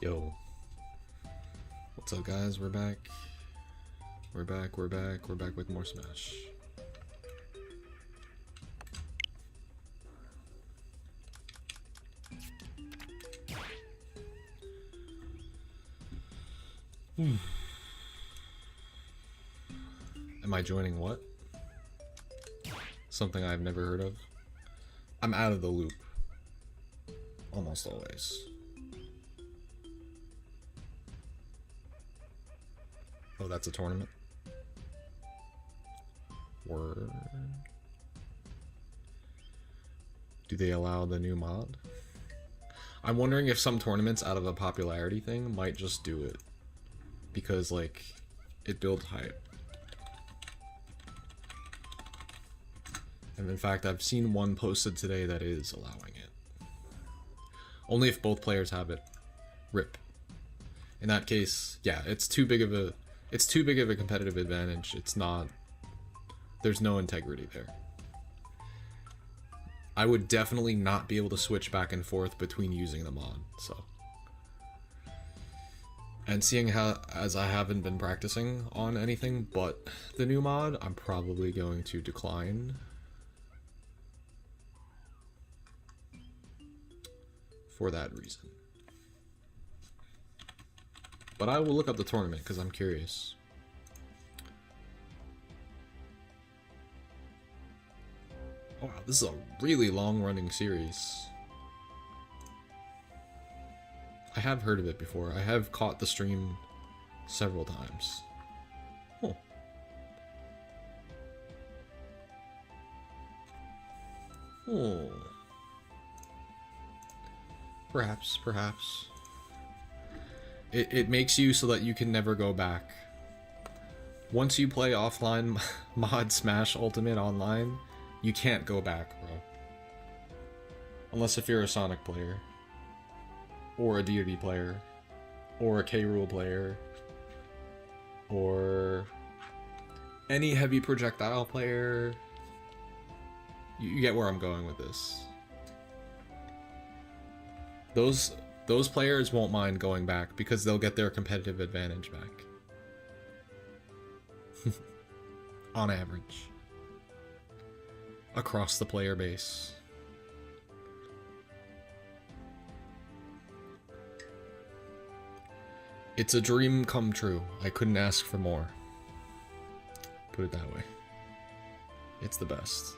Yo, what's up, guys? We're back. We're back with more Smash. Am I joining what? Something I've never heard of? I'm out of the loop. Almost always. Oh, that's a tournament? Word. Do they allow the new mod? I'm wondering if some tournaments out of a popularity thing might just do it. Because, like, it builds hype. And in fact, I've seen one posted today that is allowing it. Only if both players have it. RIP. In that case, yeah, it's too big of a competitive advantage. It's not, there's no integrity there. I would definitely not be able to switch back and forth between using the mod, so. And seeing how, as I haven't been practicing on anything but the new mod, I'm probably going to decline. For that reason. But I will look up the tournament because I'm curious. Oh, wow, this is a really long-running series. I have heard of it before. I have caught the stream several times. Oh. Oh. Perhaps. It makes you so that you can never go back. Once you play offline mod Smash Ultimate online, you can't go back, bro. Unless if you're a Sonic player. Or a Deity player. Or a DKwill player. Or any heavy projectile player. You get where I'm going with this. Those players won't mind going back because they'll get their competitive advantage back. On average. Across the player base. It's a dream come true. I couldn't ask for more. Put it that way. It's the best.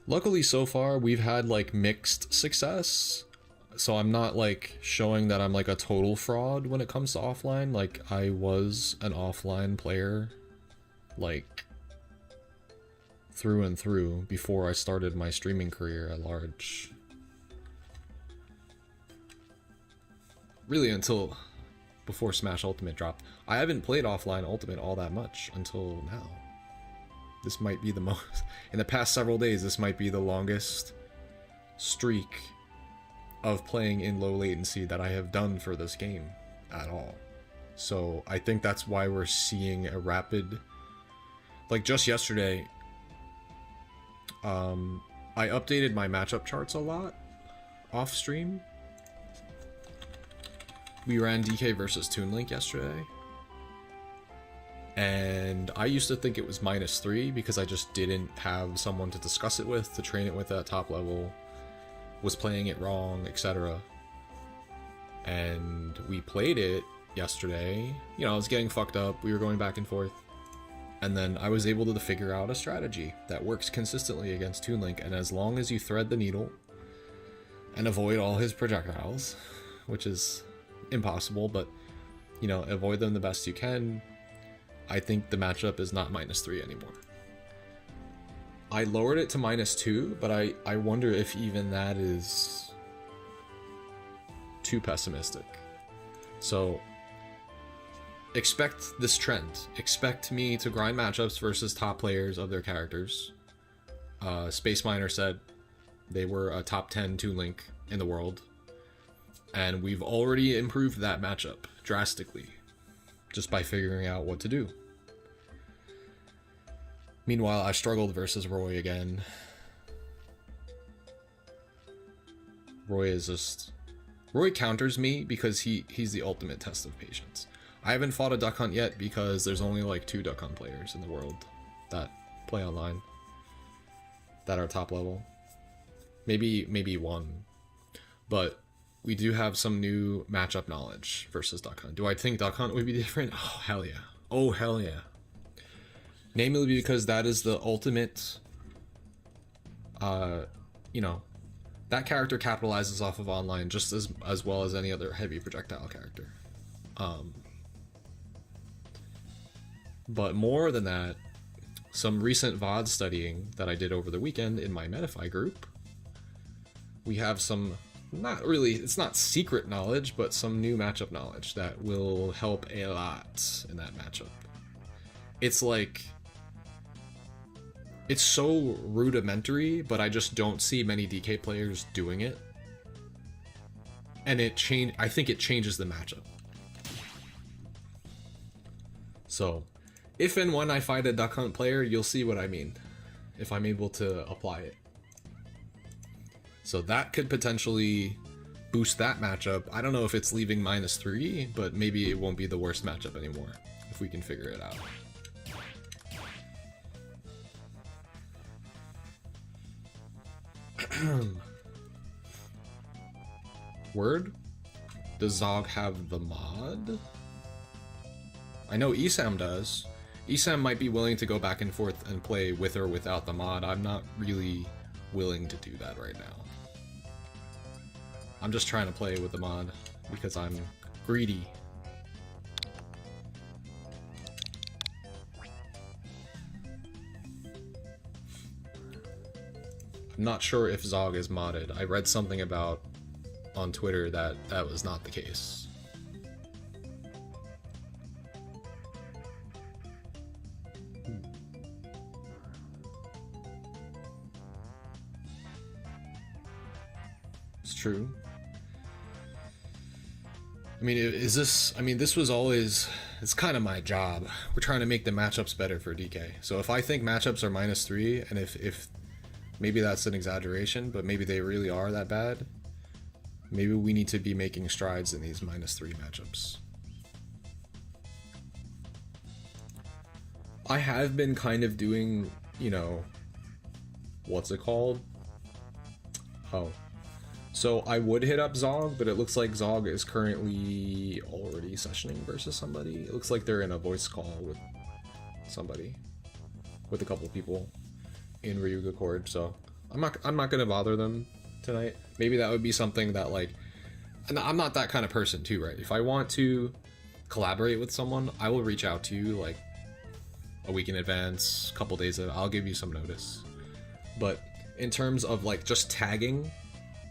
Luckily, so far, we've had, like, mixed success. So I'm not, like, showing that I'm, like, a total fraud when it comes to offline. Like, I was an offline player, like, through and through before I started my streaming career at large. Really, until before Smash Ultimate dropped. I haven't played offline Ultimate all that much until now. This might be the most, in the past several days, this might be the longest streak of playing in low latency that I have done for this game at all. So I think that's why we're seeing a rapid, like just yesterday, I updated my matchup charts a lot off stream. We ran DK versus Toon Link yesterday. And I used to think it was -3 because I just didn't have someone to discuss it with, to train it with at top level, was playing it wrong, etc. And we played it yesterday. You know, I was getting fucked up, we were going back and forth. And then I was able to figure out a strategy that works consistently against Toon Link, and as long as you thread the needle and avoid all his projectiles, which is impossible, but, you know, avoid them the best you can, I think the matchup is not -3 anymore. I lowered it to -2, but I wonder if even that is too pessimistic. So expect this trend. Expect me to grind matchups versus top players of their characters. Space Miner said they were a top 10 Toon Link in the world. And we've already improved that matchup drastically. Just by figuring out what to do. Meanwhile, I struggled versus Roy again. Roy is just... Roy counters me because he's the ultimate test of patience. I haven't fought a Duck Hunt yet because there's only like 2 Duck Hunt players in the world that play online that are top level. Maybe 1. But we do have some new matchup knowledge versus Duck Hunt. Do I think Duck Hunt would be different? Oh, hell yeah. Oh, hell yeah. Namely because that is the ultimate, you know, that character capitalizes off of online just as well as any other heavy projectile character. But more than that, some recent VOD studying that I did over the weekend in my Metafy group, we have some, not really, it's not secret knowledge, but some new matchup knowledge that will help a lot in that matchup. It's like, it's so rudimentary, but I just don't see many DK players doing it. And I think it changes the matchup. So, if and when I fight a Duck Hunt player, you'll see what I mean, if I'm able to apply it. So that could potentially boost that matchup. I don't know if it's leaving -3, but maybe it won't be the worst matchup anymore, if we can figure it out. Word? Does Zog have the mod? I know Esam does. Esam might be willing to go back and forth and play with or without the mod. I'm not really willing to do that right now. I'm just trying to play with the mod because I'm greedy. I'm not sure if Zog is modded. I read something about on Twitter that that was not the case. It's true. I mean, this was always, it's kind of my job. We're trying to make the matchups better for DK. So if I think matchups are -3, and if maybe that's an exaggeration, but maybe they really are that bad, maybe we need to be making strides in these -3 matchups. I have been kind of doing, you know, what's it called? Oh. So I would hit up Zog, but it looks like Zog is currently already sessioning versus somebody. It looks like they're in a voice call with somebody, with a couple people in Ryuga Chord. So I'm not gonna bother them tonight. Maybe that would be something that, like, and I'm not that kind of person too, right? If I want to collaborate with someone, I will reach out to you like a week in advance, a couple days. I'll give you some notice. But in terms of like just tagging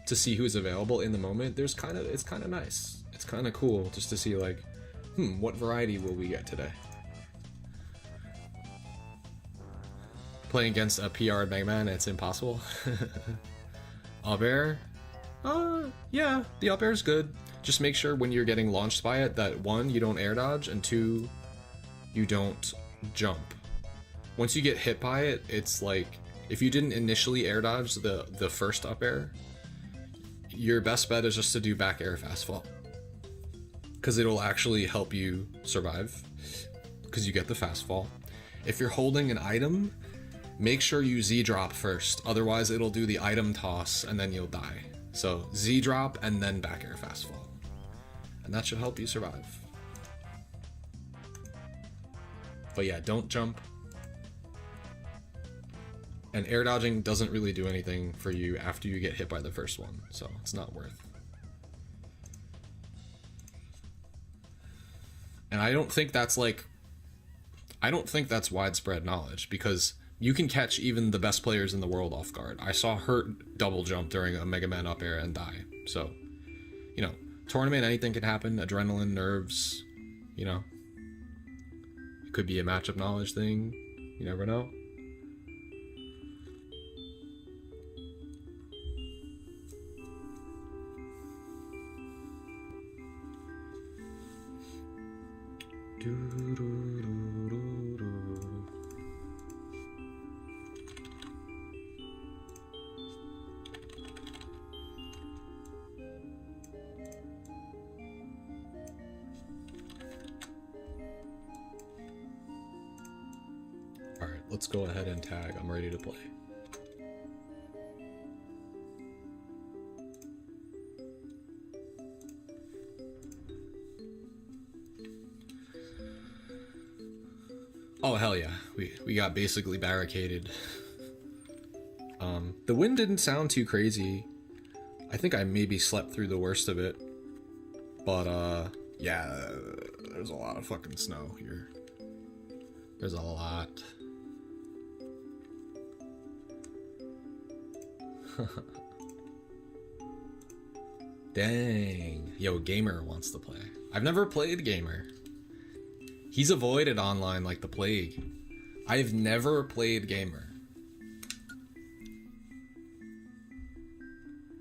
to see who's available in the moment, it's kind of nice. It's kind of cool just to see like, what variety will we get today? Playing against a PR Mega Man, it's impossible. Up-air? Yeah, the up-air is good. Just make sure when you're getting launched by it that 1, you don't air dodge, and 2, you don't jump. Once you get hit by it, it's like, if you didn't initially air dodge the first up-air, your best bet is just to do back air fast fall, because it'll actually help you survive, because you get the fast fall. If you're holding an item, make sure you Z drop first, otherwise it'll do the item toss and then you'll die. So Z drop and then back air fast fall, and that should help you survive. But yeah, don't jump. And air dodging doesn't really do anything for you after you get hit by the first one, so it's not worth. And I don't think that's widespread knowledge, because you can catch even the best players in the world off guard. I saw Hurt double jump during a Mega Man up air and die. So, you know, tournament, anything can happen. Adrenaline, nerves, you know. It could be a matchup knowledge thing. You never know. let's go ahead and tag. I'm ready to play. Oh hell yeah, we got basically barricaded. The wind didn't sound too crazy. I think I maybe slept through the worst of it. But yeah, there's a lot of fucking snow here. There's a lot. Dang. Yo, Gamer wants to play. I've never played Gamer. He's avoided online like the plague. I've never played Gamer.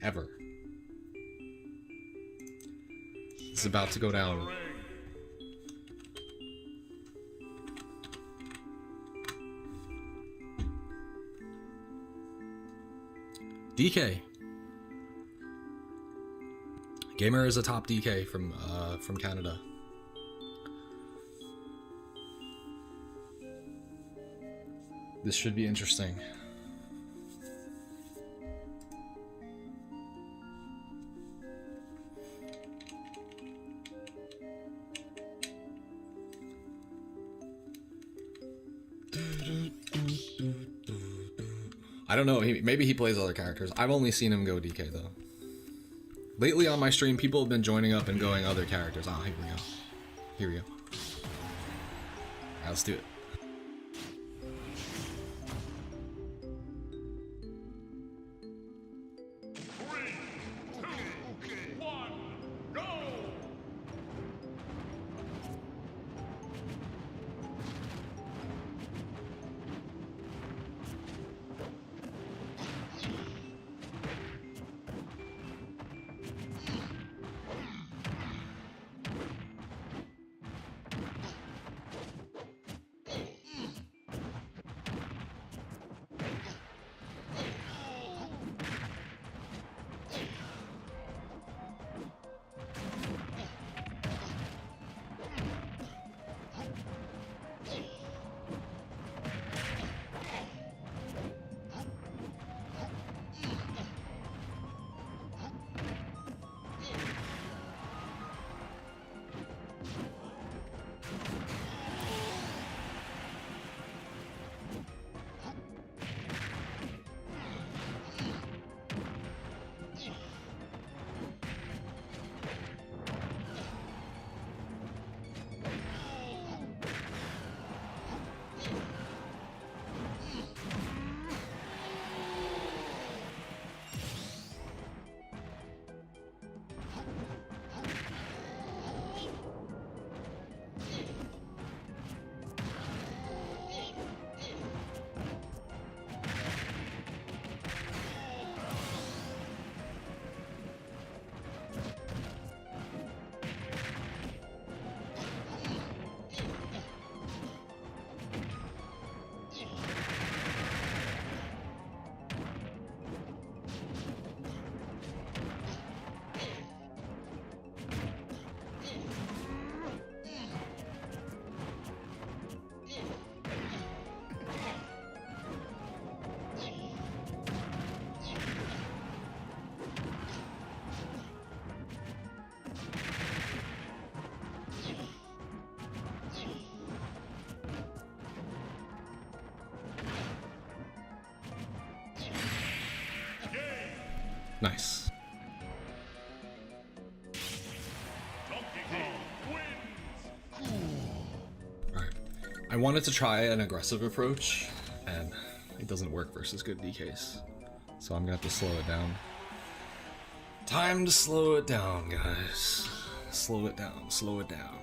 Ever. It's about to go down. DK. Gamer is a top DK from Canada. This should be interesting. I don't know, maybe he plays other characters. I've only seen him go DK though. Lately on my stream, people have been joining up and going other characters. Ah, here we go. Here we go. Alright, let's do it. Nice. Alright. I wanted to try an aggressive approach, and it doesn't work versus good DKs. So I'm gonna have to slow it down. Time to slow it down, guys. Slow it down, slow it down.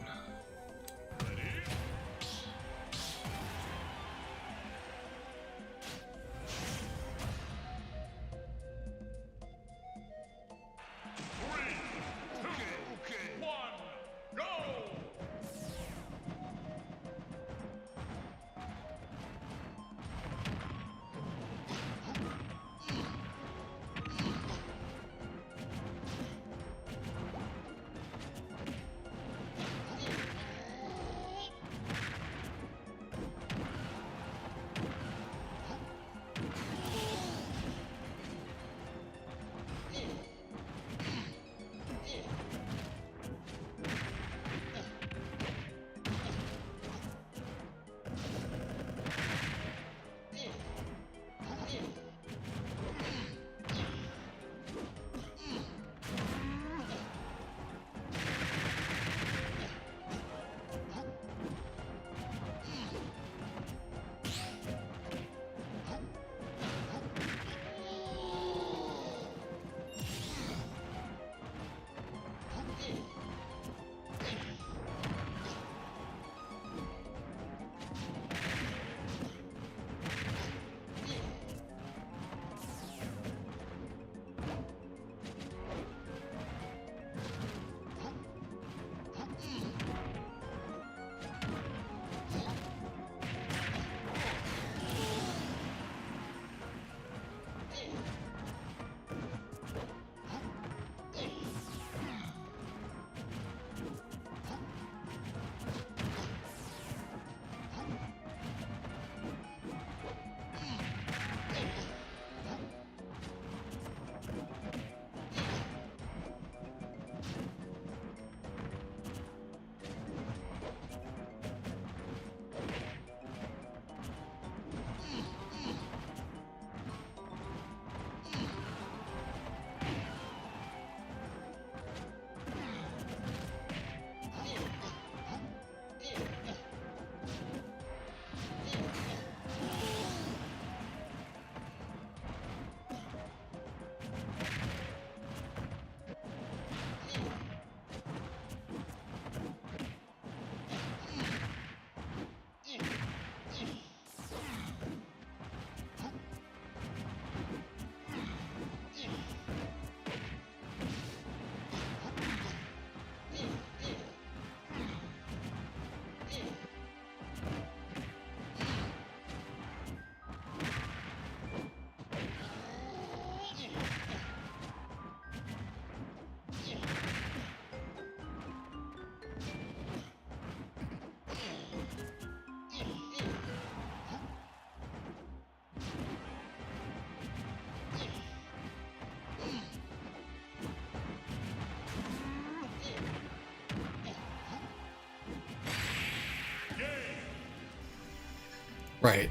Right.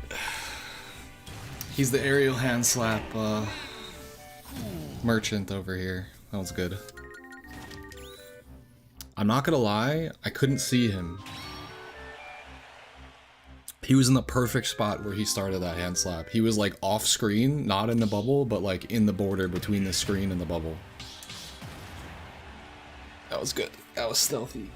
He's the aerial hand slap merchant over here. That was good. I'm not gonna lie, I couldn't see him. He was in the perfect spot where he started that hand slap. He was like off screen, not in the bubble, but like in the border between the screen and the bubble. That was good. That was stealthy.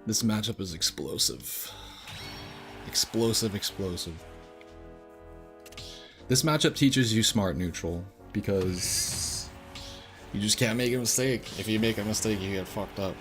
This matchup is explosive. Explosive, explosive. This matchup teaches you smart neutral, because you just can't make a mistake. If you make a mistake, you get fucked up.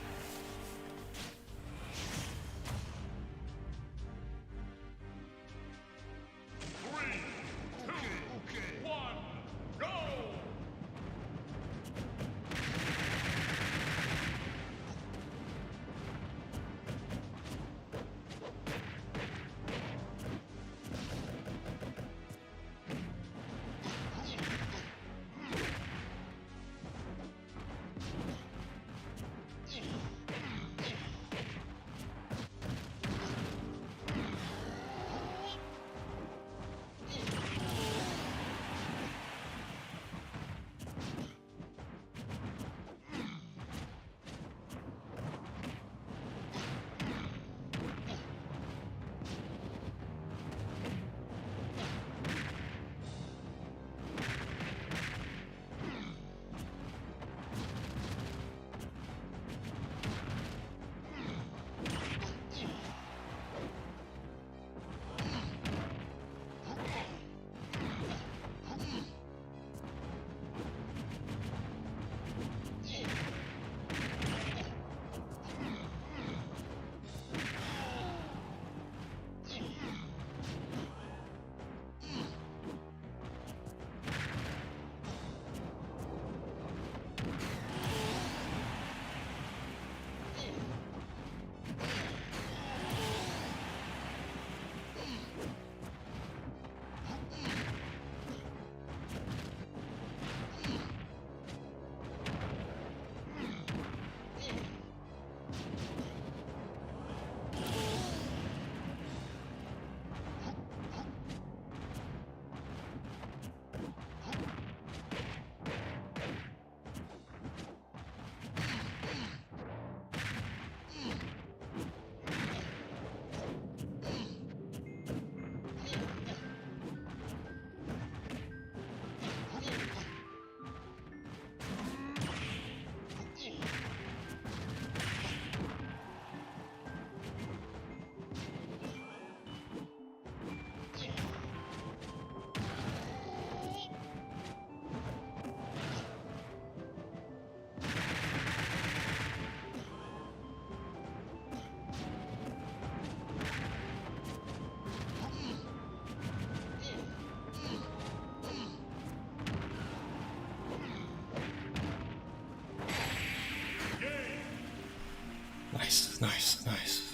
Nice, nice.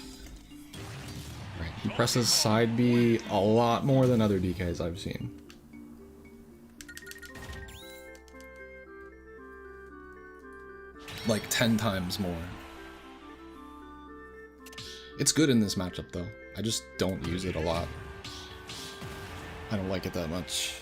Right, he presses side B a lot more than other DKs I've seen. Like 10 times more. It's good in this matchup though. I just don't use it a lot. I don't like it that much.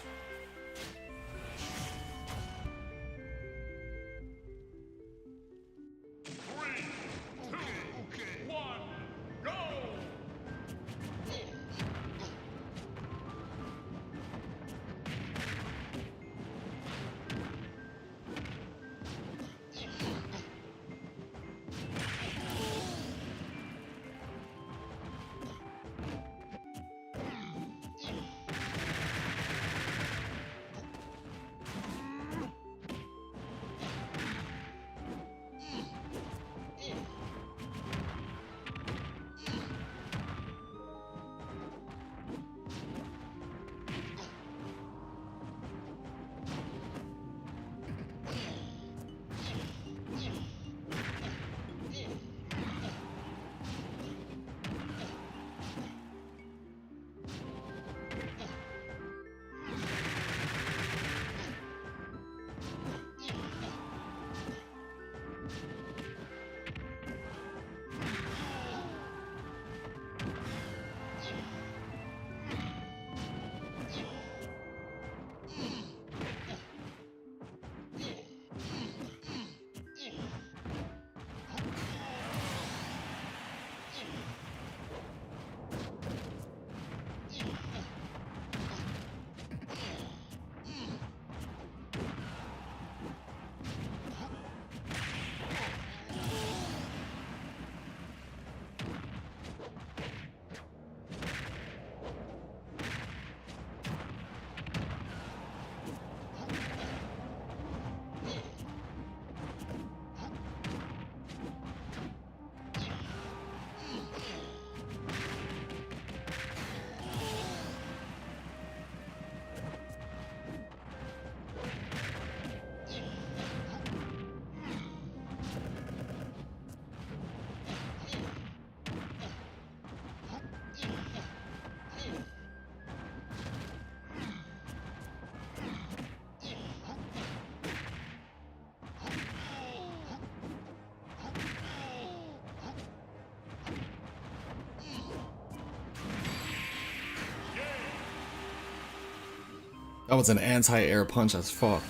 That was an anti-air punch as fuck.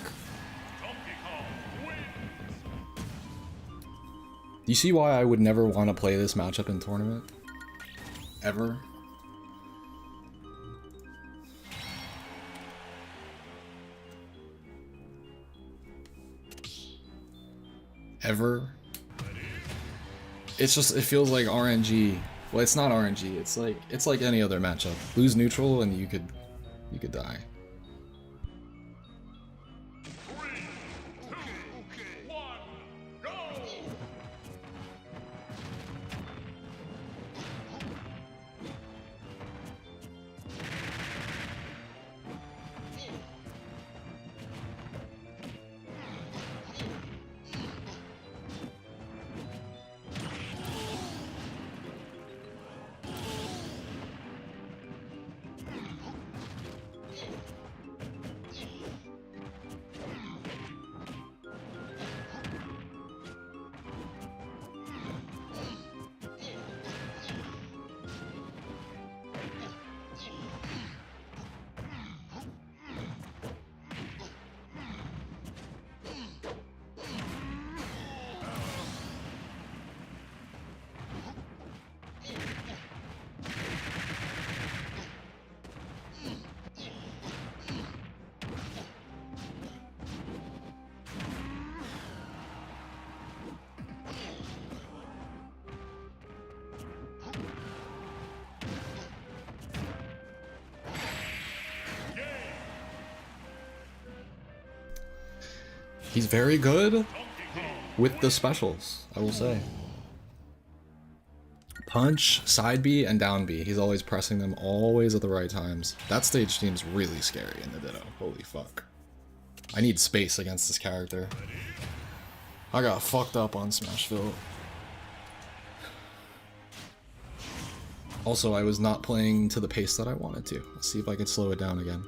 You see why I would never want to play this matchup in tournament? Ever? Ever? It's just, it feels like RNG. Well, it's not RNG, it's like any other matchup. Lose neutral and you could die. He's very good with the specials, I will say. Punch, side B, and down B. He's always pressing them always at the right times. That stage seems really scary in the Ditto. Holy fuck. I need space against this character. I got fucked up on Smashville. Also, I was not playing to the pace that I wanted to. Let's see if I can slow it down again.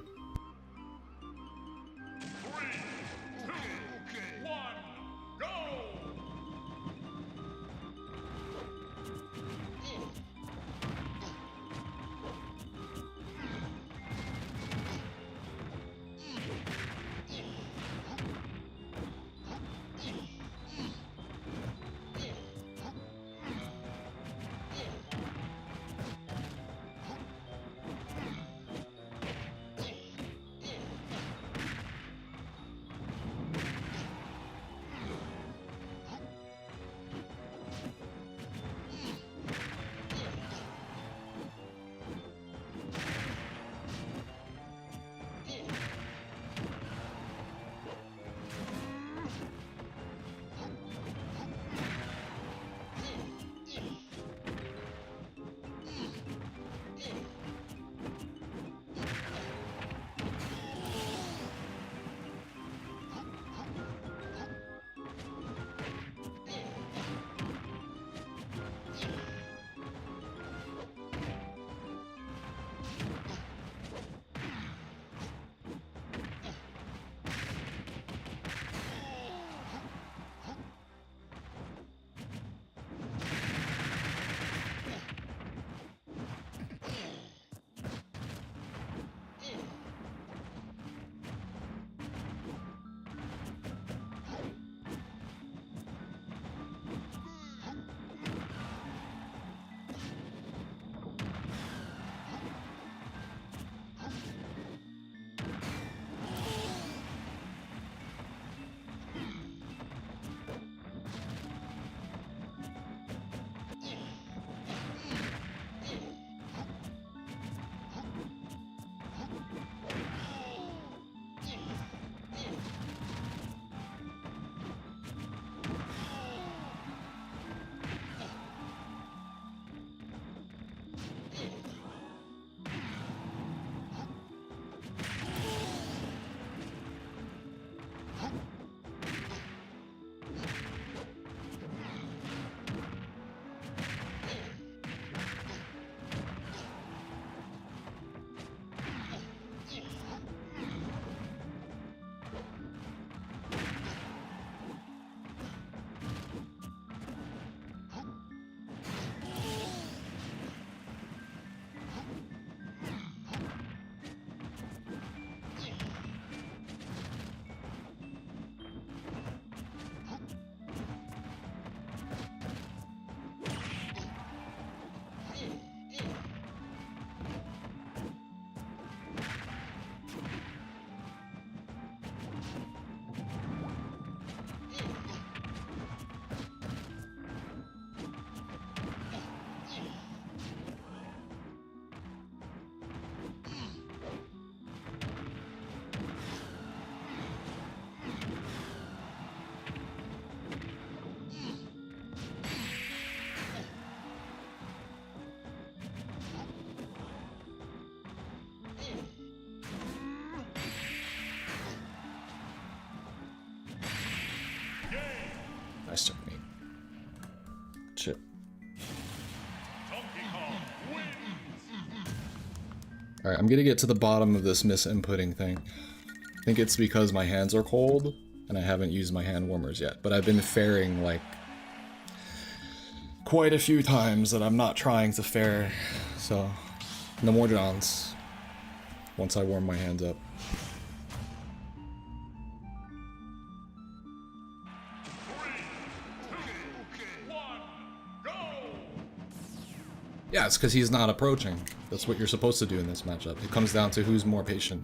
Nice technique. Shit. Alright, I'm gonna get to the bottom of this misinputting thing. I think it's because my hands are cold, and I haven't used my hand warmers yet, but I've been fairing, like, quite a few times that I'm not trying to fair, so no more Johns once I warm my hands up. Yeah, it's because he's not approaching. That's what you're supposed to do in this matchup. It comes down to who's more patient.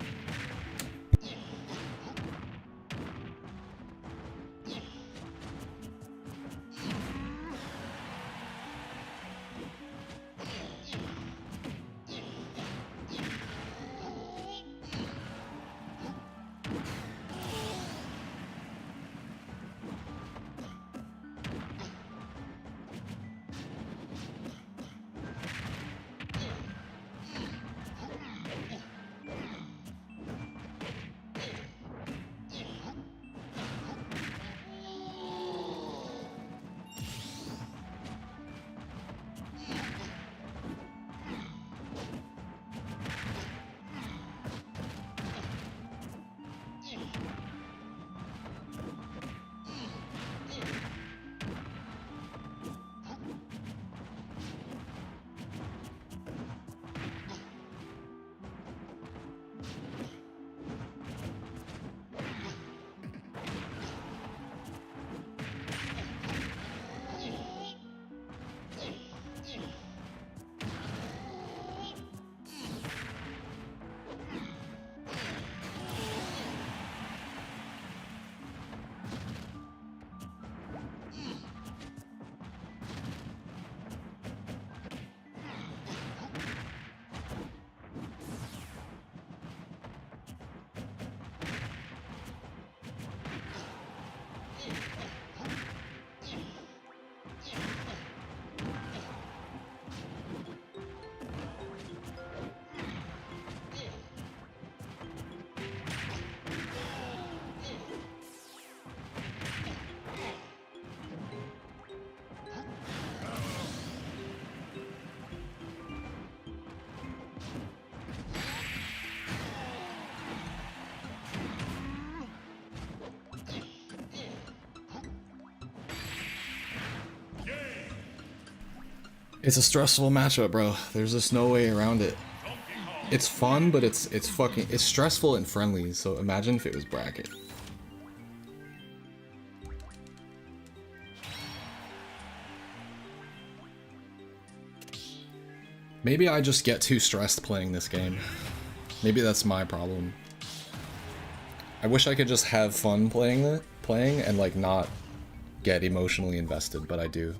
It's a stressful matchup, bro. There's just no way around it. It's fun, but it's stressful and friendly. So imagine if it was bracket. Maybe I just get too stressed playing this game. Maybe that's my problem. I wish I could just have fun playing and like not get emotionally invested, but I do.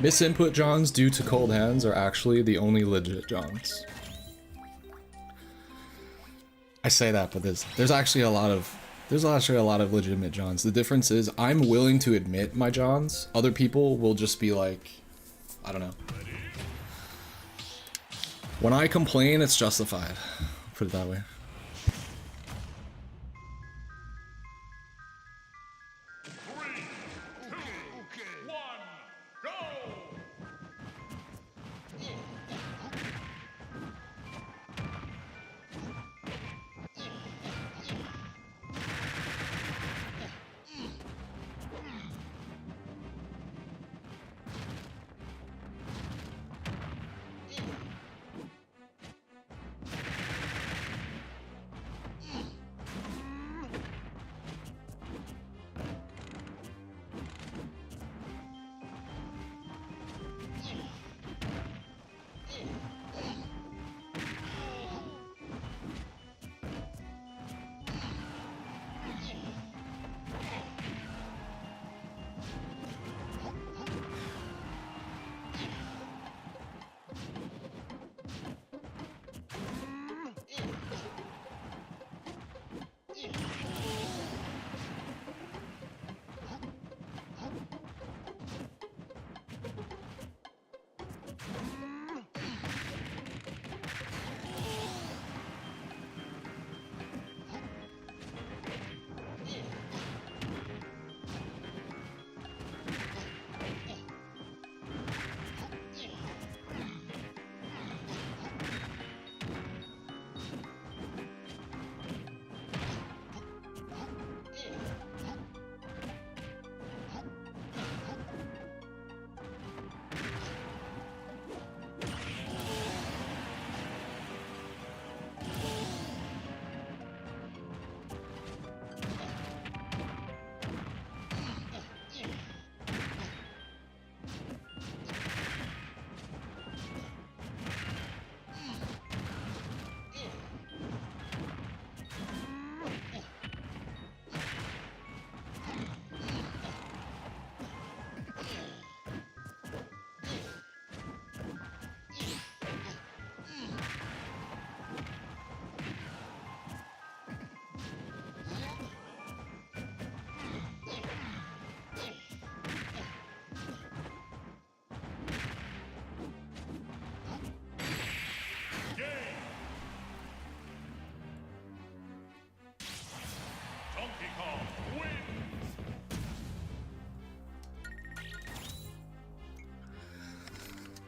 Misinput Johns due to cold hands are actually the only legit Johns. I say that, but there's actually a lot of legitimate Johns. The difference is I'm willing to admit my Johns. Other people will just be like, I don't know. When I complain, it's justified. Put it that way.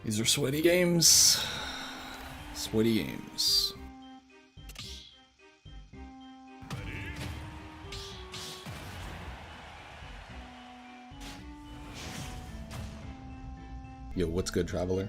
These are sweaty games. Sweaty games. Yo, what's good, Traveler?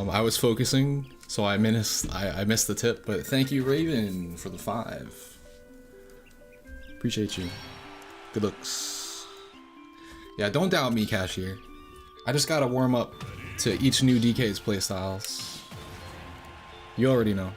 I was focusing, so I missed the tip, but thank you, Raven, for the 5. Appreciate you. Good looks. Yeah, don't doubt me, Cashier. I just gotta warm up to each new DK's playstyles. You already know.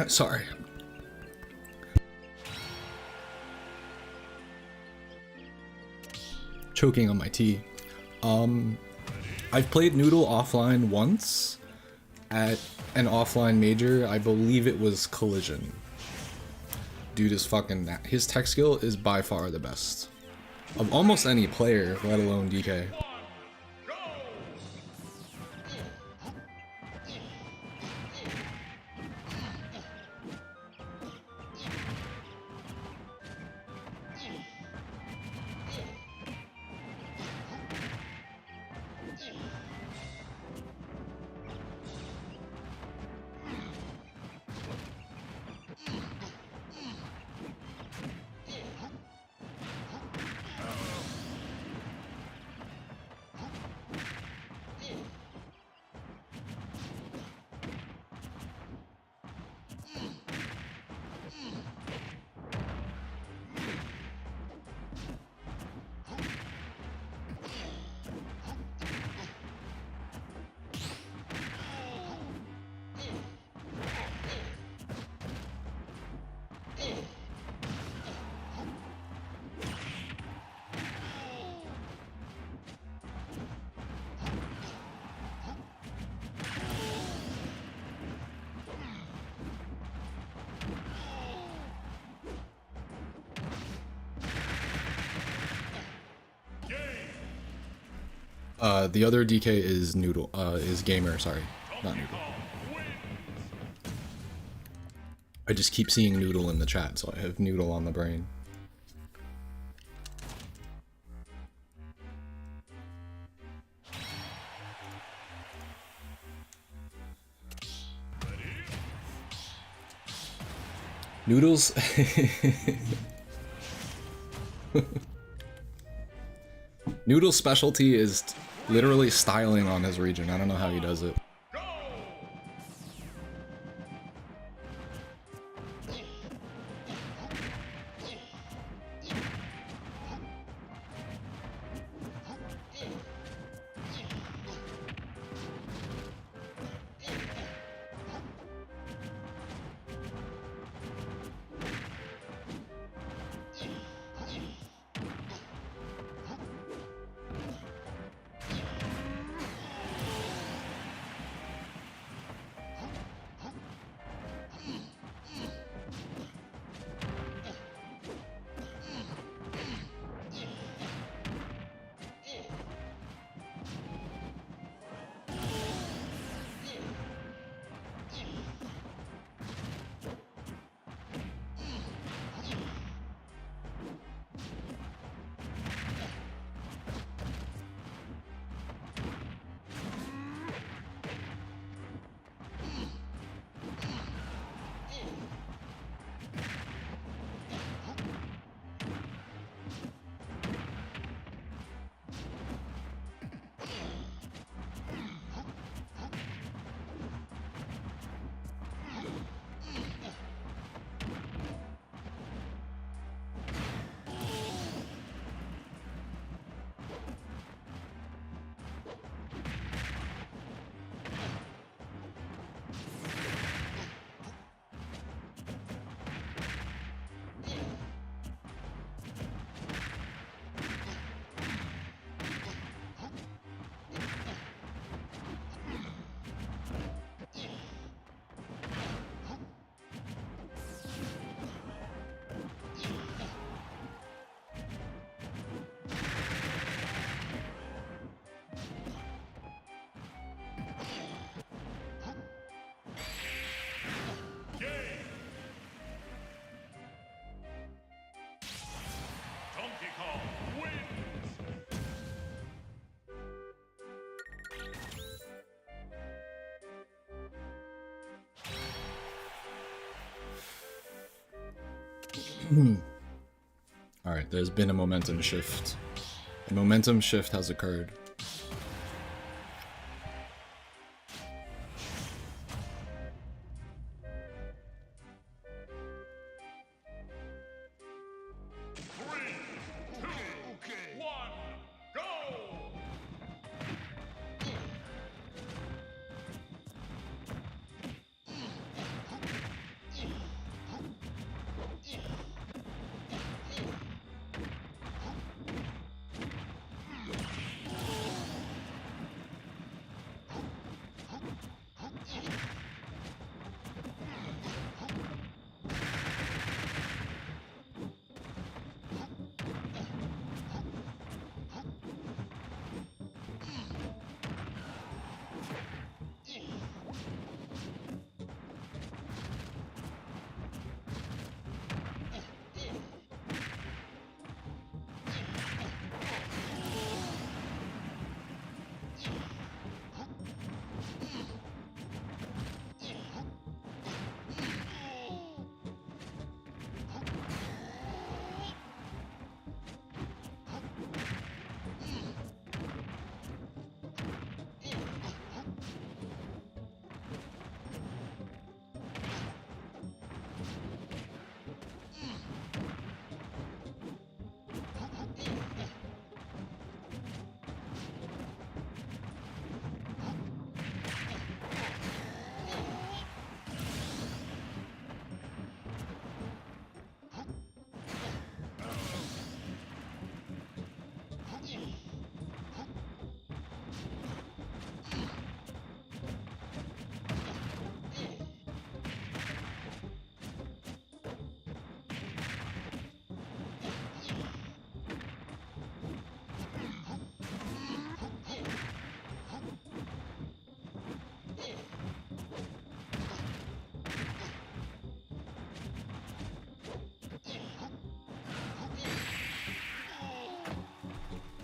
Sorry. Choking on my tea. I've played Noodle offline once at an offline major. I believe it was Collision. Dude is fucking... His tech skill is by far the best of almost any player, let alone DK. The other DK is Noodle, is Gamer, sorry, not Noodle. I just keep seeing Noodle in the chat, so I have Noodle on the brain. Noodles. Noodle's specialty is literally styling on his region. I don't know how he does it. Alright, there's been a momentum shift. A momentum shift has occurred.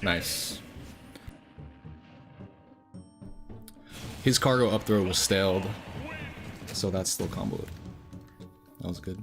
Nice. His cargo up throw was staled, so that's still comboed. That was good.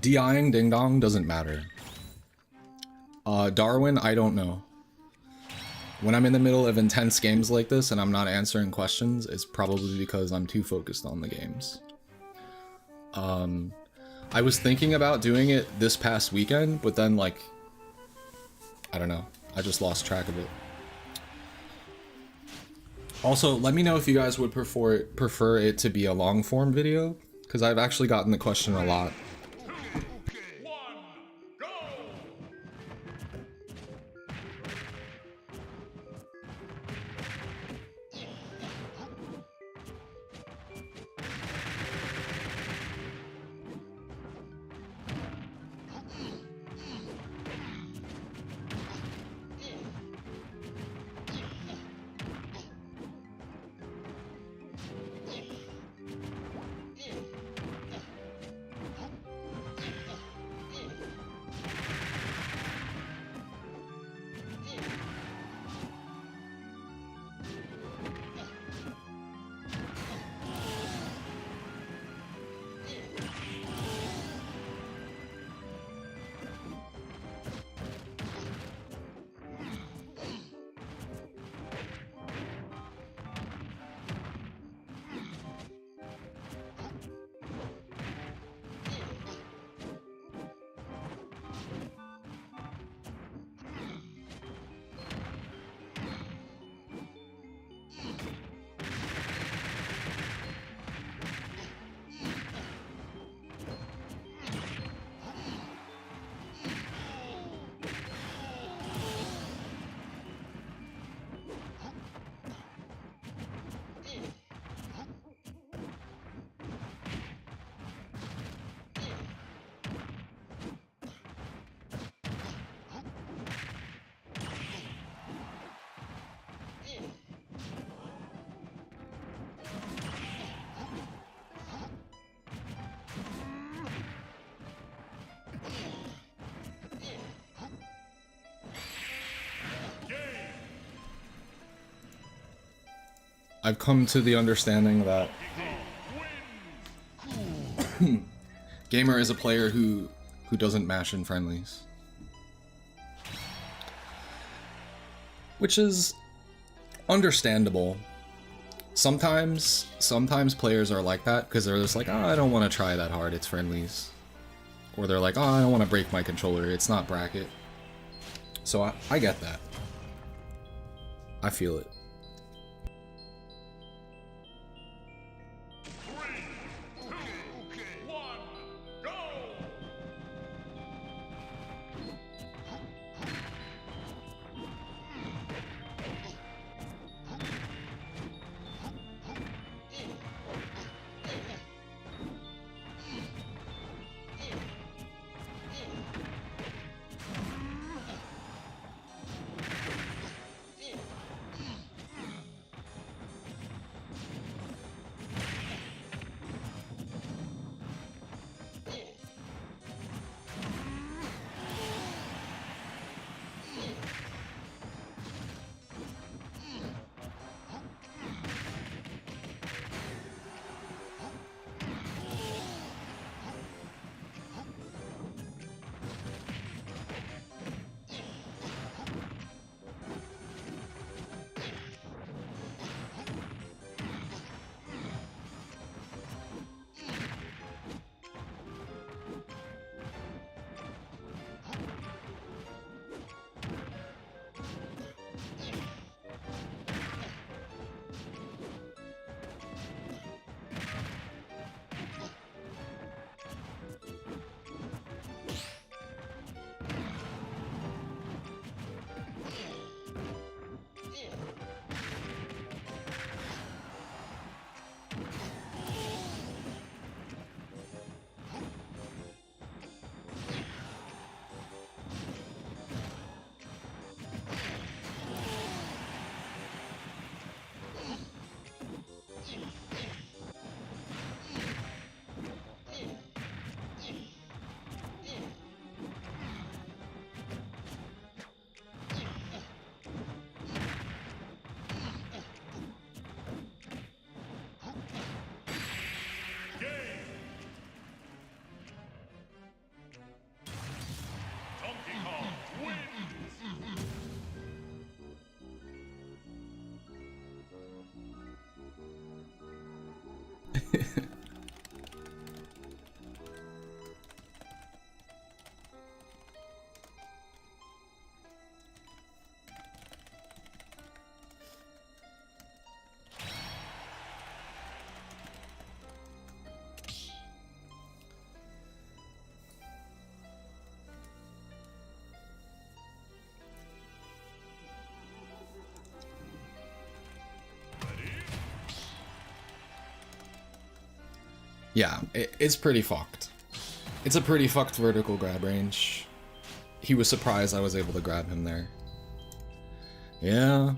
DIing Ding Dong doesn't matter. Darwin, I don't know. When I'm in the middle of intense games like this and I'm not answering questions, it's probably because I'm too focused on the games. I was thinking about doing it this past weekend, but then, like, I don't know. I just lost track of it. Also, let me know if you guys would prefer it to be a long form video, because I've actually gotten the question a lot. I've come to the understanding that Gamer is a player who doesn't mash in friendlies. Which is understandable. Sometimes players are like that because they're just like, oh, I don't want to try that hard, it's friendlies. Or they're like, oh, I don't want to break my controller, it's not bracket. So I get that. I feel it. Yeah, it's pretty fucked. It's a pretty fucked vertical grab range. He was surprised I was able to grab him there. Yeah.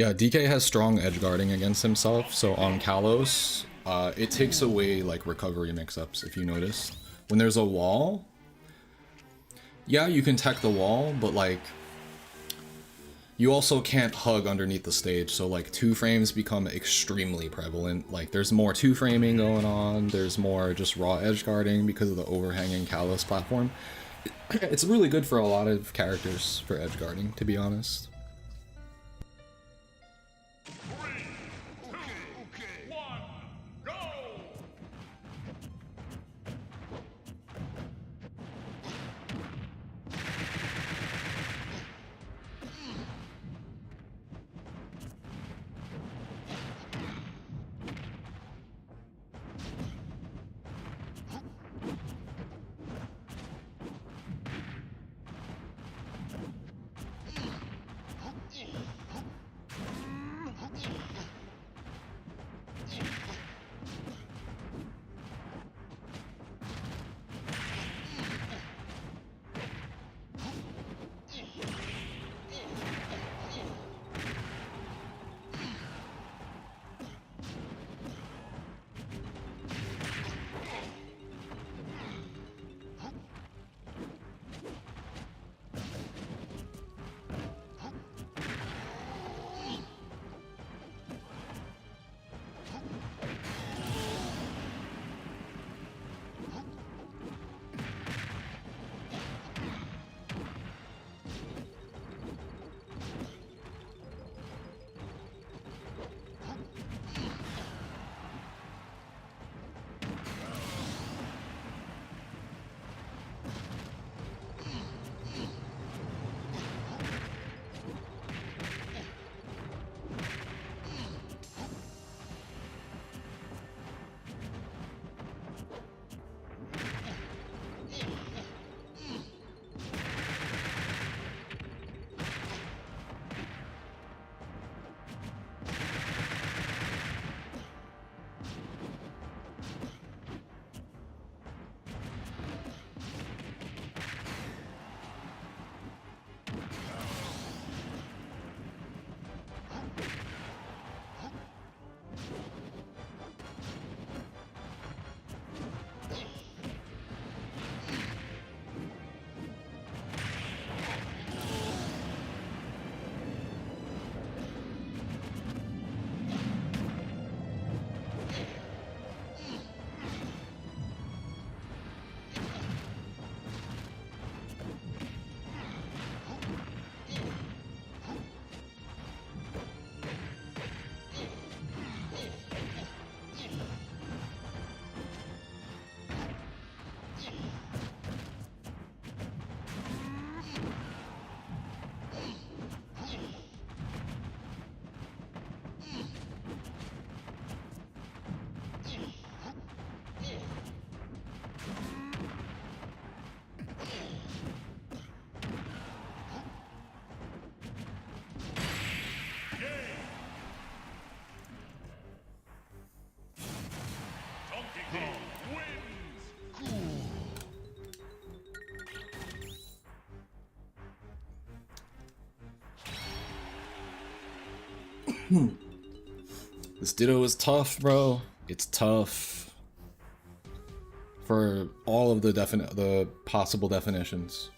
Yeah, DK has strong edge guarding against himself, so on Kalos, it takes away like recovery mix-ups, if you notice. When there's a wall, yeah, you can tech the wall, but like, you also can't hug underneath the stage, so like 2-frames become extremely prevalent. Like there's more 2-framing going on, there's more just raw edge guarding because of the overhanging Kalos platform. It's really good for a lot of characters for edge guarding, to be honest. This Ditto is tough, bro. It's tough for all of the possible definitions.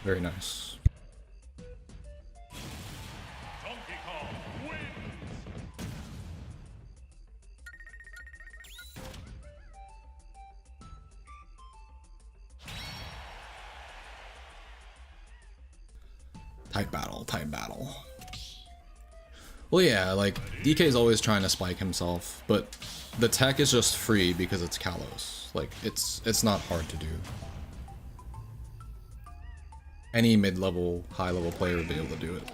Very nice. Type battle, type battle. Well, yeah, like, DK's always trying to spike himself, but the tech is just free because it's Kalos. Like, it's not hard to do. Any mid-level, high-level player would be able to do it.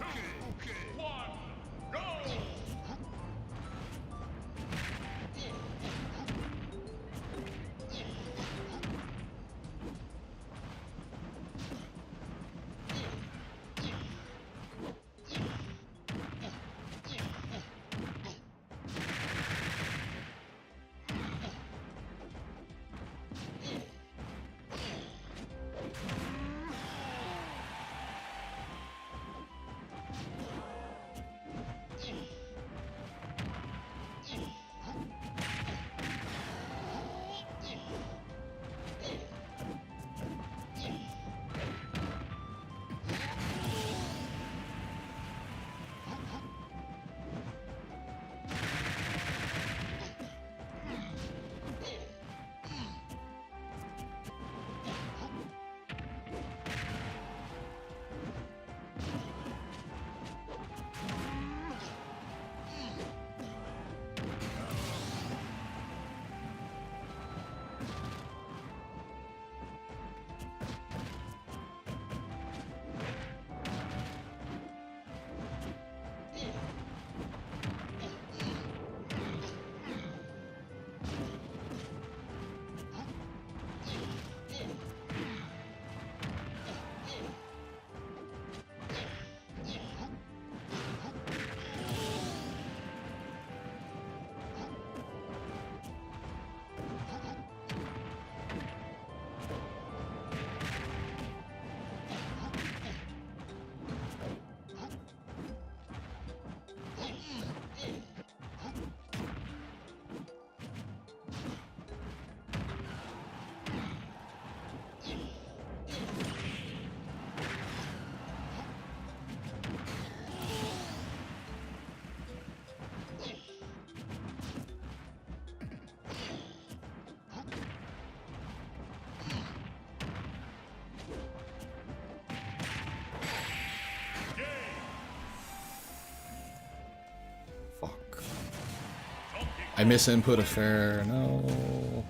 I misinput a fair. No.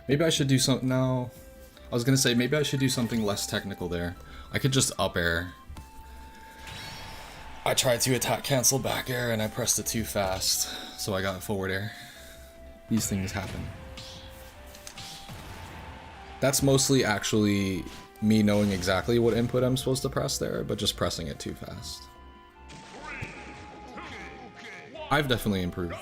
Maybe I should do something. No. I was gonna say maybe I should do something less technical there. I could just up air. I tried to attack cancel back air and I pressed it too fast, so I got forward air. These things happen. That's mostly actually me knowing exactly what input I'm supposed to press there, but just pressing it too fast. I've definitely improved.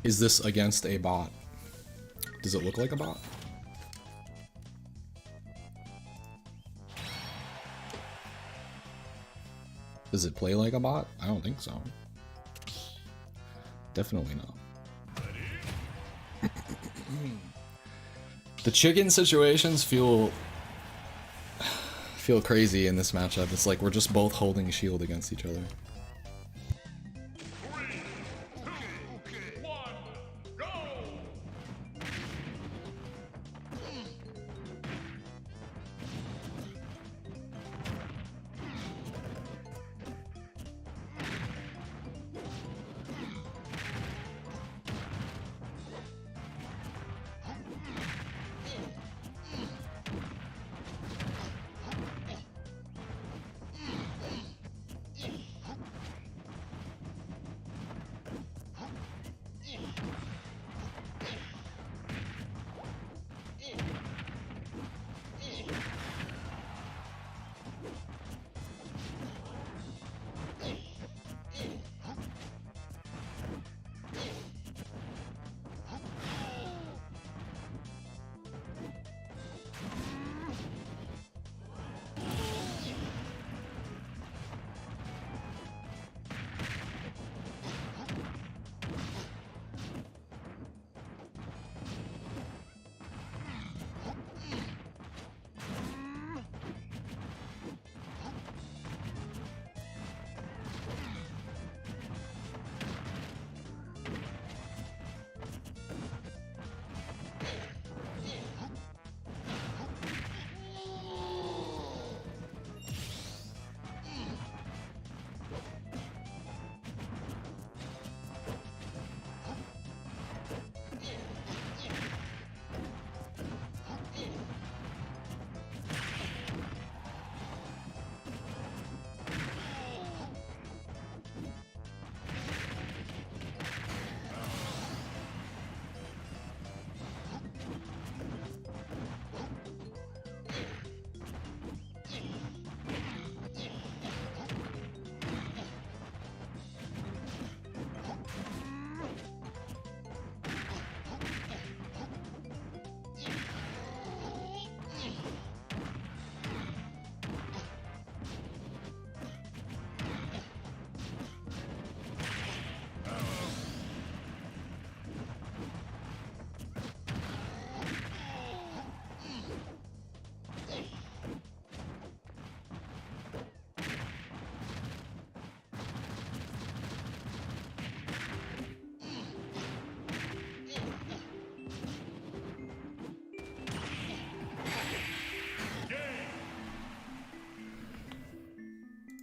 Is this against a bot? Does it look like a bot? Does it play like a bot? I don't think so. Definitely not. The chicken situations feel crazy in this matchup. It's like we're just both holding shield against each other.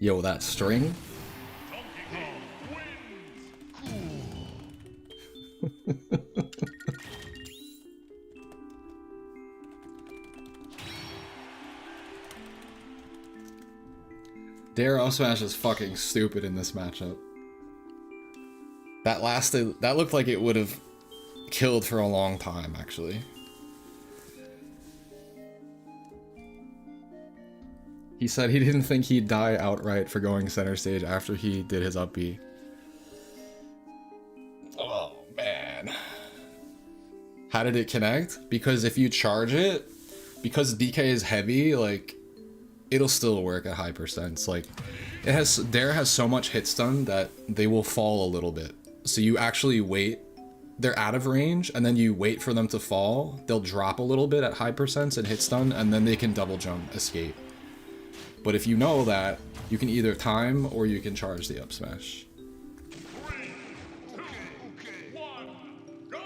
Yo, that string? Dare up smash is fucking stupid in this matchup. That looked like it would have killed for a long time, actually. He said he didn't think he'd die outright for going center stage after he did his up B. Oh, man. How did it connect? Because if you charge it, because DK is heavy, like, it'll still work at high percents. Like, Dare has so much hit stun that they will fall a little bit. So you actually wait. They're out of range, and then you wait for them to fall. They'll drop a little bit at high percents and hit stun, and then they can double jump, escape. But if you know that, you can either time or you can charge the up smash. 3, 2, 1, go!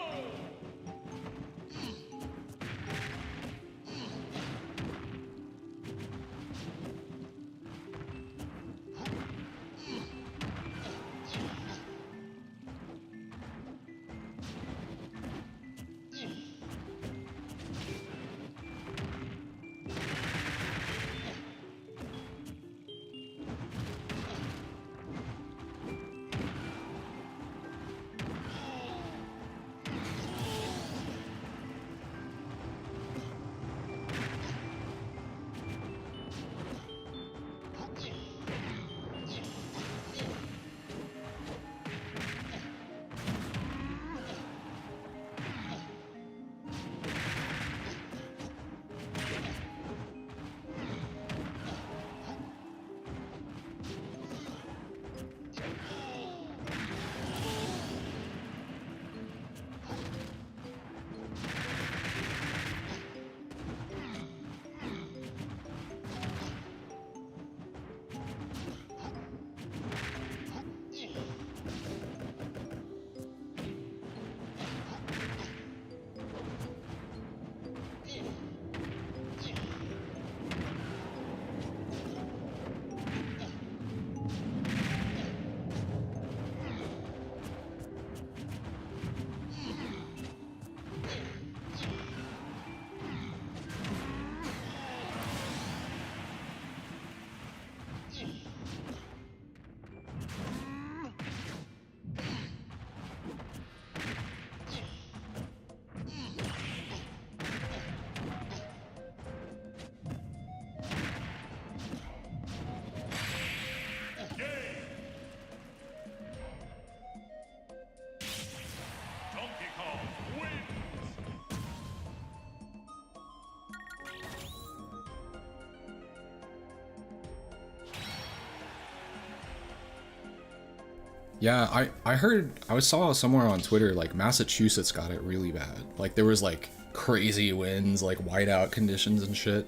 Yeah, I heard, saw somewhere on Twitter, like, Massachusetts got it really bad. Like, there was, like, crazy winds, like, whiteout conditions and shit.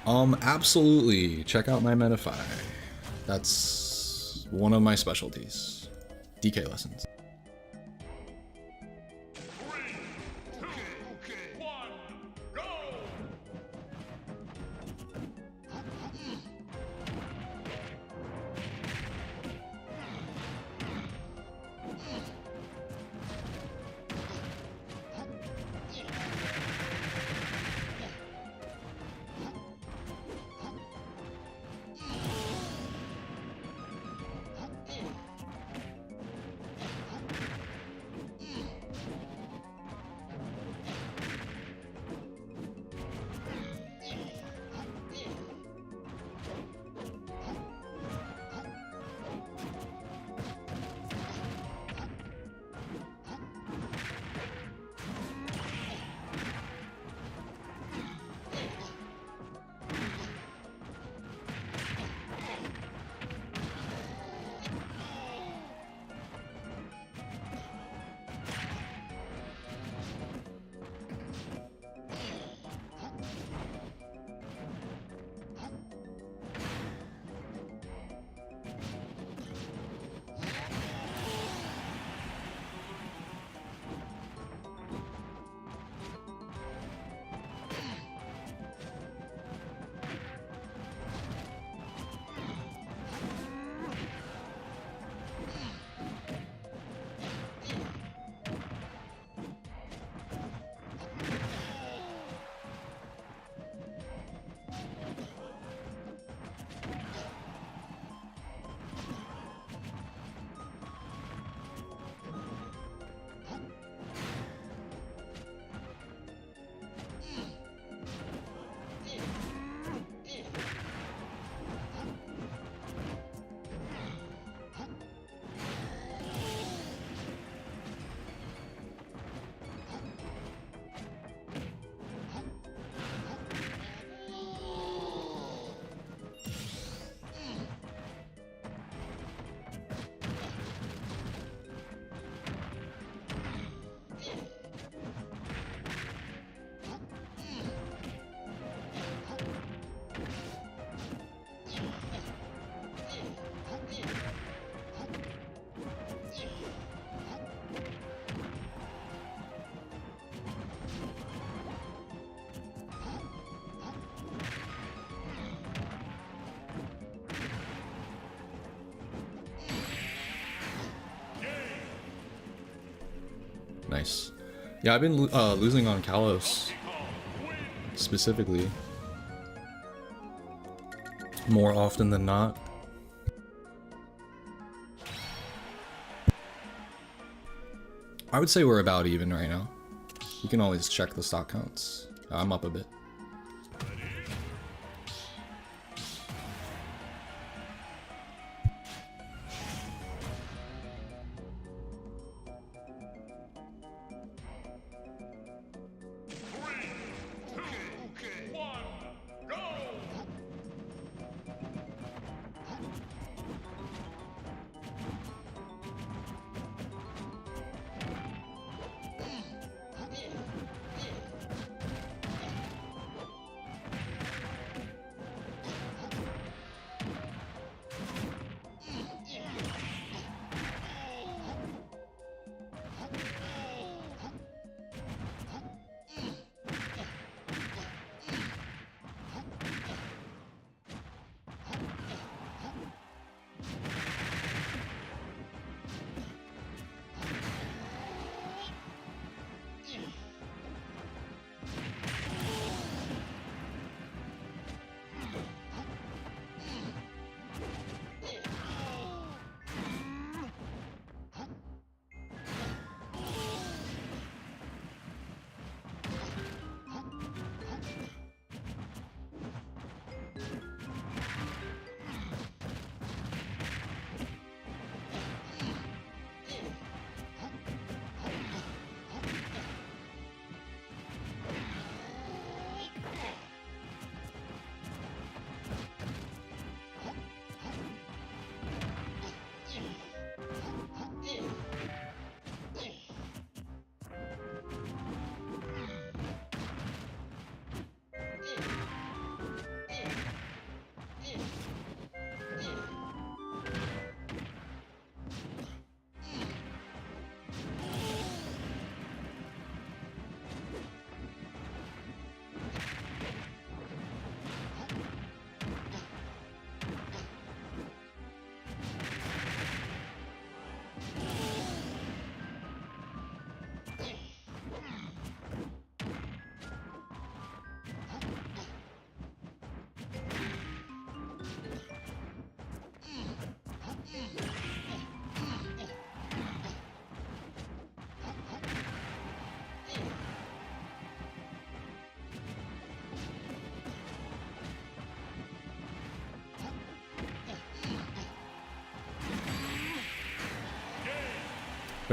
Absolutely. Check out my Metafy. That's one of my specialties. DK lessons. 3, 2, 1, go! Nice. Yeah, I've been losing on Kalos specifically more often than not. I would say we're about even right now. You can always check the stock counts. I'm up a bit.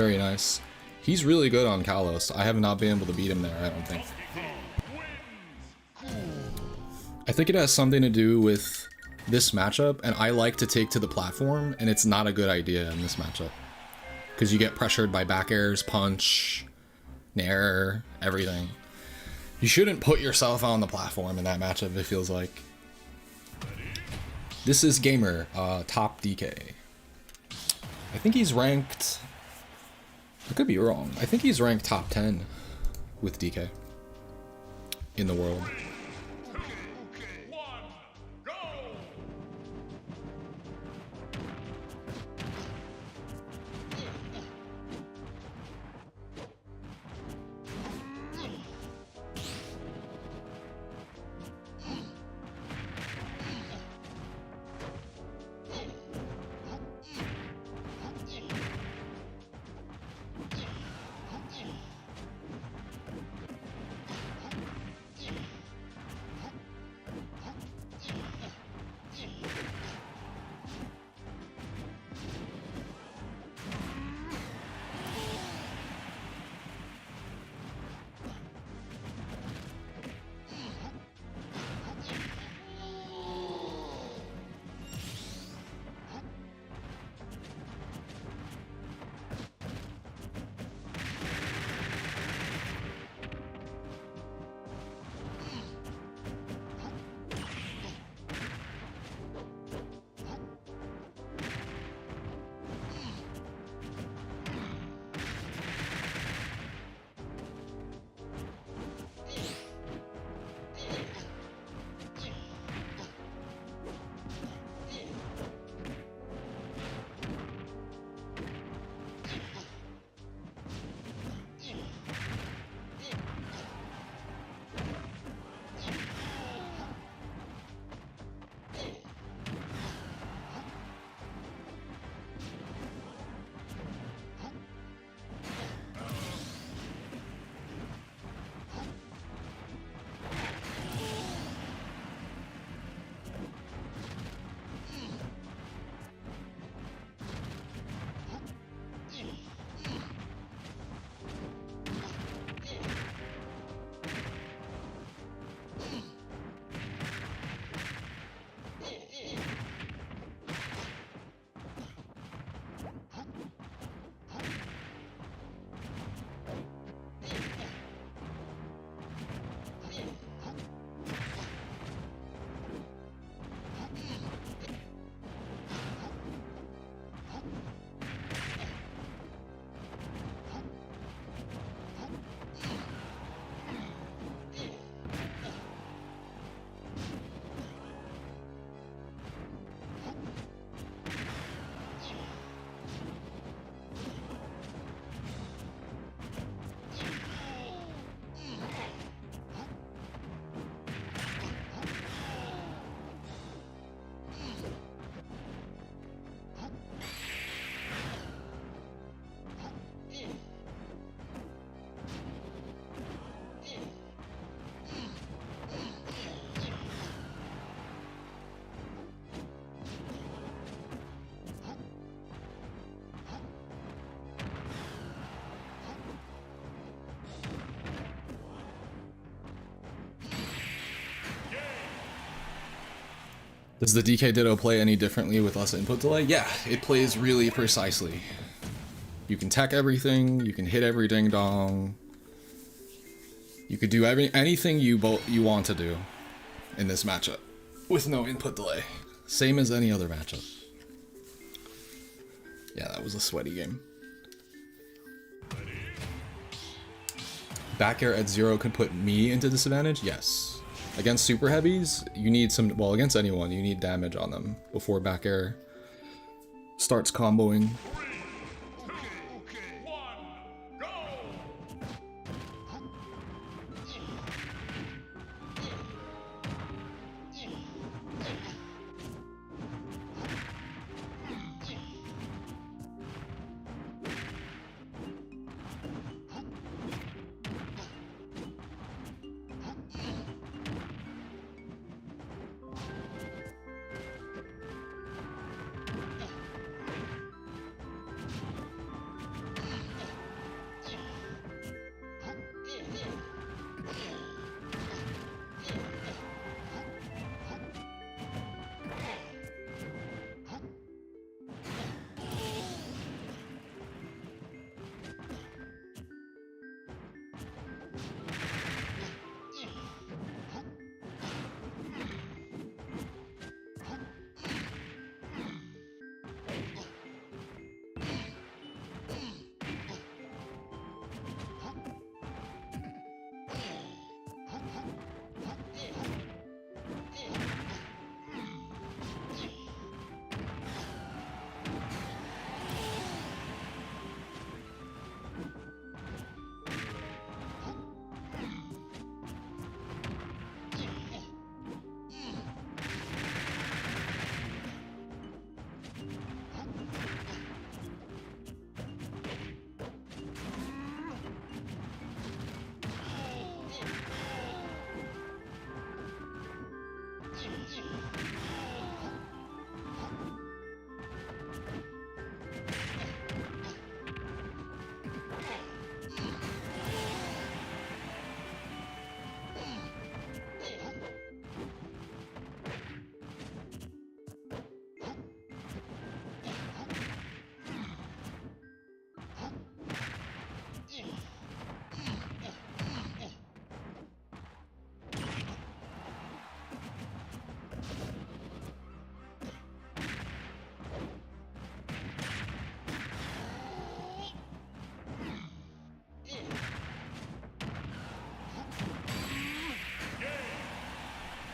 Very nice. He's really good on Kalos. I have not been able to beat him there, I don't think. I think it has something to do with this matchup, and I like to take to the platform, and it's not a good idea in this matchup. Because you get pressured by back airs, punch, nair, everything. You shouldn't put yourself on the platform in that matchup, it feels like. This is Gamer, top DK. I think he's ranked... I could be wrong. I think he's ranked top 10 with DK in the world. Does the DK Ditto play any differently with less input delay? Yeah, it plays really precisely. You can tech everything, you can hit every ding dong. You could do anything you want to do in this matchup with no input delay. Same as any other matchup. Yeah, that was a sweaty game. Back air at 0 could put me into disadvantage? Yes. Against super heavies, you need some, well, against anyone, you need damage on them before back air starts comboing.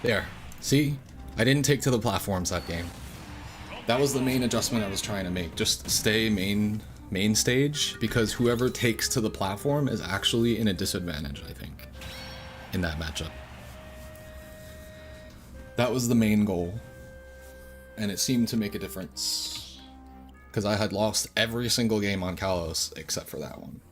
There. See? I didn't take to the platforms that game. That was the main adjustment I was trying to make. Just stay main stage, because whoever takes to the platform is actually in a disadvantage, I think, in that matchup. That was the main goal. And it seemed to make a difference. Because I had lost every single game on Kalos except for that one.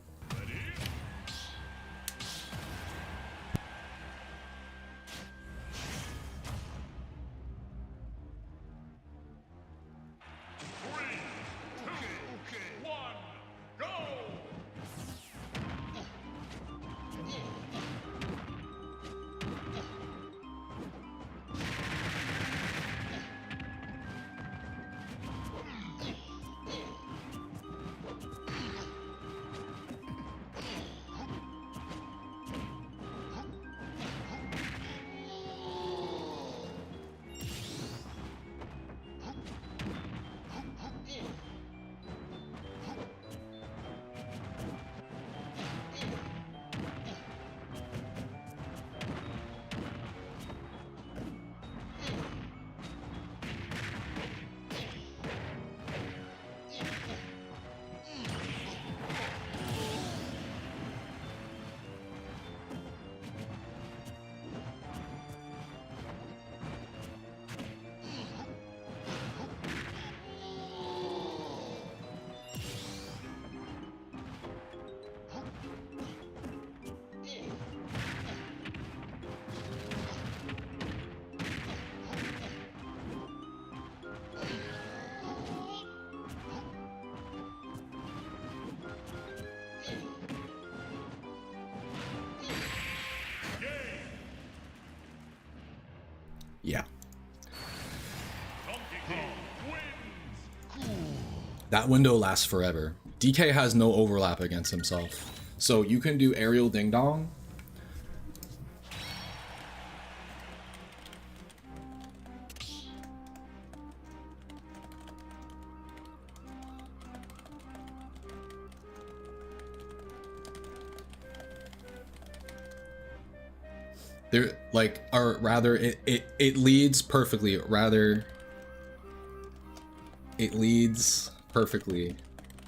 Yeah. That window lasts forever. DK has no overlap against himself. So you can do aerial ding dong. There, like, or rather, it leads perfectly. Rather, it leads perfectly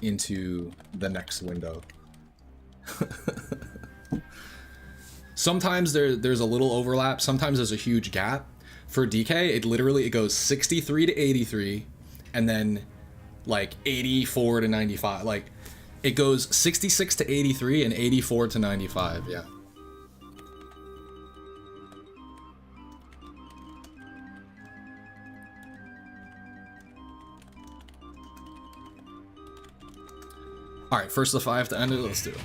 into the next window. Sometimes there's a little overlap. Sometimes there's a huge gap. For DK, it goes 63 to 83, and then like 84 to 95. Like, it goes 66 to 83 and 84 to 95. Yeah. All right, first of 5 to end it. Let's do it.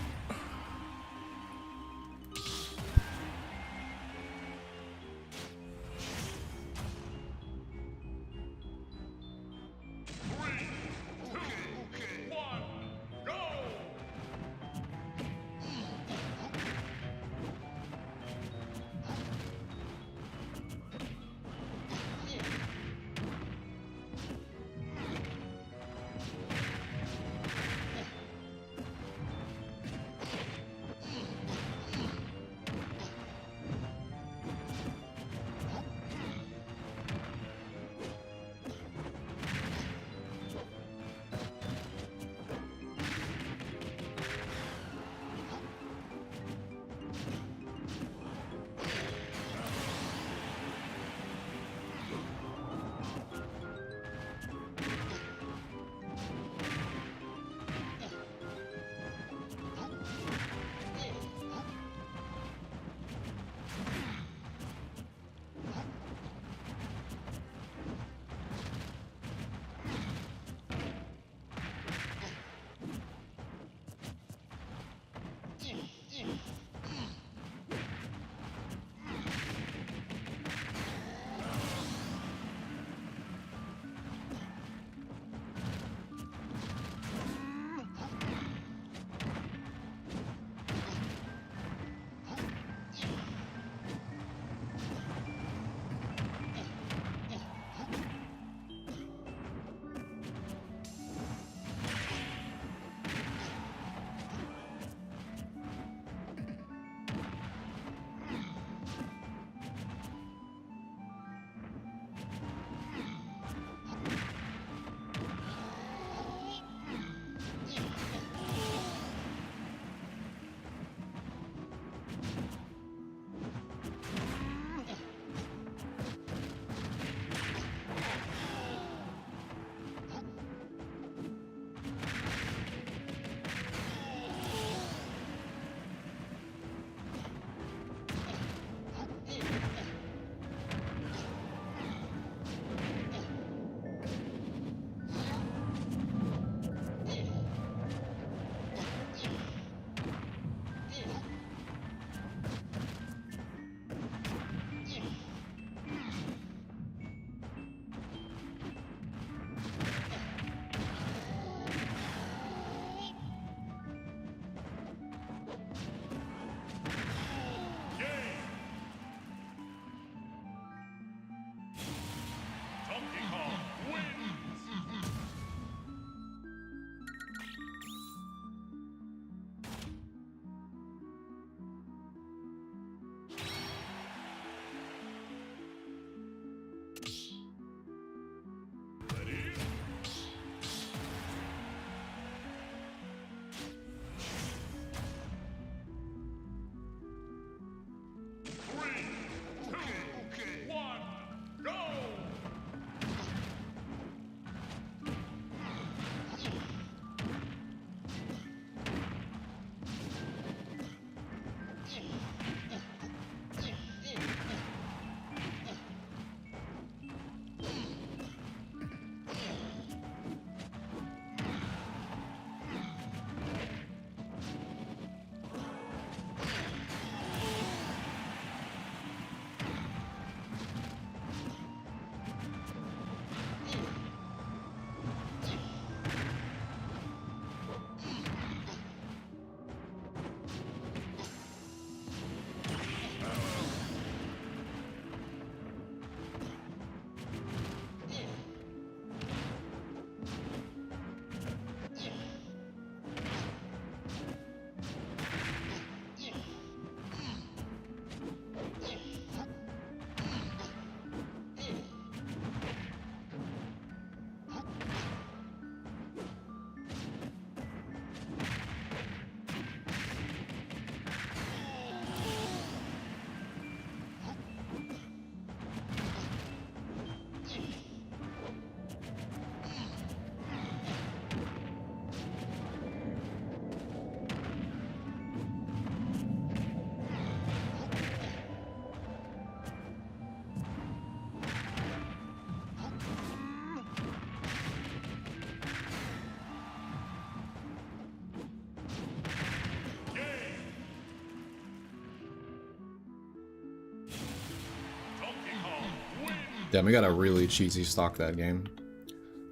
Damn, we got a really cheesy stock that game.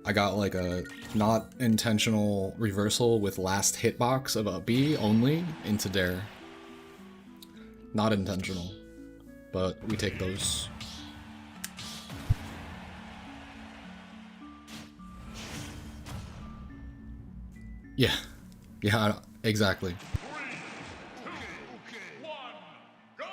I got like a not intentional reversal with last hitbox of a B only into dare. Not intentional, but we take those. Yeah, yeah, exactly. 3, 2, 1, go!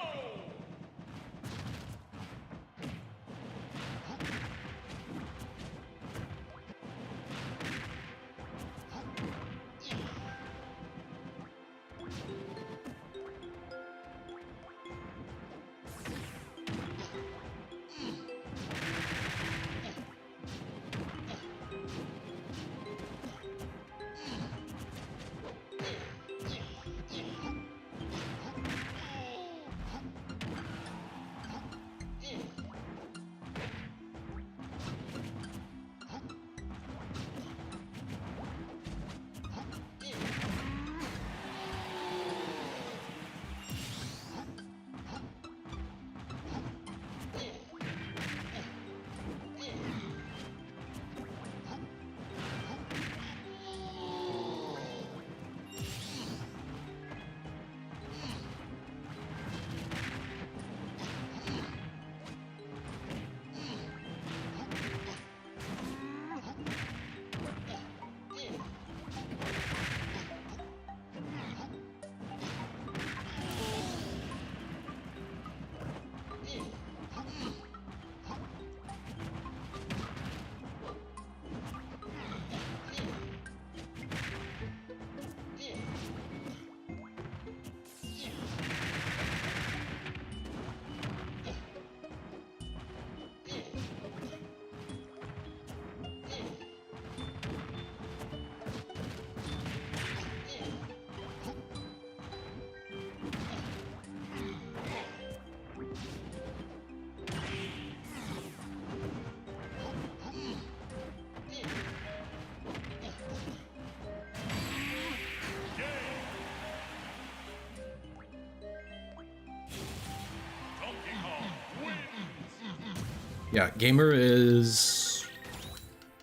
Yeah, Gamer is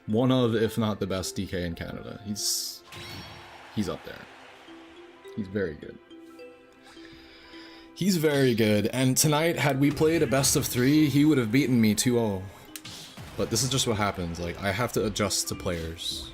one of, if not the best DK in Canada. He's up there. He's very good. He's very good, and tonight, had we played a best of 3, he would have beaten me 2-0. But this is just what happens, like, I have to adjust to players.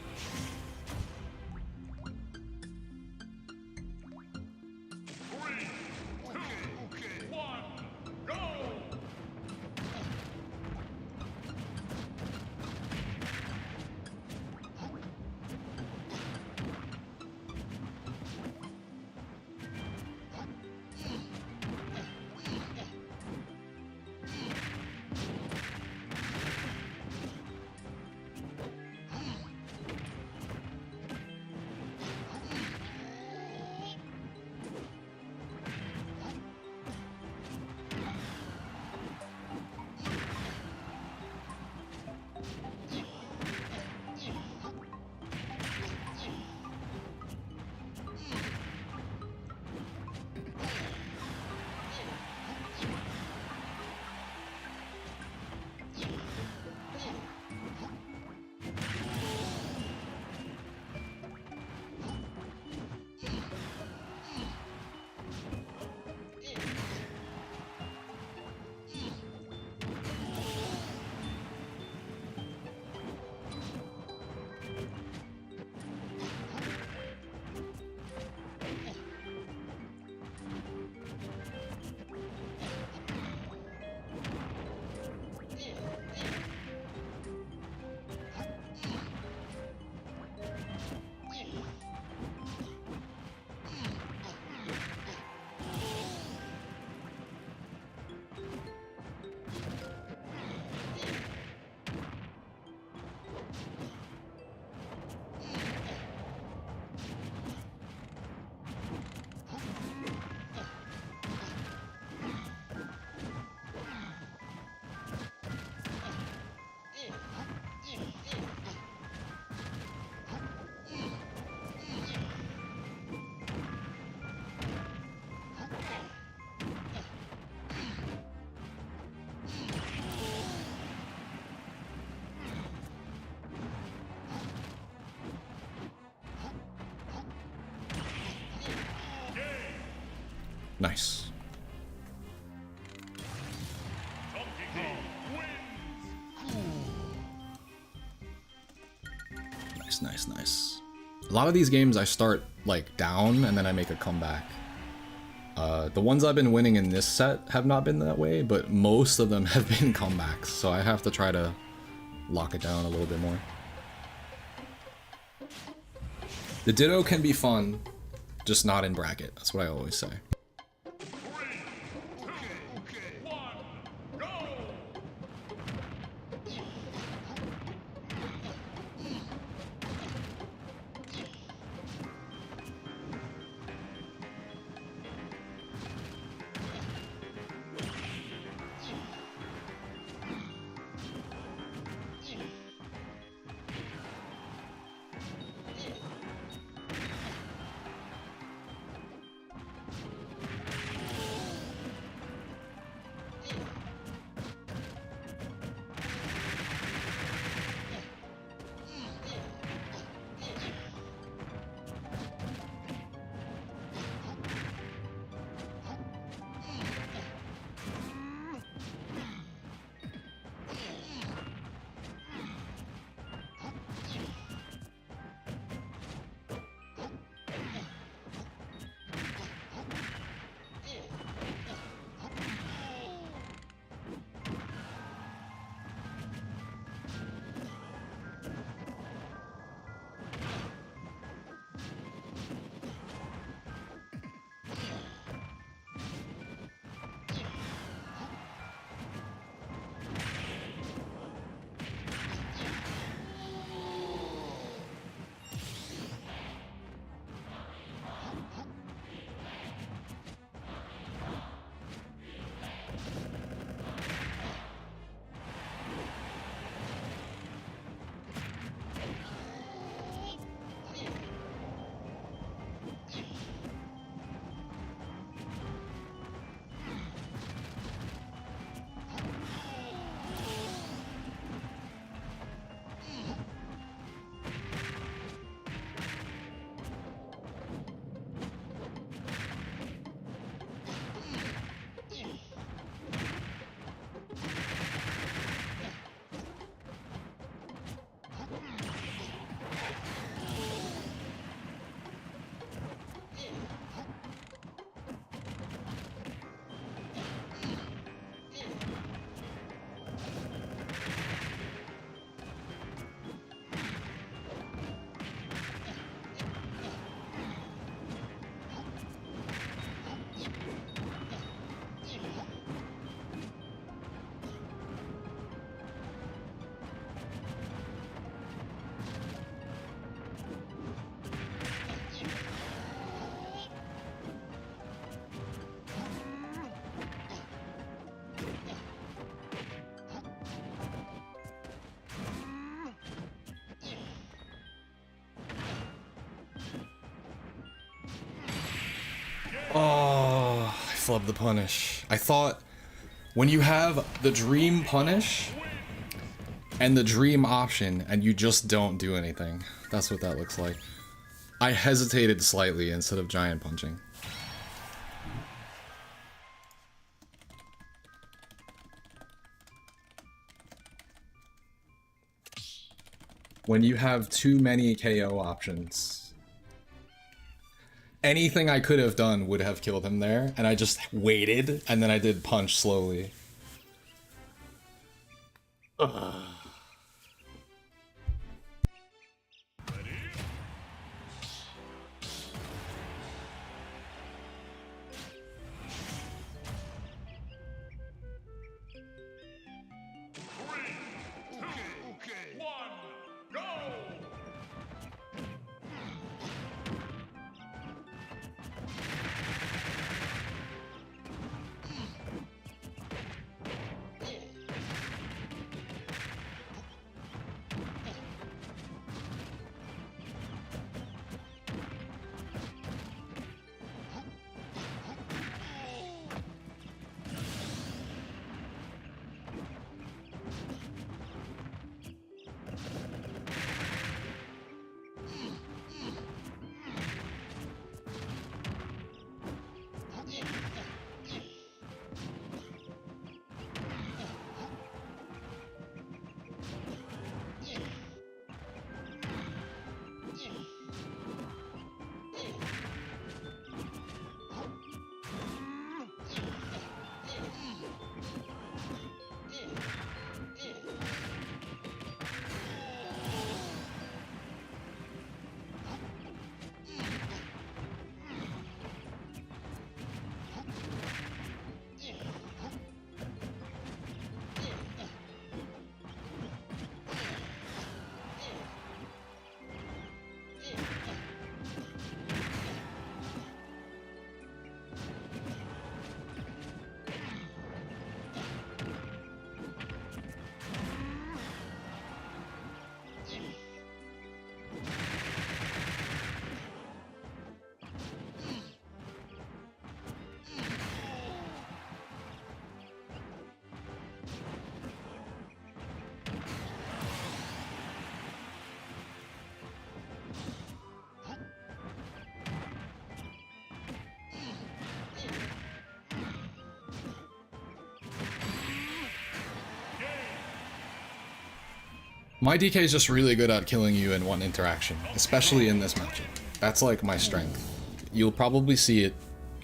Nice. Donkey Kong wins. Nice, nice, nice. A lot of these games I start like down and then I make a comeback. The ones I've been winning in this set have not been that way, but most of them have been comebacks, so I have to try to lock it down a little bit more. The Ditto can be fun, just not in bracket. That's what I always say. 3, 2, 1, go! Oh, I flubbed the punish. I thought when you have the dream punish and the dream option and you just don't do anything, that's what that looks like. I hesitated slightly instead of giant punching. When you have too many KO options, anything I could have done would have killed him there, and I just waited, and then I did punch slowly. Ugh. My DK is just really good at killing you in one interaction, especially in this matchup. That's like my strength. You'll probably see it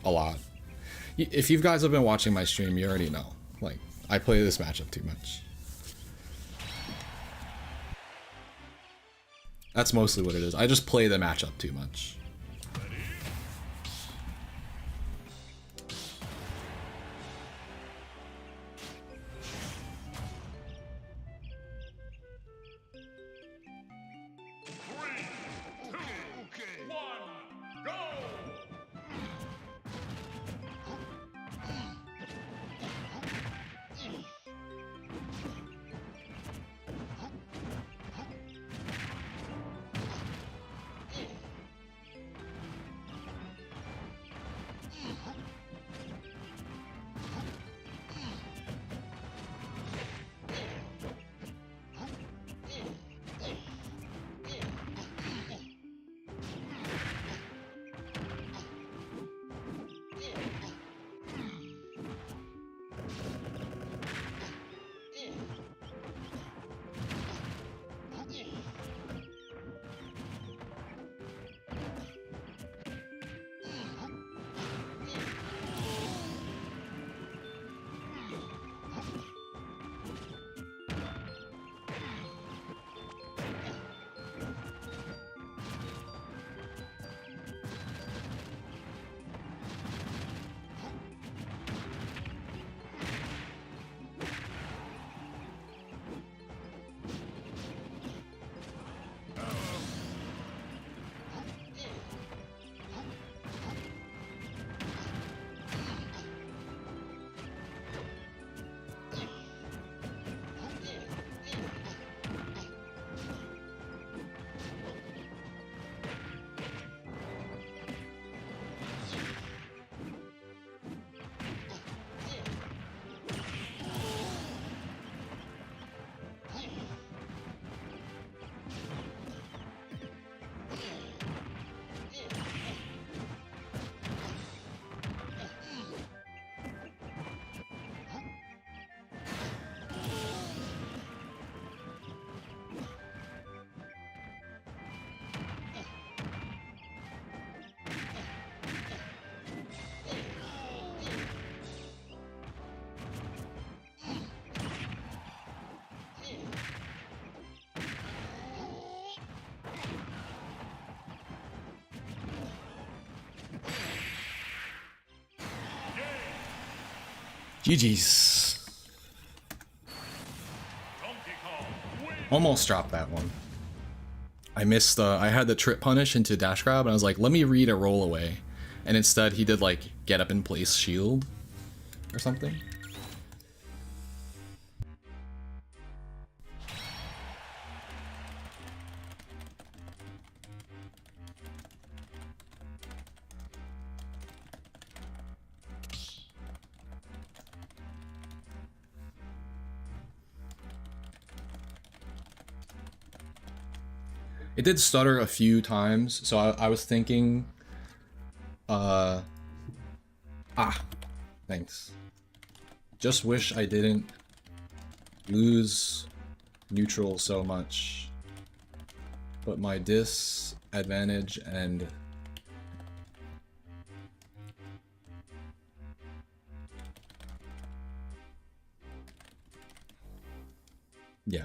a lot. If you guys have been watching my stream, you already know. Like, I play this matchup too much. That's mostly what it is. I just play the matchup too much. GG's. Almost dropped that one. I missed, I had the trip punish into dash grab and I was like, let me read a roll away. And instead he did like get up in place shield or something. It did stutter a few times, so I was thinking, thanks. Just wish I didn't lose neutral so much, but my disadvantage and yeah.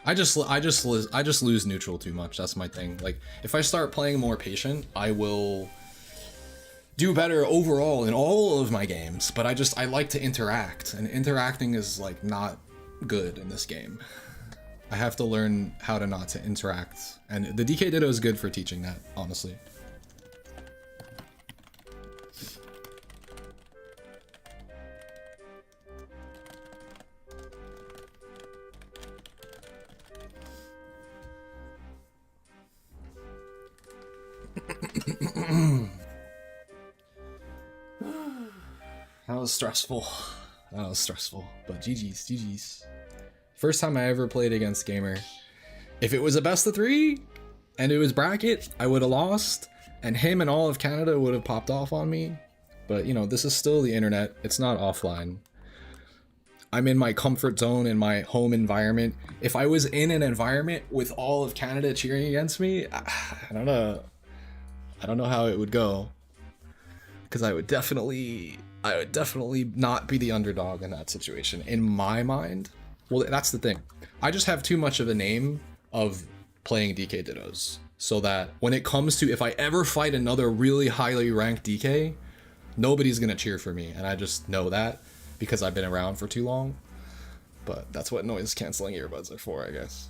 I just lose neutral too much. That's my thing. Like, if I start playing more patient, I will do better overall in all of my games. But I like to interact, and interacting is like not good in this game. I have to learn how to not to interact, and the DK Ditto is good for teaching that, honestly. That was stressful. That was stressful. But GG's, GG's. First time I ever played against Gamer. If it was a best of 3 and it was bracket, I would have lost, and him and all of Canada would have popped off on me. But you know, this is still the internet. It's not offline. I'm in my comfort zone in my home environment. If I was in an environment with all of Canada cheering against me, I don't know. I don't know how it would go. Because I would definitely not be the underdog in that situation. In my mind, well, that's the thing. I just have too much of a name of playing DK Dittos. So that when it comes to, if I ever fight another really highly ranked DK, nobody's gonna cheer for me. And I just know that because I've been around for too long. But that's what noise canceling earbuds are for, I guess.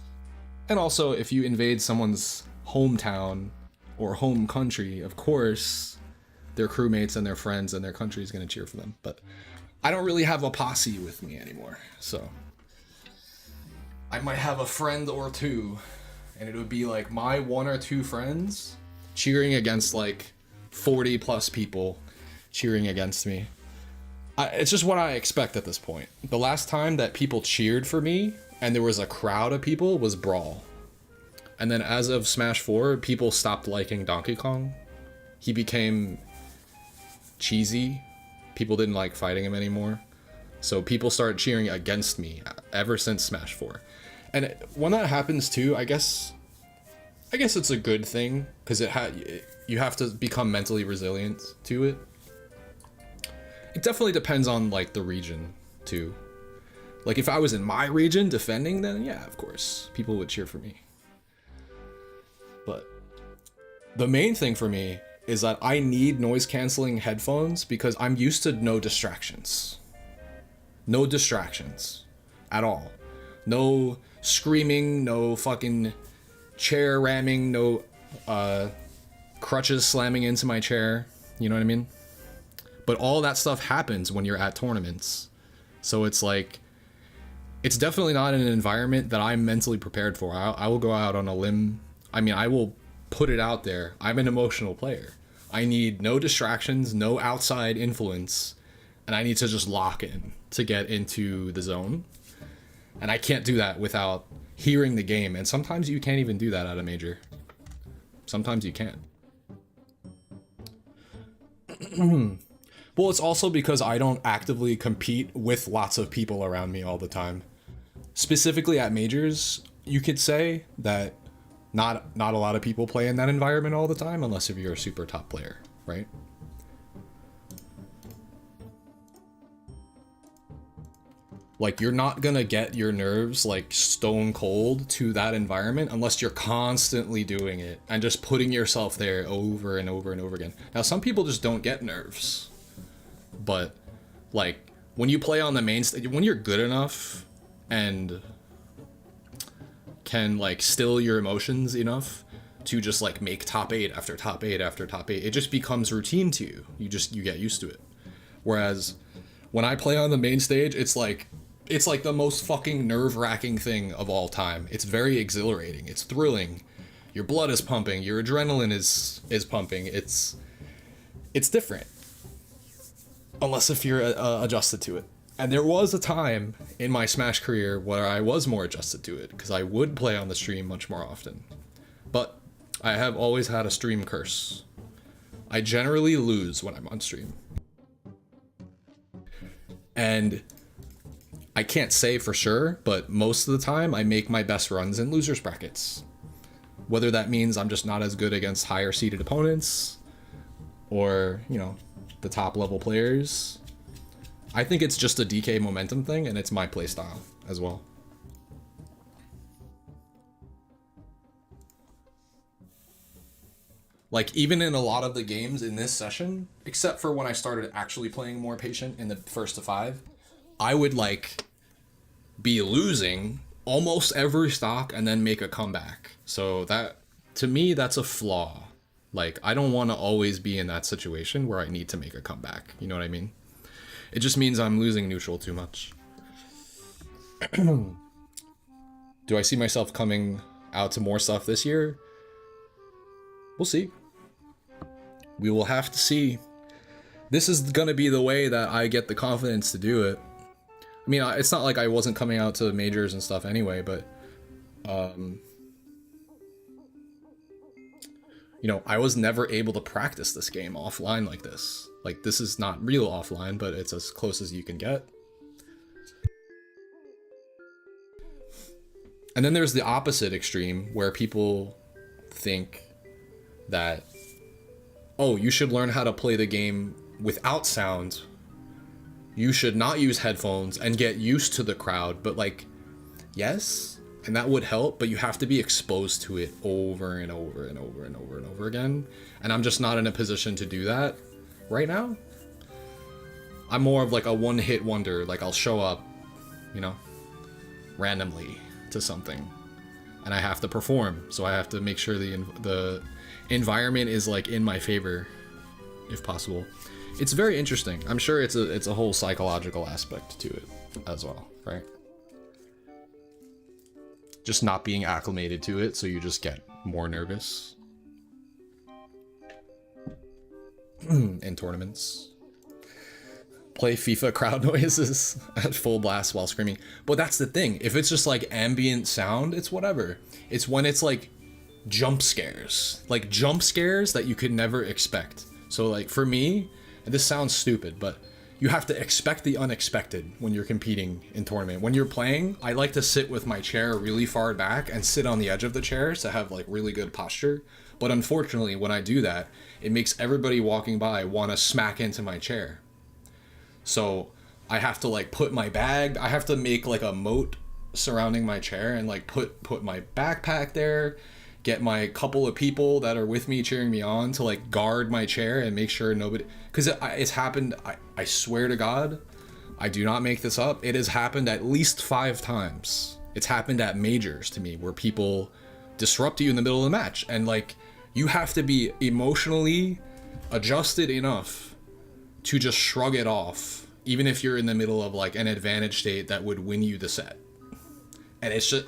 And also, if you invade someone's hometown or home country, of course, their crewmates and their friends and their country is gonna cheer for them. But I don't really have a posse with me anymore, so I might have a friend or two, and it would be like my 1 or 2 friends cheering against like 40 plus people cheering against me. It's just what I expect at this point. The last time that people cheered for me and there was a crowd of people was Brawl. And then as of Smash 4, people stopped liking Donkey Kong. He became cheesy. People didn't like fighting him anymore. So people started cheering against me ever since Smash 4. And when that happens too, I guess it's a good thing because you have to become mentally resilient to it. It definitely depends on like the region too. Like if I was in my region defending, then yeah, of course, people would cheer for me. But the main thing for me is that I need noise canceling headphones because I'm used to no distractions. No distractions at all. No screaming, no fucking chair ramming, no crutches slamming into my chair. You know what I mean? But all that stuff happens when you're at tournaments. So it's like, it's definitely not an environment that I'm mentally prepared for. I will go out on a limb. I mean, I will put it out there. I'm an emotional player. I need no distractions, no outside influence, and I need to just lock in to get into the zone. And I can't do that without hearing the game. And sometimes you can't even do that at a major. Sometimes you can't. Well, it's also because I don't actively compete with lots of people around me all the time. Specifically at majors, you could say that not a lot of people play in that environment all the time, unless if you're a super top player, right? Like, you're not gonna get your nerves like stone cold to that environment unless you're constantly doing it and just putting yourself there over and over and over again. Now, some people just don't get nerves, but like when you play on the main stage, when you're good enough and can like still your emotions enough to just like make top 8 after top 8 after top 8, it just becomes routine to you. You get used to it. Whereas when I play on the main stage, it's like the most fucking nerve-wracking thing of all time. It's very exhilarating. It's thrilling. Your blood is pumping. Your adrenaline is pumping. It's different. Unless if you're adjusted to it. And there was a time in my Smash career where I was more adjusted to it, because I would play on the stream much more often. But I have always had a stream curse. I generally lose when I'm on stream. And I can't say for sure, but most of the time I make my best runs in losers brackets. Whether that means I'm just not as good against higher seeded opponents, or, you know, the top level players. I think it's just a DK momentum thing, and it's my playstyle as well. Like, even in a lot of the games in this session, except for when I started actually playing more patient in the first to 5, I would like be losing almost every stock and then make a comeback. So that, to me, that's a flaw. Like, I don't want to always be in that situation where I need to make a comeback. You know what I mean? It just means I'm losing neutral too much. Do I see myself coming out to more stuff this year? We'll see. We will have to see. This is gonna be the way that I get the confidence to do it. I mean, it's not like I wasn't coming out to majors and stuff anyway, but you know, I was never able to practice this game offline like this. Like, this is not real offline, but it's as close as you can get. And then there's the opposite extreme where people think that, oh, you should learn how to play the game without sound. You should not use headphones and get used to the crowd. But like, yes, and that would help, but you have to be exposed to it over and over and over and over and over again. And I'm just not in a position to do that right now. I'm more of like a one-hit wonder. Like, I'll show up, you know, randomly to something, and I have to perform, so I have to make sure the environment is like in my favor, if possible. It's very interesting. I'm sure it's a whole psychological aspect to it as well, right? Just not being acclimated to it, so you just get more nervous in tournaments. Play FIFA crowd noises at full blast while screaming. But that's the thing. If it's just like ambient sound, it's whatever. It's when it's like jump scares. Like jump scares that you could never expect. So like for me, and this sounds stupid, but you have to expect the unexpected when you're competing in tournament. When you're playing, I like to sit with my chair really far back and sit on the edge of the chair to have like really good posture. But unfortunately, when I do that, it makes everybody walking by want to smack into my chair. So I have to like put my bag, I have to make like a moat surrounding my chair and like put my backpack there, get my couple of people that are with me cheering me on to like guard my chair and make sure nobody, because it's happened, I swear to God, I do not make this up, it has happened at least 5 times. It's happened at majors to me where people disrupt you in the middle of the match, and like you have to be emotionally adjusted enough to just shrug it off, even if you're in the middle of like an advantage state that would win you the set. And it's just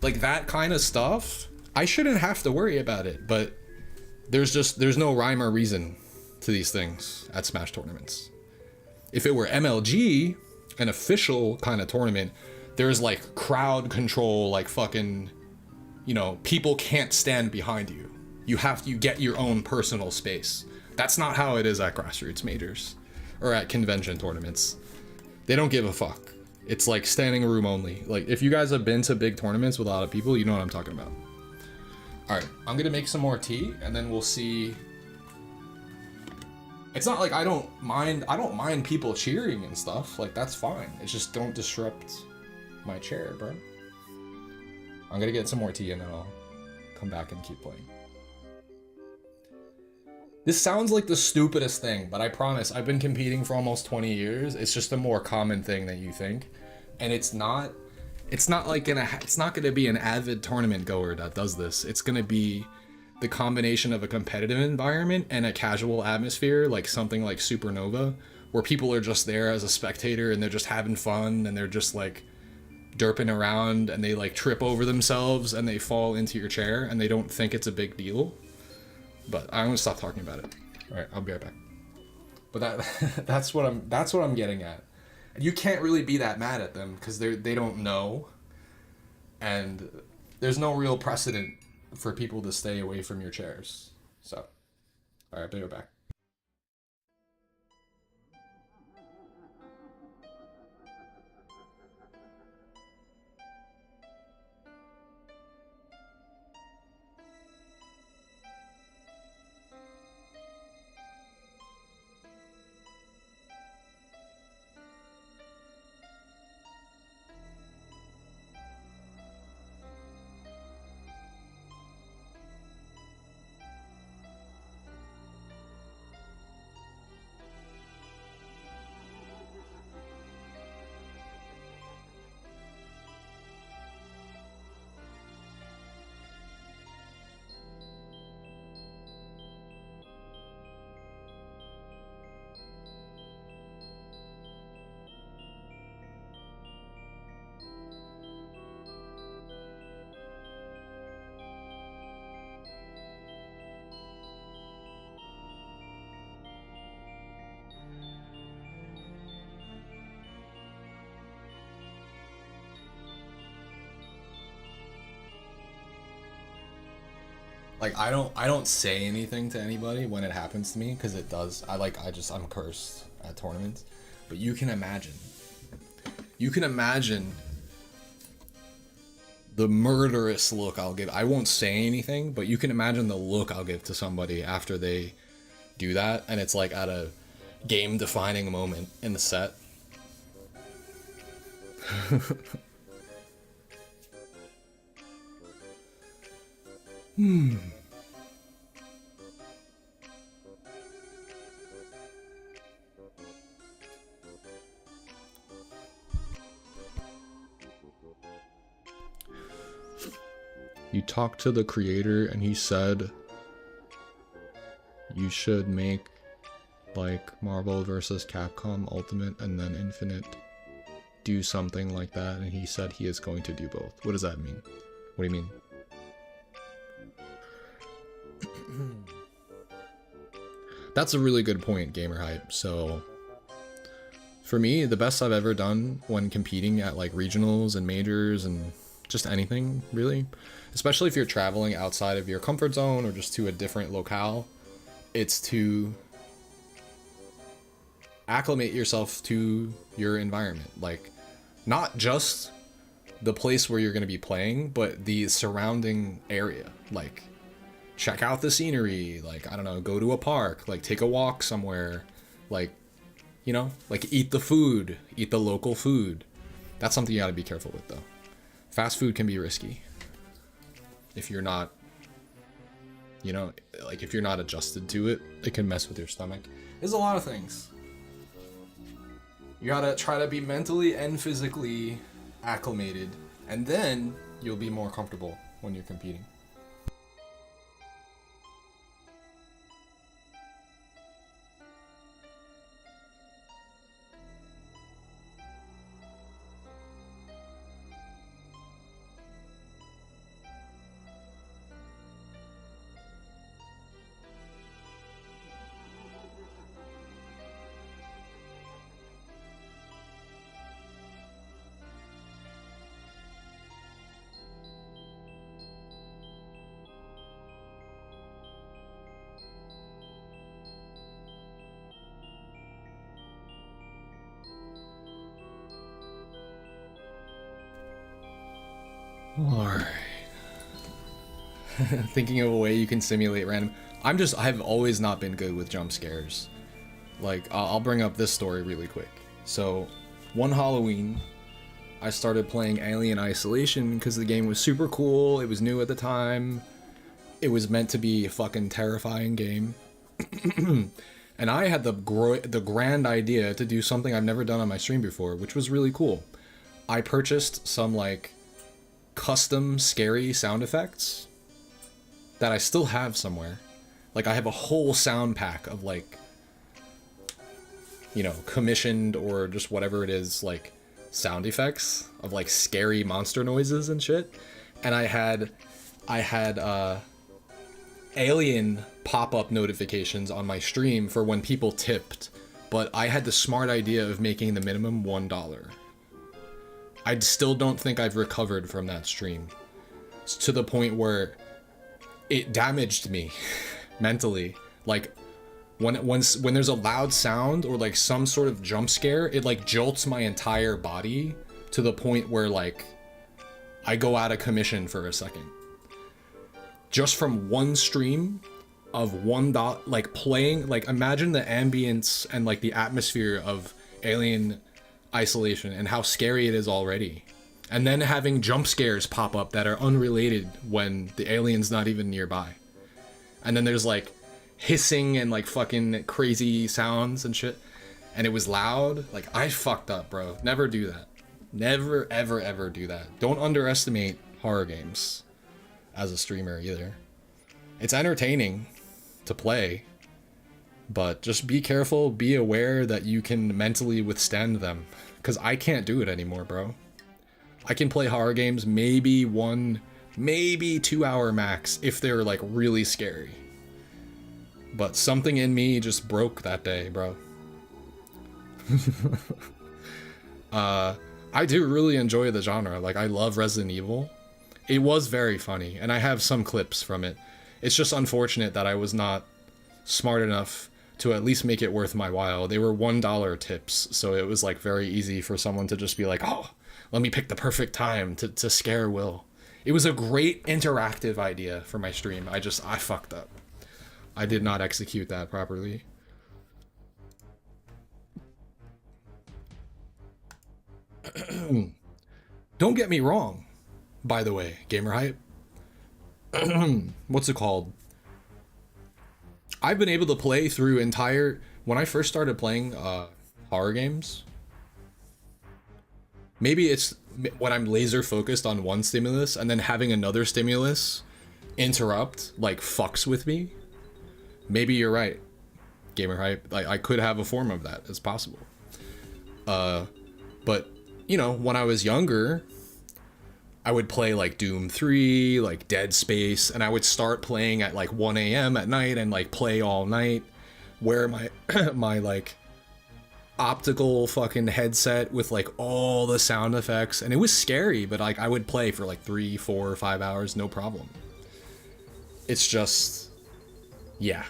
like that kind of stuff, I shouldn't have to worry about it, but there's no rhyme or reason to these things at Smash tournaments. If it were MLG, an official kind of tournament, there's like crowd control, like fucking, you know, people can't stand behind you. You get your own personal space. That's not how it is at grassroots majors or at convention tournaments. They don't give a fuck. It's like standing room only. Like if you guys have been to big tournaments with a lot of people, you know what I'm talking about. All right, I'm gonna make some more tea and then we'll see. It's not like I don't mind people cheering and stuff. Like that's fine. It's just don't disrupt my chair, bro. I'm gonna get some more tea and then I'll come back and keep playing. This sounds like the stupidest thing, but I promise I've been competing for almost 20 years. It's just a more common thing than you think. And it's not gonna be an avid tournament goer that does this. It's gonna be the combination of a competitive environment and a casual atmosphere, like something like Supernova, where people are just there as a spectator and they're just having fun and they're just like derping around and they like trip over themselves and they fall into your chair and they don't think it's a big deal. But I'm gonna stop talking about it. All right, I'll be right back. But that's what I'm getting at. You can't really be that mad at them because they don't know, and there's no real precedent for people to stay away from your chairs. So, all right, be right back. Like I don't say anything to anybody when it happens to me because it does. I'm cursed at tournaments. But you can imagine the murderous look I'll give. I won't say anything, but you can imagine the look I'll give to somebody after they do that, and it's like at a game-defining moment in the set. You talked to the creator and he said you should make like Marvel vs. Capcom Ultimate and then Infinite, do something like that, and he said he is going to do both. What does that mean? What do you mean? That's a really good point, Gamer Hype. So for me, the best I've ever done when competing at like regionals and majors and just anything really, especially if you're traveling outside of your comfort zone or just to a different locale, it's to acclimate yourself to your environment. Like, not just the place where you're going to be playing, but the surrounding area. Like, check out the scenery, like, I don't know, go to a park, like, take a walk somewhere, like, you know, like, eat the food, eat the local food. That's something you gotta be careful with, though. Fast food can be risky if you're not, you know, like, if you're not adjusted to it, it can mess with your stomach. There's a lot of things. You gotta try to be mentally and physically acclimated, and then you'll be more comfortable when you're competing. Alright. Thinking of a way you can simulate random. I've always not been good with jump scares. Like, I'll bring up this story really quick. So, one Halloween, I started playing Alien Isolation because the game was super cool, it was new at the time, it was meant to be a fucking terrifying game. And I had the grand idea to do something I've never done on my stream before, which was really cool. I purchased some, like, custom scary sound effects that I still have somewhere. Like, I have a whole sound pack of, like, you know, commissioned or just whatever it is, like, sound effects of, like, scary monster noises and shit. And I had alien pop-up notifications on my stream for when people tipped, but I had the smart idea of making the minimum $1. I still don't think I've recovered from that stream. It's to the point where it damaged me mentally. Like, when there's a loud sound or like some sort of jump scare, it like jolts my entire body to the point where like I go out of commission for a second. Just from one stream of $1, like playing, like imagine the ambience and like the atmosphere of Alien Isolation and how scary it is already, and then having jump scares pop up that are unrelated when the alien's not even nearby, and then there's like hissing and like fucking crazy sounds and shit, and it was loud. Like, I fucked up, bro. Never do that. Never ever ever do that. Don't underestimate horror games as a streamer either. It's entertaining to play, but just be careful, be aware that you can mentally withstand them. Because I can't do it anymore, bro. I can play horror games maybe 2 hour max if they're like really scary. But something in me just broke that day, bro. I do really enjoy the genre. Like, I love Resident Evil. It was very funny, and I have some clips from it. It's just unfortunate that I was not smart enough to at least make it worth my while. They were $1 tips, so it was like very easy for someone to just be like, oh, let me pick the perfect time to scare Will. It was a great interactive idea for my stream. I fucked up. I did not execute that properly. Don't get me wrong, by the way, gamer hype. What's it called? I've been able to play through when I first started playing horror games. Maybe it's when I'm laser focused on one stimulus and then having another stimulus interrupt, like, fucks with me. Maybe you're right, gamer hype. Like, I could have a form of that. It's possible. But you know, when I was younger, I would play like Doom 3, like Dead Space, and I would start playing at like 1 a.m. at night and like play all night, wear my my like optical fucking headset with like all the sound effects, and it was scary, but like I would play for like 3, 4, 5 hours, no problem. It's just, yeah.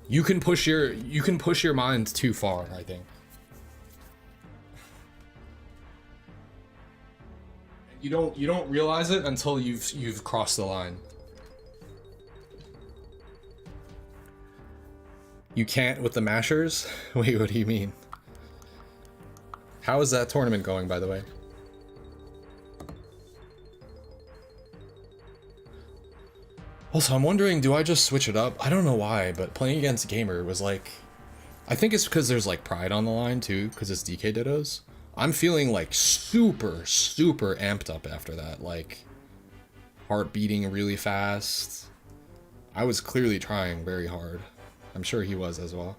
You can push your mind too far, I think. You don't realize it until you've crossed the line. You can't with the mashers? Wait, what do you mean? How is that tournament going, by the way? Also, I'm wondering, do I just switch it up? I don't know why, but playing against Gamer was like... I think it's because there's like pride on the line too, because it's DK Dittos. I'm feeling like super, super amped up after that. Like, heart beating really fast. I was clearly trying very hard. I'm sure he was as well.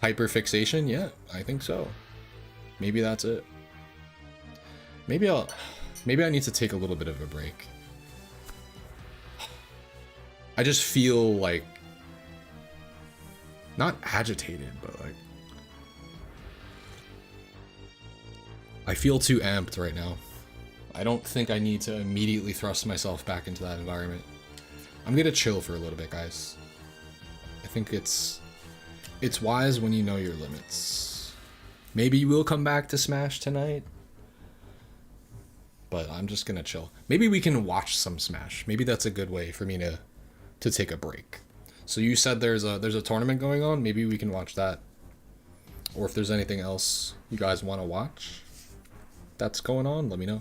Hyperfixation? Yeah, I think so. Maybe that's it. Maybe I need to take a little bit of a break. I just feel like, not agitated, but like, I feel too amped right now. I don't think I need to immediately thrust myself back into that environment. I'm gonna chill for a little bit, guys. I think it's wise when you know your limits. Maybe you will come back to Smash tonight, but I'm just gonna chill. Maybe we can watch some Smash. Maybe that's a good way for me to take a break. So you said there's a tournament going on. Maybe we can watch that. Or if there's anything else you guys want to watch that's going on, let me know.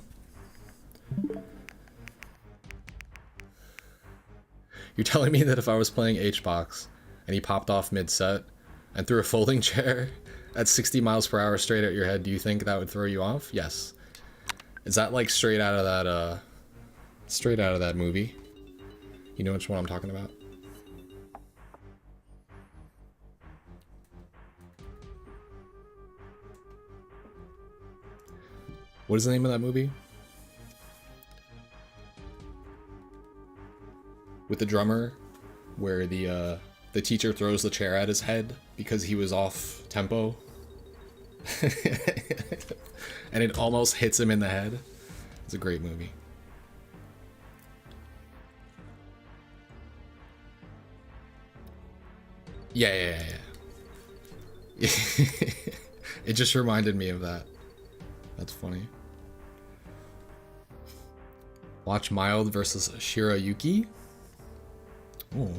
You're telling me that if I was playing H-Box and he popped off mid-set and threw a folding chair at 60 miles per hour straight at your head, do you think that would throw you off? Yes. Is that like straight out of that movie? You know which one I'm talking about? What is the name of that movie? With the drummer, where the teacher throws the chair at his head because he was off tempo. And it almost hits him in the head. It's a great movie. Yeah. It just reminded me of that. That's funny. Watch Mild versus Shirayuki. Oh,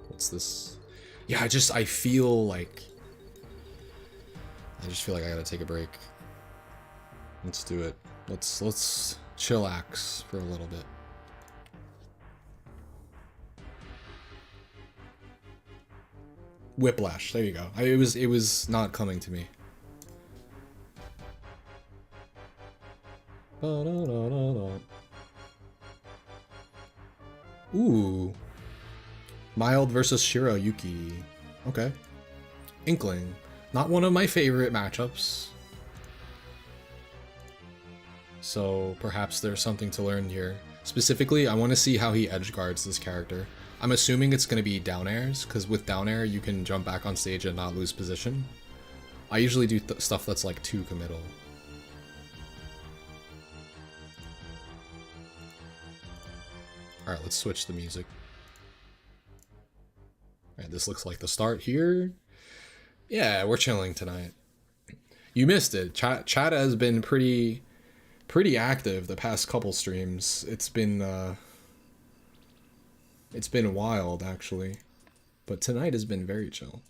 what's this? Yeah, I just feel like I gotta take a break. Let's do it. Let's chillax for a little bit. Whiplash. There you go. It was not coming to me. Ooh. Mild versus Shirayuki. Okay. Inkling. Not one of my favorite matchups. So perhaps there's something to learn here. Specifically, I want to see how he edge guards this character. I'm assuming it's going to be down airs, because with down air you can jump back on stage and not lose position. I usually do stuff that's like too committal. Alright, let's switch the music. Alright, this looks like the start here. Yeah, we're chilling tonight. You missed it. Chat has been pretty pretty active the past couple streams. It's been wild actually, but tonight has been very chill.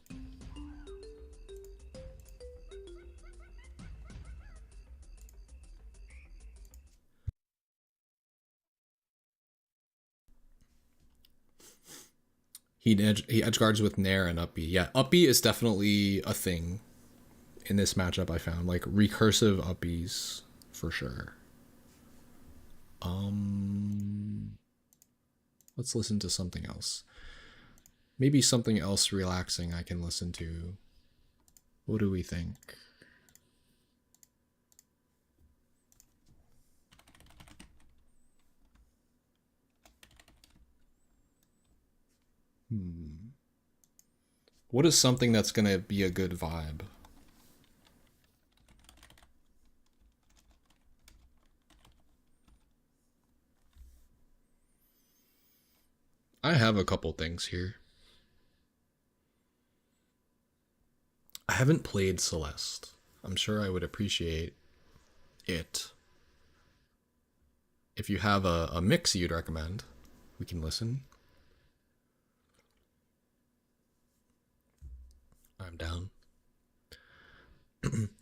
He edge guards with Nair and Up B. Yeah, Up B is definitely a thing in this matchup. I found like recursive Up Bs for sure. Let's listen to something else. Maybe something else relaxing I can listen to. What do we think? What is something that's gonna be a good vibe? I have a couple things here. I haven't played Celeste. I'm sure I would appreciate it. If you have a mix you'd recommend, we can listen. I'm down.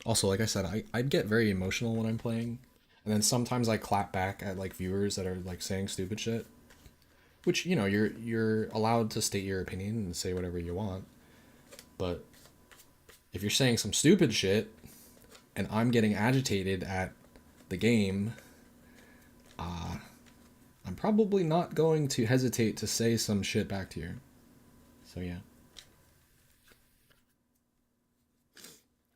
Also, like I said, I'd get very emotional when I'm playing, and then sometimes I clap back at like viewers that are like saying stupid shit, which, you know, you're allowed to state your opinion and say whatever you want, but if you're saying some stupid shit and I'm getting agitated at the game, I'm probably not going to hesitate to say some shit back to you. So yeah.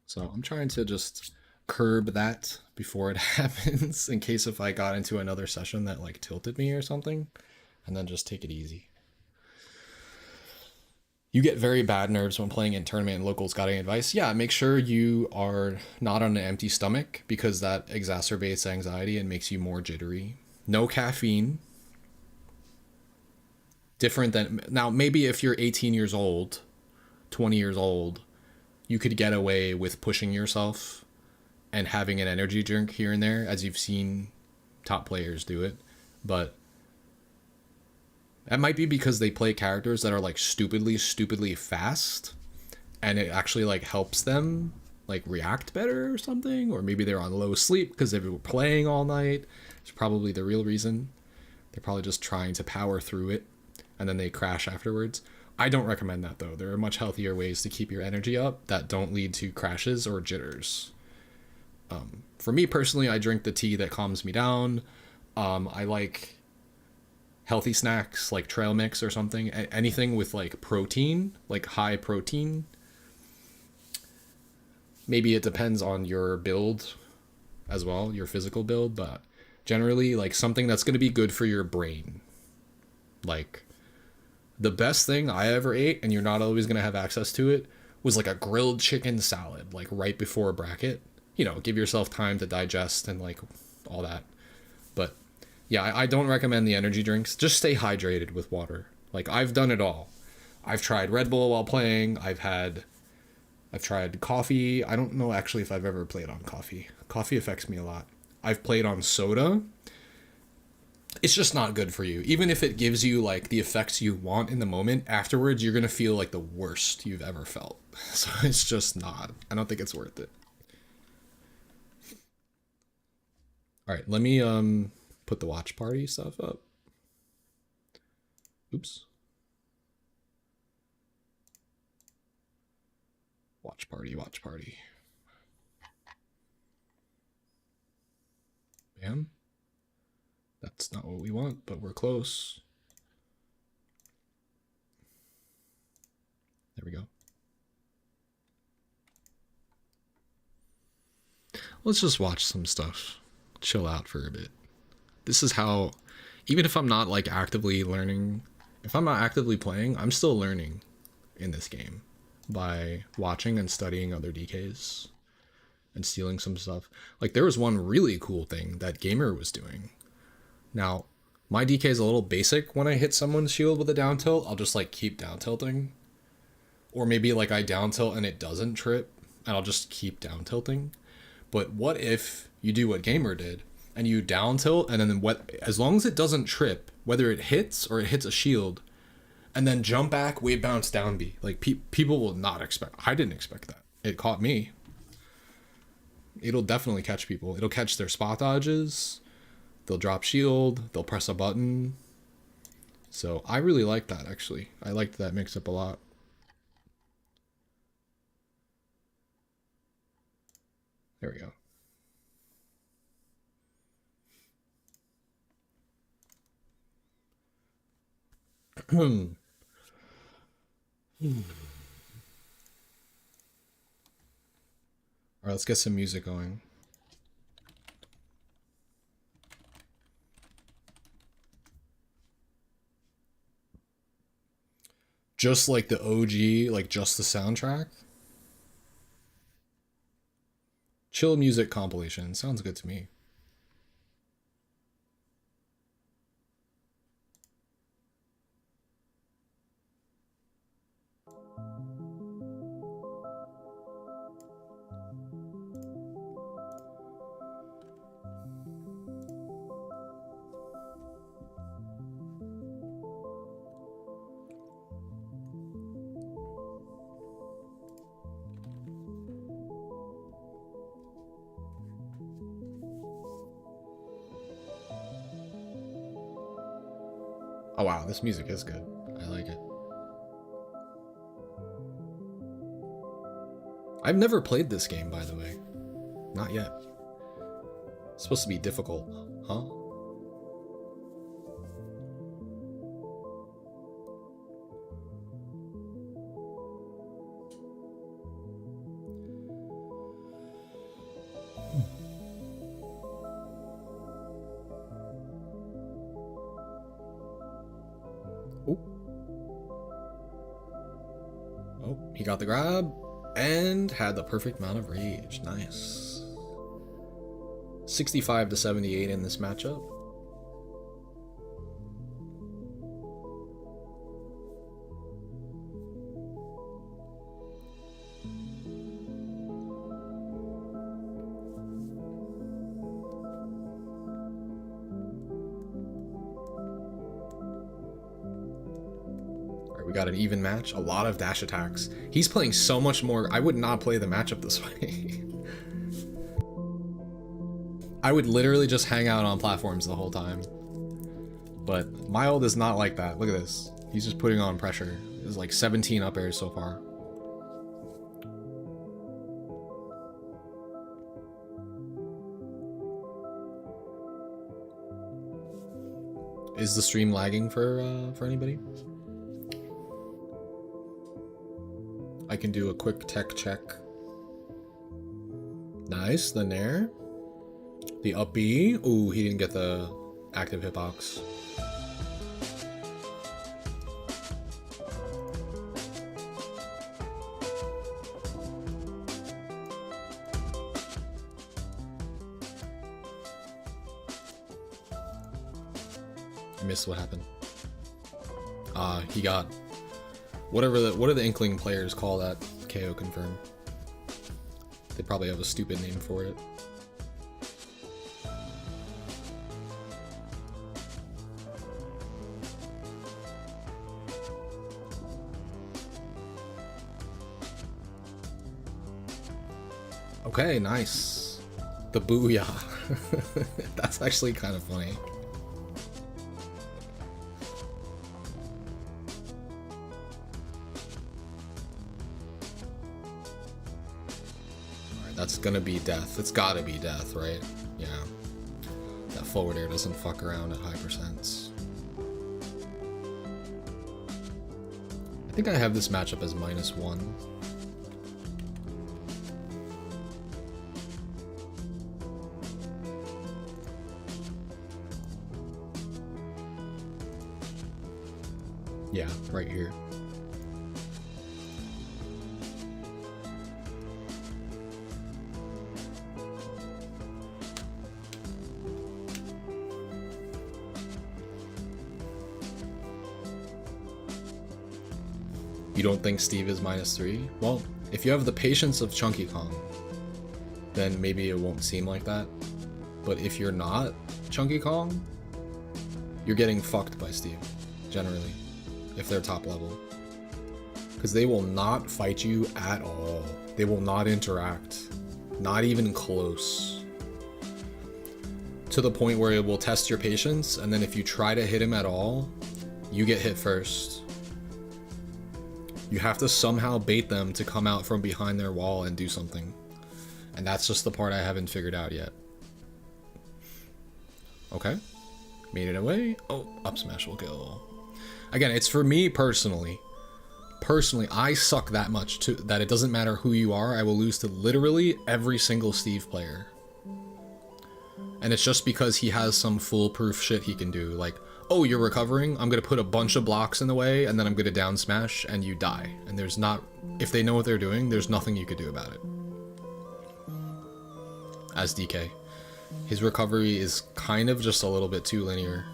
So I'm trying to just curb that before it happens, in case if I got into another session that like tilted me or something, and then just take it easy. You get very bad nerves when playing in tournament and locals. Got any advice? Yeah, make sure you are not on an empty stomach, because that exacerbates anxiety and makes you more jittery. No caffeine. Different than, now maybe if you're 18 years old, 20 years old, you could get away with pushing yourself and having an energy drink here and there, as you've seen top players do it. But that might be because they play characters that are like stupidly fast, and it actually like helps them like react better or something. Or maybe they're on low sleep because they were playing all night. It's probably the real reason. They're probably just trying to power through it, and then they crash afterwards. I don't recommend that though. There are much healthier ways to keep your energy up that don't lead to crashes or jitters. For me personally, I drink the tea that calms me down. I like healthy snacks like trail mix or something. Anything with like protein, like high protein. Maybe it depends on your build as well, your physical build, but generally like something that's going to be good for your brain. Like, the best thing I ever ate, and you're not always going to have access to it, was like a grilled chicken salad, like right before a bracket. You know, give yourself time to digest and like all that. But yeah, I don't recommend the energy drinks. Just stay hydrated with water. Like, I've done it all. I've tried Red Bull while playing. I've tried coffee. I don't know actually if I've ever played on coffee. Coffee affects me a lot. I've played on soda. It's just not good for you. Even if it gives you like the effects you want in the moment, afterwards you're gonna feel like the worst you've ever felt. So it's just not. I don't think it's worth it. All right, let me put the watch party stuff up. Oops. Watch party, watch party. Bam. That's not what we want, but we're close. There we go. Let's just watch some stuff. Chill out for a bit. This is how, even if I'm not like actively learning, if I'm not actively playing, I'm still learning in this game by watching and studying other DKs and stealing some stuff. Like, there was one really cool thing that Gamer was doing. Now, my DK is a little basic. When I hit someone's shield with a down tilt, I'll just like keep down tilting. Or maybe like I down tilt and it doesn't trip, and I'll just keep down tilting. But what if you do what Gamer did and you down tilt, and then as long as it doesn't trip, whether it hits or it hits a shield, and then jump back, wave bounce, down B. Like people will not expect. I didn't expect that. It caught me. It'll definitely catch people. It'll catch their spot dodges. They'll drop shield. They'll press a button. So I really like that, actually. I liked that mix up a lot. There we go. All right, let's get some music going. Just like the OG, like just the soundtrack. Chill music compilation. Sounds good to me. Oh wow, this music is good. I like it. I've never played this game, by the way. Not yet. It's supposed to be difficult, huh? Oh, he got the grab and had the perfect amount of rage. Nice. 65 to 78 in this matchup. We got an even match, a lot of dash attacks. He's playing so much more. I would not play the matchup this way. I would literally just hang out on platforms the whole time. But Mild is not like that. Look at this. He's just putting on pressure. There's like 17 up airs so far. Is the stream lagging for anybody? I can do a quick tech check. Nice, the Nair. The up B. Ooh, he didn't get the active hitbox. I missed what happened. He got what do the Inkling players call that? KO confirm. They probably have a stupid name for it. Okay, nice. The booyah. That's actually kind of funny. That's gonna be death. It's gotta be death, right? Yeah. That forward air doesn't fuck around at high percents. I think I have this matchup as -1. Yeah, right here. You don't think Steve is -3? Well, if you have the patience of Chunky Kong, then maybe it won't seem like that. But if you're not Chunky Kong, you're getting fucked by Steve, generally, if they're top level. Because they will not fight you at all. They will not interact. Not even close. To the point where it will test your patience, and then if you try to hit him at all, you get hit first. You have to somehow bait them to come out from behind their wall and do something. And that's just the part I haven't figured out yet. Okay. Made it away. Oh, up smash will kill. Again, it's for me personally. Personally, I suck that much too, that it doesn't matter who you are, I will lose to literally every single Steve player. And it's just because he has some foolproof shit he can do. Like, oh, you're recovering? I'm gonna put a bunch of blocks in the way, and then I'm gonna down smash, and you die. And there's not... If they know what they're doing, there's nothing you could do about it. As DK. His recovery is kind of just a little bit too linear.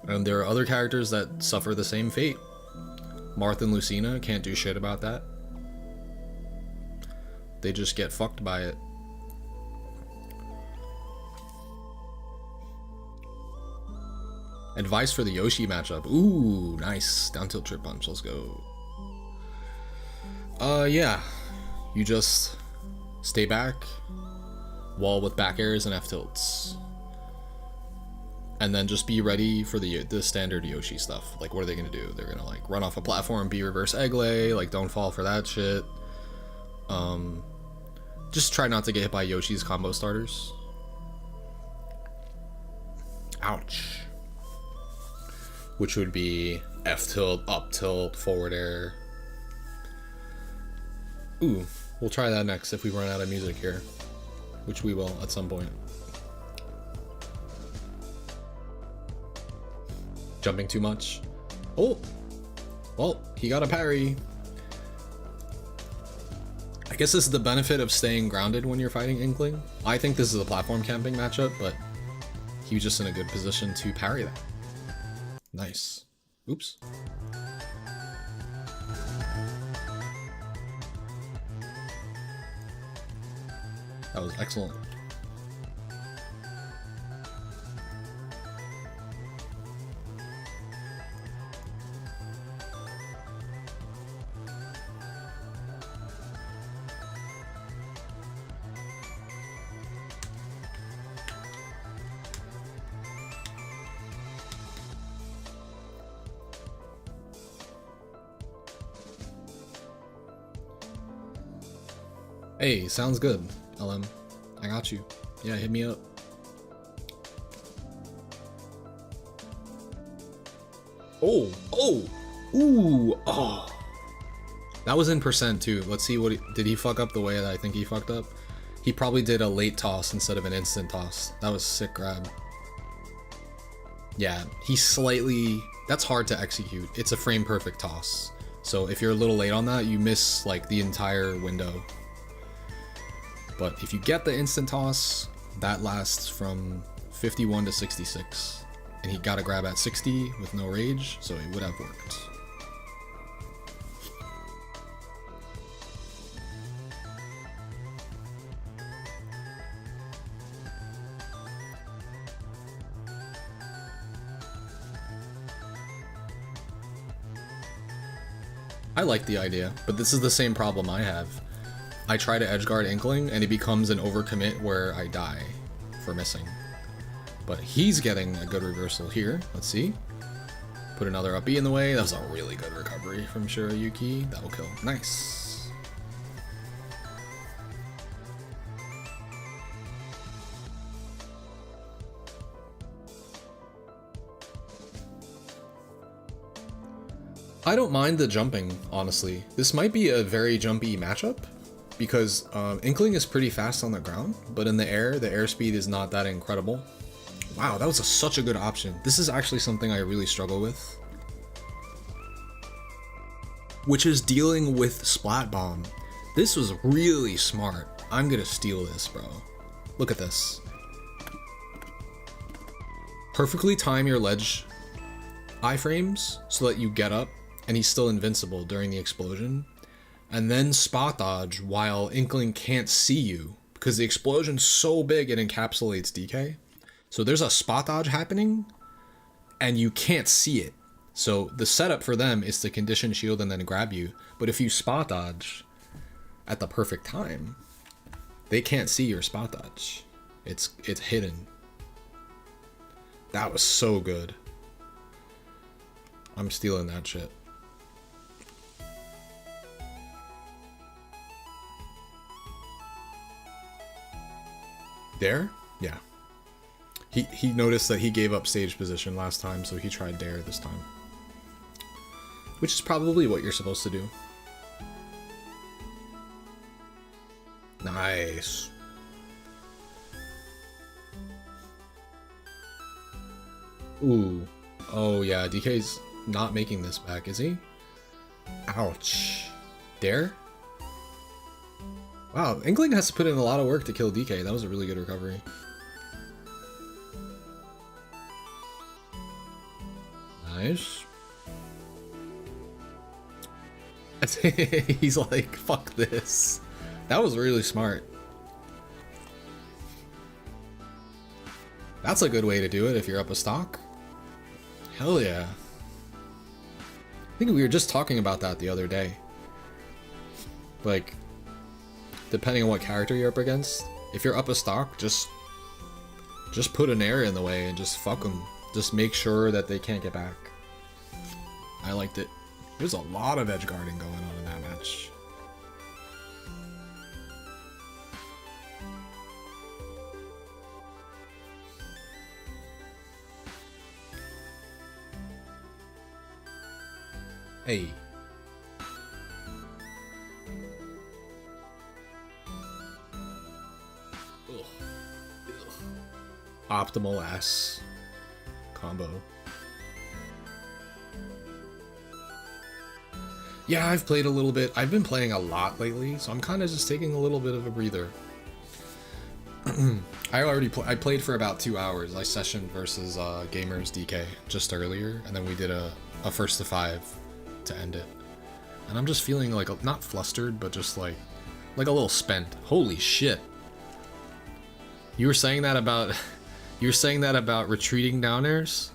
And there are other characters that suffer the same fate. Marth and Lucina can't do shit about that. They just get fucked by it. Advice for the Yoshi matchup. Ooh, nice. Down tilt trip punch. Let's go. Yeah. You just stay back. Wall with back airs and F tilts. And then just be ready for the standard Yoshi stuff. Like, what are they gonna do? They're gonna, like, run off a platform, be reverse egg lay. Like, don't fall for that shit. Just try not to get hit by Yoshi's combo starters. Ouch. Which would be F tilt, up tilt, forward air. Ooh, we'll try that next if we run out of music here. Which we will at some point. Jumping too much. Oh! Well, he got a parry. I guess this is the benefit of staying grounded when you're fighting Inkling. I think this is a platform camping matchup, but he was just in a good position to parry that. Nice. Oops. That was excellent. Hey, sounds good, LM. I got you. Yeah, hit me up. Oh, oh, ooh, oh. That was in percent too. Let's see what did he fuck up the way that I think he fucked up? He probably did a late toss instead of an instant toss. That was sick grab. Yeah, he slightly, that's hard to execute. It's a frame perfect toss. So if you're a little late on that, you miss like the entire window. But if you get the instant toss, that lasts from 51 to 66. And he got a grab at 60 with no rage, so it would have worked. I like the idea, but this is the same problem I have. I try to edgeguard Inkling, and it becomes an overcommit where I die for missing. But he's getting a good reversal here. Let's see. Put another up B in the way. That was a really good recovery from Shirayuki. That will kill. Nice. I don't mind the jumping, honestly. This might be a very jumpy matchup, because Inkling is pretty fast on the ground, but in the airspeed is not that incredible. Wow, that was such a good option. This is actually something I really struggle with, which is dealing with Splat Bomb. This was really smart. I'm gonna steal this, bro. Look at this. Perfectly time your ledge iframes so that you get up and he's still invincible during the explosion. And then spot dodge while Inkling can't see you, because the explosion's so big it encapsulates DK. So there's a spot dodge happening, and you can't see it. So the setup for them is to condition shield and then grab you. But if you spot dodge at the perfect time, they can't see your spot dodge. It's hidden. That was so good. I'm stealing that shit. Dare? Yeah. He noticed that he gave up stage position last time, so he tried dare this time. Which is probably what you're supposed to do. Nice. Ooh. Oh yeah, DK's not making this back, is he? Ouch. Dare? Wow, Inkling has to put in a lot of work to kill DK. That was a really good recovery. Nice. He's like, fuck this. That was really smart. That's a good way to do it if you're up a stock. Hell yeah. I think we were just talking about that the other day. Like, depending on what character you're up against, if you're up a stock, just put an air in the way and just fuck them. Just make sure that they can't get back. I liked it. There's a lot of edge guarding going on in that match. Hey. Ugh. Optimal ass combo. Yeah, I've played a little bit. I've been playing a lot lately, so I'm kind of just taking a little bit of a breather. I played for about 2 hours. I sessioned versus Gamers DK just earlier, and then we did a first to 5 to end it. And I'm just feeling like not flustered, but just like a little spent. Holy shit! You were saying that about retreating down airs?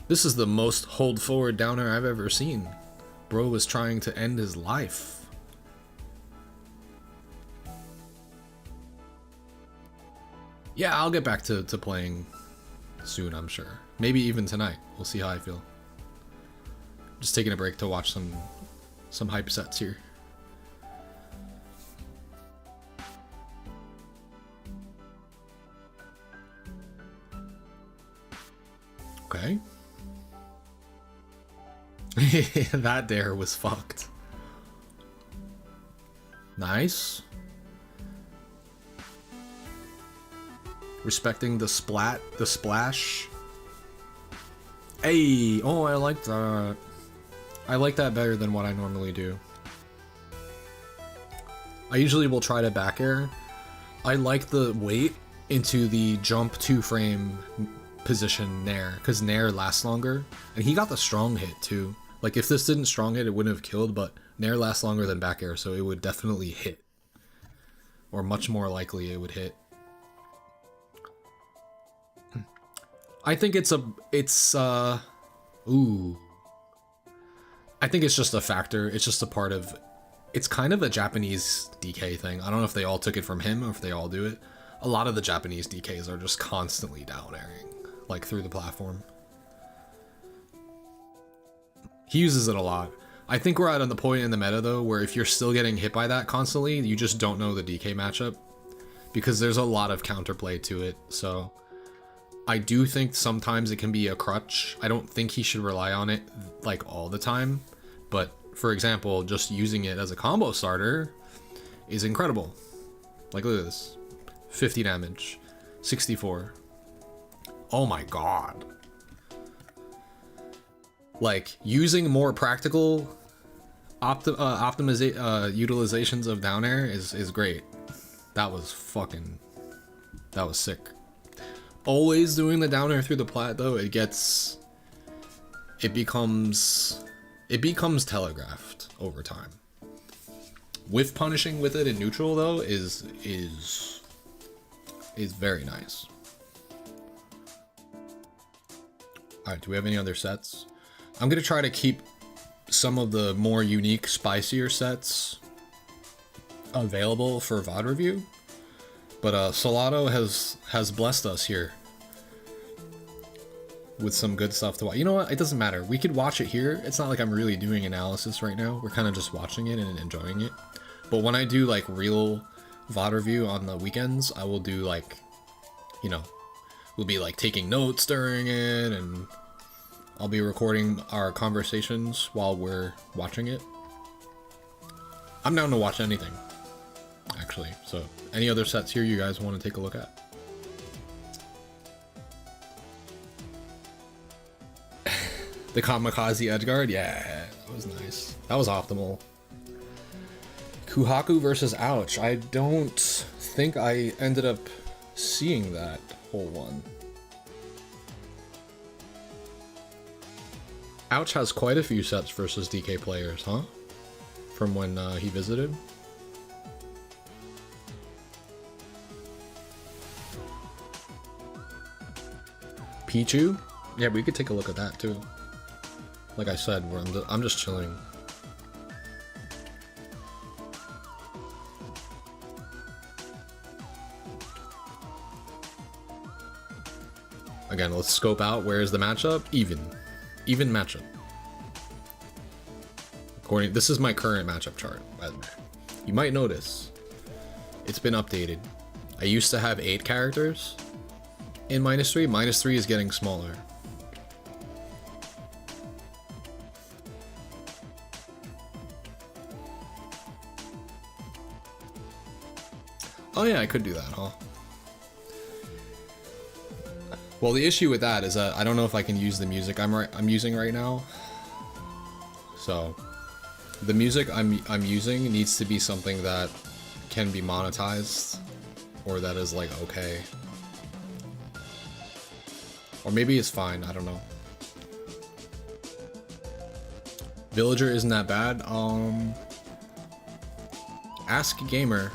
This is the most hold forward down air I've ever seen. Bro was trying to end his life. Yeah, I'll get back to playing soon, I'm sure. Maybe even tonight. We'll see how I feel. Just taking a break to watch some hype sets here. Okay. That dare was fucked. Nice. Respecting the splash. Hey, oh, I like that. I like that better than what I normally do. I usually will try to back air. I like the weight into the jump 2-frame position Nair, because Nair lasts longer, and he got the strong hit too. Like, if this didn't strong hit, it wouldn't have killed, but Nair lasts longer than back air, so it would definitely hit. Or much more likely it would hit. I think ooh. I think it's just a factor. It's just a part of, it's kind of a Japanese DK thing. I don't know if they all took it from him or if they all do it. A lot of the Japanese DKs are just constantly down airing, like through the platform. He uses it a lot. I think we're at the point in the meta though, where if you're still getting hit by that constantly, you just don't know the DK matchup, because there's a lot of counterplay to it. So I do think sometimes it can be a crutch. I don't think he should rely on it like all the time, but for example, just using it as a combo starter is incredible. Like, look at this. 50 damage, 64. Oh my god. Like, using more practical utilizations of down air is great. That was sick. Always doing the down air through the plat though, it becomes telegraphed over time. Whiff punishing with it in neutral though is very nice. Alright, do we have any other sets? I'm gonna try to keep some of the more unique, spicier sets available for VOD review. But Solado has blessed us here with some good stuff to watch. You know what? It doesn't matter. We could watch it here. It's not like I'm really doing analysis right now. We're kind of just watching it and enjoying it. But when I do like real VOD review on the weekends, I will do like, you know, we'll be like taking notes during it, and I'll be recording our conversations while we're watching it. I'm down to watch anything, actually. So any other sets here you guys want to take a look at? The Kamikaze Edgeguard? Yeah, that was nice. That was optimal. Kuhaku versus Ouch. I don't think I ended up seeing that whole one. Ouch has quite a few sets versus DK players, huh? From when he visited. PoE2? Yeah, we could take a look at that too. Like I said, I'm just chilling. Again, let's scope out where's the matchup. Even matchup. This is my current matchup chart. You might notice it's been updated. I used to have 8 characters in -3. -3 is getting smaller. Oh yeah, I could do that, huh? Well, the issue with that is that I don't know if I can use the music I'm using right now. So, the music I'm using needs to be something that can be monetized, or that is like okay, or maybe it's fine. I don't know. Villager isn't that bad. Ask Gamer.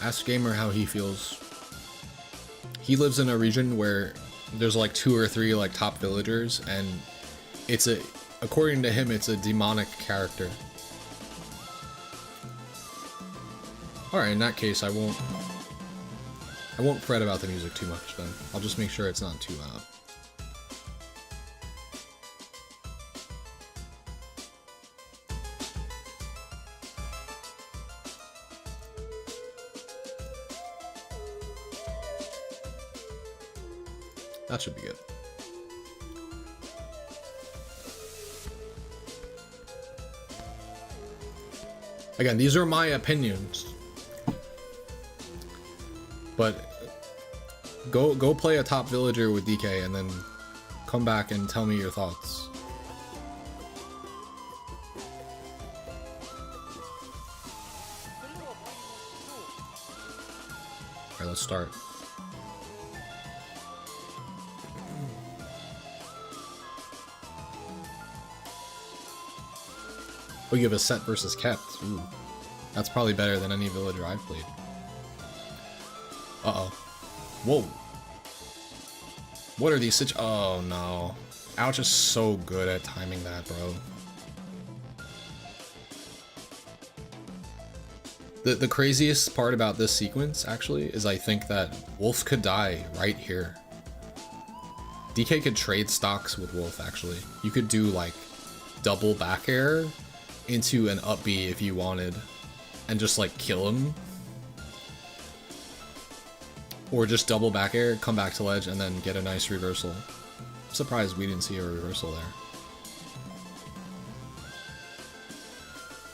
Ask Gamer how he feels. He lives in a region where there's like 2 or 3 like top villagers, and according to him, it's a demonic character. Alright, in that case, I won't fret about the music too much then. I'll just make sure it's not too loud. That should be good. Again, these are my opinions. But go play a top villager with DK and then come back and tell me your thoughts. Alright, let's start. Oh, you have a set versus kept. Ooh. That's probably better than any villager I've played. Uh-oh. Whoa. What are these Oh, no. Ouch is so good at timing that, bro. The craziest part about this sequence, actually, is I think that Wolf could die right here. DK could trade stocks with Wolf, actually. You could do, like, double back air into an up B if you wanted, and just like kill him, or just double back air, come back to ledge, and then get a nice reversal. I'm surprised we didn't see a reversal there.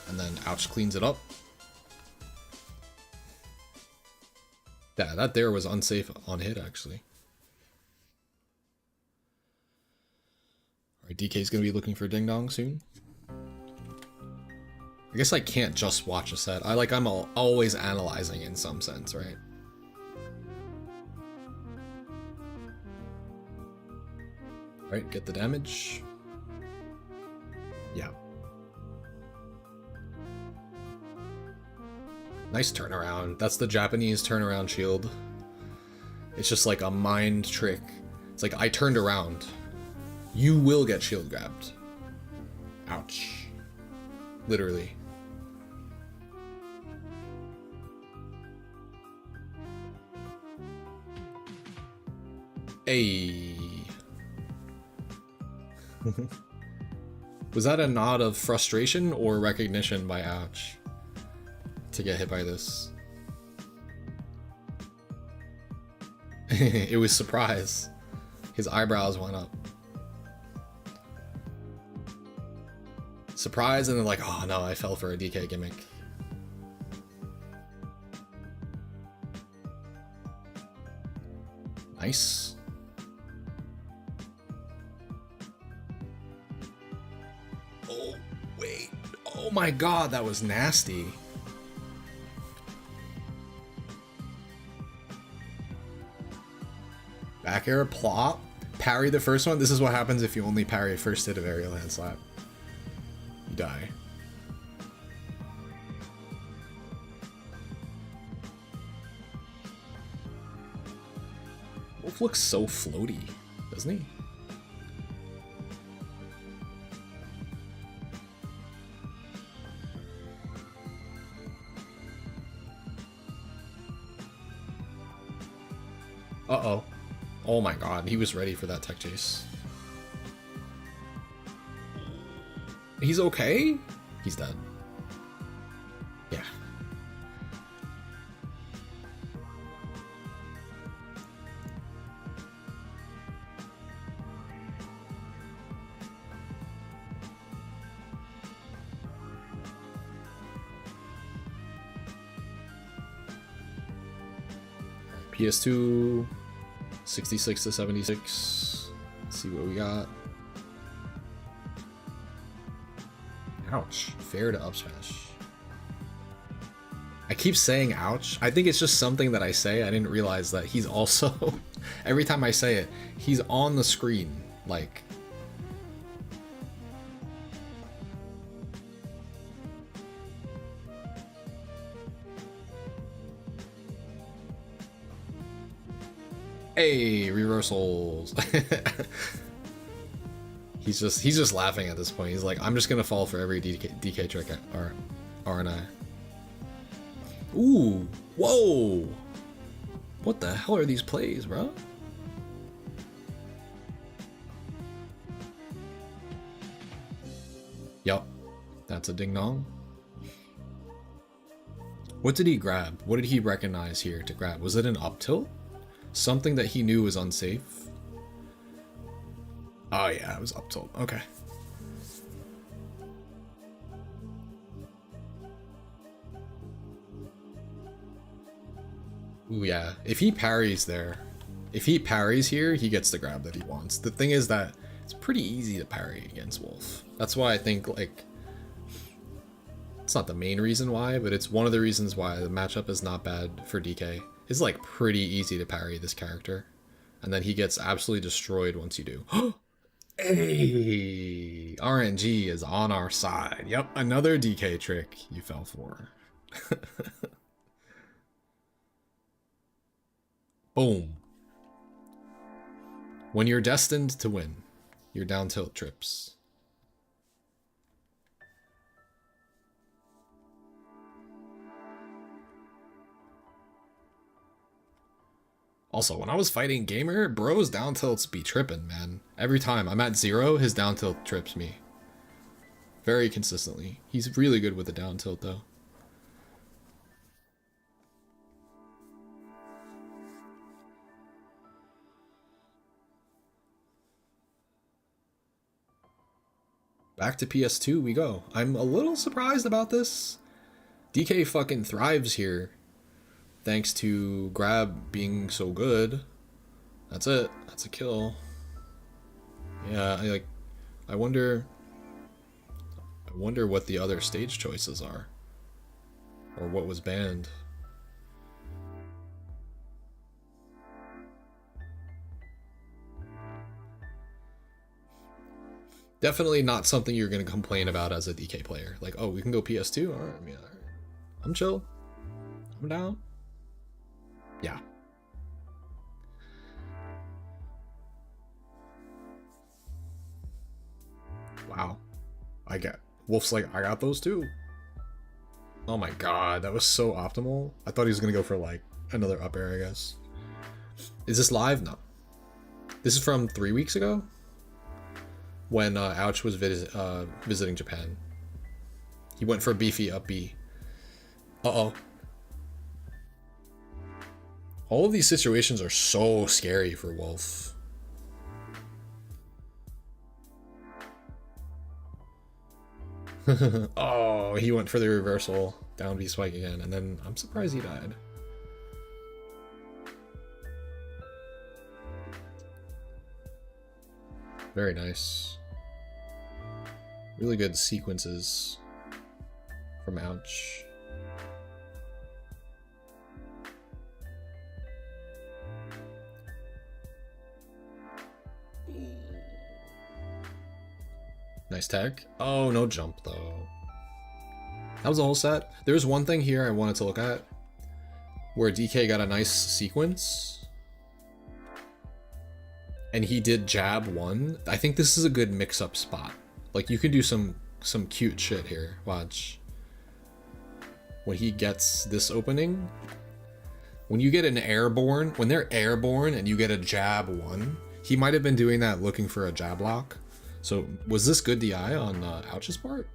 And then Ouch cleans it up. Yeah, that there was unsafe on hit, actually. Alright, DK's gonna be looking for Ding Dong soon. I guess I can't just watch a set. I'm always analyzing in some sense, right? Alright, get the damage. Yeah. Nice turnaround. That's the Japanese turnaround shield. It's just like a mind trick. It's like, I turned around. You will get shield grabbed. Ouch. Literally. Hey. Was that a nod of frustration or recognition by Ouch to get hit by this? It was surprise. His eyebrows went up. Surprise, and then like, oh no, I fell for a DK gimmick. Nice. Oh, wait. Oh my god, that was nasty. Back air, plop, parry the first one. This is what happens if you only parry first hit of aerial hand slap. You die. Wolf looks so floaty, doesn't he? Uh-oh. Oh my god, he was ready for that tech chase. He's okay? He's dead. Yeah. PS2, 66 to 76. Let's see what we got. Ouch. Fair to up smash. I keep saying ouch. I think it's just something that I say. I didn't realize that he's also, every time I say it, he's on the screen. Like, hey, reversals. He's just laughing at this point. He's like, I'm just gonna fall for every DK trick or RNI. Ooh, whoa! What the hell are these plays, bro? Yup, that's a ding dong. What did he grab? What did he recognize here to grab? Was it an up tilt? Something that he knew was unsafe? Oh yeah, it was up tilt. Okay. Ooh yeah, if he parries there, if he parries here, he gets the grab that he wants. The thing is that it's pretty easy to parry against Wolf. That's why I think, like, it's not the main reason why, but it's one of the reasons why the matchup is not bad for DK. It's like pretty easy to parry this character. And then he gets absolutely destroyed once you do. Hey, RNG is on our side. Yep, another DK trick you fell for. Boom. When you're destined to win, your down tilt trips. Also, when I was fighting Gamer, bro's down tilts be tripping, man. Every time I'm at 0, his down tilt trips me. Very consistently. He's really good with the down tilt, though. Back to PS2 we go. I'm a little surprised about this. DK fucking thrives here. Thanks to grab being so good. That's it. That's a kill. Yeah, I wonder what the other stage choices are. Or what was banned. Definitely not something you're going to complain about as a DK player. Like, oh, we can go PS2? Alright, I mean, alright. I'm chill. I'm down. Yeah. Wow. Wolf's like, I got those too. Oh my god, that was so optimal. I thought he was gonna go for like another up air, I guess. Is this live? No. This is from 3 weeks ago when Ouch was visiting Japan. He went for beefy up B. Uh-oh. All of these situations are so scary for Wolf. Oh, he went for the reversal. Down B spike again, and then I'm surprised he died. Very nice. Really good sequences from Ouch. Nice tech. Oh, no jump though. That was a whole set. There's one thing here I wanted to look at where DK got a nice sequence and he did jab one. I think this is a good mix-up spot. Like, you can do some cute shit here. Watch. When he gets this opening, when you get an airborne, when they're airborne and you get a jab one, he might have been doing that looking for a jab lock. So was this good DI on Ouch's part?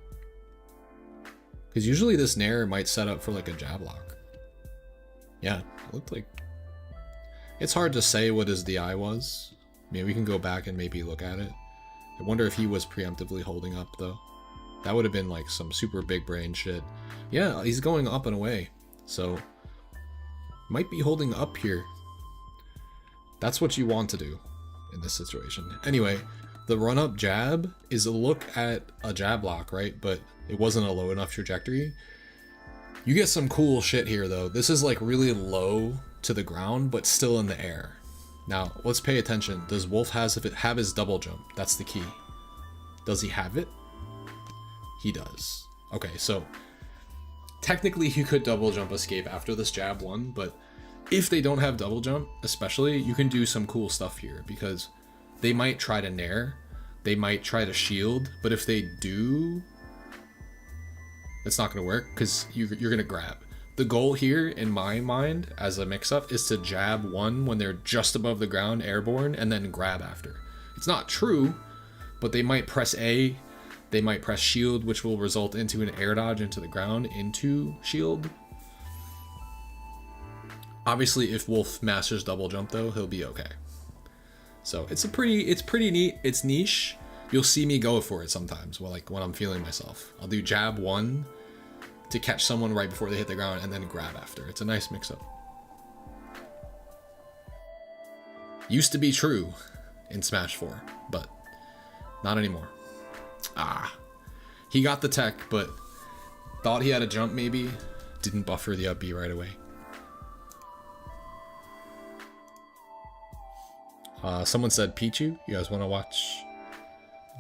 Because usually this nair might set up for like a jab lock. Yeah, it looked like... It's hard to say what his DI was. Maybe we can go back and maybe look at it. I wonder if he was preemptively holding up though. That would have been like some super big brain shit. Yeah, he's going up and away. So, might be holding up here. That's what you want to do in this situation. Anyway, the run-up jab is a look at a jab lock, right? But it wasn't a low enough trajectory. You get some cool shit here, though. This is like really low to the ground, but still in the air. Now, let's pay attention. Does Wolf have his double jump? That's the key. Does he have it? He does. Okay, so technically he could double jump escape after this jab one, but if they don't have double jump, especially, you can do some cool stuff here because they might try to nair, they might try to shield, but if they do, it's not going to work because you're going to grab. The goal here, in my mind, as a mix-up, is to jab one when they're just above the ground, airborne, and then grab after. It's not true, but they might press A, they might press shield, which will result into an air dodge into the ground, into shield. Obviously, if Wolf masters double jump, though, he'll be okay. So it's pretty neat. It's niche. You'll see me go for it sometimes, well, like when I'm feeling myself. I'll do jab one to catch someone right before they hit the ground and then grab after. It's a nice mix-up. Used to be true in Smash 4, but not anymore. Ah, he got the tech, but thought he had a jump maybe. Didn't buffer the up B right away. Someone said Pichu. You guys want to watch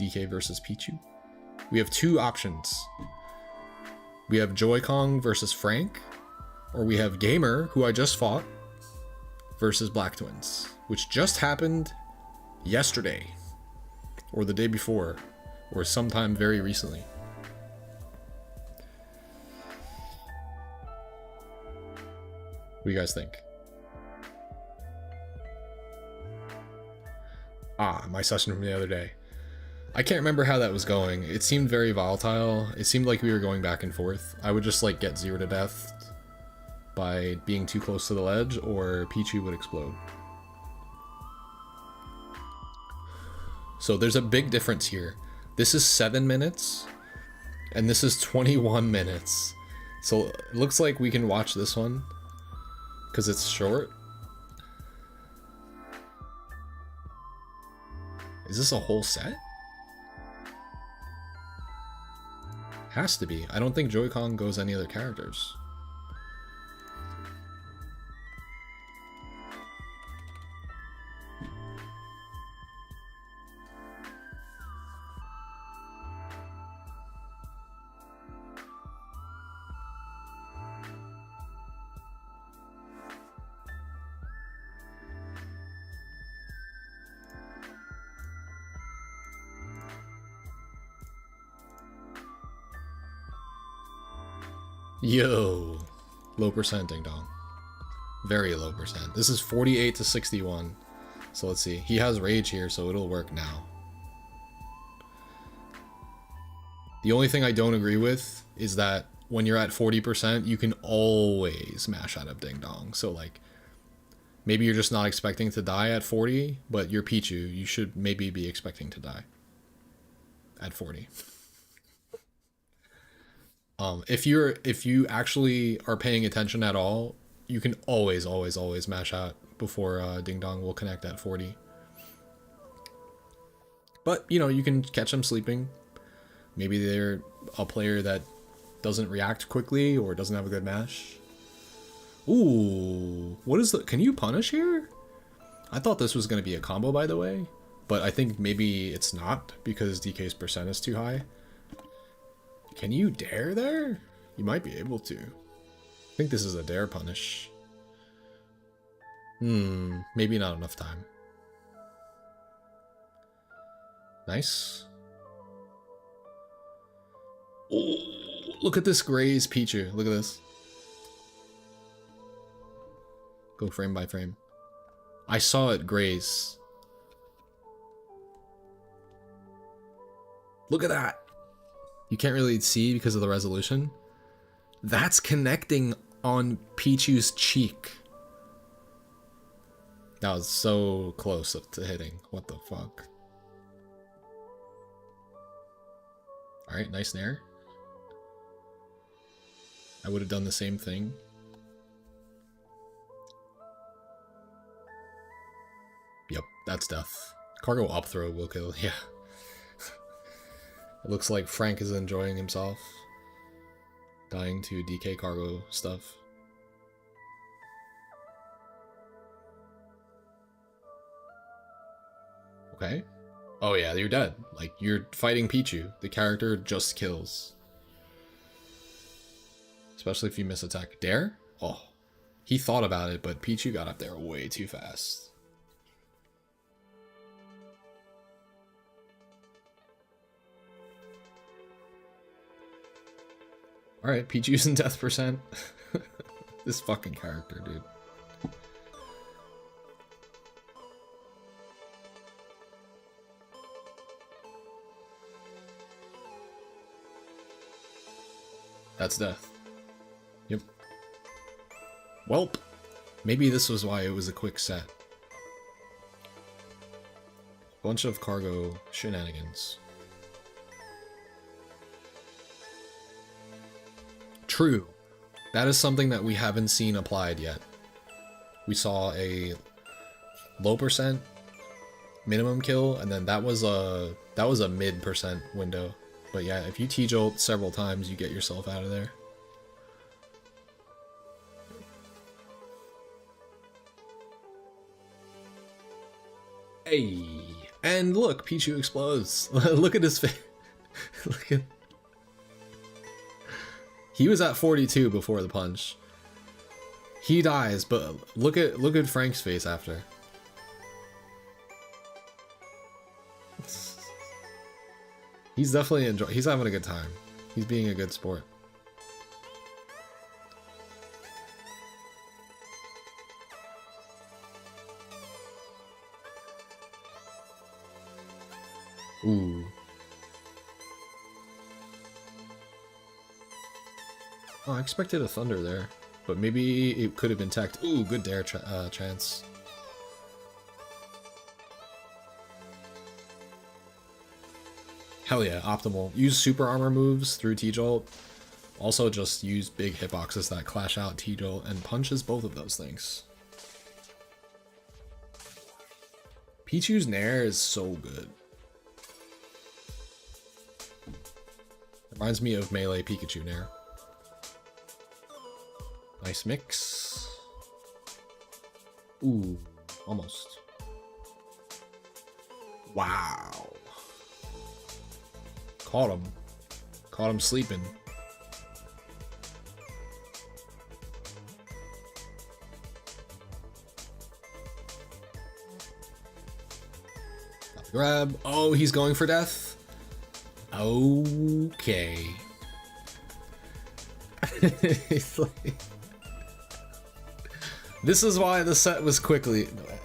DK versus Pichu? We have two options. We have Joy-Kong versus Frank, or we have Gamer, who I just fought, versus Black Twins, which just happened yesterday, or the day before, or sometime very recently. What do you guys think? Ah, my session from the other day. I can't remember how that was going. It seemed very volatile. It seemed like we were going back and forth. I would just like get 0 to death by being too close to the ledge, or Pichu would explode. So there's a big difference here. This is 7 minutes, and this is 21 minutes. So it looks like we can watch this one, because it's short. Is this a whole set? Has to be. I don't think Joy-Con goes any other characters. Yo. Low percent, ding dong. Very low percent. This is 48 to 61. So let's see. He has rage here, so it'll work now. The only thing I don't agree with is that when you're at 40%, you can always mash out of ding dong. So like, maybe you're just not expecting to die at 40, but you're Pichu. You should maybe be expecting to die at 40. If you actually are paying attention at all, you can always mash out before ding dong will connect at 40. But you know, you can catch them sleeping. Maybe they're a player that doesn't react quickly or doesn't have a good mash. Ooh, what is the? Can you punish here? I thought this was gonna be a combo, by the way, but I think maybe it's not because DK's percent is too high. Can you dare there? You might be able to. I think this is a dare punish. Maybe not enough time. Nice. Oh, look at this Graze Pichu. Look at this. Go frame by frame. I saw it graze. Look at that. You can't really see because of the resolution. That's connecting on Pichu's cheek. That was so close to hitting. What the fuck? Alright, nice nair. I would have done the same thing. Yep, that's death. Cargo up throw will kill, yeah. It looks like Frank is enjoying himself. Dying to DK cargo stuff. Okay. Oh yeah, you're dead. Like, you're fighting Pichu. The character just kills. Especially if you miss attack. Dare? Oh. He thought about it, but Pichu got up there way too fast. Alright, Pichu's in death percent. This fucking character, dude. That's death. Yep. Welp. Maybe this was why it was a quick set. Bunch of cargo shenanigans. True. That is something that we haven't seen applied yet. We saw a low percent minimum kill, and then that was a mid percent window. But yeah, if you T-jolt several times, you get yourself out of there. Hey, and look, Pichu explodes. Look at his face. Look at. He was at 42 before the punch. He dies, but look at Frank's face after. He's definitely he's having a good time. He's being a good sport. Ooh. Oh, I expected a thunder there, but maybe it could have been teched. Ooh, good dare chance. Hell yeah, optimal. Use super armor moves through T-jolt. Also just use big hitboxes that clash out T-jolt and punches both of those things. Pichu's nair is so good. Reminds me of melee Pikachu nair. Nice mix. Ooh, almost. Wow. Caught him. Caught him sleeping. Got the grab. Oh, he's going for death. Okay. It's like- This is why the set was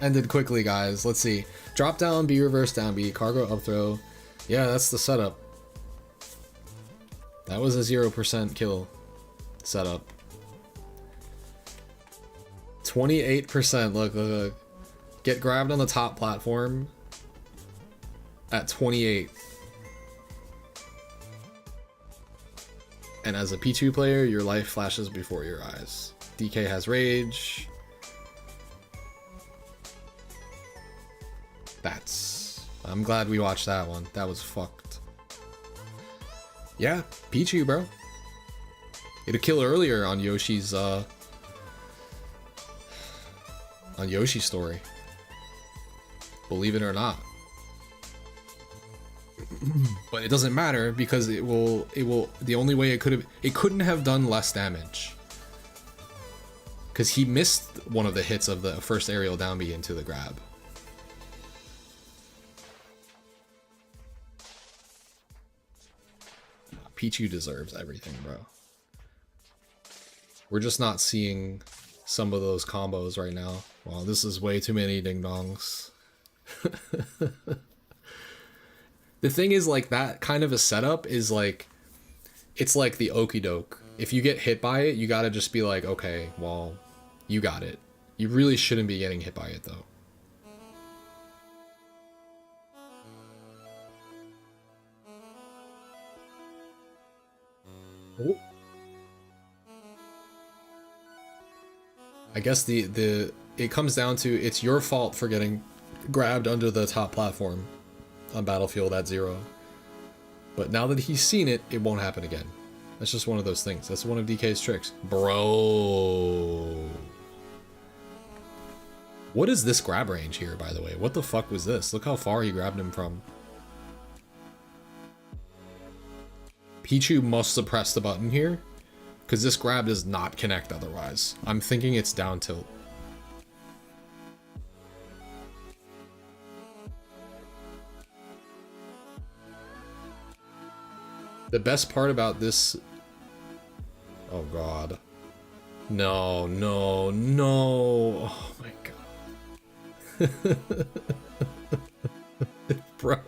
ended quickly, guys. Let's see. Drop down B, reverse down B, cargo up throw. Yeah, that's the setup. That was a 0% kill setup. 28%. Look, look, look. Get grabbed on the top platform at 28. And as a P2 player, your life flashes before your eyes. DK has rage. I'm glad we watched that one. That was fucked. Yeah, Pichu, bro. It'd kill earlier on Yoshi's story. Believe it or not. But it doesn't matter because it will the only way it couldn't have done less damage. Cuz he missed one of the hits of the first aerial down B into the grab. Pichu deserves everything, bro. We're just not seeing some of those combos right now. Wow, this is way too many ding-dongs. The thing is, like, that kind of a setup is like, it's like the okie doke. If you get hit by it, you gotta just be like, okay, well, you got it. You really shouldn't be getting hit by it, though. Oh. I guess it comes down to it's your fault for getting grabbed under the top platform on Battlefield at 0. But now that he's seen it, it won't happen again. That's just one of those things. That's one of DK's tricks. Bro. What is this grab range here, by the way? What the fuck was this? Look how far he grabbed him from. Pichu must have pressed the button here, because this grab does not connect otherwise. I'm thinking it's down tilt. The best part about this... Oh god. No, no, no. Oh my god. Bro.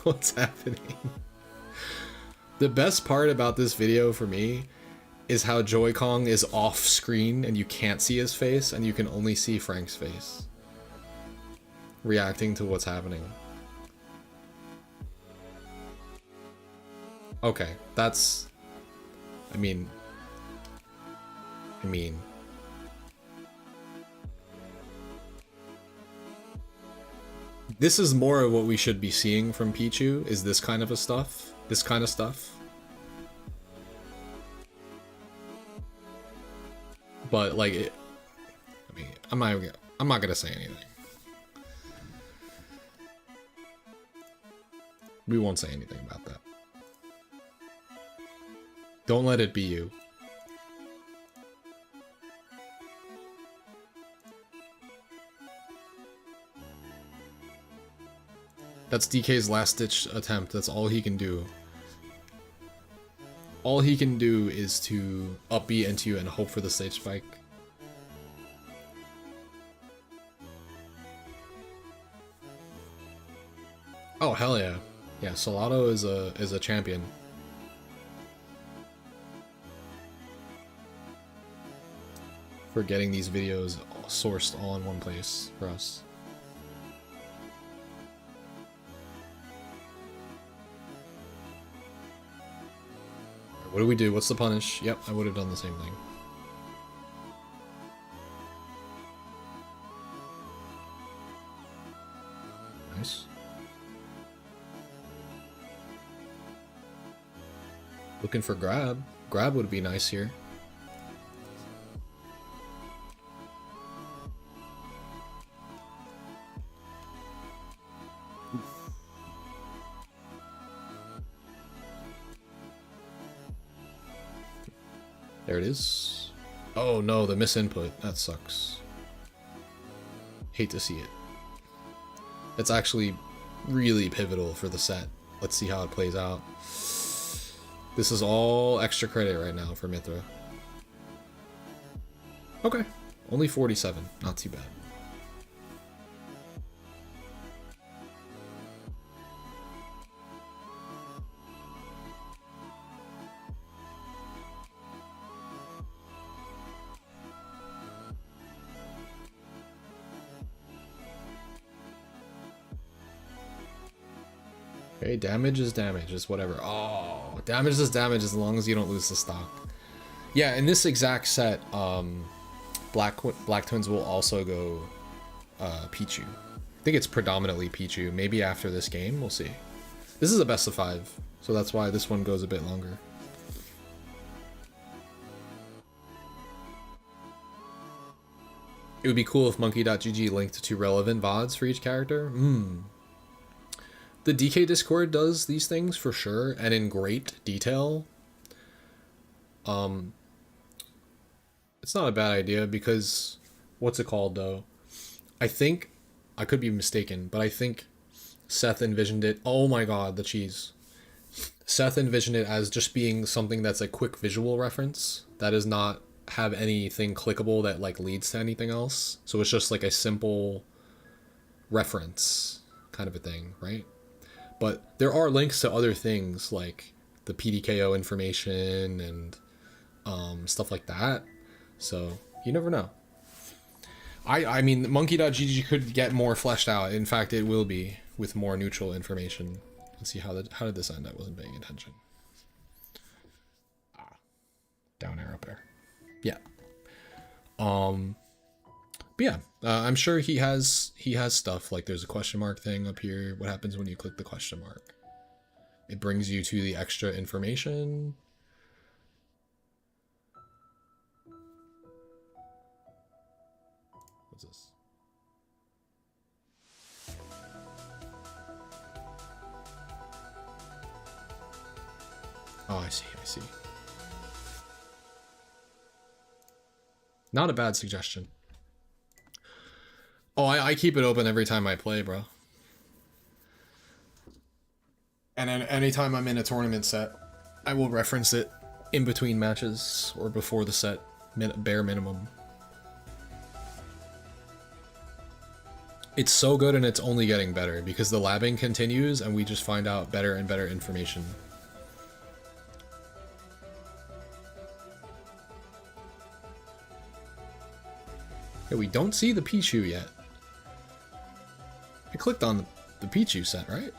What's happening? The best part about this video for me is how Joy-Kong is off screen and you can't see his face and you can only see Frank's face reacting to what's happening. Okay, that's... I mean... This is more of what we should be seeing from Pichu, is this kind of a stuff. This kind of stuff. But, like, I mean, I'm not gonna say anything. We won't say anything about that. Don't let it be you. That's DK's last-ditch attempt. That's all he can do. All he can do is to up B into you and hope for the stage spike. Oh, hell yeah. Yeah, Solado is a champion. For getting these videos sourced all in one place for us. What do we do? What's the punish? Yep, I would have done the same thing. Nice. Looking for grab. Grab would be nice here. There it is. Oh no, the misinput. That sucks. Hate to see it. It's actually really pivotal for the set. Let's see how it plays out. This is all extra credit right now for Mithra. Okay. Only 47. Not too bad. Okay, damage is damage, is whatever. Oh, damage is damage as long as you don't lose the stock. Yeah, in this exact set, Black Twins will also go Pichu. I think it's predominantly Pichu. Maybe after this game, we'll see. This is a best of 5, so that's why this one goes a bit longer. It would be cool if Monkey.gg linked to relevant VODs for each character. The DK Discord does these things for sure, and in great detail. It's not a bad idea because, what's it called though? I think, I could be mistaken, but I think Seth envisioned it, oh my god, the cheese. Seth envisioned it as just being something that's a quick visual reference, that does not have anything clickable that like leads to anything else. So it's just like a simple reference kind of a thing, right? But there are links to other things like the PDKO information and stuff like that. So you never know. I mean, Monkey.gg could get more fleshed out. In fact, it will be with more neutral information. Let's see how did this end? I wasn't paying attention. Down arrow pair. Yeah. But yeah, I'm sure he has stuff like there's a question mark thing up here. What happens when you click the question mark? It brings you to the extra information. What's this? Oh, I see. Not a bad suggestion. Oh, I keep it open every time I play, bro. And anytime I'm in a tournament set, I will reference it in between matches or before the set, bare minimum. It's so good and it's only getting better because the labbing continues and we just find out better and better information. Yeah, we don't see the Pichu yet. I clicked on the Pichu set, right?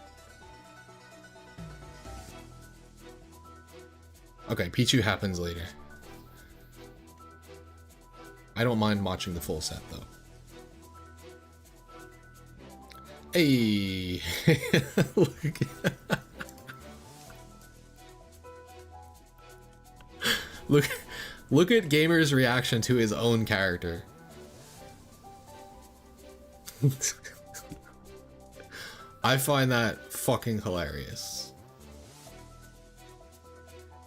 Okay, Pichu happens later. I don't mind watching the full set, though. Hey! Look at Gamer's reaction to his own character. I find that fucking hilarious.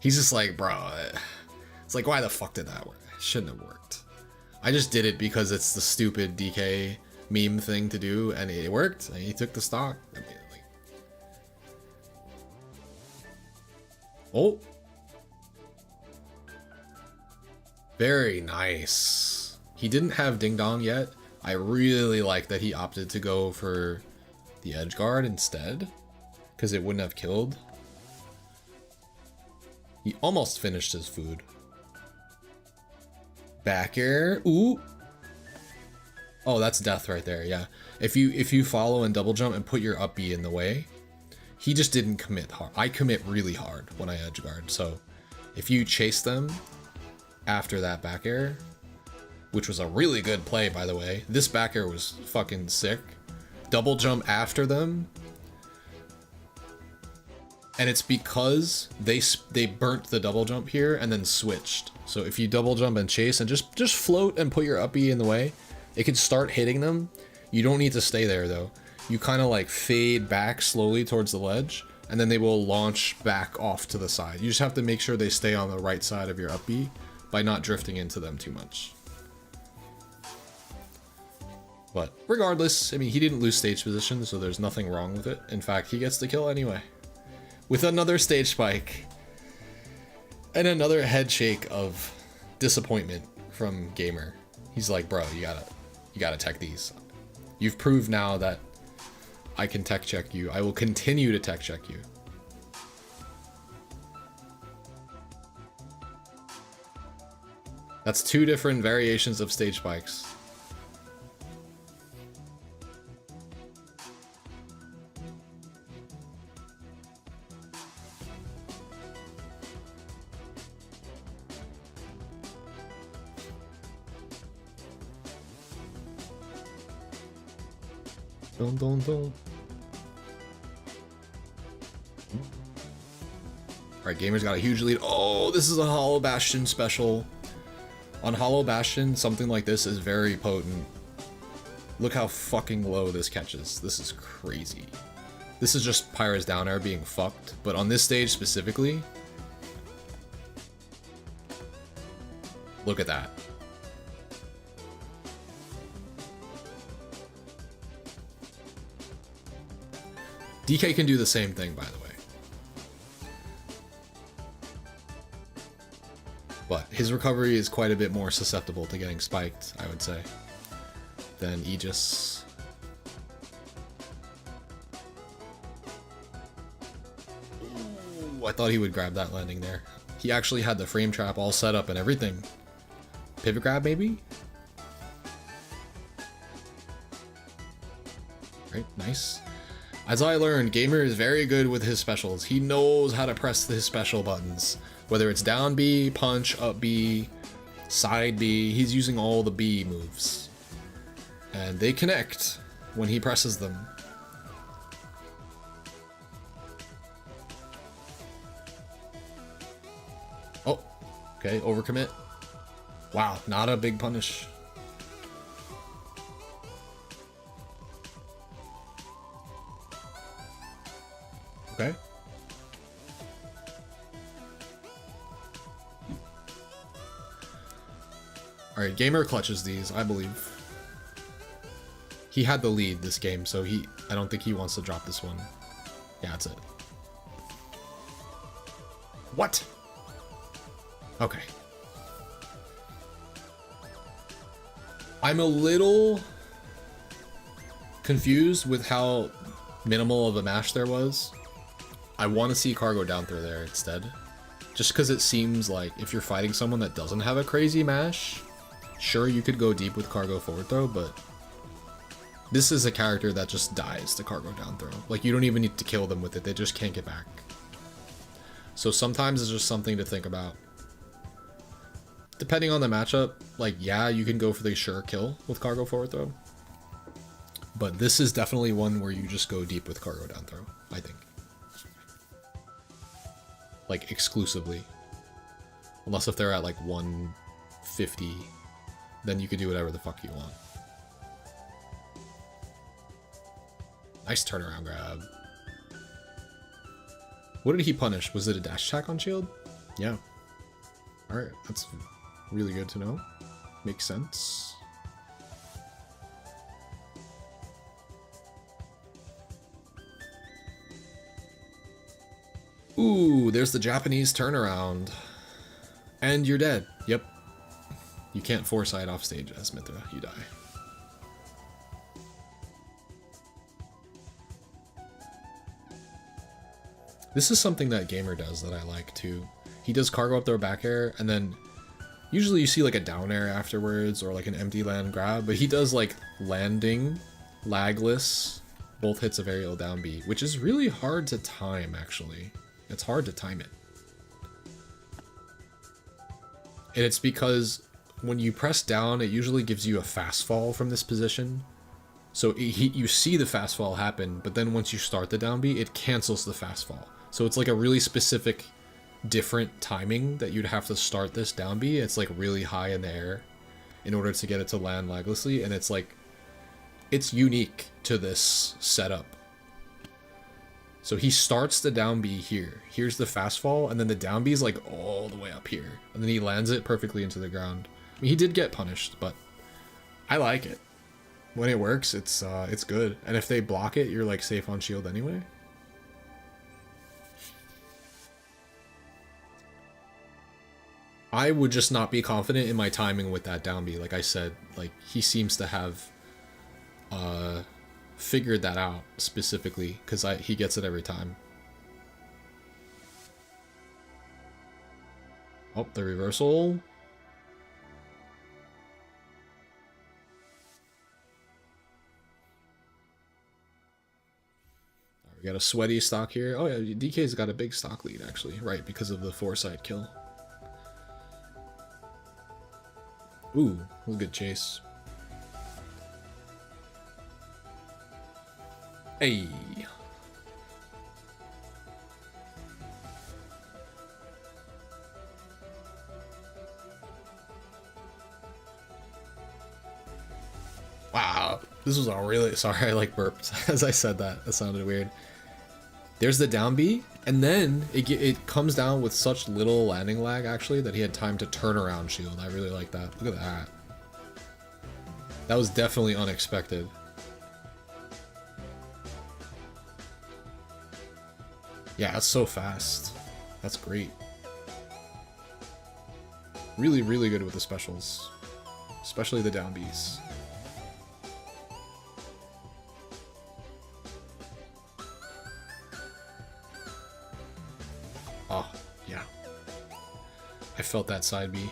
He's just like, bro, it's like, why the fuck did that work? It shouldn't have worked. I just did it because it's the stupid DK meme thing to do, and it worked, and he took the stock immediately. Oh. Very nice. He didn't have Ding Dong yet. I really like that he opted to go for the edge guard instead, because it wouldn't have killed. He almost finished his food. Back air. Ooh. Oh, that's death right there. Yeah. If you follow and double jump and put your up B in the way, he just didn't commit hard. I commit really hard when I edge guard. So if you chase them after that back air, which was a really good play, by the way. This back air was fucking sick. Double jump after them. And it's because they burnt the double jump here and then switched. So if you double jump and chase and just float and put your up B in the way, it can start hitting them. You don't need to stay there though. You kind of like fade back slowly towards the ledge and then they will launch back off to the side. You just have to make sure they stay on the right side of your up B by not drifting into them too much. But regardless, I mean, he didn't lose stage position, so there's nothing wrong with it. In fact, he gets the kill anyway. With another stage spike. And another head shake of disappointment from Gamer. He's like, bro, you gotta tech these. You've proved now that I can tech check you. I will continue to tech check you. That's two different variations of stage spikes. Dun, dun, dun. Alright, Gamer's got a huge lead. Oh, this is a Hollow Bastion special. On Hollow Bastion, something like this is very potent. Look how fucking low this catches. This is crazy. This is just Pyra's down air being fucked, but on this stage specifically, look at that. DK can do the same thing, by the way. But his recovery is quite a bit more susceptible to getting spiked, I would say, than Aegis. Ooh, I thought he would grab that landing there. He actually had the frame trap all set up and everything. Pivot grab, maybe? Right, nice. As I learned, Gamer is very good with his specials. He knows how to press his special buttons. Whether it's down B, punch, up B, side B, he's using all the B moves. And they connect when he presses them. Oh, okay, overcommit. Wow, not a big punish. Okay. Alright, Gamer clutches these, I believe. He had the lead this game, so I don't think he wants to drop this one. Yeah, that's it. What? Okay. I'm a little confused with how minimal of a mash there was. I want to see cargo down through there instead. Just because it seems like if you're fighting someone that doesn't have a crazy mash, sure, you could go deep with cargo forward throw, but this is a character that just dies to cargo down throw. Like, you don't even need to kill them with it, they just can't get back. So sometimes it's just something to think about. Depending on the matchup, like, yeah, you can go for the sure kill with cargo forward throw. But this is definitely one where you just go deep with cargo down throw, I think. Like, exclusively. Unless if they're at like 150, then you can do whatever the fuck you want. Nice turnaround grab. What did he punish? Was it a dash attack on shield? Yeah. Alright, that's really good to know. Makes sense. Ooh, there's the Japanese turnaround. And you're dead. Yep. You can't foresight off stage as Mithra. You die. This is something that Gamer does that I like too. He does cargo up throw back air, and then usually you see like a down air afterwards or like an empty land grab, but he does like landing, lagless, both hits a variable down B, which is really hard to time actually. It's hard to time it. And it's because when you press down, it usually gives you a fast fall from this position. So you see the fast fall happen, but then once you start the down B, it cancels the fast fall. So it's like a really specific, different timing that you'd have to start this down B. It's like really high in the air in order to get it to land laglessly, and it's like, it's unique to this setup. So he starts the down B here. Here's the fast fall, and then the down B is like all the way up here. And then he lands it perfectly into the ground. I mean, he did get punished, but I like it. When it works, it's good. And if they block it, you're like safe on shield anyway. I would just not be confident in my timing with that down B. Like I said, like he seems to have figured that out specifically because he gets it every time. Oh, the reversal. We got a sweaty stock here. Oh yeah, DK's got a big stock lead actually, right, because of the foresight kill. Ooh, a good chase. Hey. Wow, this was all really, sorry, I like burped as I said that. That sounded weird. There's the down B, and then it comes down with such little landing lag actually that he had time to turn around shield. I really like that. Look at that. That was definitely unexpected. Yeah, that's so fast. That's great. Really, really good with the specials, especially the down Bs. Oh, yeah. I felt that side B.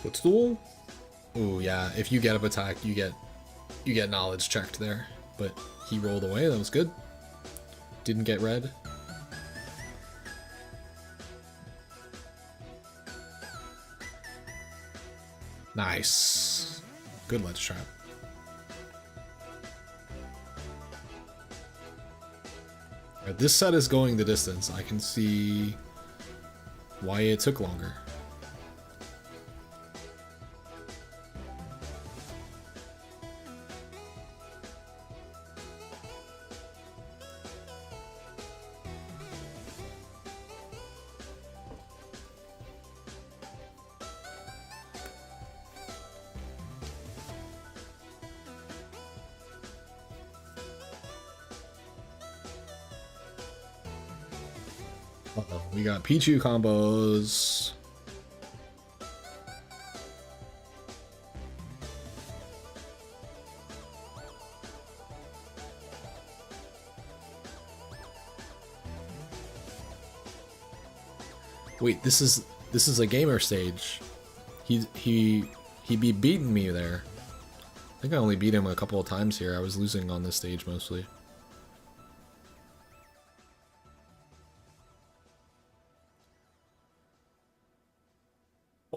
Footstool? Ooh, yeah. If you get up attack, you get knowledge checked there. But he rolled away. That was good. Didn't get red. Nice. Good ledge trap. Alright, this set is going the distance. I can see why it took longer. Uh-oh, we got PoE2 combos. Wait, this is a gamer stage. He be beating me there. I think I only beat him a couple of times here. I was losing on this stage mostly.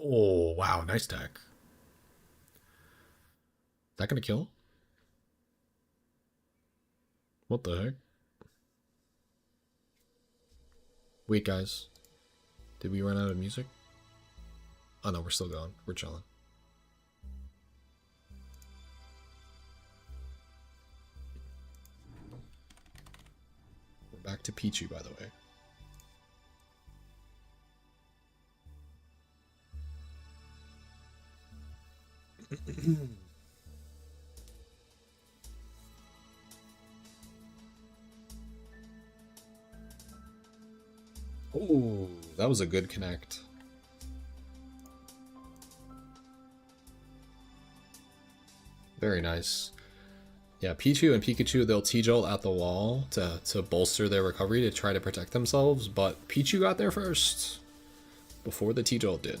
Oh, wow, nice tech. Is that gonna kill? What the heck? Wait, guys. Did we run out of music? Oh no, we're still going. We're chilling. We're back to PoE2, by the way. Oh, that was a good connect. Very nice. Yeah, PoE2 and Pikachu, they'll T-Jolt at the wall to bolster their recovery to try to protect themselves, but Pichu got there first before the T-Jolt did.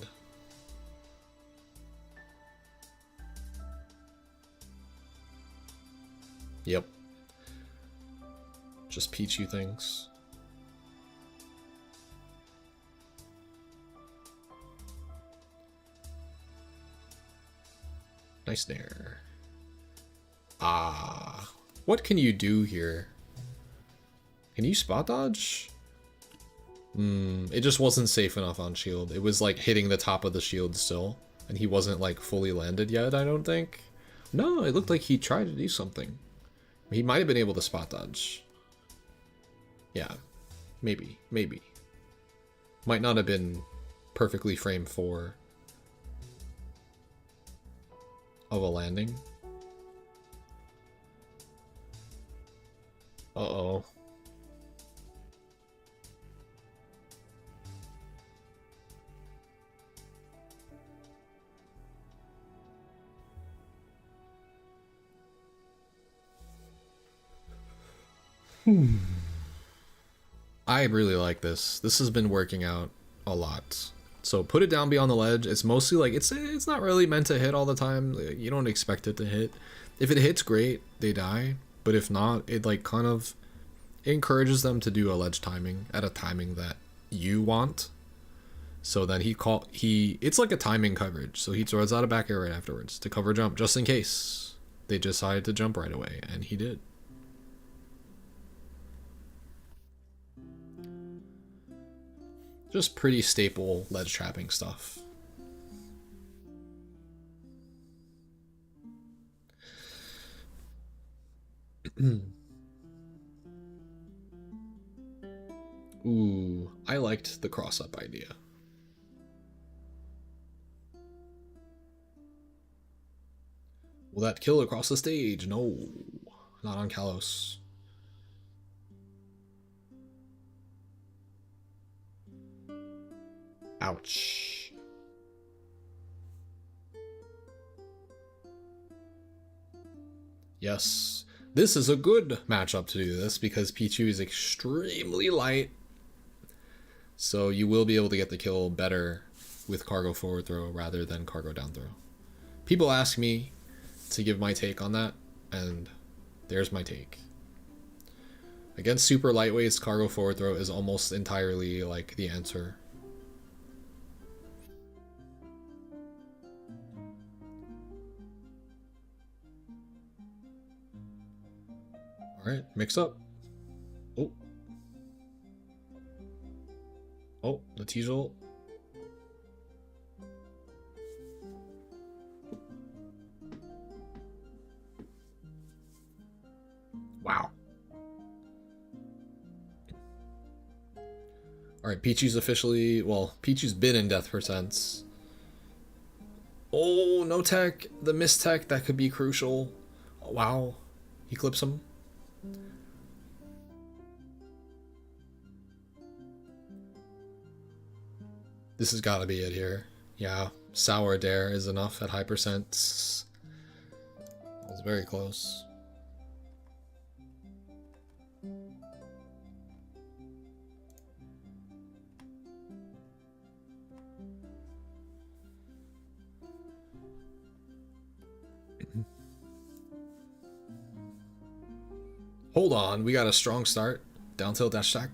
Yep. Just Pichu things. Nice there. Ah. What can you do here? Can you spot dodge? It just wasn't safe enough on shield. It was like hitting the top of the shield still. And he wasn't like fully landed yet, I don't think. No, it looked like he tried to do something. He might have been able to spot dodge. Yeah, maybe. Might not have been perfectly framed for of a landing. Uh-oh. I really like this. This has been working out a lot. So put it down beyond the ledge. It's mostly like, it's not really meant to hit all the time. You don't expect it to hit. If it hits, great, they die. But if not, it like kind of encourages them to do a ledge timing at a timing that you want. So then it's like a timing coverage. So he throws out a back air right afterwards to cover jump just in case they decide to jump right away, and he did. Just pretty staple ledge trapping stuff. Ooh, I liked the cross-up idea. Will that kill across the stage? No, not on Kalos. Ouch. Yes, this is a good matchup to do this because PoE2 is extremely light. So you will be able to get the kill better with cargo forward throw rather than cargo down throw. People ask me to give my take on that, and there's my take. Against super lightweights, cargo forward throw is almost entirely like the answer. Alright, mix up. Oh. Oh, the T-Jolt. Wow. Alright, Pichu's officially... Well, Pichu's been in death percents. Oh, no tech. The miss tech, that could be crucial. Oh, wow. He clips him. This has got to be it here. Yeah, Sour Dare is enough at high percents. That was very close. Hold on, we got a strong start. Down tilt dash attack.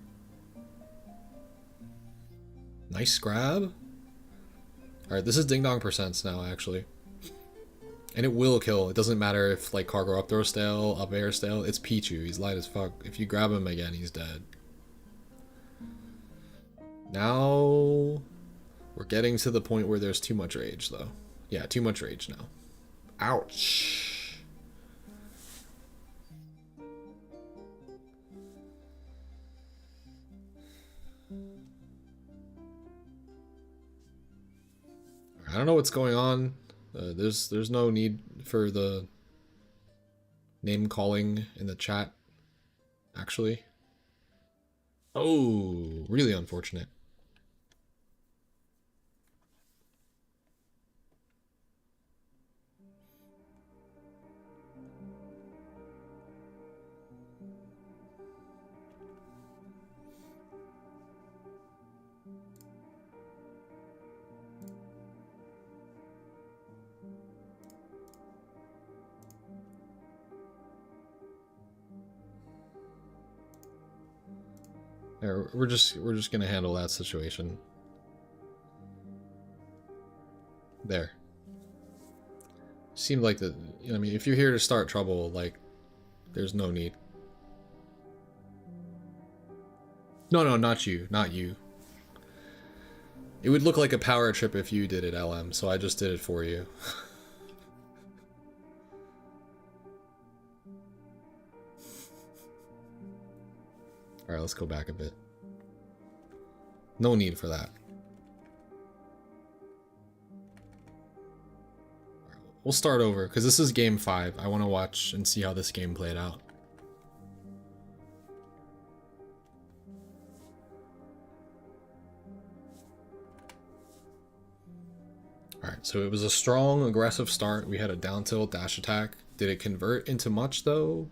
Nice grab. Alright, this is ding dong percents now, actually. And it will kill. It doesn't matter if like cargo up throw stale, up air stale. It's Pichu. He's light as fuck. If you grab him again, he's dead. Now we're getting to the point where there's too much rage, though. Yeah, too much rage now. Ouch. I don't know what's going on. There's no need for the name calling in the chat, actually. Oh, really unfortunate. We're just gonna handle that situation. There. Seemed like the, you know, I mean, if you're here to start trouble, like, there's no need. No, not you, not you. It would look like a power trip if you did it, LM, so I just did it for you. Alright, let's go back a bit. No need for that. We'll start over, because this is game 5. I want to watch and see how this game played out. Alright, so it was a strong, aggressive start. We had a down tilt dash attack. Did it convert into much, though?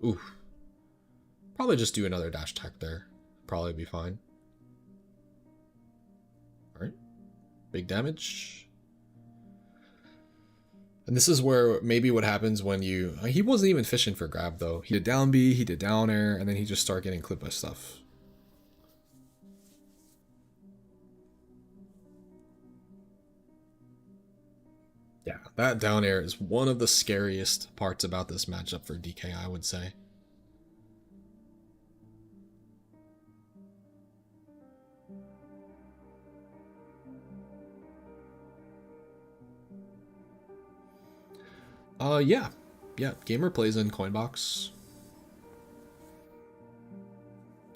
Ooh. Probably just do another dash attack there. Probably be fine. Alright. Big damage. And this is where maybe what happens when you... He wasn't even fishing for grab, though. He did down B, he did down air, and then he just started getting clipped by stuff. Yeah, that down air is one of the scariest parts about this matchup for DK, I would say. Yeah. Yeah, Gamer plays in Coinbox.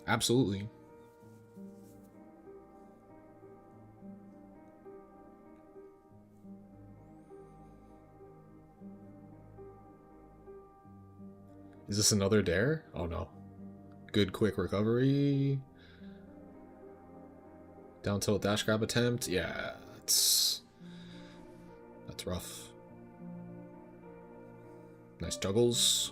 Absolutely. Is this another dare? Oh no. Good quick recovery. Down tilt dash grab attempt. Yeah, that's rough. Nice juggles.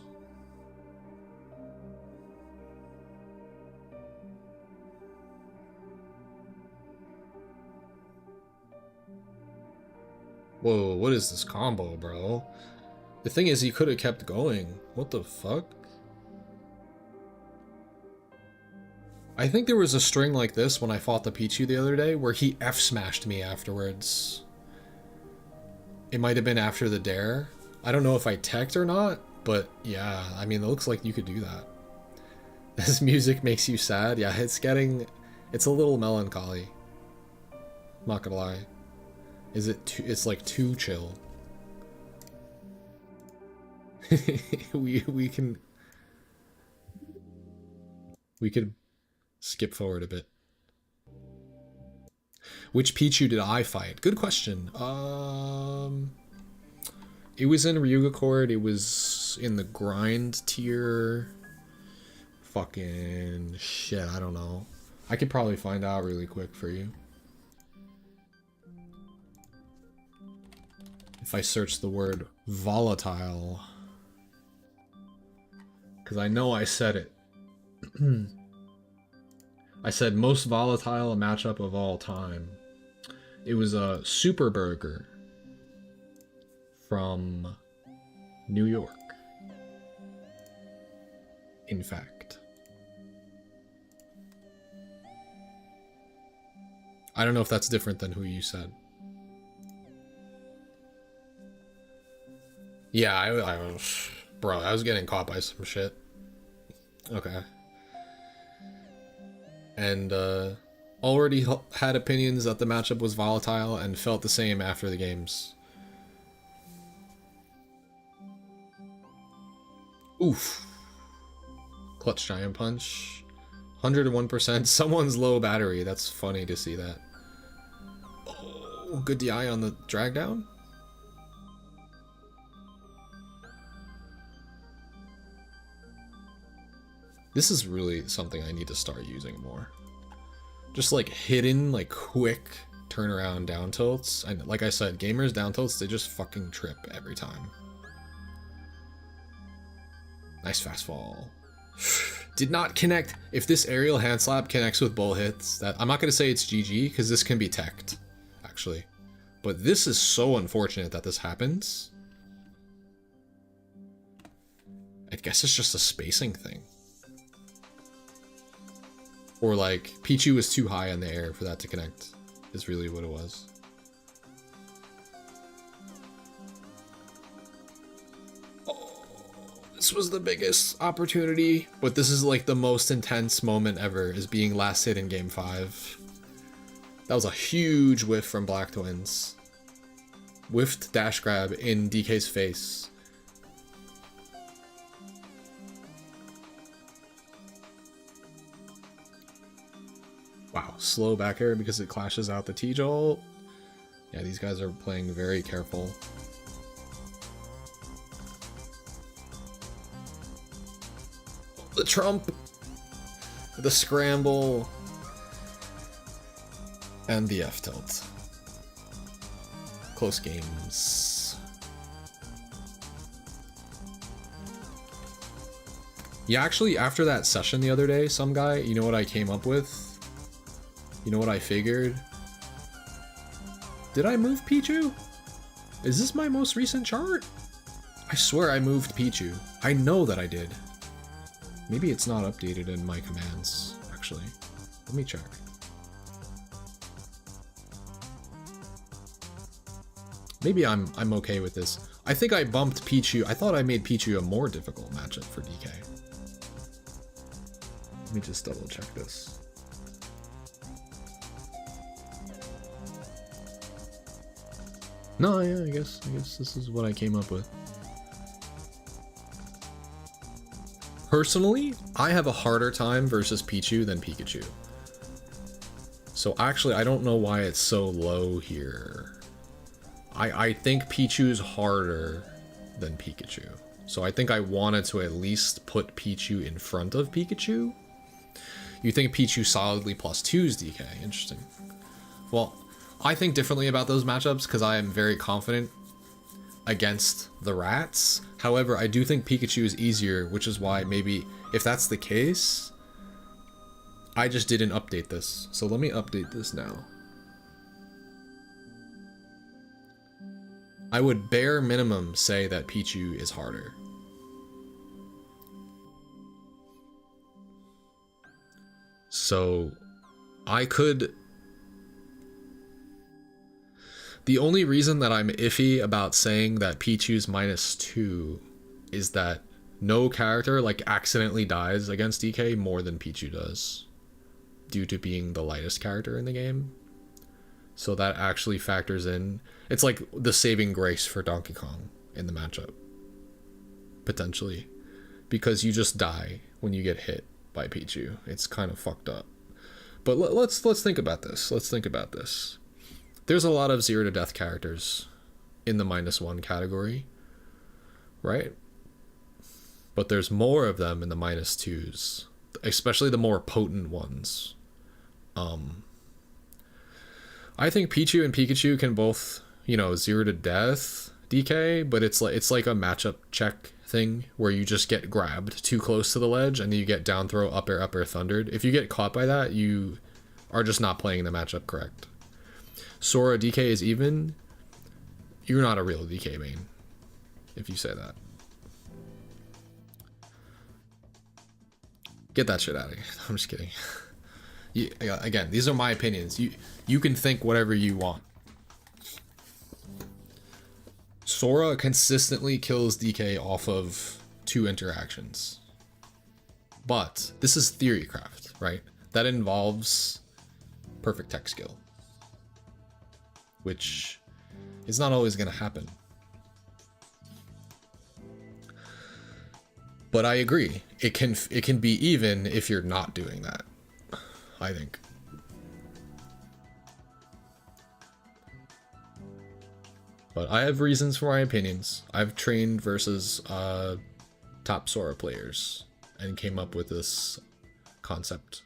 Whoa, what is this combo, bro? The thing is, he could have kept going. What the fuck? I think there was a string like this when I fought the Pichu the other day, where he F-smashed me afterwards. It might have been after the dare. I don't know if I teched or not, but yeah, I mean, it looks like you could do that. This music makes you sad. Yeah, it's a little melancholy. Not gonna lie. It's like too chill. we could skip forward a bit. Which Pichu did I fight? Good question. It was in Ryuga Court. It was in the grind tier. Fucking shit, I don't know. I could probably find out really quick for you. If I search the word volatile. Because I know I said it. I said most volatile matchup of all time. It was a Super Burger from New York. In fact. I don't know if that's different than who you said. Yeah, I was getting caught by some shit. Okay. And already had opinions that the matchup was volatile and felt the same after the games. Oof. Clutch giant punch. 101%. Someone's low battery. That's funny to see that. Oh, good DI on the drag down. This is really something I need to start using more. Just like hidden, like quick turnaround down tilts. And like I said, gamers down tilts, they just fucking trip every time. Nice fast fall. Did not connect. If this aerial hand slap connects with bull hits, that I'm not gonna say it's GG because this can be teched, actually. But this is so unfortunate that this happens. I guess it's just a spacing thing. Or like, Pichu was too high in the air for that to connect, is really what it was. Oh, this was the biggest opportunity, but this is like the most intense moment ever, is being last hit in game 5. That was a huge whiff from Black Twins. Whiffed dash grab in DK's face. Wow, slow back air because it clashes out the T-Jolt. Yeah, these guys are playing very careful. The Trump, the scramble, and the F-tilt. Close games. Yeah, actually, after that session the other day, some guy, you know what I came up with? You know what I figured? Did I move Pichu? Is this my most recent chart? I swear I moved Pichu. I know that I did. Maybe it's not updated in my commands, actually. Let me check. Maybe I'm okay with this. I think I bumped Pichu. I thought I made Pichu a more difficult matchup for DK. Let me just double check this. No, yeah, I guess this is what I came up with. Personally, I have a harder time versus Pichu than Pikachu. So actually, I don't know why it's so low here. I think Pichu's harder than Pikachu. So I think I wanted to at least put Pichu in front of Pikachu. You think Pichu solidly +2's DK? Interesting. Well, I think differently about those matchups because I am very confident against the rats. However, I do think Pikachu is easier, which is why maybe if that's the case, I just didn't update this. So let me update this now. I would bare minimum say that Pichu is harder. So I could... The only reason that I'm iffy about saying that Pichu's -2 is that no character like accidentally dies against DK more than Pichu does, due to being the lightest character in the game. So that actually factors in. It's like the saving grace for Donkey Kong in the matchup, potentially, because you just die when you get hit by Pichu. It's kind of fucked up. But let's think about this. Let's think about this. There's a lot of 0 to death characters in the -1 category, right? But there's more of them in the -2s, especially the more potent ones. I think Pichu and Pikachu can both, 0 to death DK, but it's like a matchup check thing where you just get grabbed too close to the ledge and then you get down throw, up air thundered. If you get caught by that, you are just not playing the matchup correct. Sora DK is even, you're not a real DK main if you say that. Get that shit out of here. I'm just kidding. Again, these are my opinions. You can think whatever you want. Sora consistently kills DK off of 2 interactions. But this is Theorycraft, right? That involves perfect tech skill, which is not always going to happen. But I agree. It can be even if you're not doing that, I think. But I have reasons for my opinions. I've trained versus top Sora players and came up with this concept.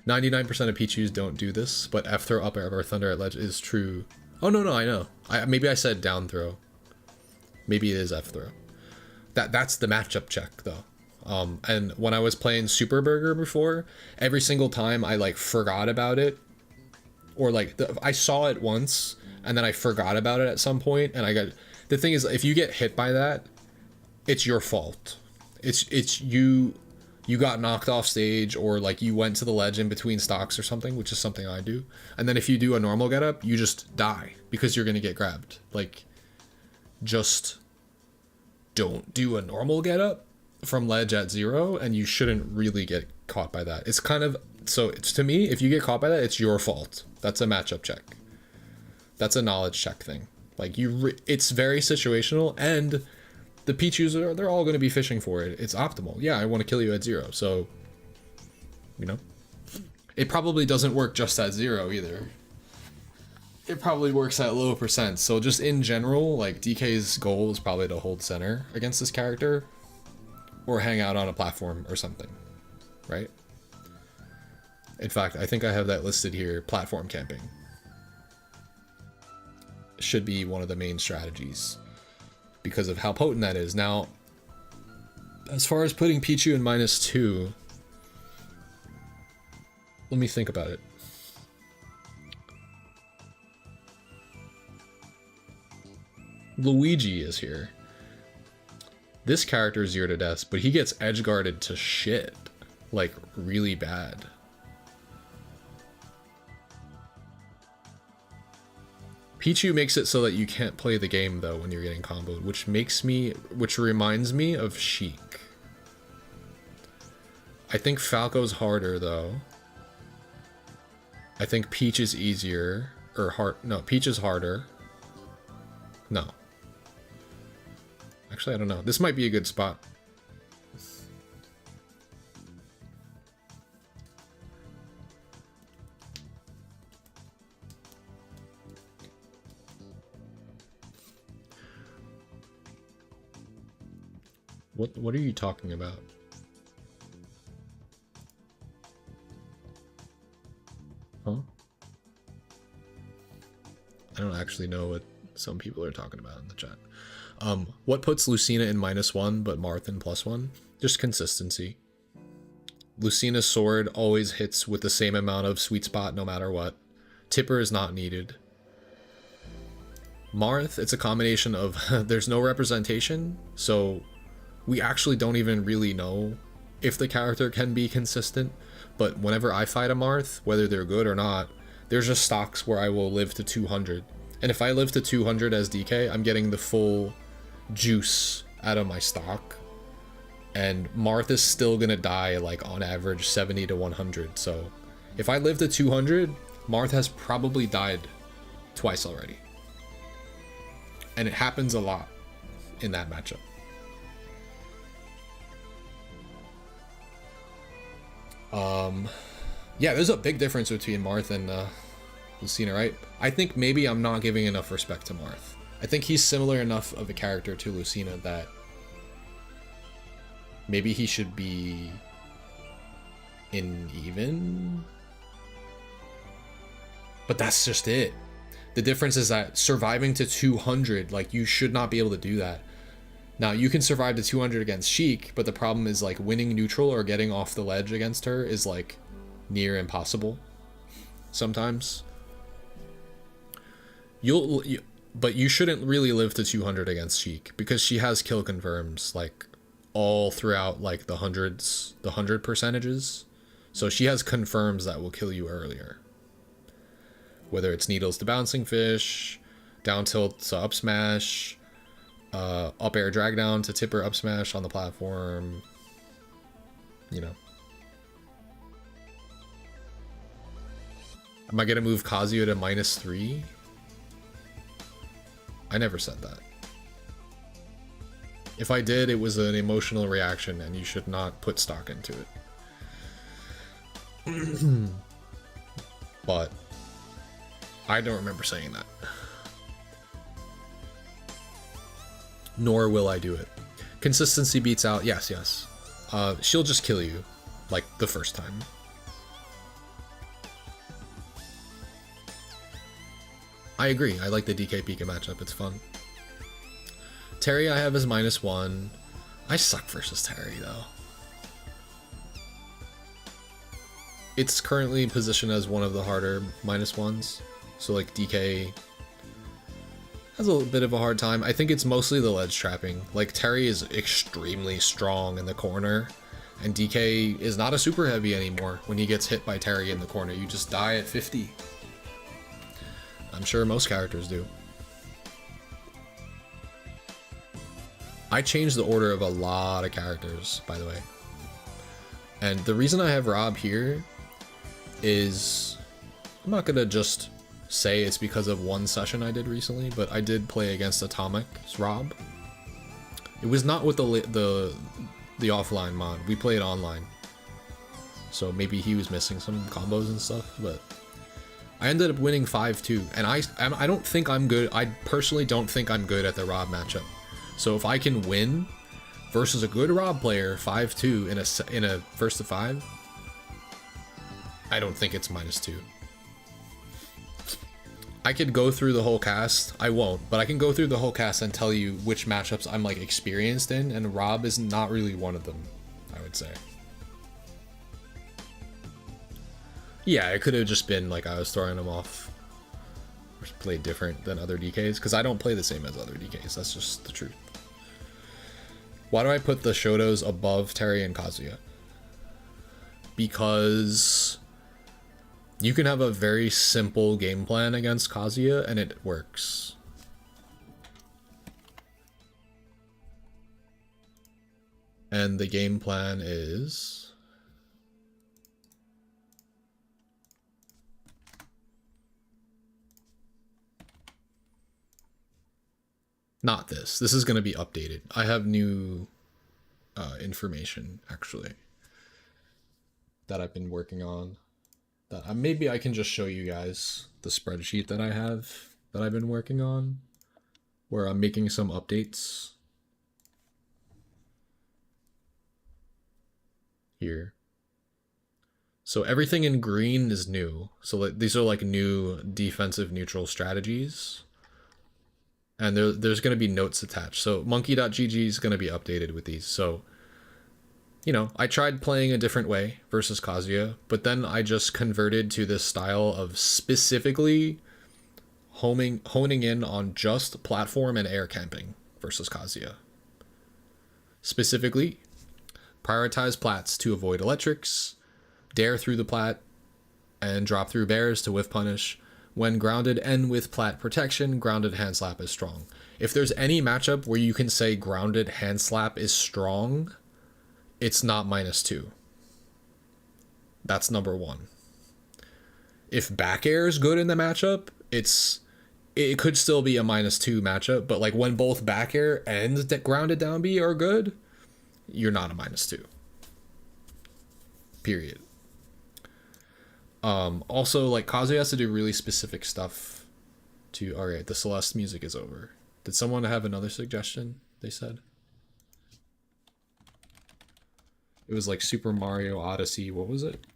99% of Pichus don't do this, but F throw, up air, or thunder at ledge is true. Oh, no, I know. Maybe I said down throw. Maybe it is F throw. That's the matchup check, though. And when I was playing Super Burger before, every single time I, forgot about it. Or, I saw it once, and then I forgot about it at some point, and I got... The thing is, if you get hit by that, it's your fault. It's you got knocked off stage, or you went to the ledge in between stocks or something, which is something I do. And then if you do a normal getup, you just die because you're gonna get grabbed. Just don't do a normal getup from ledge at 0, and you shouldn't really get caught by that. It's kind of... So to me, if you get caught by that, it's your fault. That's a matchup check. That's a knowledge check thing. It's very situational, and the Pichus they're all going to be fishing for it. It's optimal. Yeah, I want to kill you at 0. So, It probably doesn't work just at 0 either. It probably works at low percent. So just in general, like DK's goal is probably to hold center against this character or hang out on a platform or something, right? In fact, I think I have that listed here, platform camping. Should be one of the main strategies because of how potent that is. Now, as far as putting PoE2 in -2, let me think about it. Luigi is here. This character is 0 to death, but he gets edge guarded to shit. Like, really bad. PoE2 makes it so that you can't play the game though when you're getting comboed, which reminds me of Sheik. I think Falco's harder though. I think Peach is easier, or no, Peach is harder. No. Actually, I don't know. This might be a good spot. What are you talking about? Huh? I don't actually know what some people are talking about in the chat. What puts Lucina in -1 but Marth in +1? Just consistency. Lucina's sword always hits with the same amount of sweet spot no matter what. Tipper is not needed. Marth, it's a combination of there's no representation, so we actually don't even really know if the character can be consistent, but whenever I fight a Marth, whether they're good or not, there's just stocks where I will live to 200. And if I live to 200 as DK, I'm getting the full juice out of my stock. And Marth is still gonna die like on average 70 to 100. So if I live to 200, Marth has probably died twice already. And it happens a lot in that matchup. Yeah, there's a big difference between Marth and Lucina, right? I think maybe I'm not giving enough respect to Marth. I think he's similar enough of a character to Lucina that maybe he should be in even. But that's just it. The difference is that surviving to 200, like, you should not be able to do that. Now, you can survive to 200 against Sheik, but the problem is, like, winning neutral or getting off the ledge against her is, like, near impossible sometimes. But you shouldn't really live to 200 against Sheik because she has kill confirms, like, all throughout, like, the 100 percentages. So she has confirms that will kill you earlier. Whether it's needles to bouncing fish, down tilt to up smash, up air drag down to tipper up smash on the platform, you know. Am I gonna move Kazuya to -3? I never said that. If I did, it was an emotional reaction and you should not put stock into it. But I don't remember saying that. Nor will I do it. Consistency beats out. Yes, yes. She'll just kill you, like, the first time. I agree. I like the DK Pika matchup. It's fun. Terry I have as -1. I suck versus Terry, though. It's currently positioned as one of the harder -1s. So, like, DK has a little bit of a hard time. I think it's mostly the ledge trapping. Like, Terry is extremely strong in the corner, and DK is not a super heavy anymore. When he gets hit by Terry in the corner, you just die at 50. I'm sure most characters do. I changed the order of a lot of characters, by the way. And the reason I have Rob here is, I'm not gonna just say it's because of one session I did recently, but I did play against Atomic's Rob. It was not with the offline mod. We played online. so maybe he was missing some combos and stuff, but I ended up winning 5-2, and I don't think I'm good. I personally don't think I'm good at the Rob matchup. So if I can win versus a good Rob player 5-2 in a first to 5, I don't think it's -2. I could go through the whole cast. I won't, but I can go through the whole cast and tell you which matchups I'm like experienced in, and Rob is not really one of them, I would say. Yeah, it could have just been like I was throwing him off or played different than other DKs, because I don't play the same as other DKs. That's just the truth. Why do I put the Shotos above Terry and Kazuya? Because you can have a very simple game plan against Kazuya and it works. And the game plan is... not this. This is going to be updated. I have new information, actually, that I've been working on. That maybe I can just show you guys the spreadsheet that I have that I've been working on, where I'm making some updates here. So everything in green is new. So these are like new defensive neutral strategies. And there's going to be notes attached. So monkey.gg is going to be updated with these. So, you know, I tried playing a different way versus Kazuya, but then I just converted to this style of specifically honing in on just platform and air camping versus Kazuya. Specifically, prioritize plats to avoid electrics, dare through the plat, and drop through bears to whiff punish. When grounded and with plat protection, grounded hand slap is strong. If there's any matchup where you can say grounded hand slap is strong, it's not -2. That's number one. If back air is good in the matchup, it could still be a -2 matchup, but like when both back air and grounded down B are good, you're not a -2. Period. Also, like, Kazuya has to do really specific stuff to... Alright, the Celeste music is over. Did someone have another suggestion, they said? It was like Super Mario Odyssey, what was it?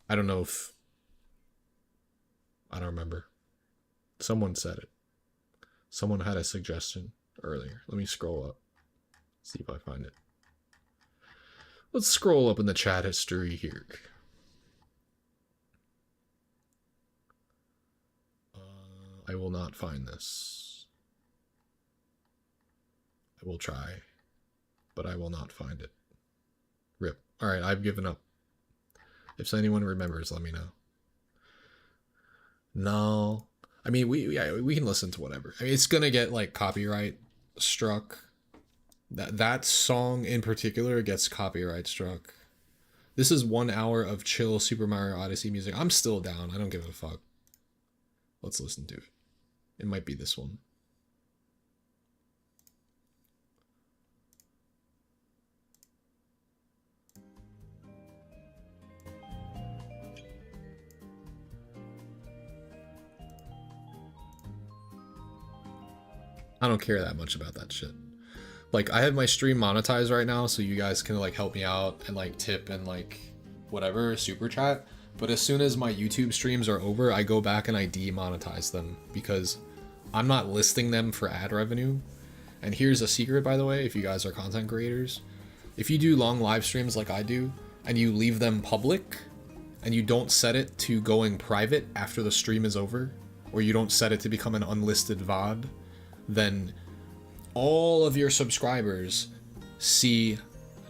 I don't know if... I don't remember. Someone said it. Someone had a suggestion earlier. Let me scroll up. See if I find it. Let's scroll up in the chat history here. I will not find this. I will try, but I will not find it. Rip. Alright, I've given up. If anyone remembers, let me know. No. I mean, we can listen to whatever. I mean, it's gonna get like copyright struck. That song in particular gets copyright struck. This is 1 hour of chill Super Mario Odyssey music. I'm still down. I don't give a fuck. Let's listen to it. It might be this one. I don't care that much about that shit. Like, I have my stream monetized right now, so you guys can like help me out and like tip and like whatever, super chat. But as soon as my YouTube streams are over, I go back and I demonetize them because I'm not listing them for ad revenue. And here's a secret, by the way, if you guys are content creators. If you do long live streams like I do, and you leave them public, and you don't set it to going private after the stream is over, or you don't set it to become an unlisted VOD, then all of your subscribers see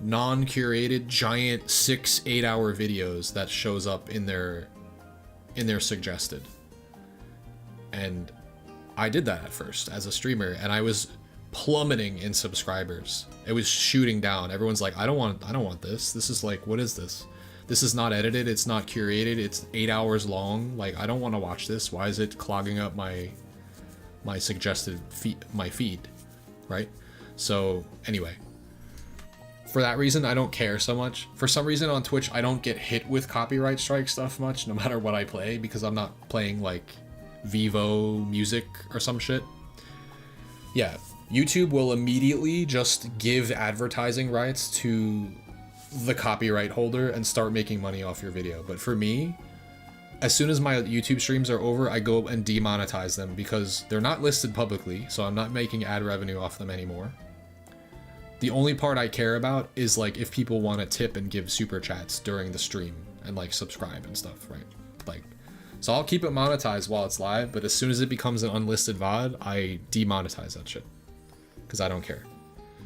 non-curated giant 6-8 hour videos that shows up in their suggested. And I did that at first as a streamer, and I was plummeting in subscribers. It was shooting down. Everyone's like, I don't want this. This is like, what is this? This is not edited, it's not curated, it's 8 hours long. Like, I don't want to watch this. Why is it clogging up my my suggested my feed, right? So anyway, for that reason, I don't care so much. For some reason on Twitch, I don't get hit with copyright strike stuff much, no matter what I play, because I'm not playing like Vivo music or some shit. Yeah, YouTube will immediately just give advertising rights to the copyright holder and start making money off your video. But for me, as soon as my YouTube streams are over, I go and demonetize them because they're not listed publicly, so I'm not making ad revenue off them anymore. The only part I care about is like if people want to tip and give super chats during the stream and like subscribe and stuff, right? Like, so I'll keep it monetized while it's live, but as soon as it becomes an unlisted VOD, I demonetize that shit because I don't care.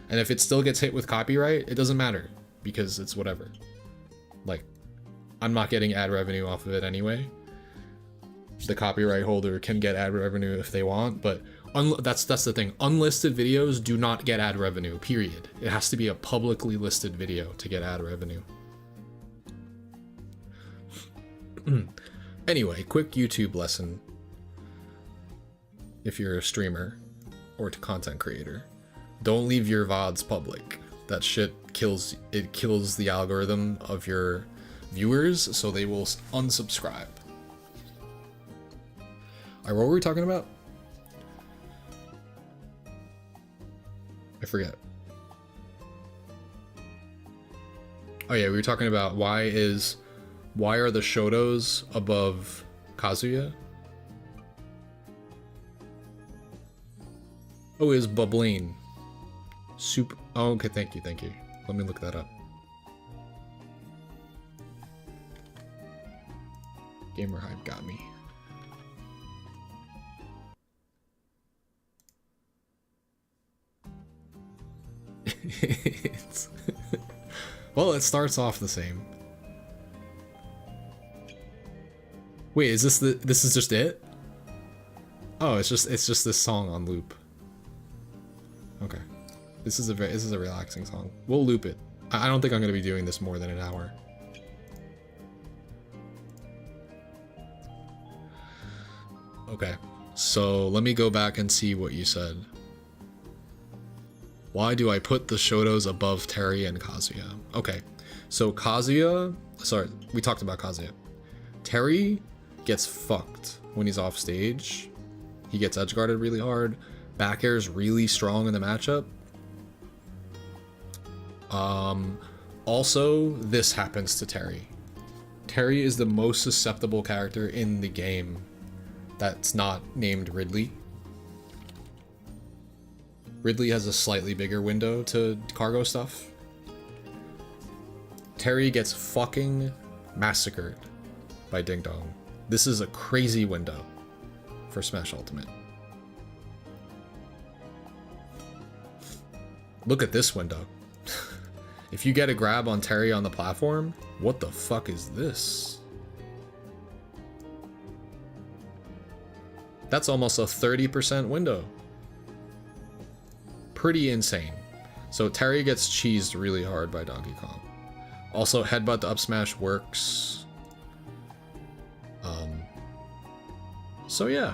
And if it still gets hit with copyright, it doesn't matter because it's whatever. Like, I'm not getting ad revenue off of it anyway. The copyright holder can get ad revenue if they want, but that's the thing. Unlisted videos do not get ad revenue, period. It has to be a publicly listed video to get ad revenue. Anyway, quick YouTube lesson. If you're a streamer or a content creator, don't leave your VODs public. That shit kills the algorithm of your viewers, so they will unsubscribe. Alright, what were we talking about? I forget. Oh yeah, we were talking about why are the Shotos above Kazuya? Oh, is Bubbling. Super. Oh, okay, thank you. Let me look that up. Gamer Hype got me. Well, it starts off the same. Wait, is this is just it? Oh, it's just this song on loop. Okay. This is a relaxing song. We'll loop it. I don't think I'm gonna be doing this more than an hour. Okay, so let me go back and see what you said. Why do I put the Shotos above Terry and Kazuya? Okay, so Kazuya, sorry, we talked about Kazuya. Terry gets fucked when he's off stage. He gets edge guarded really hard. Back air is really strong in the matchup. Also, this happens to Terry. Terry is the most susceptible character in the game that's not named Ridley. Ridley has a slightly bigger window to cargo stuff. Terry gets fucking massacred by Ding Dong. This is a crazy window for Smash Ultimate. Look at this window. If you get a grab on Terry on the platform, what the fuck is this? That's almost a 30% window. Pretty insane. So Terry gets cheesed really hard by Donkey Kong. Also, headbutt to up smash works. So yeah.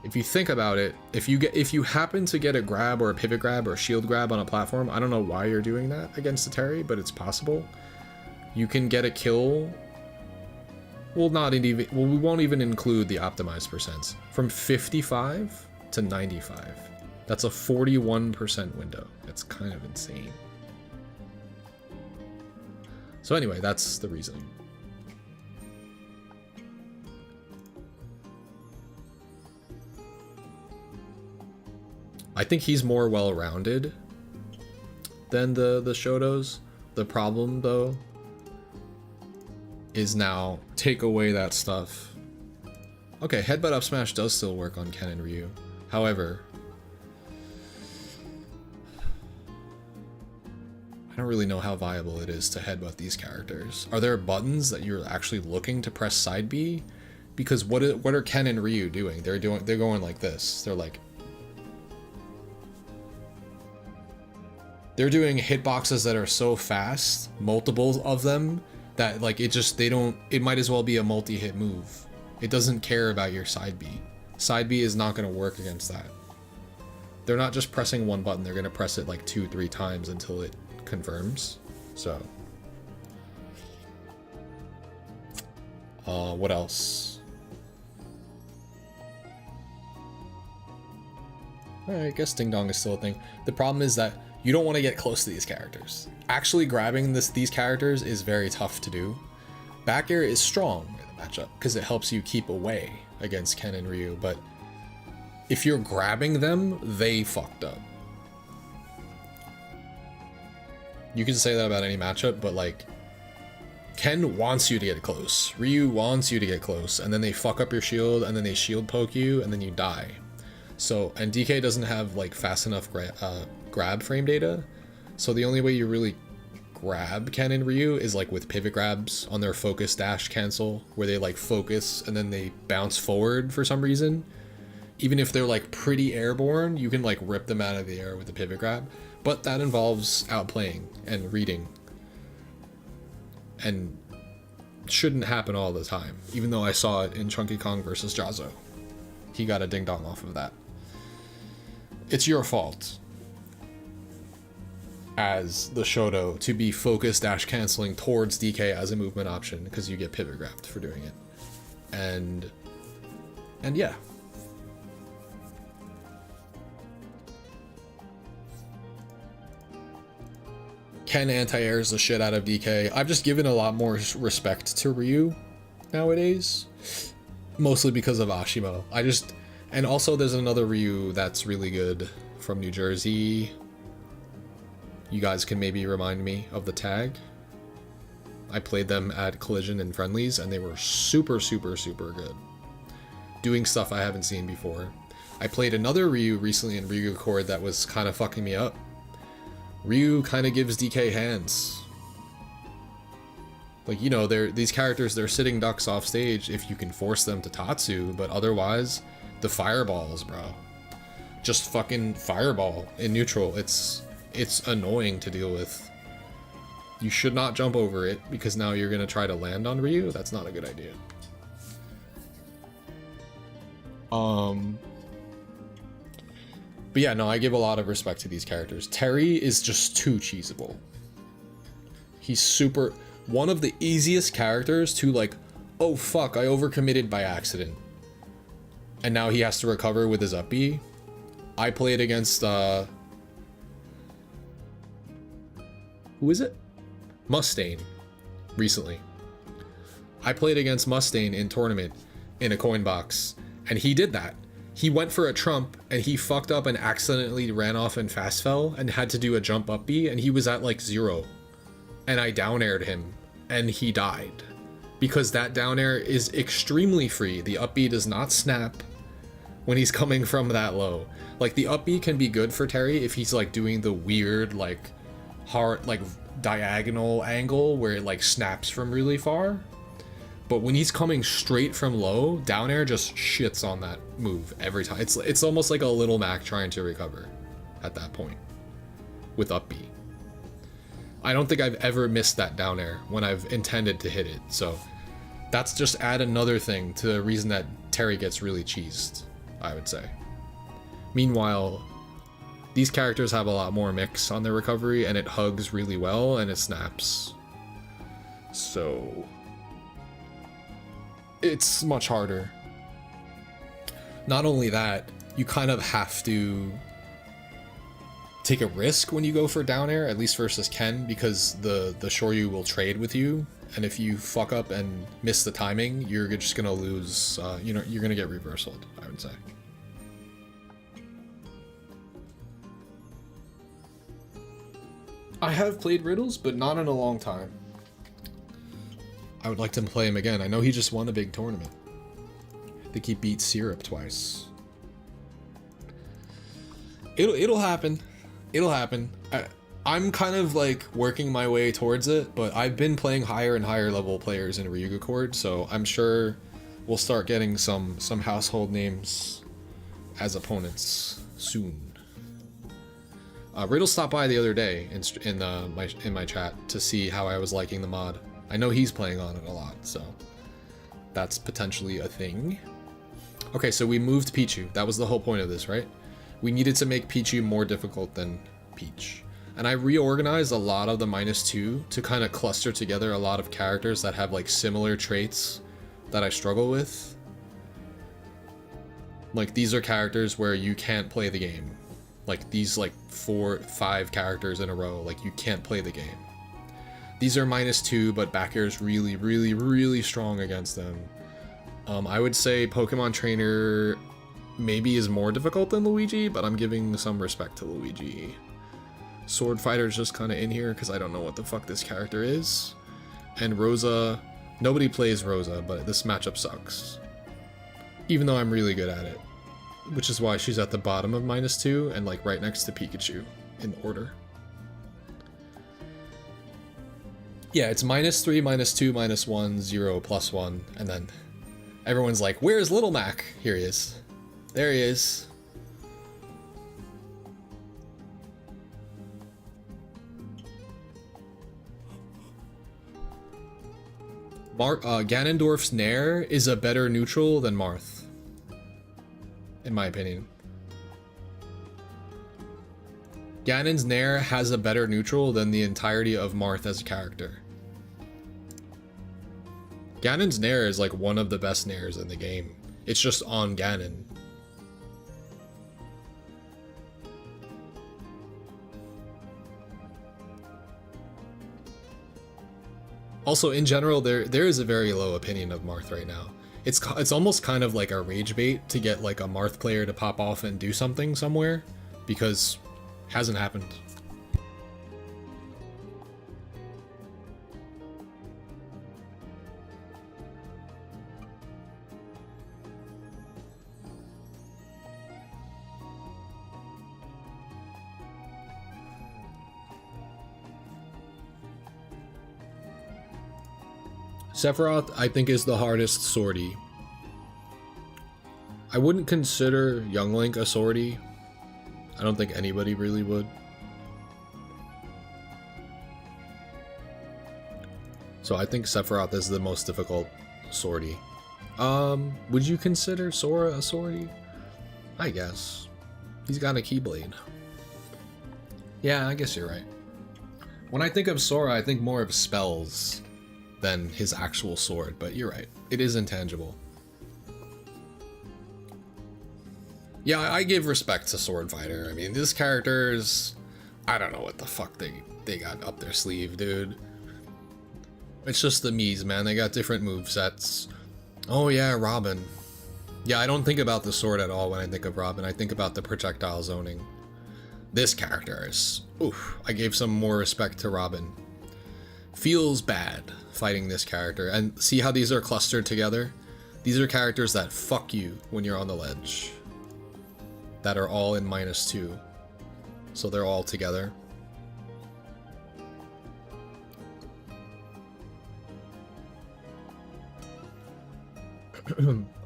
If you think about it, if you happen to get a grab or a pivot grab or a shield grab on a platform, I don't know why you're doing that against the Terry, but it's possible. You can get a kill. Well, we won't even include the optimized percents. From 55 to 95. That's a 41% window. That's kind of insane. So anyway, that's the reasoning. I think he's more well-rounded than the Shotos. The problem, though, is now take away that stuff. Okay, headbutt up smash does still work on Ken and Ryu. However, I don't really know how viable it is to headbutt these characters. Are there buttons that you're actually looking to press side B? Because what are Ken and Ryu doing? They're going like this. They're doing hitboxes that are so fast, multiples of them, that like it might as well be a multi-hit move. It doesn't care about your side B. Side B is not going to work against that. They're not just pressing one button, they're going to press it like 2-3 times until it confirms. So what else? I guess Ding Dong is still a thing. The problem is that you don't want to get close to these characters. Actually grabbing these characters is very tough to do. Back air is strong in the matchup because it helps you keep away against Ken and Ryu, but if you're grabbing them, they fucked up. You can say that about any matchup, but like, Ken wants you to get close. Ryu wants you to get close, and then they fuck up your shield, and then they shield poke you, and then you die. So, and DK doesn't have like fast enough grab frame data, so the only way you really grab Ken and Ryu is like with pivot grabs on their focus dash cancel, where they like focus and then they bounce forward for some reason. Even if they're like pretty airborne, you can like rip them out of the air with a pivot grab, but that involves outplaying and reading, and shouldn't happen all the time. Even though I saw it in Chunky Kong versus Jazzo, he got a ding dong off of that. It's your fault as the Shoto to be focus dash canceling towards DK as a movement option because you get pivot grabbed for doing it, and yeah. Ken anti-airs the shit out of DK. I've just given a lot more respect to Ryu nowadays, mostly because of Ashimo. And also there's another Ryu that's really good from New Jersey. You guys can maybe remind me of the tag. I played them at Collision and Friendlies, and they were super, super, super good, doing stuff I haven't seen before. I played another Ryu recently in Ryu Accord that was kind of fucking me up. Ryu kind of gives DK hands. Like, you know, these characters, they're sitting ducks off stage if you can force them to Tatsu, but otherwise, the fireballs, bro. Just fucking fireball in neutral. It's annoying to deal with. You should not jump over it, because now you're gonna try to land on Ryu. That's not a good idea. But yeah, no, I give a lot of respect to these characters. Terry is just too cheesable. He's one of the easiest characters to like, oh fuck, I overcommitted by accident, and now he has to recover with his up B. I played against who is it? Mustaine recently. I played against Mustaine in tournament in a coin box, and he did that. He went for a trump and he fucked up and accidentally ran off and fast fell and had to do a jump up B, and he was at like 0. And I down aired him and he died. Because that down air is extremely free. The up B does not snap when he's coming from that low. Like the up B can be good for Terry if he's like doing the weird like hard like diagonal angle where it like snaps from really far. But when he's coming straight from low, down air just shits on that move every time. It's almost like a little Mac trying to recover at that point with up B. I don't think I've ever missed that down air when I've intended to hit it. So that's just add another thing to the reason that Terry gets really cheesed, I would say. Meanwhile, these characters have a lot more mix on their recovery, and it hugs really well and it snaps. So it's much harder. Not only that, you kind of have to take a risk when you go for down air, at least versus Ken, because the Shoryu will trade with you, and if you fuck up and miss the timing, you're just gonna lose. You're gonna get reversaled, I would say. I have played Riddles, but not in a long time. I would like to play him again. I know he just won a big tournament. I think he beat Syrup twice. It'll happen. It'll happen. I'm kind of like working my way towards it, but I've been playing higher and higher level players in Ryuga Chord, so I'm sure we'll start getting some household names as opponents soon. Riddle stopped by the other day in my chat to see how I was liking the mod. I know he's playing on it a lot, so that's potentially a thing. Okay, so we moved Pichu. That was the whole point of this, right? We needed to make Pichu more difficult than Peach. And I reorganized a lot of the -2 to kind of cluster together a lot of characters that have like similar traits that I struggle with. Like these are characters where you can't play the game. Like these like 4, 5 characters in a row, like you can't play the game. These are -2, but back air is really, really, really strong against them. I would say Pokemon Trainer maybe is more difficult than Luigi, but I'm giving some respect to Luigi. Sword Fighter's just kind of in here because I don't know what the fuck this character is. And Rosa, nobody plays Rosa, but this matchup sucks. Even though I'm really good at it. Which is why she's at the bottom of -2 and like right next to Pikachu in order. Yeah, it's -3, -2, -1, 0, +1, and then everyone's like, where's Little Mac? Here he is. There he is. Ganondorf's Nair is a better neutral than Marth. In my opinion. Ganon's Nair has a better neutral than the entirety of Marth as a character. Ganon's Nair is like one of the best Nairs in the game. It's just on Ganon. Also, in general, there is a very low opinion of Marth right now. It's almost kind of like a rage bait to get like a Marth player to pop off and do something somewhere, because hasn't happened. Sephiroth, I think, is the hardest swordie. I wouldn't consider Young Link a swordie. I don't think anybody really would. So I think Sephiroth is the most difficult swordie. Would you consider Sora a swordie? I guess. He's got a Keyblade. Yeah, I guess you're right. When I think of Sora, I think more of spells than his actual sword, but you're right. It is intangible. Yeah, I give respect to Sword Fighter. I mean, these characters, I don't know what the fuck they got up their sleeve, dude. It's just the Miis, man. They got different movesets. Oh yeah, Robin. Yeah, I don't think about the sword at all when I think of Robin. I think about the projectile zoning. This character is... Oof, I gave some more respect to Robin. Feels bad fighting this character, and see how these are clustered together? These are characters that fuck you when you're on the ledge, that are all in -2, so they're all together.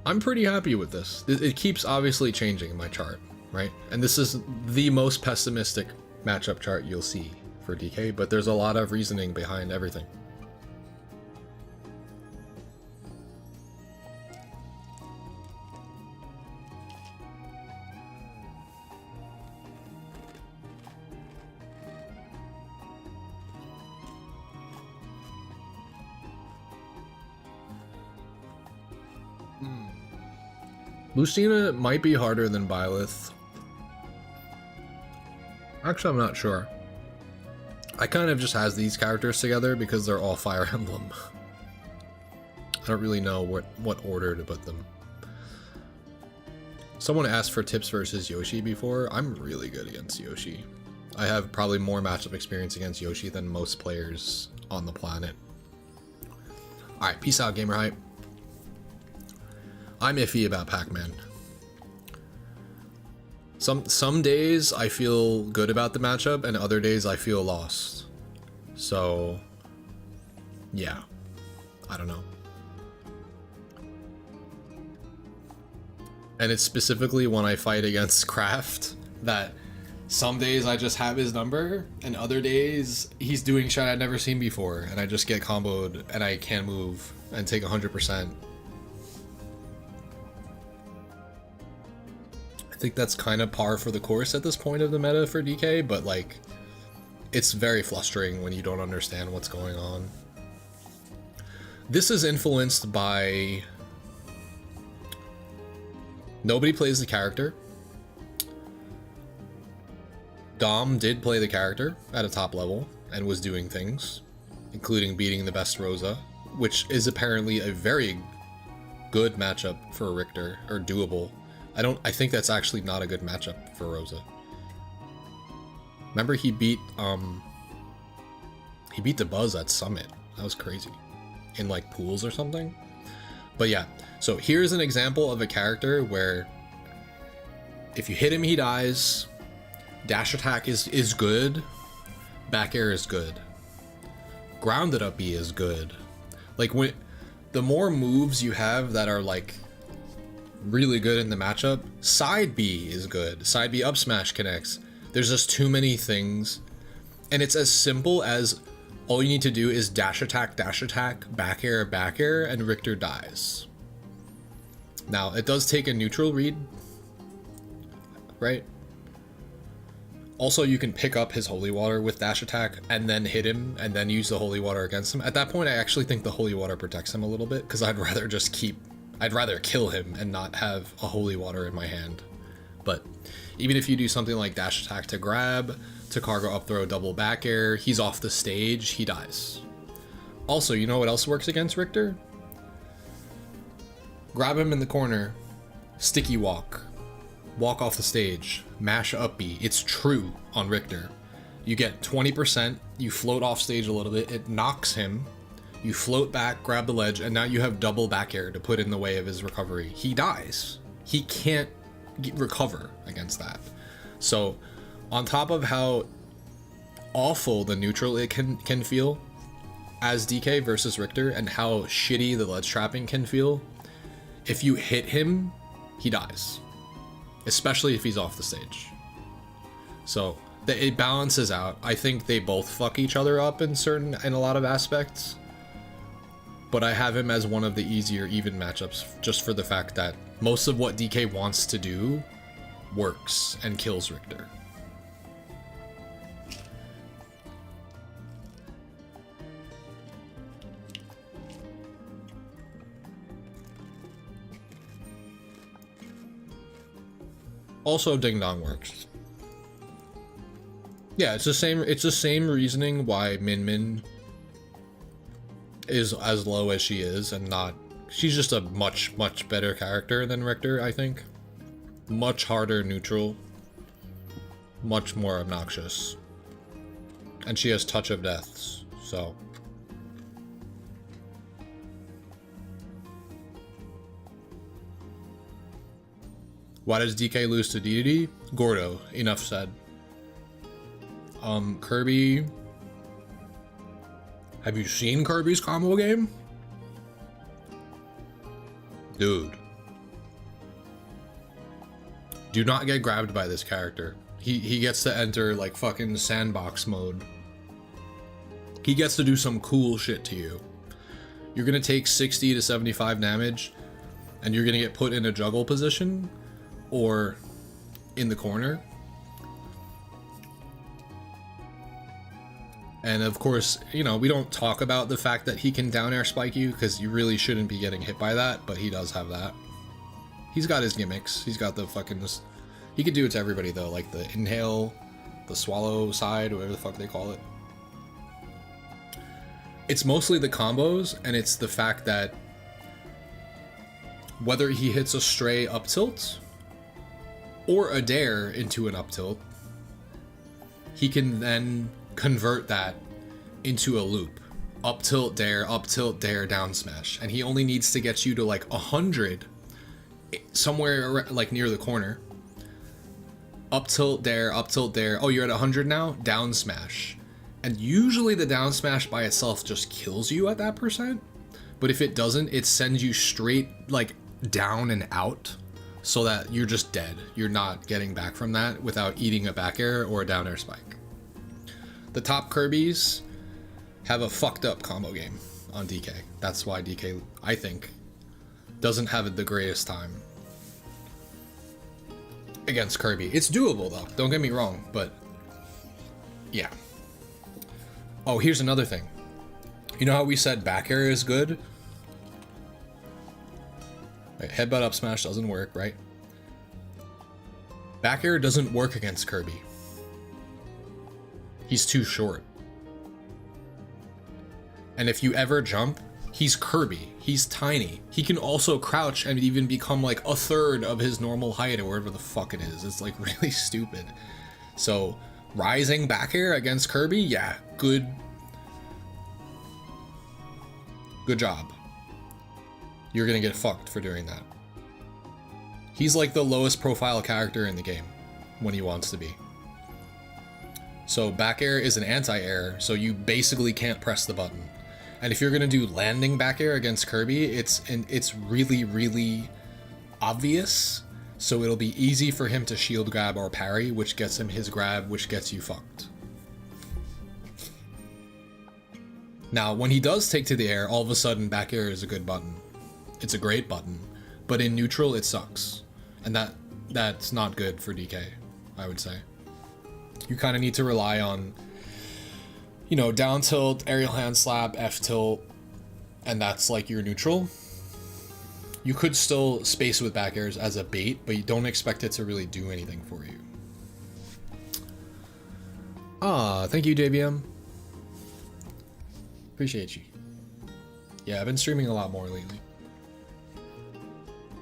I'm pretty happy with this. It keeps obviously changing in my chart, right? And this is the most pessimistic matchup chart you'll see for DK, but there's a lot of reasoning behind everything. Lucina might be harder than Byleth. Actually, I'm not sure. I kind of just has these characters together because they're all Fire Emblem. I don't really know what order to put them. Someone asked for tips versus Yoshi before. I'm really good against Yoshi. I have probably more matchup experience against Yoshi than most players on the planet. Alright, peace out, gamer hype. I'm iffy about Pac-Man. Some days I feel good about the matchup, and other days I feel lost. So, yeah, I don't know. And it's specifically when I fight against Kraft that some days I just have his number, and other days he's doing shit I'd never seen before, and I just get comboed and I can't move and take 100%. think that's kind of par for the course at this point of the meta for DK, but like, it's very frustrating when you don't understand what's going on. This is influenced by nobody plays the character. Dom did play the character at a top level and was doing things, including beating the best Rosa, which is apparently a very good matchup for Richter, or doable. I think that's actually not a good matchup for Rosa. Remember he beat the Buzz at Summit. That was crazy. In like pools or something. But yeah, so here's an example of a character where if you hit him, he dies. Dash attack is good. Back air is good. Grounded up B is good. Like, when the more moves you have that are like really good in the matchup, side B is good. Side B up smash connects. There's just too many things. And it's as simple as all you need to do is dash attack, back air, and Richter dies. Now, it does take a neutral read, right? Also, you can pick up his holy water with dash attack and then hit him and then use the holy water against him. At that point, I actually think the holy water protects him a little bit, because I'd rather kill him and not have a holy water in my hand. But even if you do something like dash attack to grab, to cargo up throw, double back air, he's off the stage, he dies. Also, you know what else works against Richter? Grab him in the corner, sticky walk off the stage, mash up B. It's true on Richter. You get 20%, you float off stage a little bit, it knocks him, you float back, grab the ledge, and now you have double back air to put in the way of his recovery. He dies. He can't recover against that. So, on top of how awful the neutral it can feel as DK versus Richter, and how shitty the ledge trapping can feel, if you hit him, he dies. Especially if he's off the stage. So it balances out. I think they both fuck each other up in a lot of aspects. But I have him as one of the easier even matchups, just for the fact that most of what DK wants to do works and kills Richter. Also, Ding Dong works. Yeah, it's the same reasoning why Min Min is as low as she is, and not... She's just a much better character than Richter, I think. Much harder neutral. Much more obnoxious. And she has Touch of Deaths, so... Why does DK lose to DDD? Gordo, enough said. Kirby... Have you seen Kirby's combo game? Dude. Do not get grabbed by this character. He gets to enter like fucking sandbox mode. He gets to do some cool shit to you. You're gonna take 60 to 75 damage, and you're gonna get put in a juggle position, or in the corner. And of course, you know, we don't talk about the fact that he can down air spike you, because you really shouldn't be getting hit by that, but he does have that. He's got his gimmicks. He's got the fucking... He could do it to everybody though, like the inhale, the swallow side, whatever the fuck they call it. It's mostly the combos, and it's the fact that whether he hits a stray up tilt or a dare into an up tilt, he can then convert that into a loop. Up tilt, dare, down smash. And he only needs to get you to like 100 somewhere like near the corner. Up tilt, dare. Oh, you're at 100 now? Down smash. And usually the down smash by itself just kills you at that percent. But if it doesn't, it sends you straight like down and out, so that you're just dead. You're not getting back from that without eating a back air or a down air spike. The top Kirbys have a fucked up combo game on DK. That's why DK, I think, doesn't have the greatest time. against Kirby. It's doable though, don't get me wrong, but yeah. Oh, here's another thing. You know how we said back air is good? Right, headbutt up smash doesn't work, right? Back air doesn't work against Kirby. He's too short. And if you ever jump, he's Kirby. He's tiny. He can also crouch and even become like a third of his normal height or whatever the fuck it is. It's like really stupid. So rising back air against Kirby, yeah, good job. You're gonna get fucked for doing that. He's like the lowest profile character in the game when he wants to be. So back air is an anti-air, so you basically can't press the button. And if you're gonna do landing back air against Kirby, it's really, really obvious. So it'll be easy for him to shield grab or parry, which gets him his grab, which gets you fucked. Now, when he does take to the air, all of a sudden back air is a good button. It's a great button, but in neutral it sucks. And that's not good for DK, I would say. You kind of need to rely on, you know, down tilt, aerial hand slap, F tilt, and that's like your neutral. You could still space with back airs as a bait, but you don't expect it to really do anything for you. Ah, thank you, JBM. Appreciate you. Yeah, I've been streaming a lot more lately.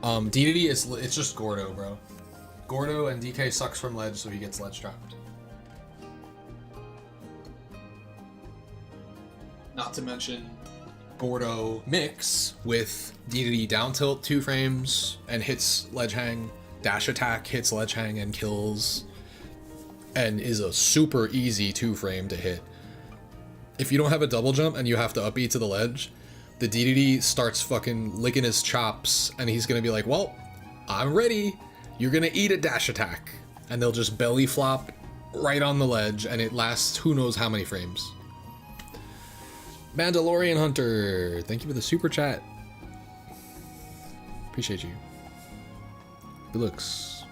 DDD it's just Gordo, bro. Gordo and DK sucks from ledge, so he gets ledge trapped. Not to mention Gordo mix with DDD down tilt 2 frames and hits ledge hang, dash attack hits ledge hang and kills, and is a super easy 2 frame to hit. If you don't have a double jump and you have to up E to the ledge, the DDD starts fucking licking his chops and he's gonna be like, well, I'm ready. You're gonna eat a dash attack. And they'll just belly flop right on the ledge and it lasts who knows how many frames. Mandalorian Hunter, thank you for the super chat. Appreciate you. Good looks.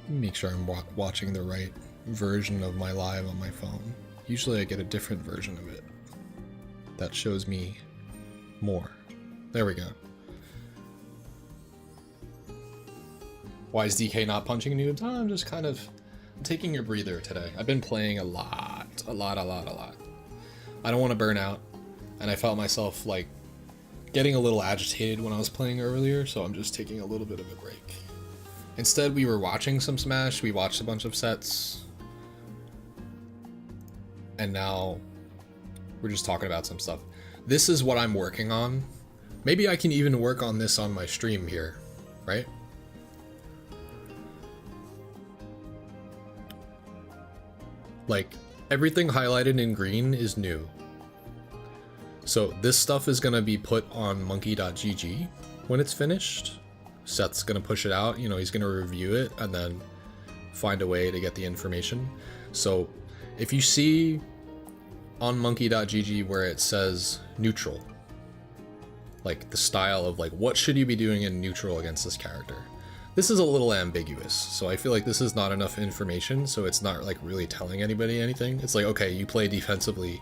Make sure I'm watching the right version of my live on my phone. Usually I get a different version of it that shows me more. There we go. Why is DK not punching noobs? I'm just kind of taking a breather today. I've been playing a lot. I don't want to burn out, and I felt myself like getting a little agitated when I was playing earlier, so I'm just taking a little bit of a break. Instead, we were watching some Smash, we watched a bunch of sets, and now we're just talking about some stuff. This is what I'm working on. Maybe I can even work on this on my stream here, right? Like, everything highlighted in green is new. So this stuff is gonna be put on monkey.gg when it's finished. Seth's gonna push it out, you know, he's gonna review it and then find a way to get the information. So if you see on monkey.gg where it says neutral, like the style of like what should you be doing in neutral against this character, this is a little ambiguous, so I feel like this is not enough information, so it's not like really telling anybody anything. It's like, okay, you play defensively,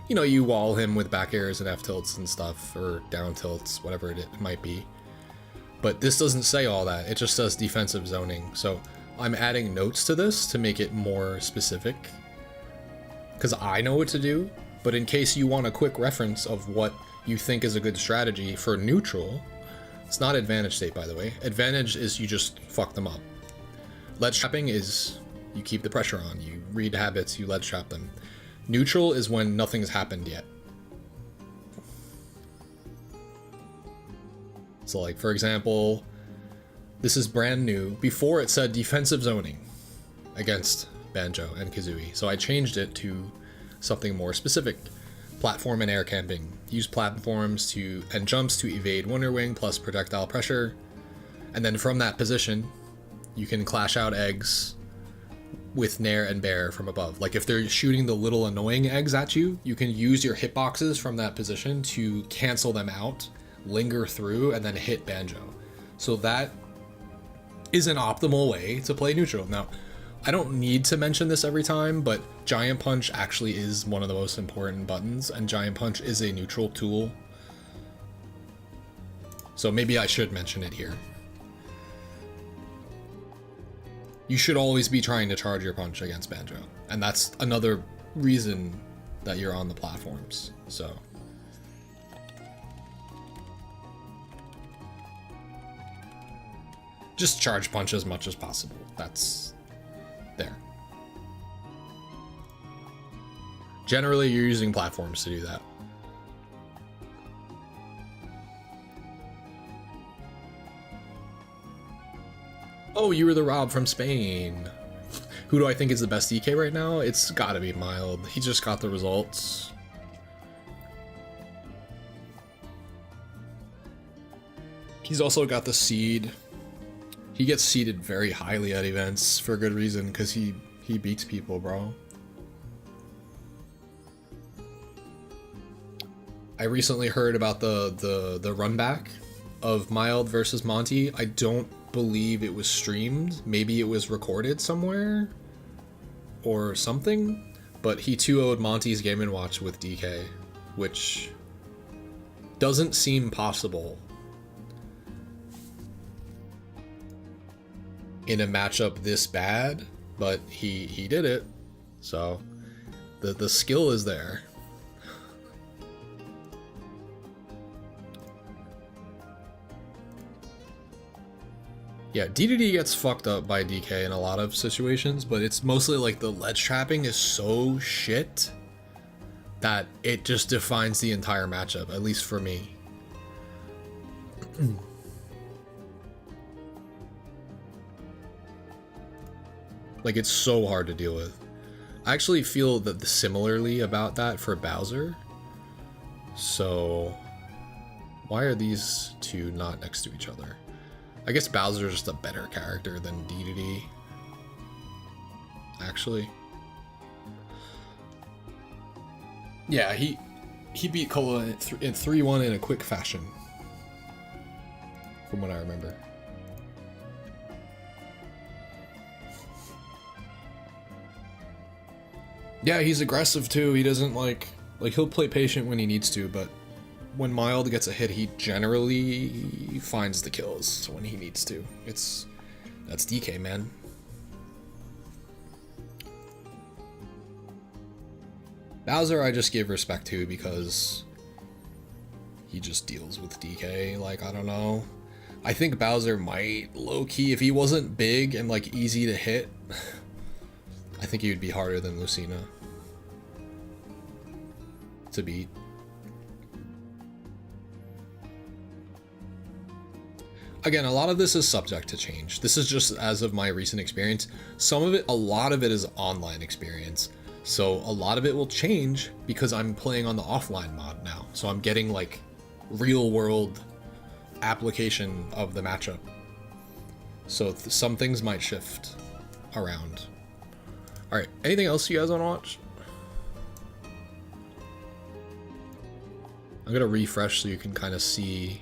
you know, you wall him with back airs and F tilts and stuff, or down tilts, whatever it might be. But this doesn't say all that, it just says defensive zoning. So I'm adding notes to this to make it more specific, because I know what to do, but in case you want a quick reference of what you think is a good strategy for neutral, it's not advantage state, by the way. Advantage is you just fuck them up. Ledge trapping is you keep the pressure on, you read habits, you ledge trap them. Neutral is when nothing's happened yet. So like, for example, this is brand new. Before it said defensive zoning against Banjo and Kazooie. So I changed it to something more specific. Platform and air camping. Use platforms and jumps to evade Wonder Wing plus projectile pressure. And then from that position, you can clash out eggs with Nair and Bear from above. Like if they're shooting the little annoying eggs at you, you can use your hitboxes from that position to cancel them out, linger through, and then hit Banjo. So that is an optimal way to play neutral. Now, I don't need to mention this every time, but Giant Punch actually is one of the most important buttons, and Giant Punch is a neutral tool. So maybe I should mention it here. You should always be trying to charge your punch against Banjo, and that's another reason that you're on the platforms. So just charge punch as much as possible. That's there. Generally, you're using platforms to do that. Oh, you were the Rob from Spain. Who do I think is the best DK right now? It's gotta be Mild. He just got the results. He's also got the seed. He gets seeded very highly at events for good reason, because he beats people, bro. I recently heard about the run back of Mild versus Monty. I don't believe it was streamed. Maybe it was recorded somewhere or something, but he 2-0'd Monty's Game & Watch with DK, which doesn't seem possible in a matchup this bad, but he did it. So the skill is there. Yeah, DDD gets fucked up by DK in a lot of situations, but it's mostly like the ledge trapping is so shit that it just defines the entire matchup, at least for me. Like, it's so hard to deal with. I actually feel that similarly about that for Bowser. So why are these two not next to each other? I guess Bowser's just a better character than DDD, actually. Yeah, he beat Cola in 3-1 in a quick fashion, from what I remember. Yeah, he's aggressive too. He doesn't like he'll play patient when he needs to, but when Mild gets a hit, he generally finds the kills when he needs to. That's DK, man. Bowser I just give respect to because he just deals with DK, like, I don't know. I think Bowser might low-key, if he wasn't big and like easy to hit, I think he would be harder than Lucina to beat. Again, a lot of this is subject to change. This is just as of my recent experience. A lot of it is online experience. So a lot of it will change because I'm playing on the offline mod now. So I'm getting like real world application of the matchup. So some things might shift around. All right, anything else you guys want to watch? I'm gonna refresh so you can kind of see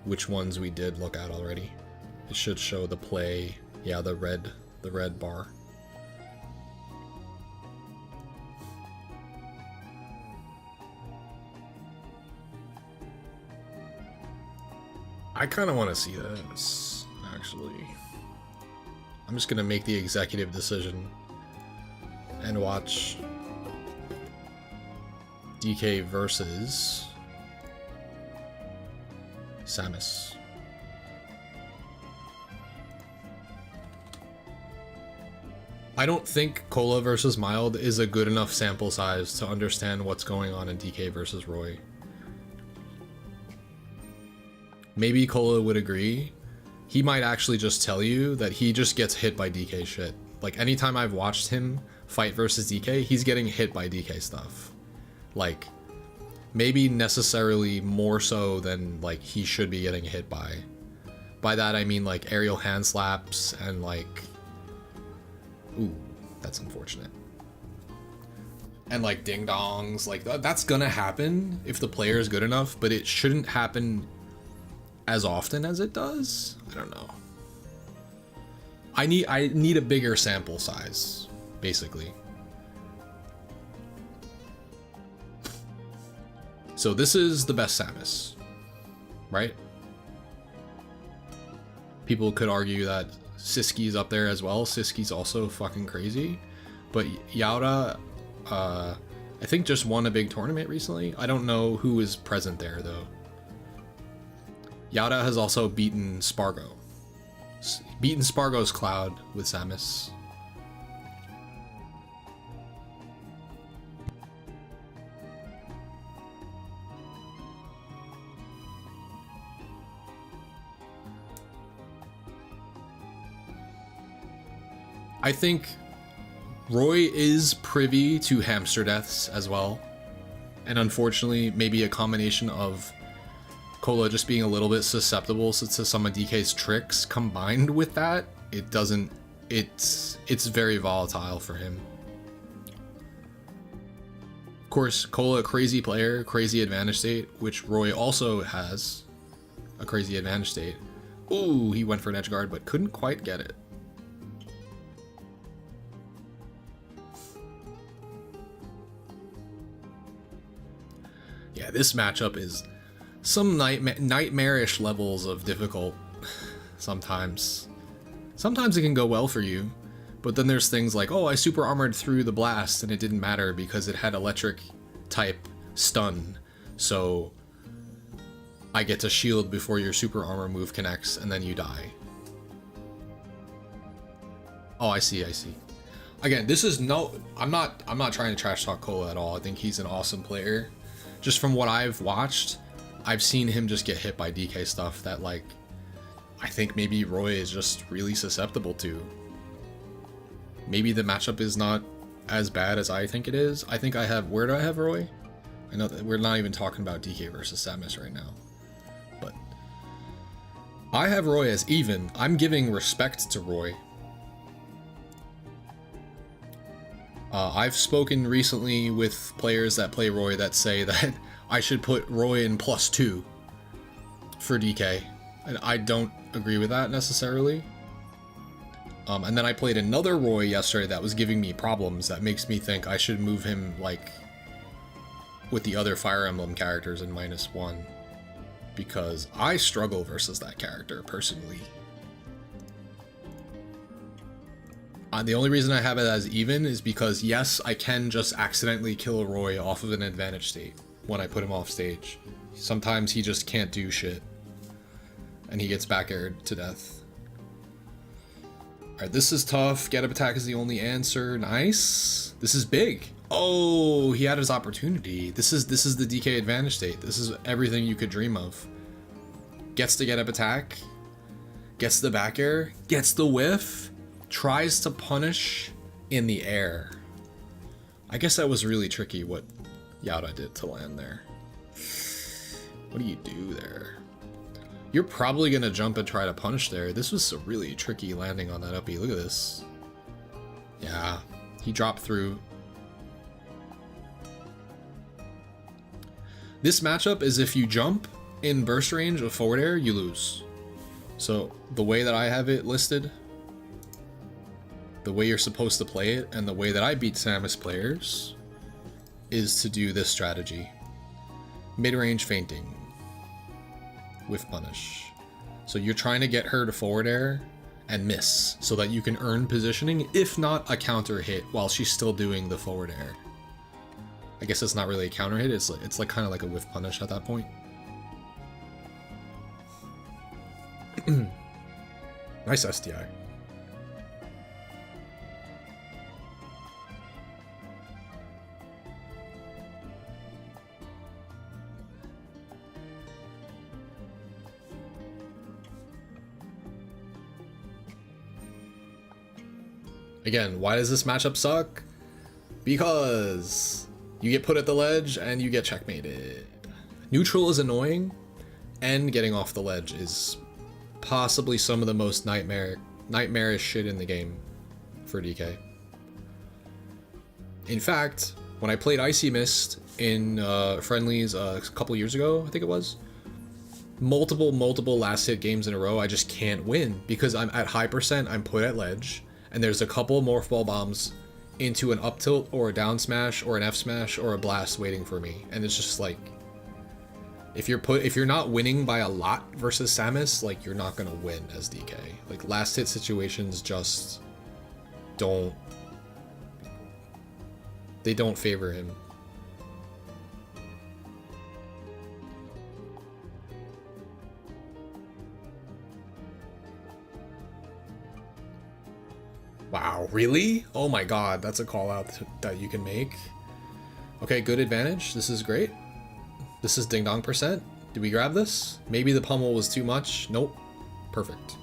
which ones we did look at already. It should show the play. Yeah, the red bar. I kind of want to see this, actually. I'm just gonna make the executive decision and watch DK versus Samus. I don't think Cola versus Mild is a good enough sample size to understand what's going on in DK versus Roy. Maybe Cola would agree. He might actually just tell you that he just gets hit by DK shit. Like, anytime I've watched him fight versus DK, he's getting hit by DK stuff. Like, maybe necessarily more so than like he should be getting hit by. By that I mean like aerial hand slaps and like, ooh, That's unfortunate. And like ding dongs, like that's gonna happen if the player is good enough, but it shouldn't happen as often as it does. I don't know. I need a bigger sample size, basically. So this is the best Samus, right? People could argue that Siski's up there as well. Siski's also fucking crazy, but Yaura, I think just won a big tournament recently. I don't know who is present there though. Yaura has also beaten Spargo. Beaten Spargo's Cloud with Samus. I think Roy is privy to hamster deaths as well. And unfortunately, maybe a combination of Cola just being a little bit susceptible to some of DK's tricks combined with that, it's very volatile for him. Of course, Cola, crazy player, crazy advantage state, which Roy also has a crazy advantage state. Ooh, he went for an edge guard, but couldn't quite get it. Yeah, this matchup is some nightmarish levels of difficult sometimes. Sometimes it can go well for you, but then there's things like, oh, I super armored through the blast and it didn't matter because it had electric type stun, so I get to shield before your super armor move connects and then you die. Oh, I see. Again, this is I'm not trying to trash talk Cola at all. I think he's an awesome player. Just from what I've watched, I've seen him just get hit by DK stuff that, like, I think maybe Roy is just really susceptible to. Maybe the matchup is not as bad as I think it is. I think I have, where do I have Roy? I know that we're not even talking about DK versus Samus right now, but I have Roy as even. I'm giving respect to Roy. I've spoken recently with players that play Roy that say that I should put Roy in +2 for DK, and I don't agree with that necessarily. And then I played another Roy yesterday that was giving me problems that makes me think I should move him like with the other Fire Emblem characters in -1, because I struggle versus that character personally. The only reason I have it as even is because, yes, I can just accidentally kill a Roy off of an advantage state when I put him off stage. Sometimes he just can't do shit, and he gets back aired to death. Alright, this is tough. Get up attack is the only answer. Nice. This is big. Oh, he had his opportunity. This is the DK advantage state. This is everything you could dream of. Gets to get up attack. Gets the back air. Gets the whiff. Tries to punish in the air. I guess that was really tricky what Yaura did to land there. What do you do there? You're probably gonna jump and try to punish there. This was a really tricky landing on that uppie. Look at this. Yeah, he dropped through. This matchup is if you jump in burst range of forward air, you lose. So the way that I have it listed, the way you're supposed to play it, and the way that I beat Samus players, is to do this strategy. Mid-range fainting with punish. So you're trying to get her to forward air and miss so that you can earn positioning, if not a counter hit while she's still doing the forward air. I guess it's not really a counter hit, it's like kind of like a whiff punish at that point. Nice SDI. Again, why does this matchup suck? Because you get put at the ledge and you get checkmated. Neutral is annoying, and getting off the ledge is possibly some of the most nightmarish shit in the game for DK. In fact, when I played Icy Mist in friendlies a couple years ago, I think it was, multiple last hit games in a row, I just can't win because I'm at high percent, I'm put at ledge, and there's a couple morph ball bombs into an up tilt or a down smash or an F smash or a blast waiting for me, and it's just like, if you're not winning by a lot versus Samus, like, you're not gonna win as DK. Like, last hit situations just don't favor him. Wow, really? Oh my god, that's a call out that you can make. Okay, good advantage. This is great. This is ding dong percent. Did we grab this? Maybe the pummel was too much. Nope. Perfect.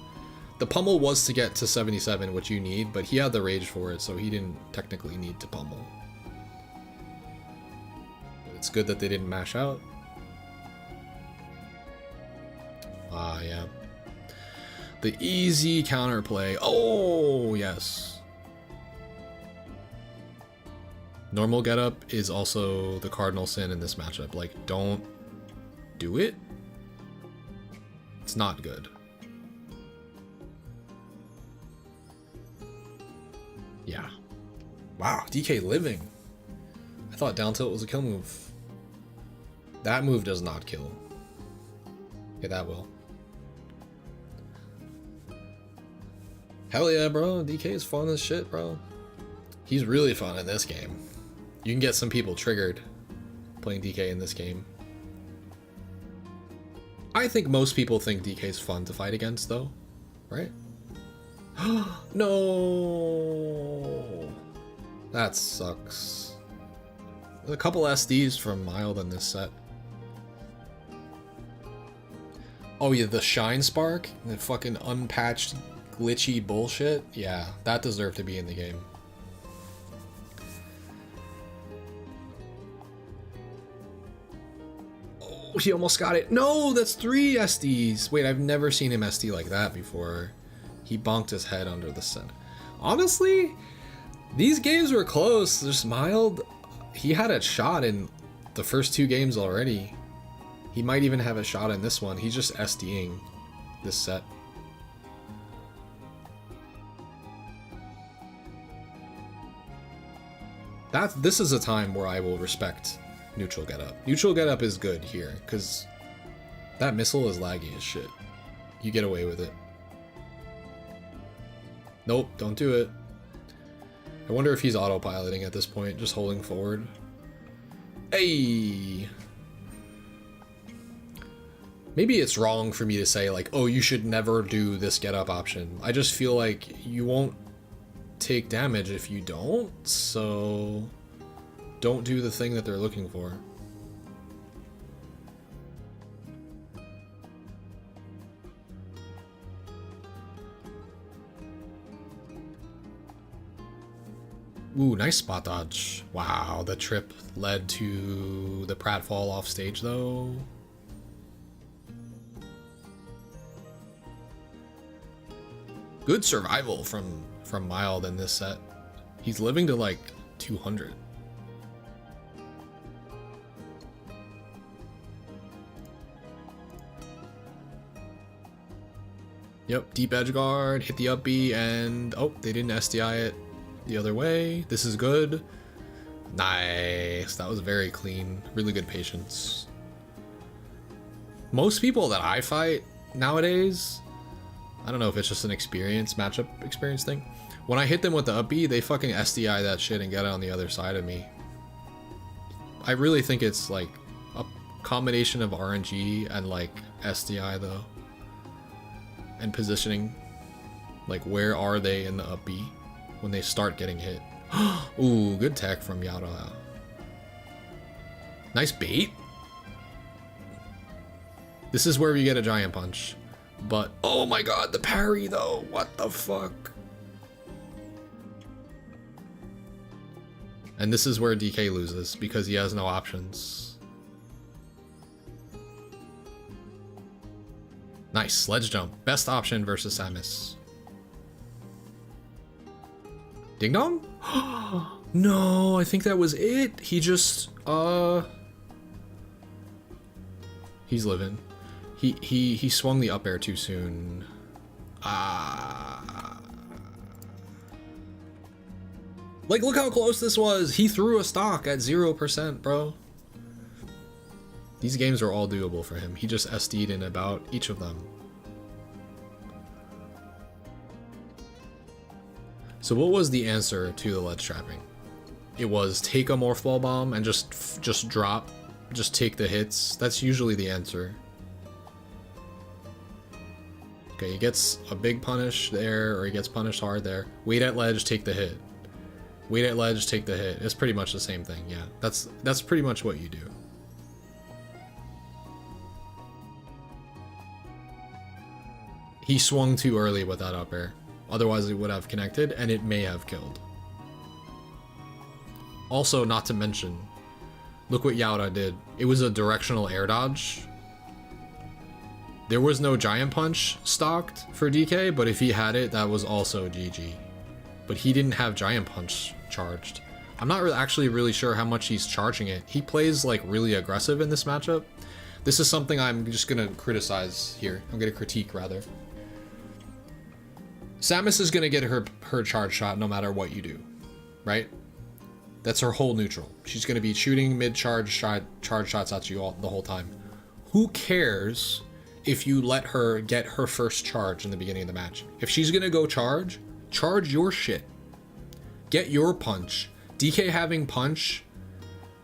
The pummel was to get to 77, which you need, but he had the rage for it, so he didn't technically need to pummel. But it's good that they didn't mash out. Ah, yeah. The easy counterplay. Oh, yes. Normal getup is also the cardinal sin in this matchup. Like, don't do it. It's not good. Yeah. Wow, DK living. I thought down tilt was a kill move. That move does not kill. Okay, that will. Hell yeah, bro. DK is fun as shit, bro. He's really fun in this game. You can get some people triggered playing DK in this game. I think most people think DK is fun to fight against, though. Right? No! That sucks. There's a couple SDs from Mild in this set. Oh yeah, the Shine Spark? The fucking unpatched, glitchy bullshit? Yeah, that deserved to be in the game. Oh, he almost got it. No, that's 3 SDs. Wait, I've never seen him SD like that before. He bonked his head under the set. Honestly, these games were close. Just Mild, he had a shot in the first 2 games already. He might even have a shot in this one. He's just SDing this set. This is a time where I will respect neutral getup. Neutral getup is good here, because that missile is laggy as shit. You get away with it. Nope, don't do it. I wonder if he's autopiloting at this point, just holding forward. Hey! Maybe it's wrong for me to say, like, oh, you should never do this getup option. I just feel like you won't take damage if you don't, so don't do the thing that they're looking for. Ooh, nice spot dodge. Wow, the trip led to the pratfall off stage though. Good survival from Mild in this set. He's living to like 200. Yep, deep edge guard, hit the up B, and oh, they didn't SDI it the other way. This is good. Nice. That was very clean. Really good patience. Most people that I fight nowadays, I don't know if it's just an matchup experience thing. When I hit them with the up B, they fucking SDI that shit and get it on the other side of me. I really think it's like a combination of RNG and like SDI though. And positioning. Like, where are they in the up B when they start getting hit? Ooh, good tech from Yara. Nice bait. This is where we get a giant punch. But, oh my god, the parry though. What the fuck? And this is where DK loses because he has no options. Nice, sledge jump. Best option versus Samus. Ding dong? No, I think that was it. He just, he's living. He swung the up air too soon. Like, look how close this was. He threw a stock at 0%, bro. These games are all doable for him. He just SD'd in about each of them. So what was the answer to the ledge trapping? It was take a morph ball bomb and just drop, just take the hits. That's usually the answer. Okay, he gets a big punish there, or he gets punished hard there. Wait at ledge, take the hit. Wait at ledge, take the hit. It's pretty much the same thing, yeah. That's pretty much what you do. He swung too early with that up air. Otherwise it would have connected, and it may have killed. Also, not to mention, look what Yaura did. It was a directional air dodge. There was no giant punch stocked for DK, but if he had it, that was also GG. But he didn't have giant punch charged. I'm not actually really sure how much he's charging it. He plays like really aggressive in this matchup. This is something I'm just gonna criticize here. I'm gonna critique rather. Samus is gonna get her charge shot no matter what you do, right? That's her whole neutral. She's gonna be shooting mid-charge shots at you the whole time. Who cares if you let her get her first charge in the beginning of the match? If she's gonna go charge your shit. Get your punch. DK having punch,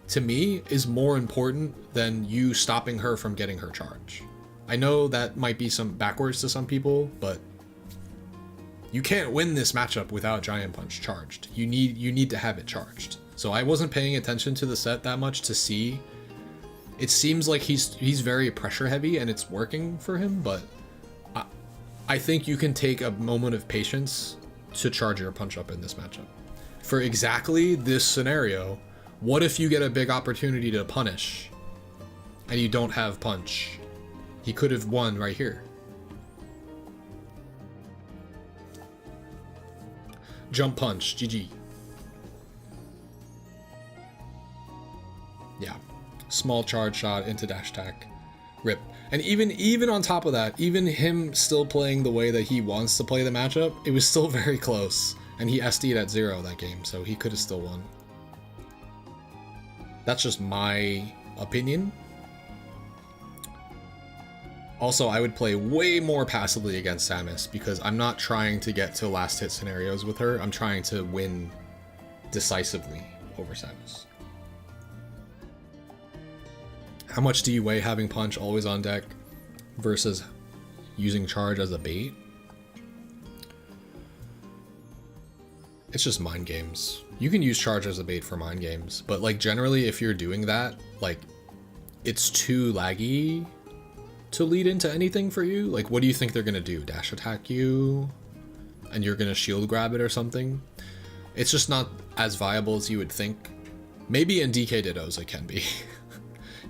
to me, is more important than you stopping her from getting her charge. I know that might be some backwards to some people, but you can't win this matchup without giant punch charged. You need to have it charged. So I wasn't paying attention to the set that much to see. It seems like he's very pressure heavy and it's working for him, but I think you can take a moment of patience to charge your punch up in this matchup. For exactly this scenario, what if you get a big opportunity to punish and you don't have punch? He could have won right here. Jump punch, GG. Yeah, small charge shot into dash attack, rip. And even on top of that, even him still playing the way that he wants to play the matchup, it was still very close. And he SD'd at 0 that game, so he could have still won. That's just my opinion. Also, I would play way more passively against Samus because I'm not trying to get to last hit scenarios with her. I'm trying to win decisively over Samus. How much do you weigh having punch always on deck versus using charge as a bait? It's just mind games. You can use charge as a bait for mind games, but like generally if you're doing that, like it's too laggy to lead into anything for you. Like what do you think they're gonna do? Dash attack you and you're gonna shield grab it or something? It's just not as viable as you would think. Maybe in DK Dittos it can be.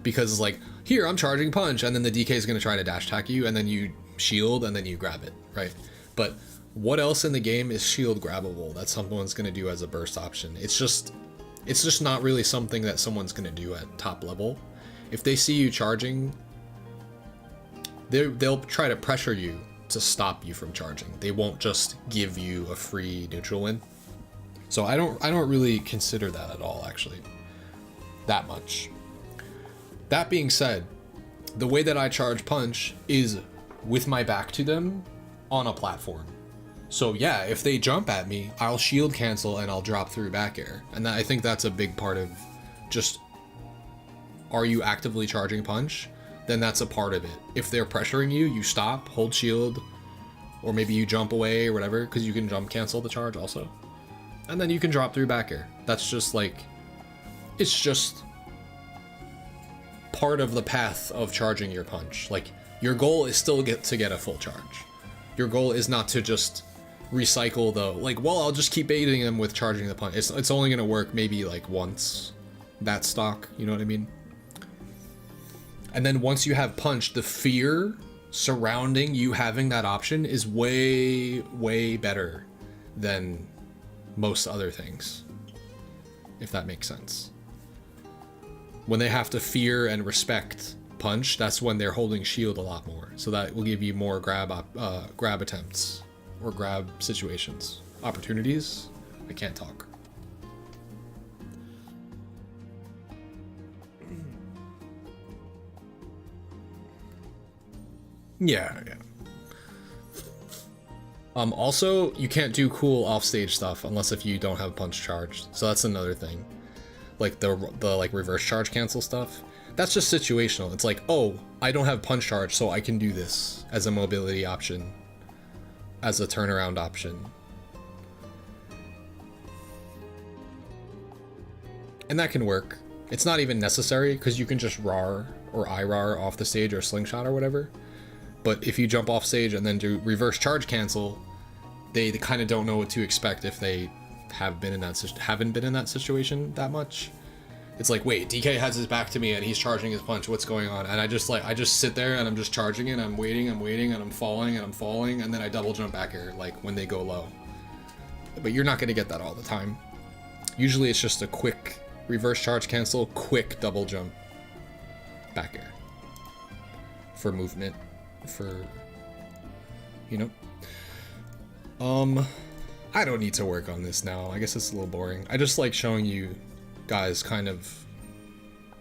Because it's like, here, I'm charging punch, and then the DK is going to try to dash attack you, and then you shield, and then you grab it, right? But what else in the game is shield grabbable that someone's going to do as a burst option? It's just not really something that someone's going to do at top level. If they see you charging, they'll try to pressure you to stop you from charging. They won't just give you a free neutral win. So I don't really consider that at all, actually, that much. That being said, the way that I charge punch is with my back to them on a platform. So yeah, if they jump at me, I'll shield cancel and I'll drop through back air. And I think that's a big part of just, are you actively charging punch? Then that's a part of it. If they're pressuring you, you stop, hold shield, or maybe you jump away or whatever, because you can jump cancel the charge also. And then you can drop through back air. That's just like, it's just part of the path of charging your punch. Like, your goal is still to get a full charge. Your goal is not to just recycle the, like, well, I'll just keep baiting them with charging the punch. It's only gonna work maybe like once that stock, you know what I mean? And then once you have punch, the fear surrounding you having that option is way, way better than most other things. if that makes sense. When they have to fear and respect punch, that's when they're holding shield a lot more. So that will give you more grab attempts or grab situations. Opportunities? I can't talk. Yeah. Also, you can't do cool offstage stuff unless if you don't have punch charged. So that's another thing. Like the like reverse charge cancel stuff. That's just situational. It's like, oh, I don't have punch charge, so I can do this as a mobility option, as a turnaround option. And that can work. It's not even necessary because you can just RAR or IRAR off the stage or slingshot or whatever. But if you jump off stage and then do reverse charge cancel, they kind of don't know what to expect if they haven't been in that situation that much. It's like, wait, DK has his back to me and he's charging his punch. What's going on? And I just sit there and I'm just charging it. I'm waiting, and I'm falling, and then I double jump back air like when they go low. But you're not going to get that all the time. Usually it's just a quick reverse charge cancel, quick double jump back air for movement, for, you know. I don't need to work on this now. I guess it's a little boring. I just like showing you guys kind of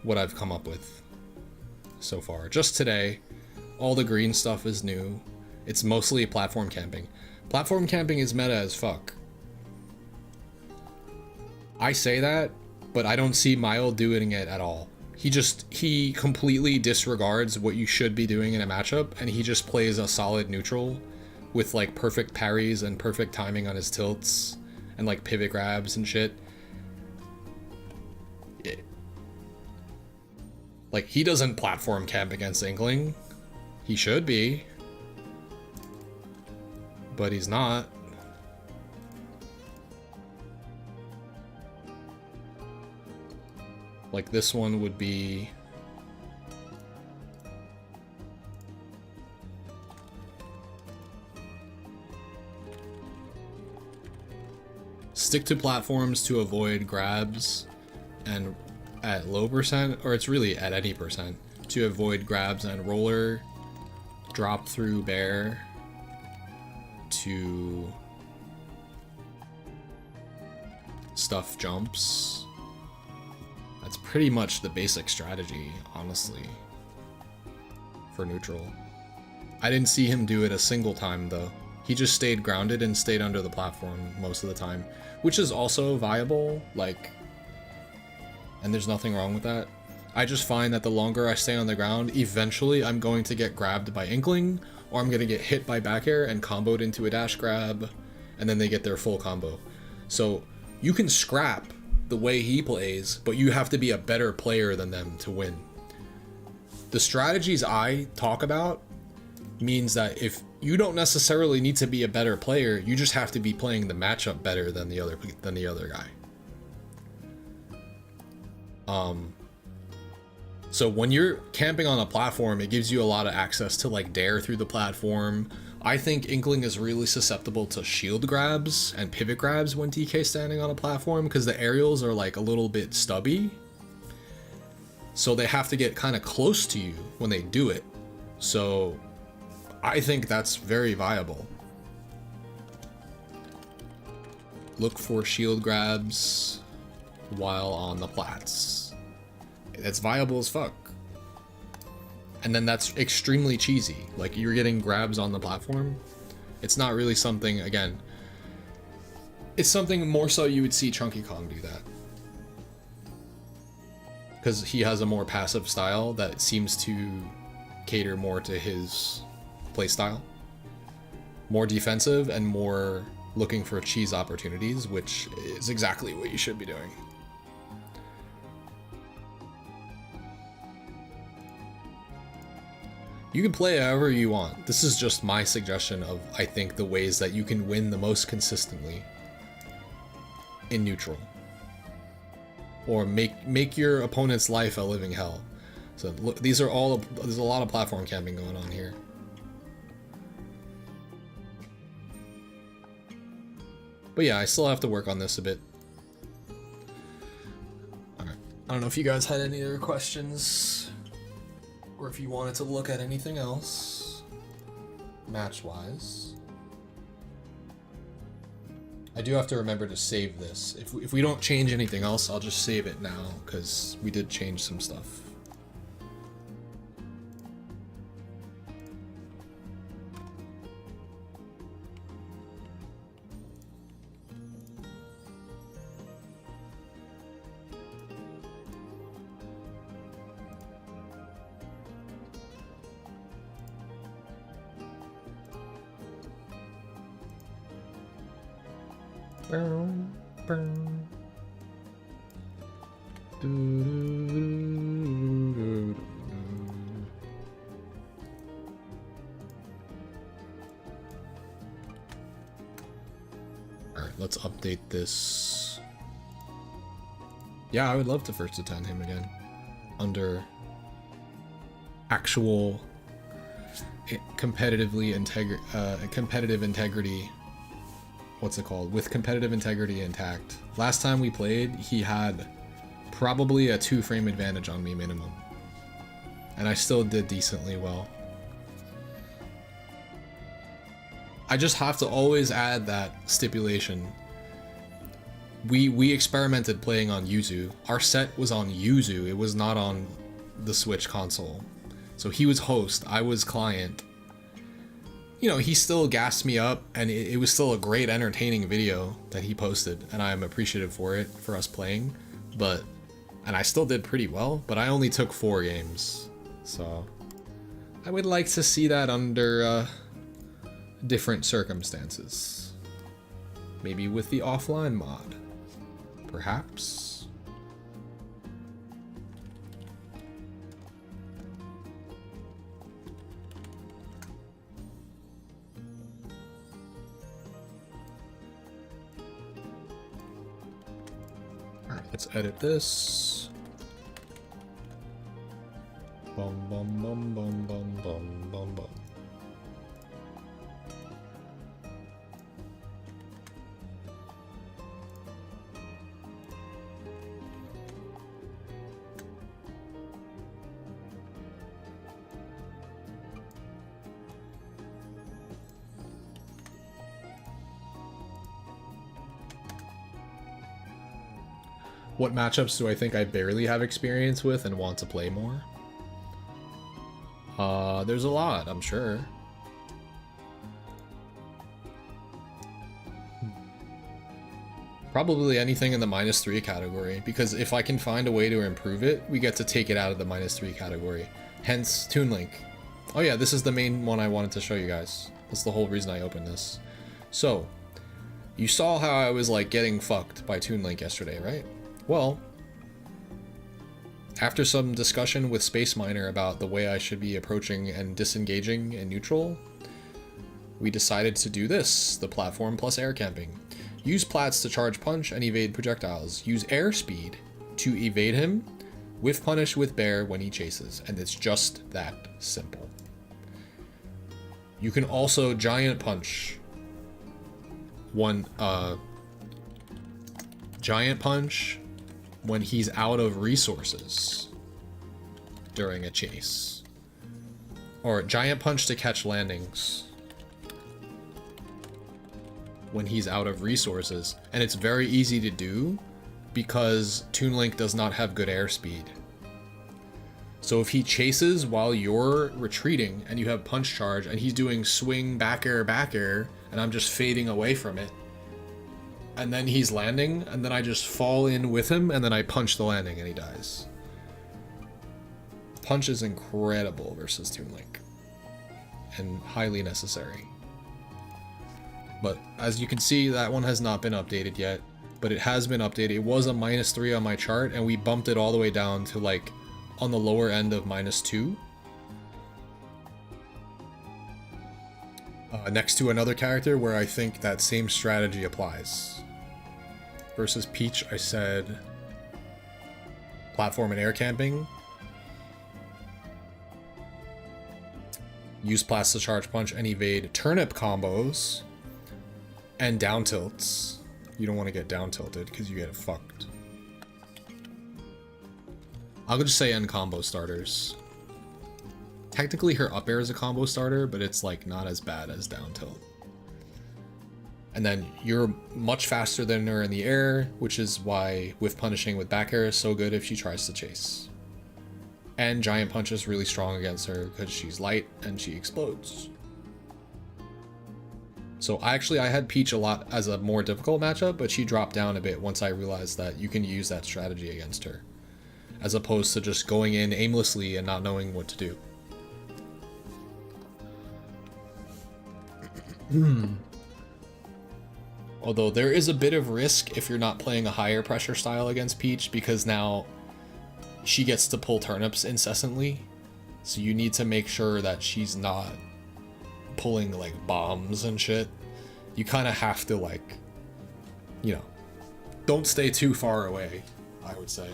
what I've come up with so far. Just today, all the green stuff is new. It's mostly platform camping. Platform camping is meta as fuck. I say that, but I don't see Mile doing it at all. He completely disregards what you should be doing in a matchup, and he just plays a solid neutral with like perfect parries and perfect timing on his tilts and like pivot grabs and shit. Yeah. Like, he doesn't platform camp against Inkling. He should be, but he's not. Like, this one would be stick to platforms to avoid grabs, and at low percent, or it's really at any percent, to avoid grabs and roller, drop through bear, to stuff jumps. That's pretty much the basic strategy, honestly, for neutral. I didn't see him do it a single time though. He just stayed grounded and stayed under the platform most of the time, which is also viable, like, and there's nothing wrong with that. I just find that the longer I stay on the ground, eventually I'm going to get grabbed by Inkling, or I'm going to get hit by back air and comboed into a dash grab, and then they get their full combo. So you can scrap the way he plays, but you have to be a better player than them to win. The strategies I talk about means that if you don't necessarily need to be a better player, you just have to be playing the matchup better than the other guy. So when you're camping on a platform, it gives you a lot of access to like dare through the platform. I think Inkling is really susceptible to shield grabs and pivot grabs when DK's standing on a platform, because the aerials are like a little bit stubby. So they have to get kind of close to you when they do it. So I think that's very viable. Look for shield grabs while on the plats. That's viable as fuck. And then that's extremely cheesy. Like, you're getting grabs on the platform. It's not really something, again, it's something more so you would see Chunky Kong do that. Because he has a more passive style that seems to cater more to his playstyle. More defensive and more looking for cheese opportunities, which is exactly what you should be doing. You can play however you want. This is just my suggestion of, I think, the ways that you can win the most consistently in neutral. Or make your opponent's life a living hell. So look, there's a lot of platform camping going on here. But yeah, I still have to work on this a bit. I don't know if you guys had any other questions, or if you wanted to look at anything else, match-wise. I do have to remember to save this. If we don't change anything else, I'll just save it now, because we did change some stuff. Alright, let's update this. Yeah, I would love to first attend him again. Under actual competitive integrity. What's it called? With competitive integrity intact. Last time we played, he had probably a 2-frame advantage on me minimum. And I still did decently well. I just have to always add that stipulation. We experimented playing on Yuzu. Our set was on Yuzu, it was not on the Switch console. So he was host, I was client. You know, he still gassed me up, and it was still a great, entertaining video that he posted, and I'm appreciative for it, for us playing, and I still did pretty well, but I only took 4 games, so I would like to see that under different circumstances. Maybe with the offline mod, perhaps. Let's edit this. Bum bum bum bum bum bum bum bum. What matchups do I think I barely have experience with and want to play more? There's a lot, I'm sure. Probably anything in the -3 category, because if I can find a way to improve it, we get to take it out of the -3 category. Hence, Toon Link. Oh yeah, this is the main one I wanted to show you guys. That's the whole reason I opened this. So, you saw how I was like getting fucked by Toon Link yesterday, right? Well, after some discussion with Space Miner about the way I should be approaching and disengaging in neutral, we decided to do this, the platform plus air camping. Use plats to charge punch and evade projectiles. Use airspeed to evade him, whiff punish with bear when he chases, and it's just that simple. You can also giant punch when he's out of resources during a chase. Or giant punch to catch landings when he's out of resources. And it's very easy to do because Toon Link does not have good airspeed. So if he chases while you're retreating and you have punch charge and he's doing swing back air, and I'm just fading away from it, and then he's landing, and then I just fall in with him, and then I punch the landing, and he dies. Punch is incredible versus Toon Link, and highly necessary. But as you can see, that one has not been updated yet, but it has been updated. It was a -3 on my chart, and we bumped it all the way down to like on the lower end of -2. Next to another character where I think that same strategy applies. Versus Peach, I said platform and air camping. Use plats to charge punch and evade turnip combos and down tilts. You don't want to get down tilted because you get fucked. I'll just say end combo starters. Technically her up air is a combo starter, but it's like not as bad as down tilt. And then you're much faster than her in the air, which is why whiff punishing with back air is so good if she tries to chase. And giant punch is really strong against her because she's light and she explodes. So I had Peach a lot as a more difficult matchup, but she dropped down a bit once I realized that you can use that strategy against her, as opposed to just going in aimlessly and not knowing what to do. Although there is a bit of risk if you're not playing a higher pressure style against Peach, because now she gets to pull turnips incessantly. So you need to make sure that she's not pulling like bombs and shit. You kind of have to, like, you know, don't stay too far away, I would say.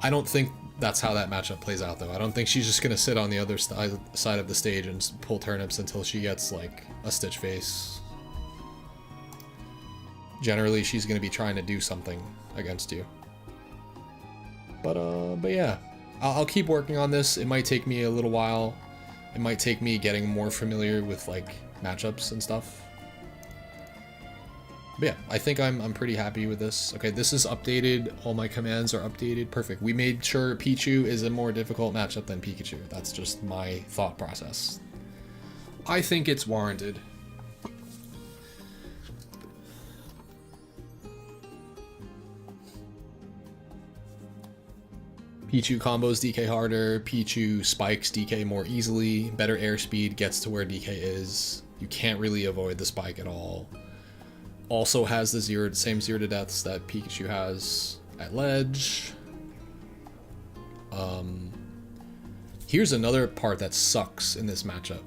I don't think that's how that matchup plays out, though. I don't think she's just gonna sit on the other side of the stage and pull turnips until she gets like a Stitch face. Generally, she's gonna be trying to do something against you. But yeah, I'll keep working on this. It might take me a little while. It might take me getting more familiar with like matchups and stuff. But yeah, I think I'm pretty happy with this. Okay, this is updated. All my commands are updated. Perfect. We made sure Pichu is a more difficult matchup than Pikachu. That's just my thought process. I think it's warranted. Pichu combos DK harder, Pichu spikes DK more easily, better airspeed gets to where DK is. You can't really avoid the spike at all. Also has the same 0 to deaths that Pikachu has at ledge. Here's another part that sucks in this matchup.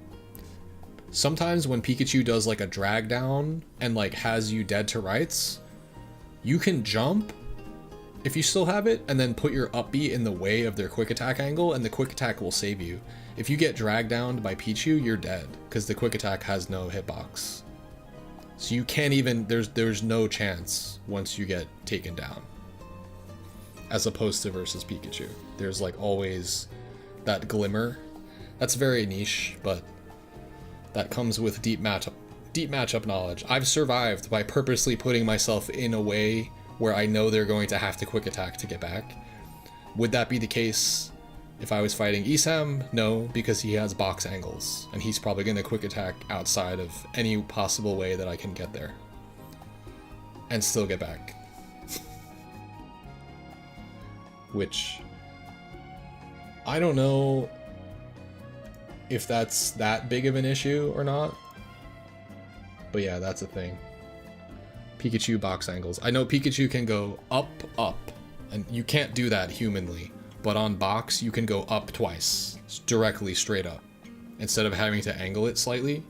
Sometimes when Pikachu does like a drag down and like has you dead to rights, you can jump if you still have it, and then put your up B in the way of their quick attack angle, and the quick attack will save you. If you get dragged down by Pichu, you're dead, because the quick attack has no hitbox. So you can't even, there's no chance once you get taken down. As opposed to versus Pikachu. There's like always that glimmer. That's very niche, but that comes with deep matchup knowledge. I've survived by purposely putting myself in a way where I know they're going to have to quick attack to get back. Would that be the case if I was fighting Isam? No, because he has box angles, and he's probably going to quick attack outside of any possible way that I can get there. And still get back. Which, I don't know if that's that big of an issue or not. But yeah, that's a thing. Pikachu box angles. I know Pikachu can go up, and you can't do that humanly, but on box you can go up twice, directly straight up, instead of having to angle it slightly.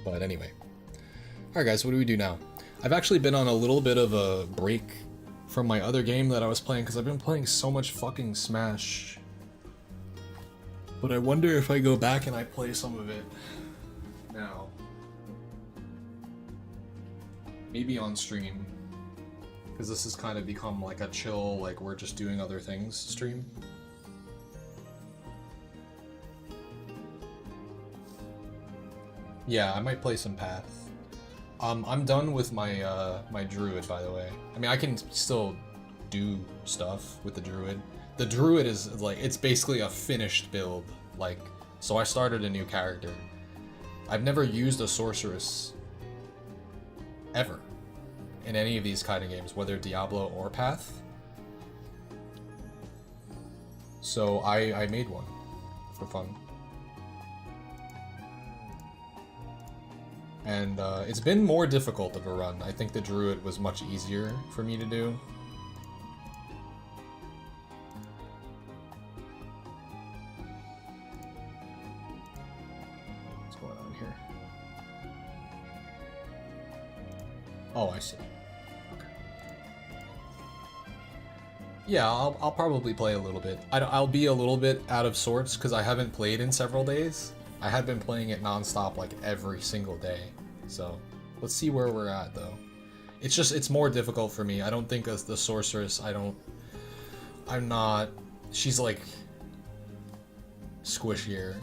But anyway. Alright guys, what do we do now? I've actually been on a little bit of a break from my other game that I was playing, because I've been playing so much fucking Smash. But I wonder if I go back and I play some of it now. Maybe on stream. Because this has kind of become like a chill, like we're just doing other things stream. Yeah, I might play some Path. I'm done with my my Druid, by the way. I mean, I can still do stuff with the Druid. The Druid is like, it's basically a finished build. Like, so I started a new character. I've never used a Sorceress ever in any of these kind of games, whether Diablo or Path. So I made one for fun. And it's been more difficult of a run. I think the Druid was much easier for me to do. What's going on here? Oh, I see. Okay. Yeah, I'll probably play a little bit. I'll be a little bit out of sorts because I haven't played in several days. I had been playing it non-stop like every single day. So let's see where we're at though. It's more difficult for me. I don't think as the sorceress, I'm not, she's like squishier,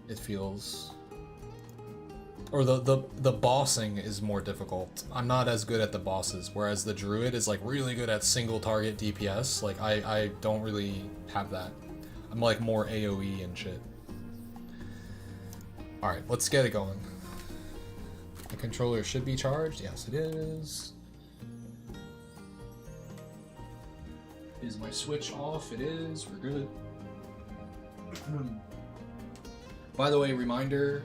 it feels. Or the bossing is more difficult. I'm not as good at the bosses, whereas the druid is like really good at single target DPS. Like I don't really have that. I'm like more AoE and shit. Alright, let's get it going. The controller should be charged. Yes, it is. Is my Switch off? It is. We're good. By the way, reminder,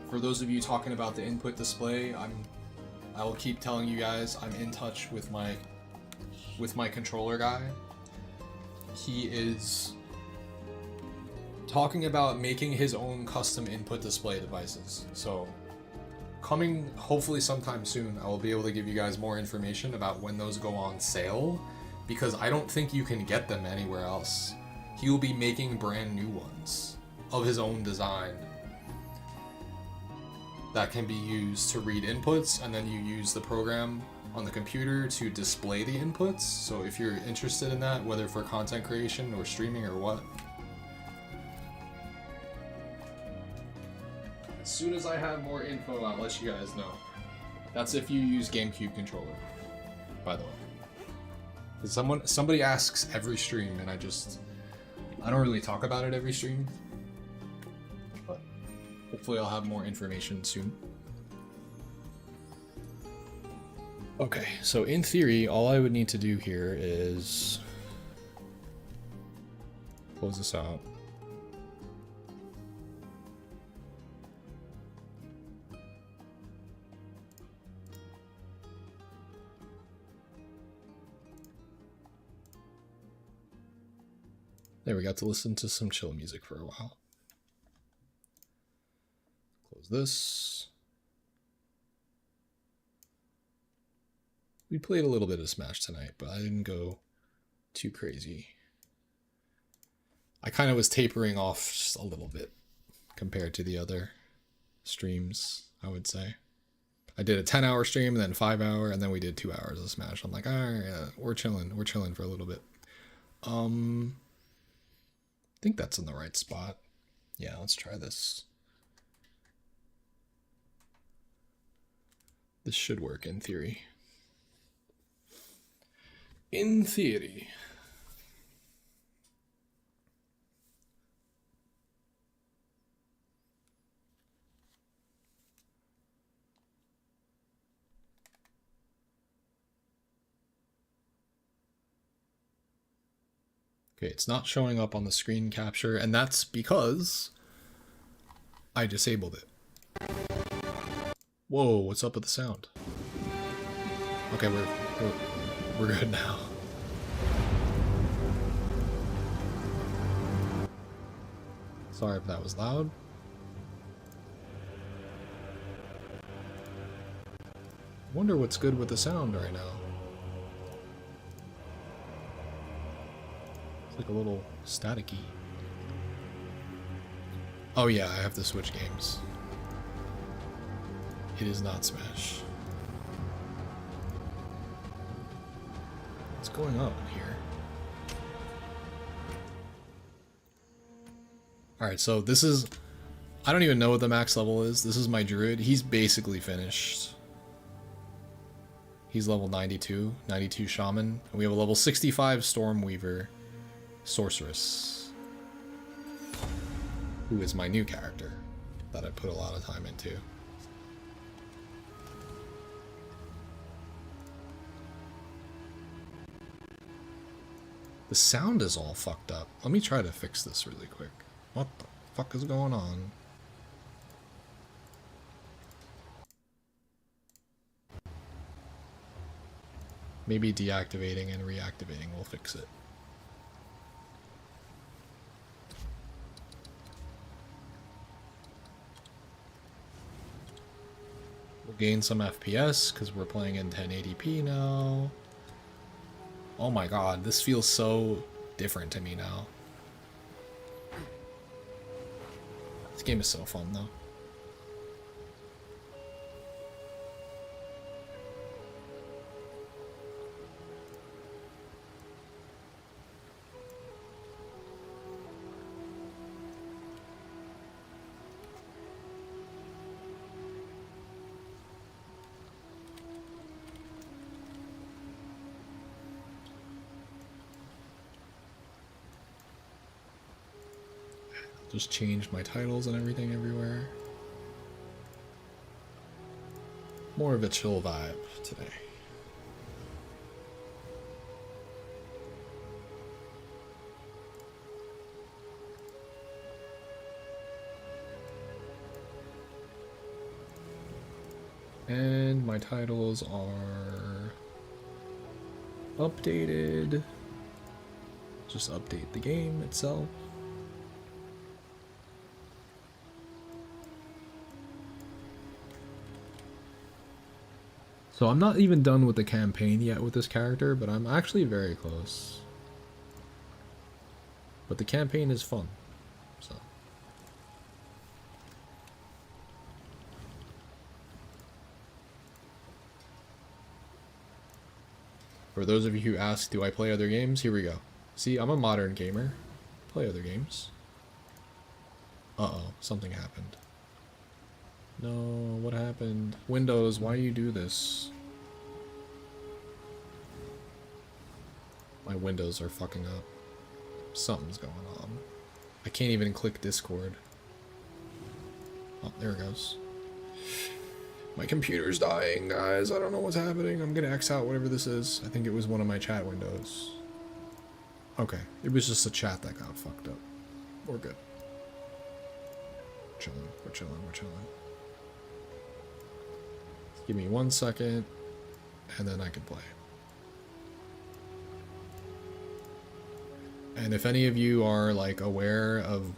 for those of you talking about the input display, I will keep telling you guys I'm in touch with my controller guy. He is talking about making his own custom input display devices. So coming hopefully sometime soon, I will be able to give you guys more information about when those go on sale, because I don't think you can get them anywhere else. He will be making brand new ones of his own design that can be used to read inputs, and then you use the program on the computer to display the inputs. So if you're interested in that, whether for content creation or streaming or what, as soon as I have more info, I'll let you guys know. That's if you use GameCube controller, by the way. 'Cause somebody asks every stream, and I don't really talk about it every stream. But hopefully I'll have more information soon. Okay, so in theory, all I would need to do here is close this out. There, we got to listen to some chill music for a while. Close this. We played a little bit of Smash tonight, but I didn't go too crazy. I kind of was tapering off just a little bit compared to the other streams, I would say. I did a 10-hour stream, then 5-hour, and then we did 2 hours of Smash. I'm like, alright, yeah, we're chilling for a little bit. I think that's in the right spot. Yeah, let's try this. This should work in theory. In theory. Okay, it's not showing up on the screen capture, and that's because I disabled it. Whoa, what's up with the sound? Okay, we're good now. Sorry if that was loud. Wonder what's good with the sound right now. Like a little staticky. Oh yeah, I have to switch games. It is not Smash. What's going on here? Alright, so this is... I don't even know what the max level is. This is my druid. He's basically finished. He's level 92 shaman. And we have a level 65 Stormweaver sorceress, who is my new character that I put a lot of time into. The sound is all fucked up. Let me try to fix this really quick. What the fuck is going on? Maybe deactivating and reactivating will fix it. We'll gain some FPS because we're playing in 1080p now. Oh my god, this feels so different to me now. This game is so fun though. Just changed my titles and everything everywhere. More of a chill vibe today. And my titles are updated. Just update the game itself. So I'm not even done with the campaign yet with this character, but I'm actually very close. But the campaign is fun, so. For those of you who ask, do I play other games? Here we go. See, I'm a modern gamer. Play other games. Uh-oh, something happened. No, what happened? Windows, why do you do this? My windows are fucking up. Something's going on. I can't even click Discord. Oh, there it goes. My computer's dying, guys. I don't know what's happening. I'm gonna X out whatever this is. I think it was one of my chat windows. Okay, it was just a chat that got fucked up. We're good. Chilling, we're chilling, we're chilling. Give me 1 second, and then I can play. And if any of you are like aware of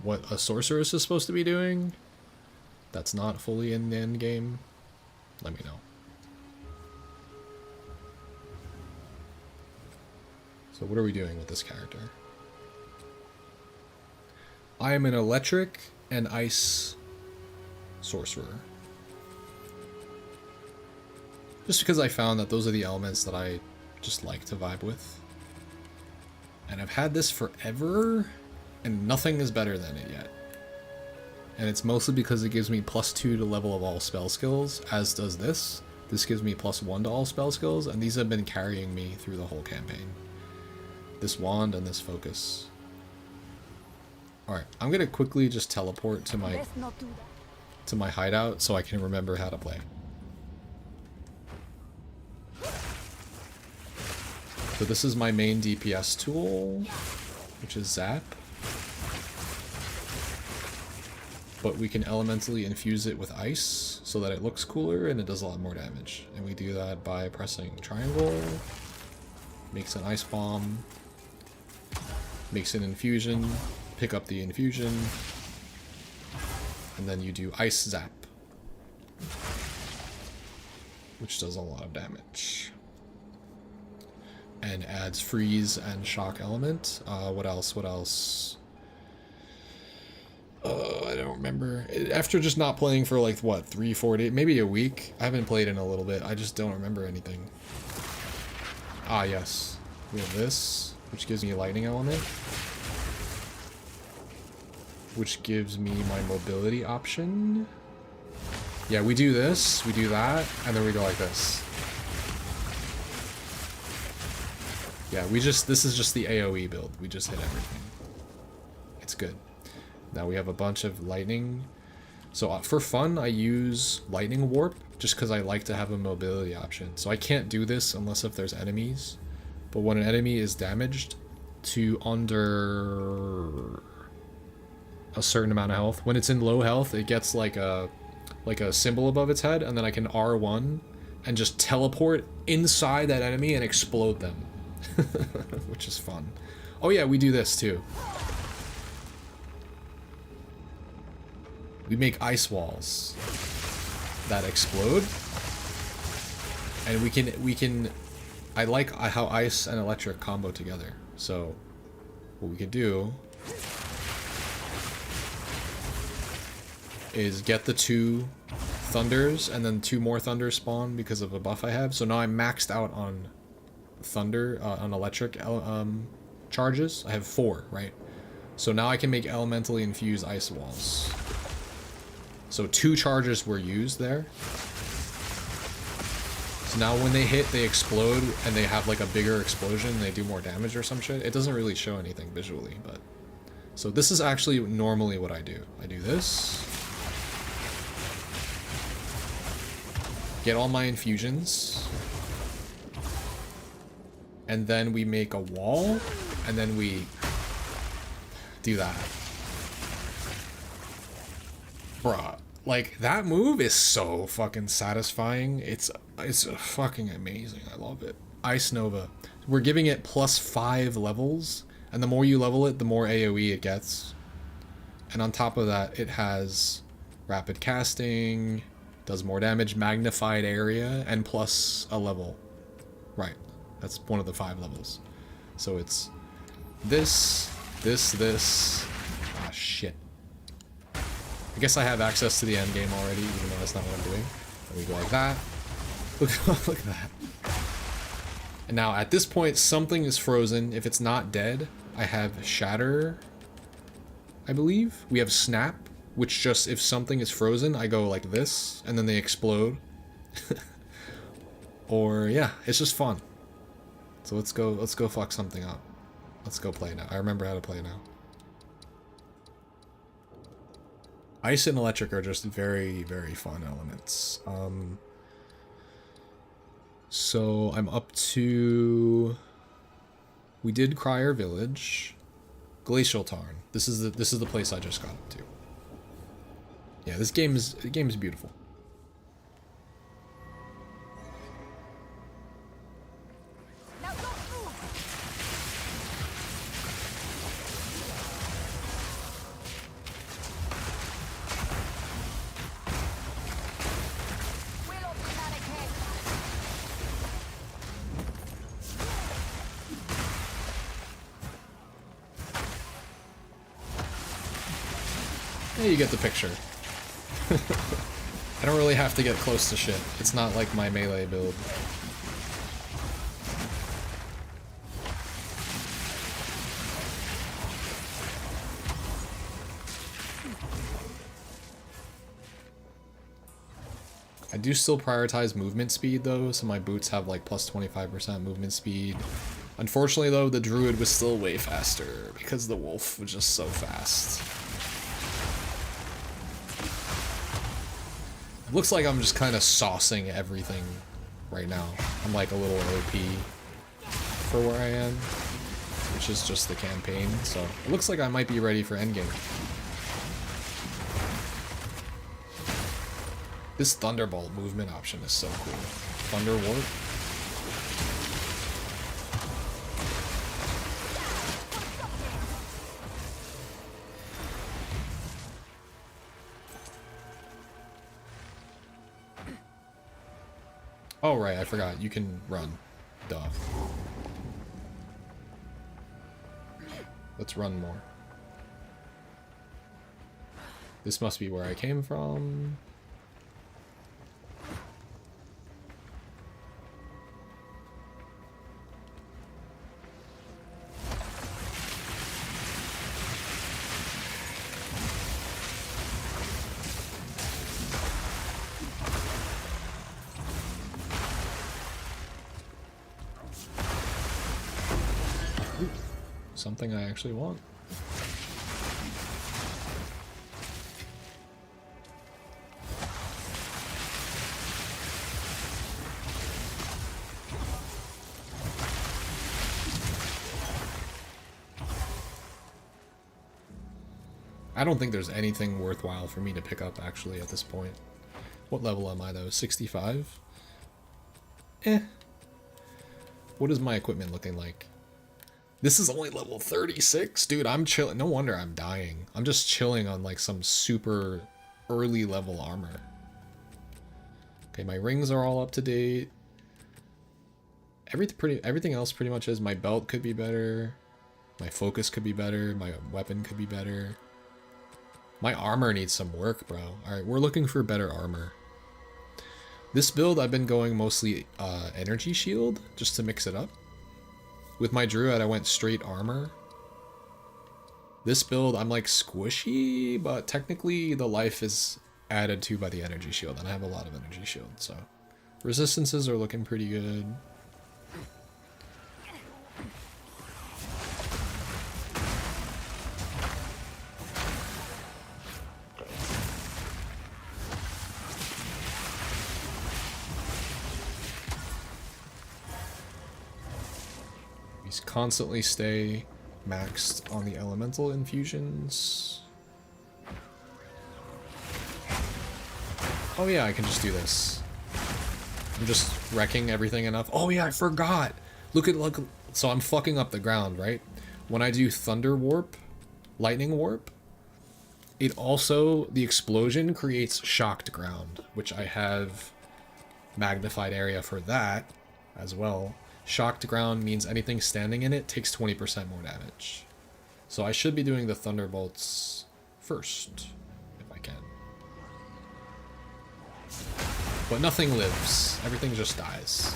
what a sorceress is supposed to be doing, that's not fully in the end game, let me know. So what are we doing with this character? I am an electric and ice sorcerer. Just because I found that those are the elements that I just like to vibe with. And I've had this forever, and nothing is better than it yet. And it's mostly because it gives me +2 to level of all spell skills, as does this. This gives me +1 to all spell skills, and these have been carrying me through the whole campaign. This wand and this focus. Alright, I'm gonna quickly just teleport to my hideout so I can remember how to play. So this is my main DPS tool, which is Zap. But we can elementally infuse it with ice so that it looks cooler and it does a lot more damage. And we do that by pressing triangle, makes an ice bomb, makes an infusion, pick up the infusion, and then you do ice zap, which does a lot of damage. And adds freeze and shock element. What else? What else? I don't remember. After just not playing for like, what, 3-4 days? Maybe a week? I haven't played in a little bit. I just don't remember anything. Ah, yes. We have this, which gives me a lightning element. Which gives me my mobility option. Yeah, we do this, we do that, and then we go like this. Yeah, this is just the AoE build. We just hit everything. It's good. Now we have a bunch of lightning. So for fun, I use lightning warp just because I like to have a mobility option. So I can't do this unless if there's enemies. But when an enemy is damaged to under a certain amount of health, when it's in low health, it gets like a symbol above its head, and then I can R1 and just teleport inside that enemy and explode them. Which is fun. Oh yeah, we do this too. We make ice walls that explode, and we can. I like how ice and electric combo together. So what we can do is get the 2 thunders and then 2 more thunders spawn because of a buff I have. So now I'm maxed out on thunder, on electric charges. I have 4, right? So now I can make elementally infused ice walls. So 2 charges were used there. So now when they hit, they explode, and they have like a bigger explosion, they do more damage or some shit. It doesn't really show anything visually, but So this is actually normally what I do. I do this. Get all my infusions. And then we make a wall. And then we do that. Bruh. Like, that move is so fucking satisfying. It's fucking amazing. I love it. Ice Nova. We're giving it +5 levels. And the more you level it, the more AoE it gets. And on top of that, it has rapid casting, does more damage, magnified area, and plus a level. Right. That's one of the 5 levels. So it's this. Ah, shit. I guess I have access to the end game already, even though that's not what I'm doing. Let me go like that. Look at that. And now, at this point, something is frozen. If it's not dead, I have Shatter, I believe. We have Snap, which just, if something is frozen, I go like this, and then they explode. Or, yeah, it's just fun. So let's go fuck something up. Let's go play now. I remember how to play now. Ice and electric are just very, very fun elements. So I'm up to... We did Crier Village. Glacial Tarn. This is the place I just got up to. Yeah, the game is beautiful. Yeah, you get the picture. I don't really have to get close to shit. It's not like my melee build. I do still prioritize movement speed though, so my boots have like plus 25% movement speed. Unfortunately though, the druid was still way faster because the wolf was just so fast. It looks like I'm just kind of saucing everything right now. I'm like a little OP for where I am, which is just the campaign, so it looks like I might be ready for endgame. This Thunderbolt movement option is so cool. Thunder Warp. Oh right, I forgot. You can run. Duh. Let's run more. This must be where I came from. Something I actually want. I don't think there's anything worthwhile for me to pick up actually at this point. What level am I though? 65? Eh. What is my equipment looking like? This is only level 36? Dude, I'm chilling. No wonder I'm dying. I'm just chilling on like some super early level armor. Okay, my rings are all up to date. Everything else pretty much is. My belt could be better. My focus could be better. My weapon could be better. My armor needs some work, bro. Alright, we're looking for better armor. This build, I've been going mostly energy shield, just to mix it up. With my druid, I went straight armor. This build, I'm like squishy, but technically the life is added to by the energy shield, and I have a lot of energy shield, so resistances are looking pretty good. These constantly stay maxed on the elemental infusions. Oh yeah, I can just do this. I'm just wrecking everything enough. Oh yeah, I forgot. Look. So I'm fucking up the ground, right? When I do Thunder Warp, Lightning Warp, it also, the explosion creates shocked ground, which I have magnified area for that as well. Shocked ground means anything standing in it takes 20% more damage. So I should be doing the Thunderbolts first, if I can. But nothing lives. Everything just dies.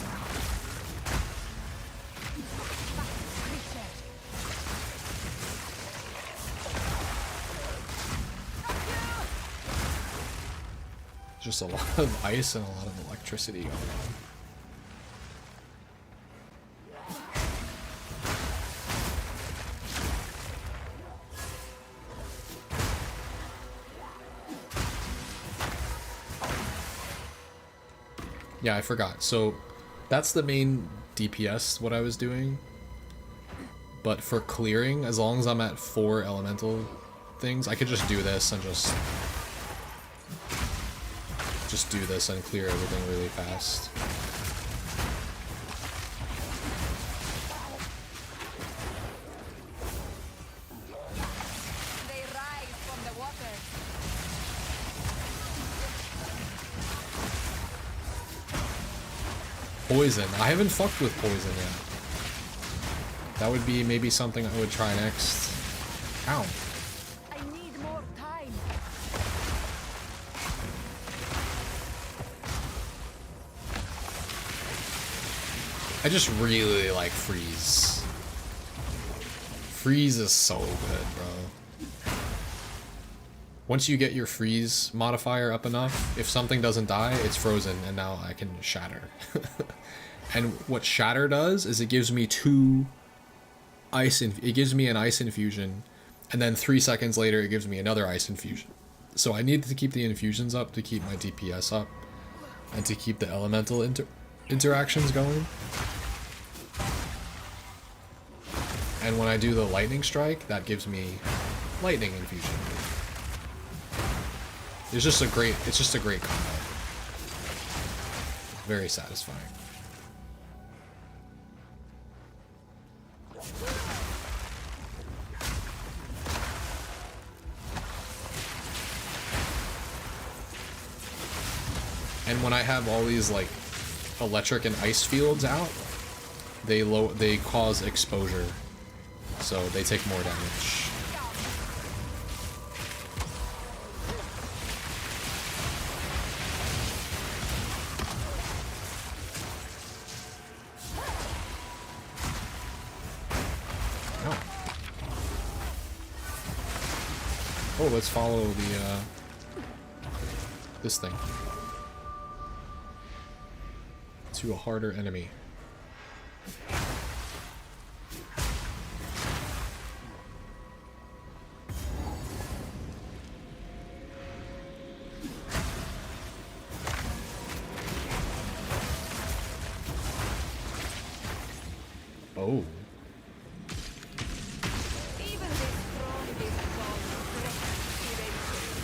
Just a lot of ice and a lot of electricity going on. Yeah, I forgot. So that's the main DPS, what I was doing. But for clearing, as long as I'm at 4 elemental things, I could just do this and just do this and clear everything really fast. They rise from the water. Poison. I haven't fucked with poison yet. That would be maybe something I would try next. Ow. I need more time. I just really like freeze. Freeze is so good, bro. Once you get your freeze modifier up enough, if something doesn't die, it's frozen, and now I can shatter. And what shatter does is it gives me it gives me an ice infusion, and then 3 seconds later it gives me another ice infusion. So I need to keep the infusions up to keep my DPS up, and to keep the elemental interactions going. And when I do the lightning strike, that gives me lightning infusion. It's just a great combo. Very satisfying. And when I have all these like electric and ice fields out, they cause exposure, so they take more damage. Oh, let's follow the this thing to a harder enemy. Oh. Even the strongest gods dread erasure.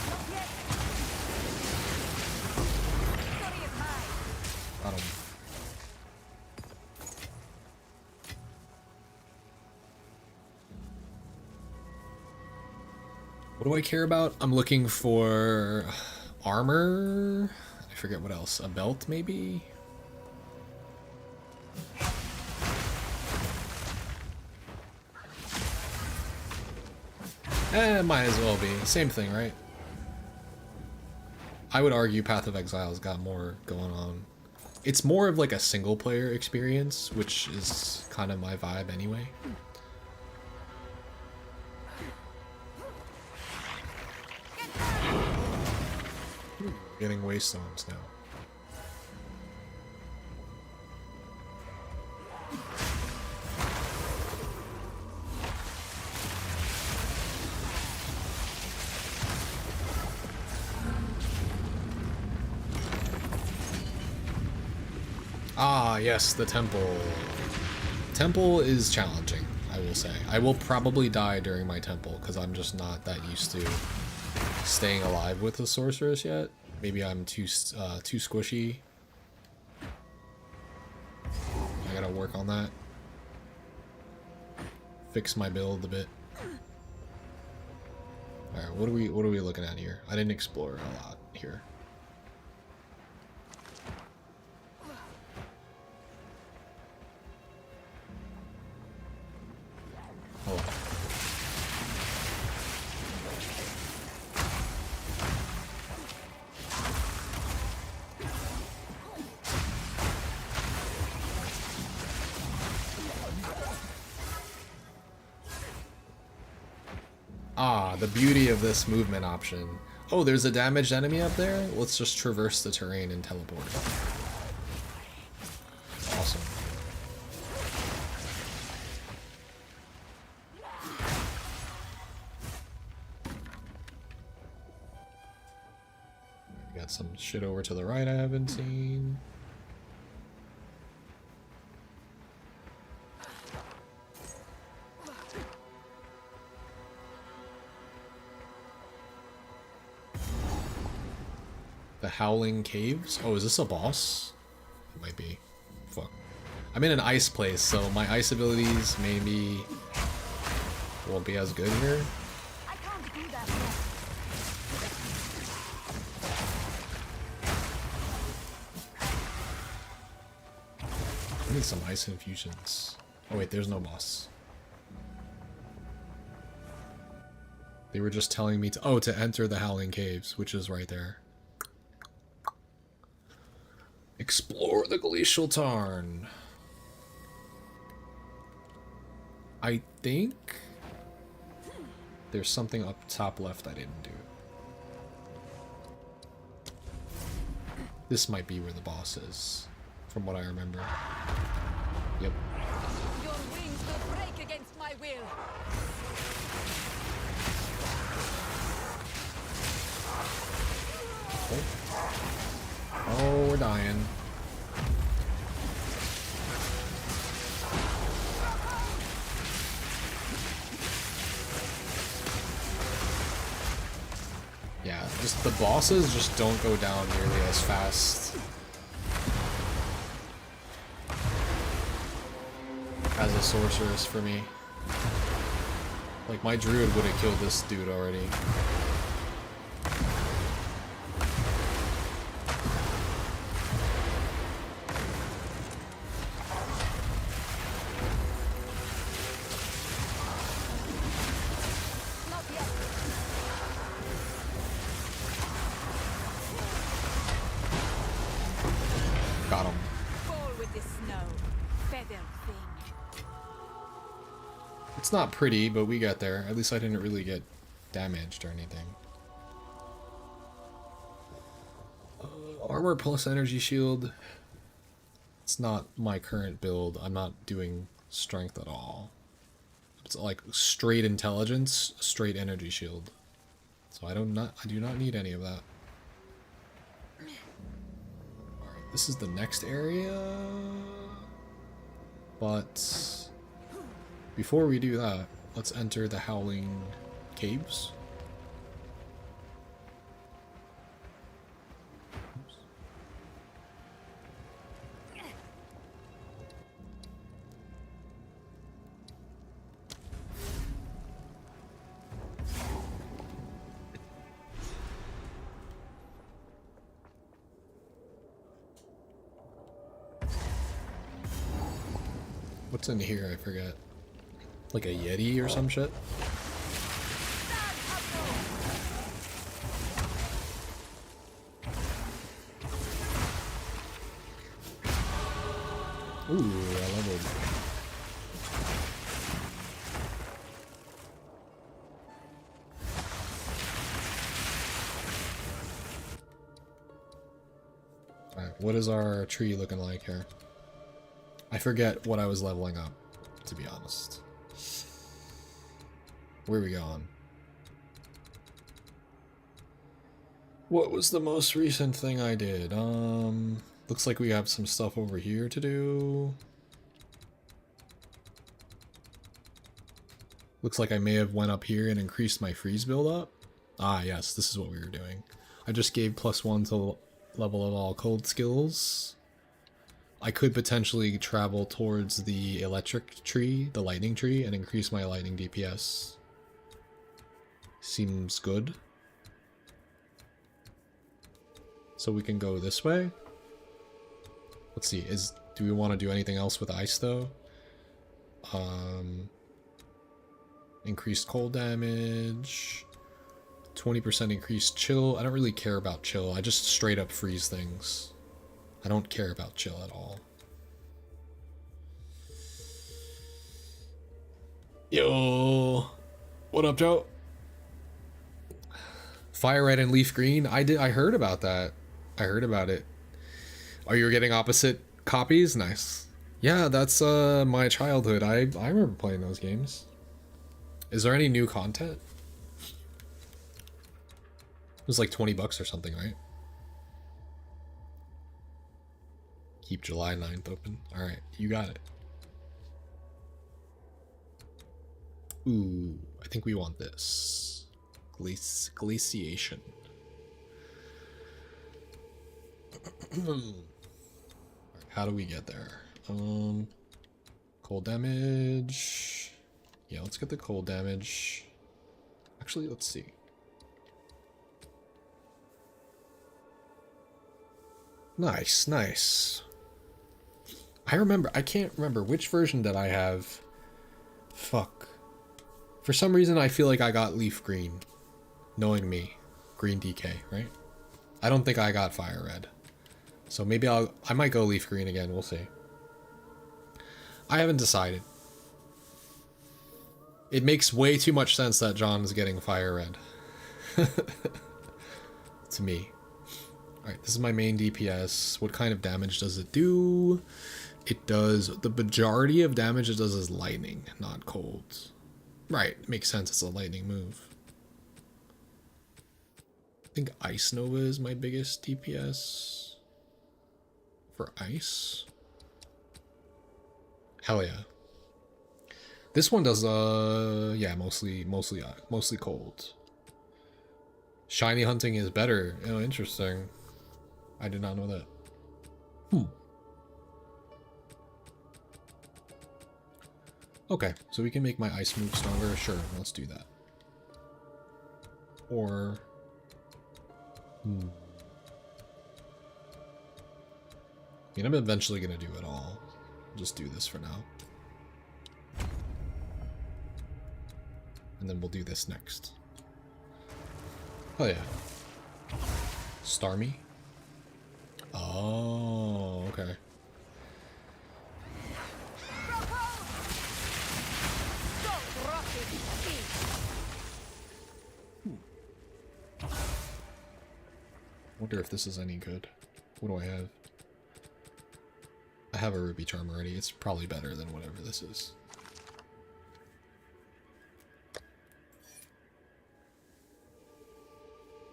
Not yet. Victory is mine. Got him. What do I care about? I'm looking for armor. I forget what else. A belt, maybe? Might as well be. Same thing, right? I would argue Path of Exile's got more going on. It's more of like a single player experience, which is kind of my vibe anyway. Getting waystones now. Ah, yes, the temple. Temple is challenging, I will say. I will probably die during my temple because I'm just not that used to staying alive with the sorceress yet. Maybe I'm too squishy. I gotta work on that. Fix my build a bit. Alright, what are we looking at here? I didn't explore a lot here. Oh. Ah, the beauty of this movement option. Oh, there's a damaged enemy up there? Let's just traverse the terrain and teleport. Awesome. We got some shit over to the right I haven't seen. The Howling Caves? Oh, is this a boss? It might be. Fuck. I'm in an ice place, so my ice abilities maybe won't be as good here. I can't do that yet. I need some ice infusions. Oh wait, there's no boss. They were just telling me to enter the Howling Caves, which is right there. Explore the Glacial Tarn. I think there's something up top left I didn't do. This might be where the boss is, from what I remember. Yep. Your wings will break against my will. Oh, we're dying. Yeah, just the bosses just don't go down nearly as fast as a sorceress for me. Like, my druid would have killed this dude already. Not yet. Got him. Fall with the snow. Feather thing. It's not pretty, but we got there. At least I didn't really get damaged or anything. Armor plus energy shield. It's not my current build. I'm not doing strength at all. It's like straight intelligence, straight energy shield. So I do not need any of that. Alright, this is the next area. But before we do that, let's enter the Howling Caves. What's in here? I forget. Like a Yeti or some shit? Ooh, I leveled. Alright, what is our tree looking like here? I forget what I was leveling up, to be honest. Where are we going? What was the most recent thing I did? Looks like we have some stuff over here to do. Looks like I may have went up here and increased my freeze build up. Ah, yes, this is what we were doing. I just gave +1 to level of all cold skills. I could potentially travel towards the electric tree, the lightning tree, and increase my lightning DPS. Seems good. So we can go this way. Let's see, do we want to do anything else with ice though? Increased cold damage, 20% increased chill. I don't really care about chill. I just straight up freeze things. I don't care about chill at all. Yo, what up, Joe? Fire red and leaf green. I heard about that. I heard about it. Oh, you're getting opposite copies? Nice. Yeah, that's my childhood. I remember playing those games. Is there any new content? It was like 20 bucks or something, right? Keep July 9th open. Alright, you got it. Ooh, I think we want this. Glaciation. How do we get there? Cold damage. Yeah, let's get the cold damage. Actually, let's see. Nice, nice. I can't remember which version did I have. Fuck. For some reason, I feel like I got leaf green. Knowing me. Green DK, right? I don't think I got fire red. So maybe I might go leaf green again, we'll see. I haven't decided. It makes way too much sense that John is getting fire red. To me. Alright, this is my main DPS. What kind of damage does it do? It does... The majority of damage it does is lightning, not cold. Right, makes sense. It's a lightning move. I think Ice Nova is my biggest DPS. For ice? Hell yeah. This one does, yeah, mostly cold. Shiny hunting is better. Oh, interesting. I did not know that. Okay, so we can make my ice move stronger. Sure, let's do that. Or... I mean, I'm eventually gonna do it all. Just do this for now. And then we'll do this next. Oh yeah. Starmie? Oh, okay. Wonder if this is any good. What do I have? I have a ruby charm already. It's probably better than whatever this is.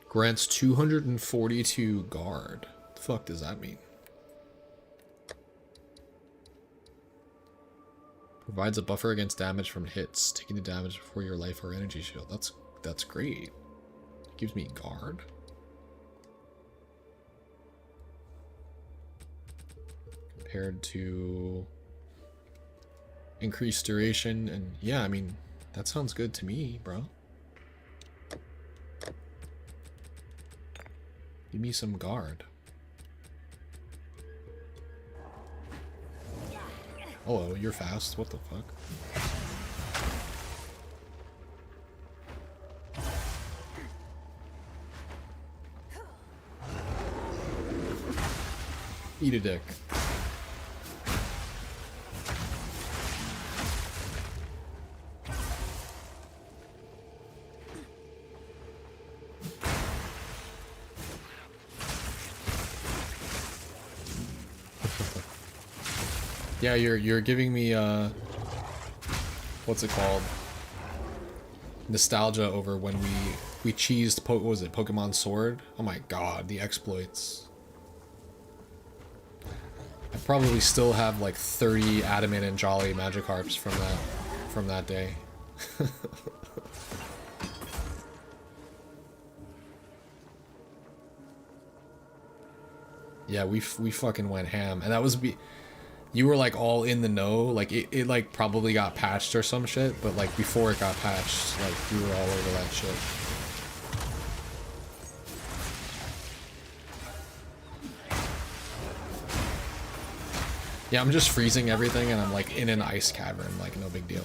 Grants 242 guard. What the fuck does that mean? Provides a buffer against damage from hits, taking the damage before your life or energy shield. That's great. It gives me guard. Compared to increased duration, and yeah, I mean, that sounds good to me, bro. Give me some guard. Oh, you're fast. What the fuck? Eat a dick. Yeah, you're giving me what's it called? Nostalgia over when we cheesed what was it, Pokemon Sword? Oh my god, the exploits. I probably still have like 30 adamant and jolly Magikarps from that day. Yeah, we fucking went ham, and that was you were like all in the know, like it like probably got patched or some shit, but like before it got patched, like we were all over that shit. Yeah, I'm just freezing everything and I'm like in an ice cavern, like no big deal.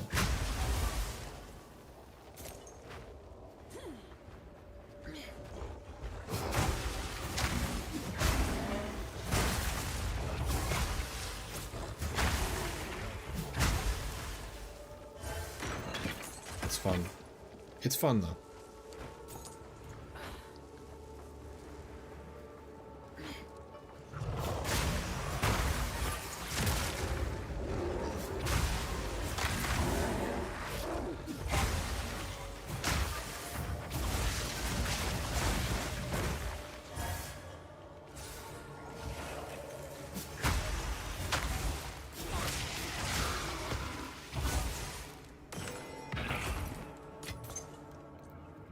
It's fun. It's fun though.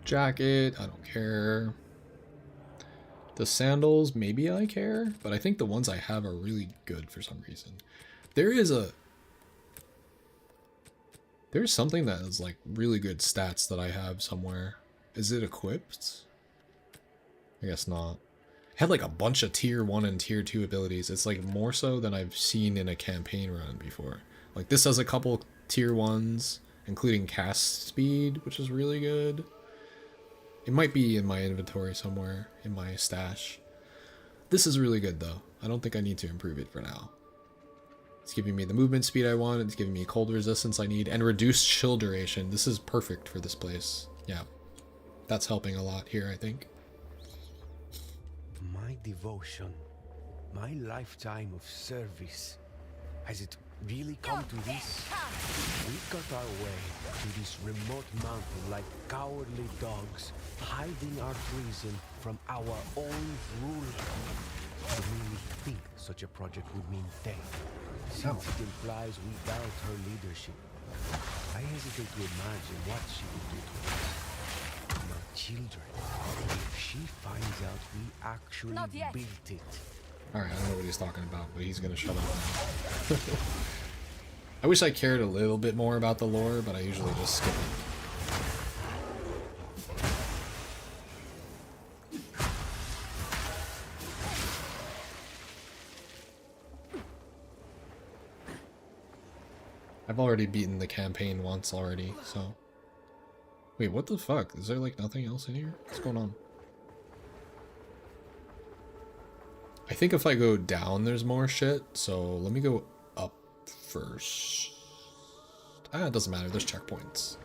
Jacket, I don't care. The sandals, maybe I care, but I think the ones I have are really good for some reason. There's something that is like really good stats that I have somewhere. Is it equipped? I guess not. It had like a bunch of tier 1 and tier 2 abilities. It's like more so than I've seen in a campaign run before. Like this has a couple tier 1s, including cast speed, which is really good. It might be in my inventory somewhere, in my stash. This is really good though. I don't think I need to improve it for now. It's giving me the movement speed I want, it's giving me cold resistance I need, and reduced chill duration. This is perfect for this place. Yeah. That's helping a lot here, I think. My devotion, my lifetime of service. Has it really come to this? We got our way to this remote mountain like cowardly dogs, hiding our treason from our own ruler. To really think such a project would mean death, since it implies we doubt her leadership. I hesitate to imagine what she would do to us. My children, if she finds out we actually built it. Alright, I don't know what he's talking about, but he's gonna shut up now. I wish I cared a little bit more about the lore, but I usually just skip it. I've already beaten the campaign once already, so... Wait, what the fuck? Is there like nothing else in here? What's going on? I think if I go down, there's more shit, so let me go up first. Ah, it doesn't matter, there's checkpoints.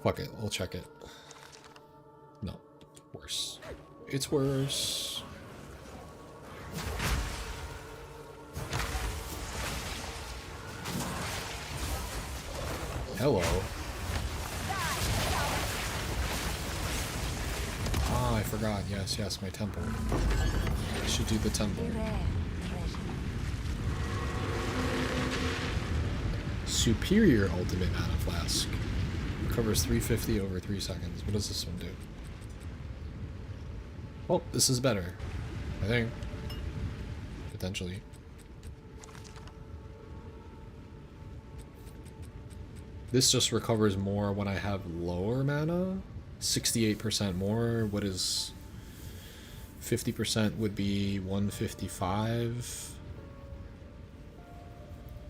Fuck it, we'll check it. No, worse. It's worse. Hello. Ah, I forgot. Yes, yes, my temple. I should do the temple. Superior ultimate mana flask. Recovers 350 over 3 seconds. What does this one do? Oh, this is better. I think. Potentially. This just recovers more when I have lower mana. 68% more. What is 50% would be 155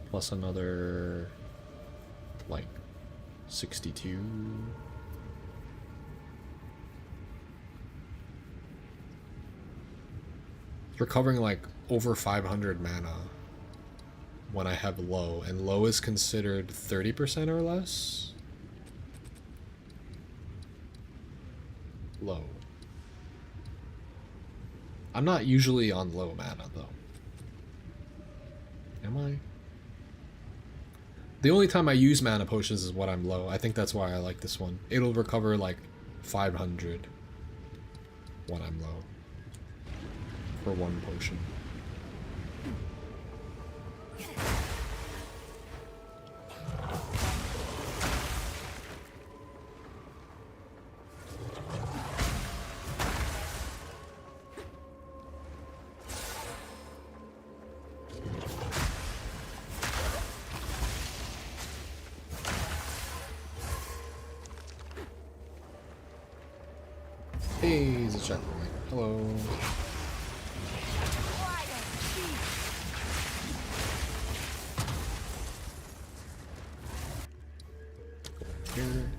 plus another like 62. Recovering like over 500 mana when I have low, and low is considered 30% or less. Low. I'm not usually on low mana though. Am I? The only time I use mana potions is when I'm low. I think that's why I like this one. It'll recover like 500 when I'm low. for 1 potion. Hey, it's a checkpoint. Hello. Here.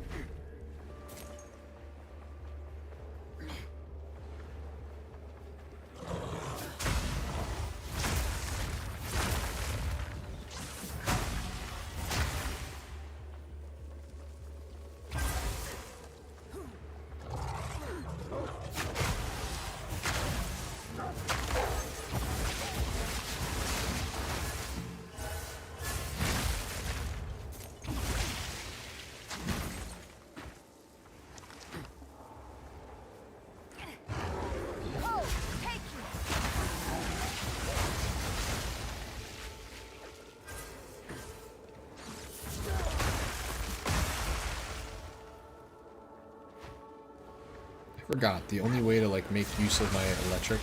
Forgot the only way to like make use of my electric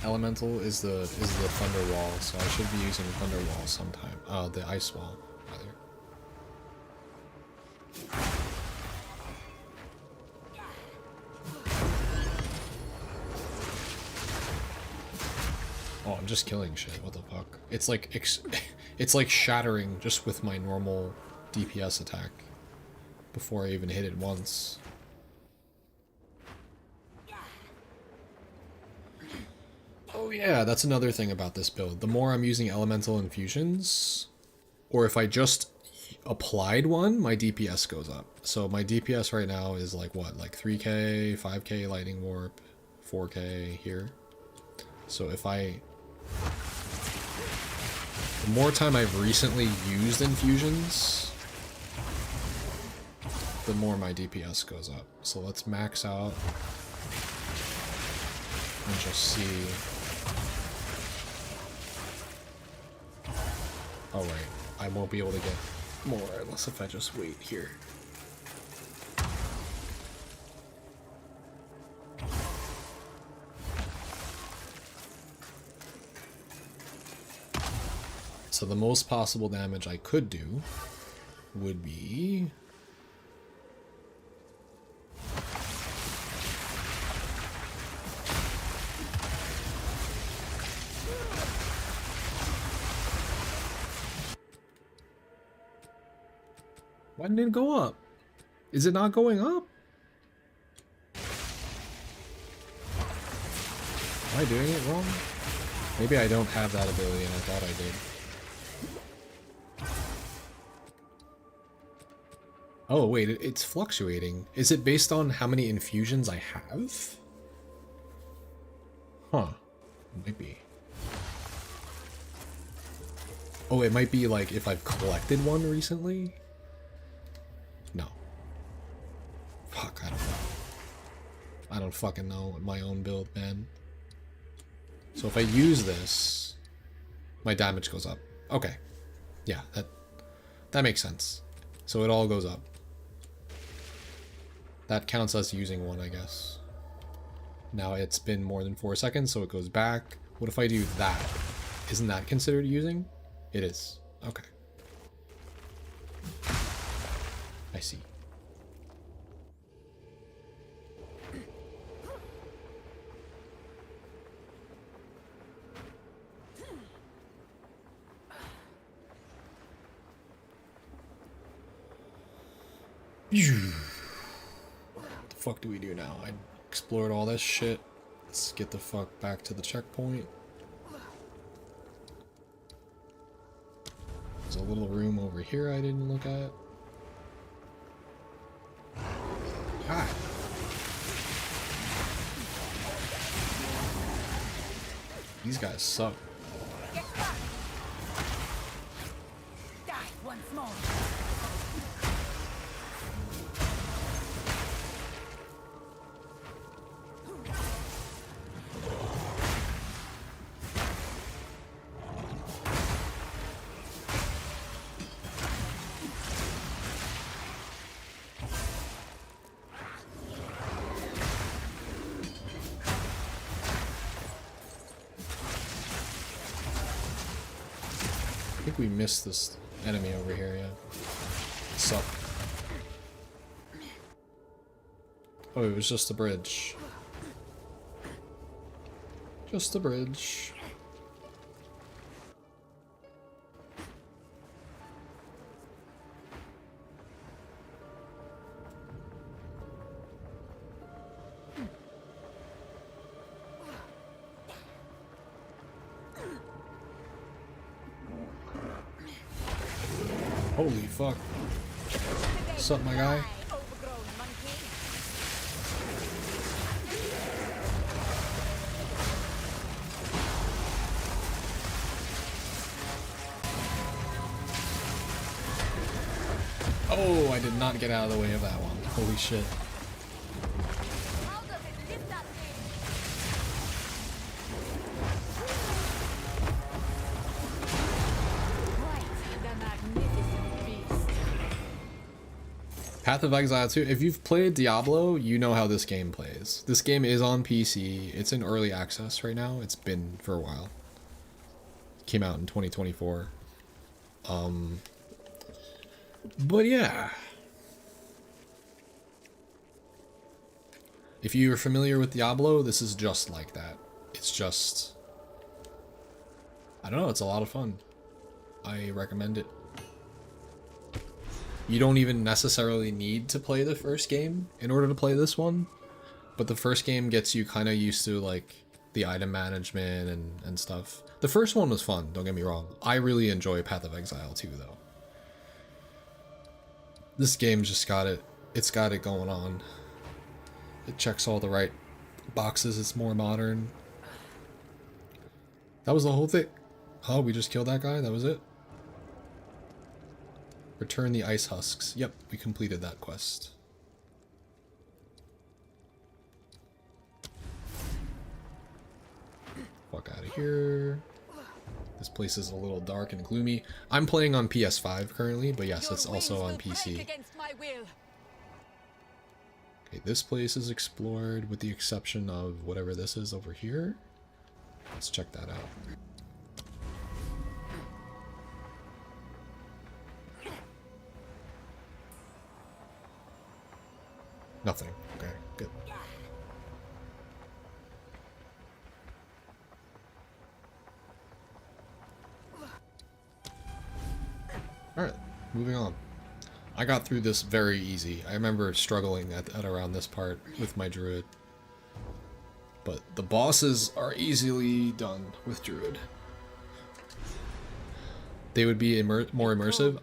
elemental is the thunder wall, so I should be using thunder wall sometime. The ice wall rather. Oh, I'm just killing shit. What the fuck? It's like it's like shattering just with my normal DPS attack before I even hit it once. Oh yeah, that's another thing about this build. The more I'm using elemental infusions, or if I just applied one, my DPS goes up. So my DPS right now is like what? Like 3k, 5k lightning warp, 4k here. So if I... The more time I've recently used infusions, the more my DPS goes up. So let's max out and just see. Oh right, I won't be able to get more unless if I just wait here. So the most possible damage I could do would be... Why didn't it go up? Is it not going up? Am I doing it wrong? Maybe I don't have that ability and I thought I did. Oh wait, it's fluctuating. Is it based on how many infusions I have? Huh. It might be. Oh, it might be like if I've collected one recently? No. Fuck, I don't know. I don't fucking know my own build, man. So if I use this, my damage goes up. Okay. Yeah, that makes sense. So it all goes up. That counts as using one, I guess. Now it's been more than 4 seconds, so it goes back. What if I do that? Isn't that considered using? It is. Okay. I see. What the fuck do we do now? I explored all this shit. Let's get the fuck back to the checkpoint. There's a little room over here I didn't look at. Hi. These guys suck. Die once more. we missed this enemy over here, yeah. Sup? Oh, it was just a bridge. Just a bridge. Holy fuck. What's up, my guy? Overgrown monkey. Oh, I did not get out of the way of that one. Holy shit. How does it lift that thing? Quite the magnificent beast. Path of Exile 2. If you've played Diablo, you know how this game plays. This game is on PC. It's in early access right now. It's been for a while. Came out in 2024. But yeah. If you're familiar with Diablo, this is just like that. It's just... I don't know, it's a lot of fun. I recommend it. You don't even necessarily need to play the first game in order to play this one. But the first game gets you kind of used to like the item management and stuff. The first one was fun, don't get me wrong. I really enjoy Path of Exile 2 though. This game's just got it. It's got it going on. It checks all the right boxes. It's more modern. That was the whole thing. Oh, we just killed that guy? That was it? Return the ice husks. Yep, we completed that quest. Fuck out of here. This place is a little dark and gloomy. I'm playing on PS5 currently, but yes, it's also on PC. Okay, this place is explored with the exception of whatever this is over here. Let's check that out. Nothing. Okay, good. Alright, moving on. I got through this very easy. I remember struggling at around this part with my druid. But the bosses are easily done with druid. They would be more immersive.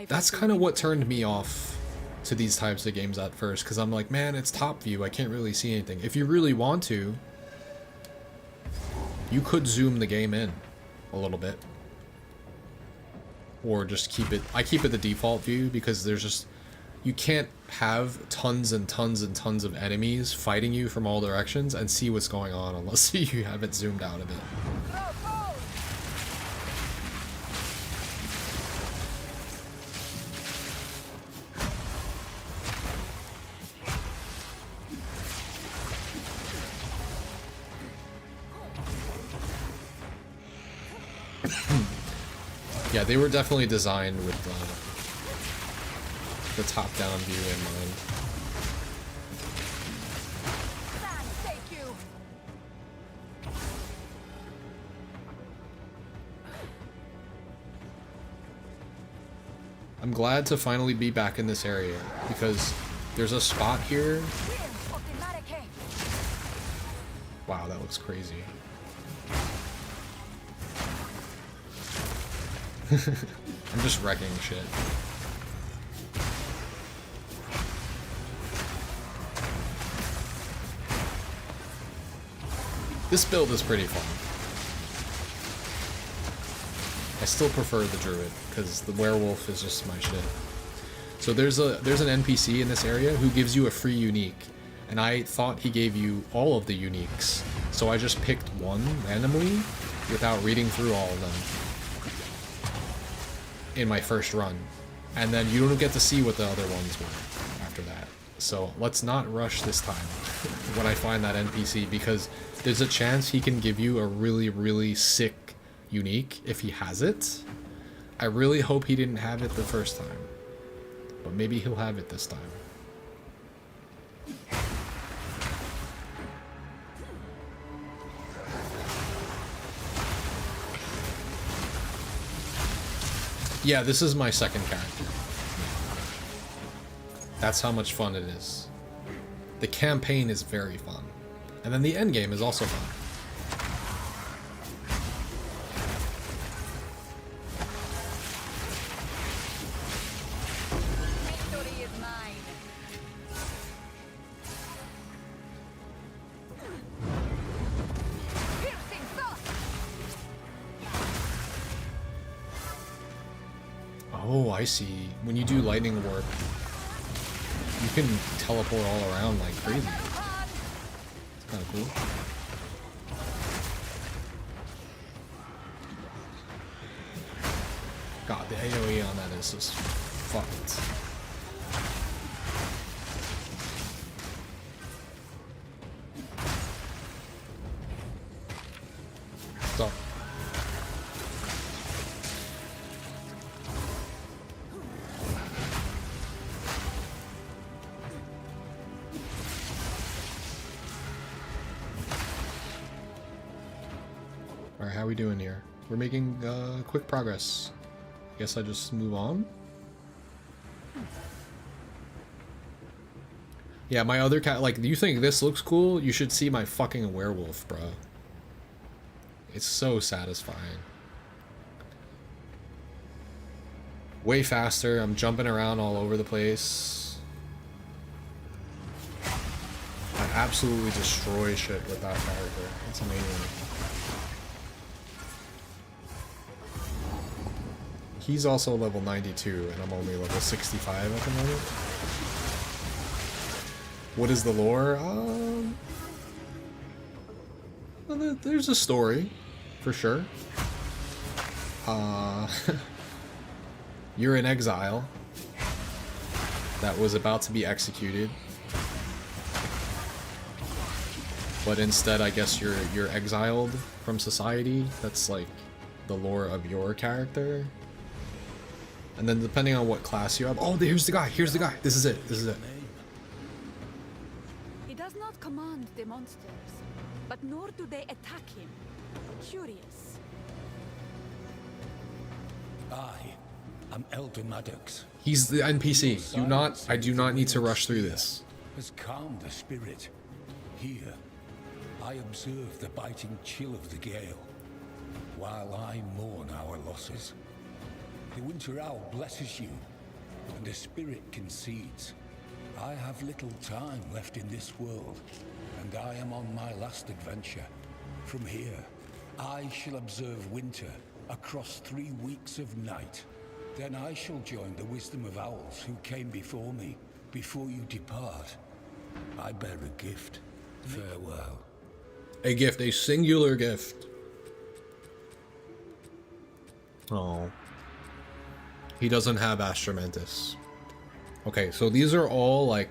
That's kind of what turned me off to these types of games at first, because I'm like, man, it's top view. I can't really see anything. If you really want to, you could zoom the game in a little bit. Or just keep it, I keep it the default view because there's just, you can't have tons and tons and tons of enemies fighting you from all directions and see what's going on unless you have it zoomed out a bit. Yeah, they were definitely designed with the top-down view in mind. I'm glad to finally be back in this area because there's a spot here. Wow, that looks crazy. I'm just wrecking shit. This build is pretty fun. I still prefer the druid because the werewolf is just my shit. So there's an NPC in this area who gives you a free unique, and I thought he gave you all of the uniques, so I just picked one randomly without reading through all of them in my first run, and then you don't get to see what the other ones were after that. So let's not rush this time when I find that NPC, because there's a chance he can give you a really, really sick unique if he has it, I really hope he didn't have it the first time. But maybe he'll have it this time. Yeah, this is my second character. That's how much fun it is. The campaign is very fun. And then the end game is also fun. Victory is mine. Piercing thought. Oh, I see. When you do lightning warp, you can teleport all around like crazy. It's kind of cool. God, the AoE on that is just fucked. Stop. Alright, how we doing here? We're making quick progress. Guess I just move on? Yeah, my other cat, like, do you think this looks cool? You should see my fucking werewolf, bro. It's so satisfying. Way faster, I'm jumping around all over the place. I absolutely destroy shit with that character. It's amazing. He's also level 92, and I'm only level 65 at the moment. What is the lore? Well, there's a story, for sure. You're in exile that was about to be executed, but instead, I guess you're exiled from society. That's like the lore of your character. And then depending on what class you have... Oh, here's the guy! Here's the guy! This is it! This is it. He does not command the monsters, but nor do they attack him. Curious. I am Elder Maddox. He's the NPC. I do not need to rush through this. Has calmed the spirit. Here, I observe the biting chill of the gale, while I mourn our losses. The winter owl blesses you, and the spirit concedes. I have little time left in this world, and I am on my last adventure. From here, I shall observe winter across 3 weeks of night. Then I shall join the wisdom of owls who came before me. Before you depart, I bear a gift. Farewell. A gift, a singular gift. Oh. He doesn't have Astromantis. Okay, so these are all like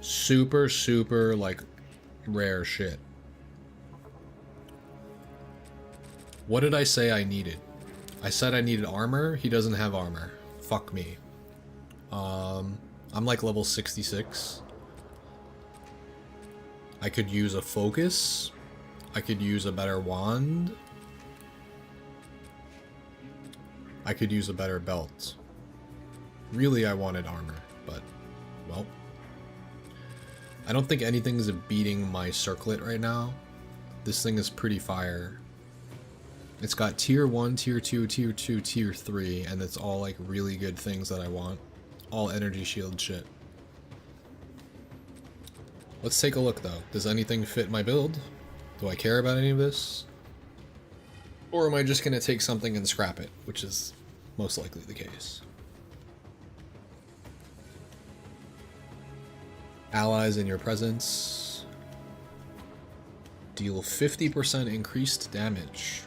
super, super like rare shit. What did I say I needed? I said I needed armor. He doesn't have armor. Fuck me. I'm like level 66. I could use a focus. I could use a better wand. I could use a better belt. Really, I wanted armor, but, well. I don't think anything's beating my circlet right now. This thing is pretty fire. It's got tier 1, tier 2, tier 2, tier 3, and it's all like really good things that I want. All energy shield shit. Let's take a look though. Does anything fit my build? Do I care about any of this? Or am I just gonna take something and scrap it, which is most likely the case. Allies in your presence. Deal 50% increased damage.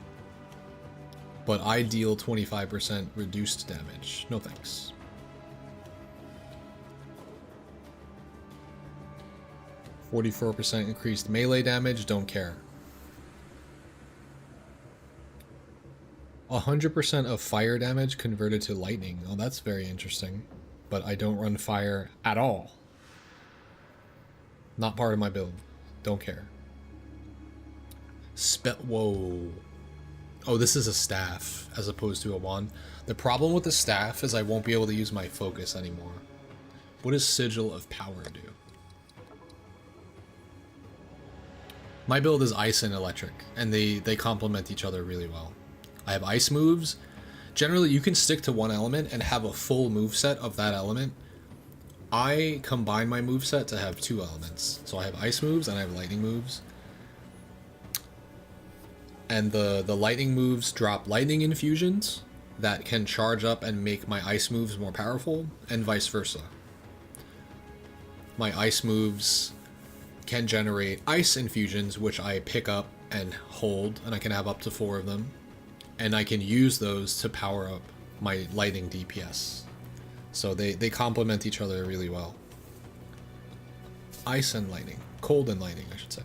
But I deal 25% reduced damage. No thanks. %44% increased melee damage, don't care. 100% of fire damage converted to lightning. Oh, that's very interesting. But I don't run fire at all. Not part of my build. Don't care. Whoa. Oh, this is a staff as opposed to a wand. The problem with the staff is I won't be able to use my focus anymore. What does Sigil of Power do? My build is ice and electric, and they complement each other really well. I have ice moves. Generally, you can stick to one element and have a full moveset of that element. I combine my moveset to have two elements. So I have ice moves and I have lightning moves. And the lightning moves drop lightning infusions that can charge up and make my ice moves more powerful, and vice versa. My ice moves can generate ice infusions, which I pick up and hold, and I can have up to 4 of them. And I can use those to power up my lightning DPS. So they complement each other really well. Ice and lightning. Cold and lightning, I should say.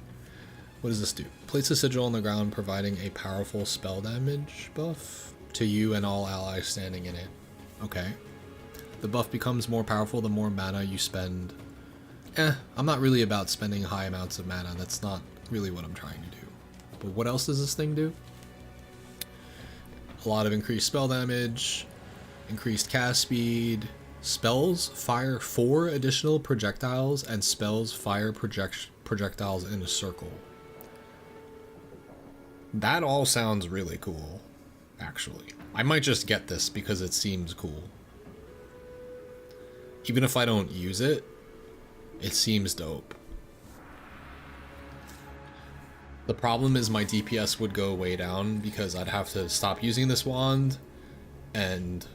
What does this do? Place a sigil on the ground, providing a powerful spell damage buff to you and all allies standing in it. Okay. The buff becomes more powerful the more mana you spend. I'm not really about spending high amounts of mana. That's not really what I'm trying to do. But what else does this thing do? A lot of increased spell damage, increased cast speed, spells fire 4 additional projectiles, and spells fire projectiles in a circle. That all sounds really cool, actually. I might just get this because it seems cool. Even if I don't use it, it seems dope. The problem is my DPS would go way down because I'd have to stop using this wand and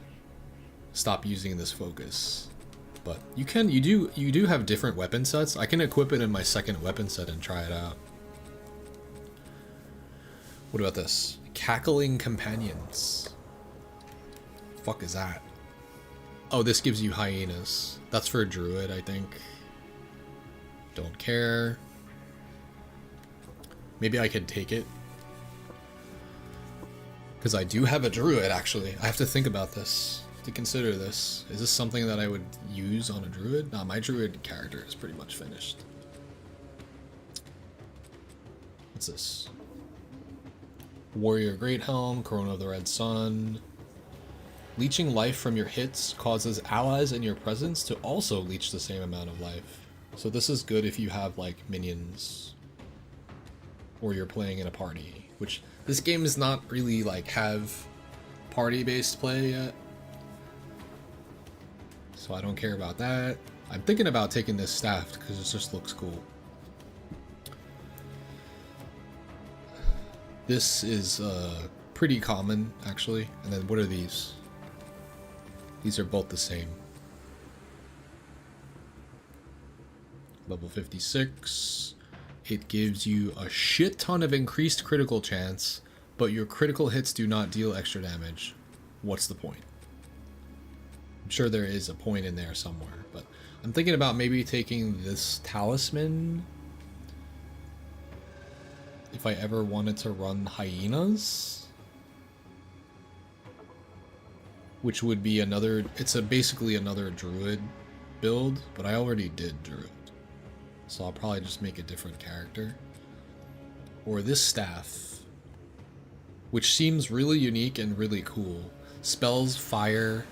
stop using this focus. But you do have different weapon sets. I can equip it in my second weapon set and try it out. What about this? Cackling Companions. Fuck is that? Oh, this gives you hyenas. That's for a druid, I think. Don't care. Maybe I could take it. Because I do have a druid, actually. I have to think about this. To consider this. Is this something that I would use on a druid? Nah, my druid character is pretty much finished. What's this? Warrior Great Helm, Corona of the Red Sun. Leeching life from your hits causes allies in your presence to also leech the same amount of life. So this is good if you have like minions or you're playing in a party, which this game does not really like have party-based play yet. So I don't care about that. I'm thinking about taking this staff because it just looks cool. This is pretty common, actually. And then what are these? These are both the same. Level 56. It gives you a shit ton of increased critical chance, but your critical hits do not deal extra damage. What's the point? I'm sure there is a point in there somewhere, but I'm thinking about maybe taking this talisman if I ever wanted to run hyenas, which would be another, it's basically another druid build, but I already did druid, so I'll probably just make a different character. Or this staff, which seems really unique and really cool. Spells fire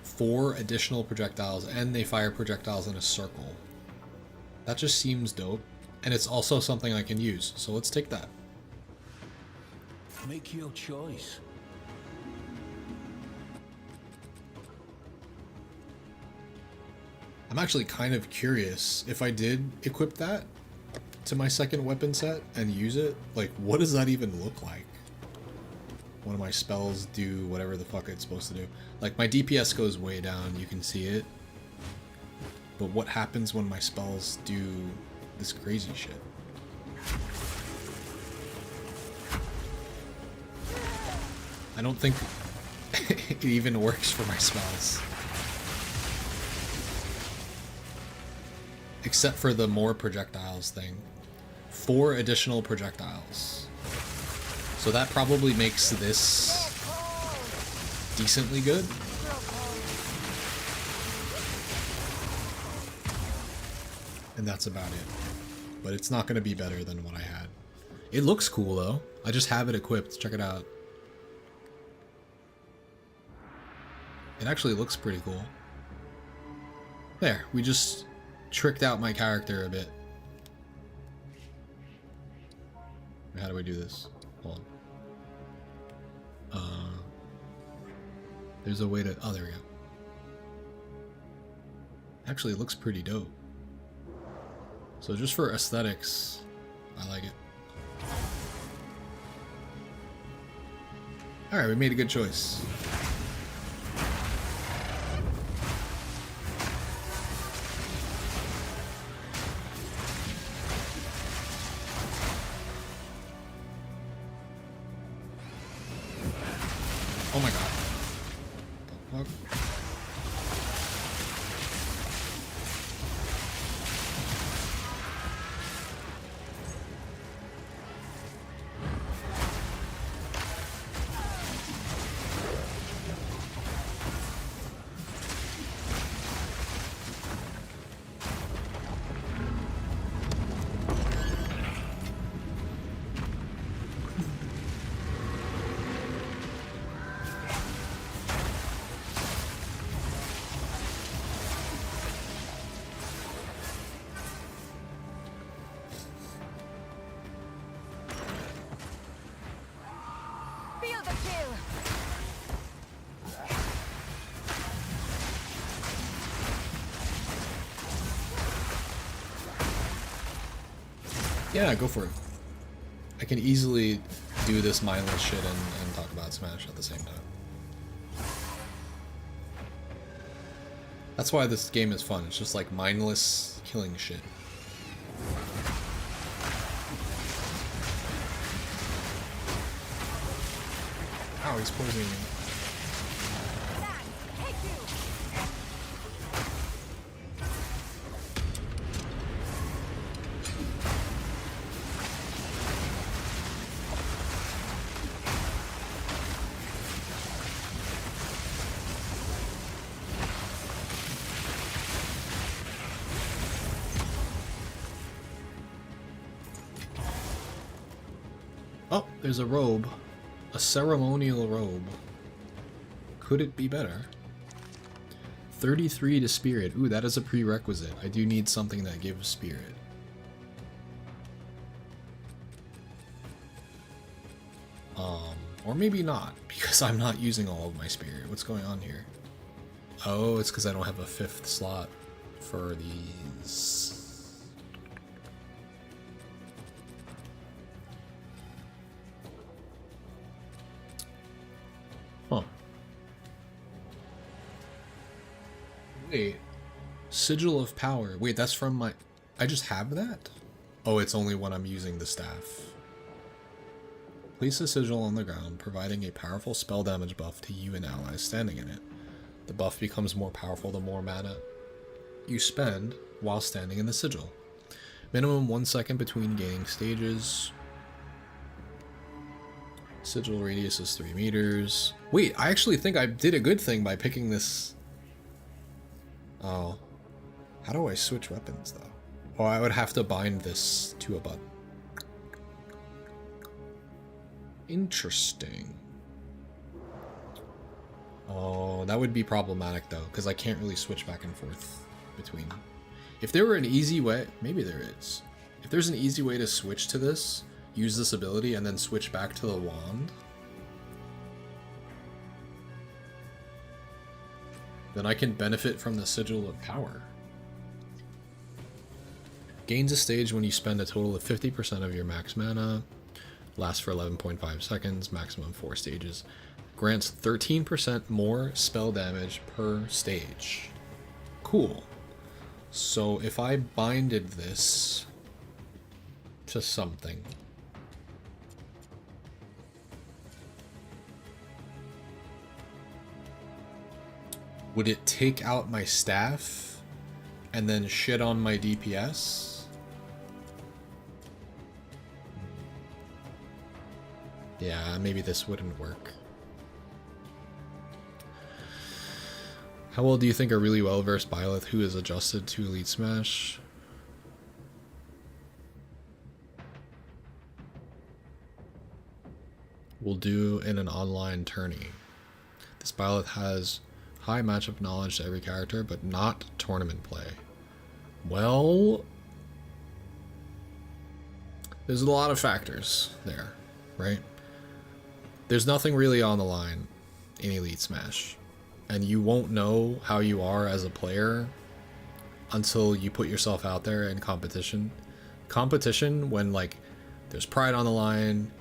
4 additional projectiles, and they fire projectiles in a circle. That just seems dope. And it's also something I can use, so let's take that. Make your choice. I'm actually kind of curious if I did equip that to my second weapon set and use it, like what does that even look like? One of my spells do whatever the fuck it's supposed to do. Like my DPS goes way down, you can see it. But what happens when my spells do this crazy shit? I don't think it even works for my spells. Except for the more projectiles thing. 4 additional projectiles. So that probably makes this decently good. And that's about it. But it's not going to be better than what I had. It looks cool though. I just have it equipped. Check it out. It actually looks pretty cool. There, we just tricked out my character a bit. How do I do this? Hold on. There's a way to... Oh, there we go. Actually, it looks pretty dope. So just for aesthetics, I like it. Alright, we made a good choice. Oh my god. What the fuck? Feel the chill. Yeah, go for it. I can easily do this mindless shit and talk about Smash at the same time. That's why this game is fun. It's just like mindless killing shit. Ow, he's poisoning me. Oh, there's a robe. A ceremonial robe. Could it be better? 33 to spirit. Ooh, that is a prerequisite. I do need something that gives spirit. Or maybe not, because I'm not using all of my spirit. What's going on here? Oh, it's because I don't have a 5th slot for these. Huh. Wait. Sigil of Power. Wait, that's from my... I just have that? Oh, it's only when I'm using the staff. Place a sigil on the ground, providing a powerful spell damage buff to you and allies standing in it. The buff becomes more powerful the more mana you spend while standing in the sigil. Minimum 1 second between gaining stages. Sigil radius is 3 meters. Wait, I actually think I did a good thing by picking this. Oh. How do I switch weapons, though? Oh, I would have to bind this to a button. Interesting. Oh, that would be problematic, though, because I can't really switch back and forth between. If there were an easy way, maybe there is. If there's an easy way to switch to this, use this ability, and then switch back to the wand, then I can benefit from the Sigil of Power. Gains a stage when you spend a total of 50% of your max mana. Lasts for 11.5 seconds, maximum 4 stages. Grants 13% more spell damage per stage. Cool. So if I binded this to something, would it take out my staff and then shit on my DPS? Yeah, maybe this wouldn't work. How well do you think a really well-versed Byleth who is adjusted to Elite Smash will do in an online tourney? This Byleth has high matchup knowledge to every character, but not tournament play. Well, there's a lot of factors there, right? There's nothing really on the line in Elite Smash, and you won't know how you are as a player until you put yourself out there in competition. Competition when, like, there's pride on the line,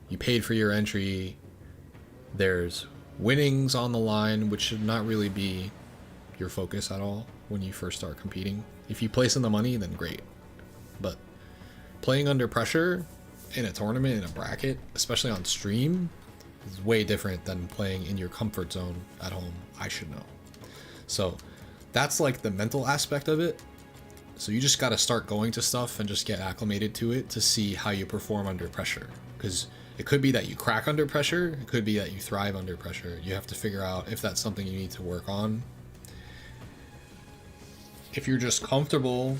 you paid for your entry, there's winnings on the line, which should not really be your focus at all when you first start competing. If you place in the money, then great. But playing under pressure in a tournament, in a bracket, especially on stream, is way different than playing in your comfort zone at home. I should know. So that's like the mental aspect of it. So you just got to start going to stuff and just get acclimated to it to see how you perform under pressure. Because it could be that you crack under pressure. It could be that you thrive under pressure. You have to figure out if that's something you need to work on. If you're just comfortable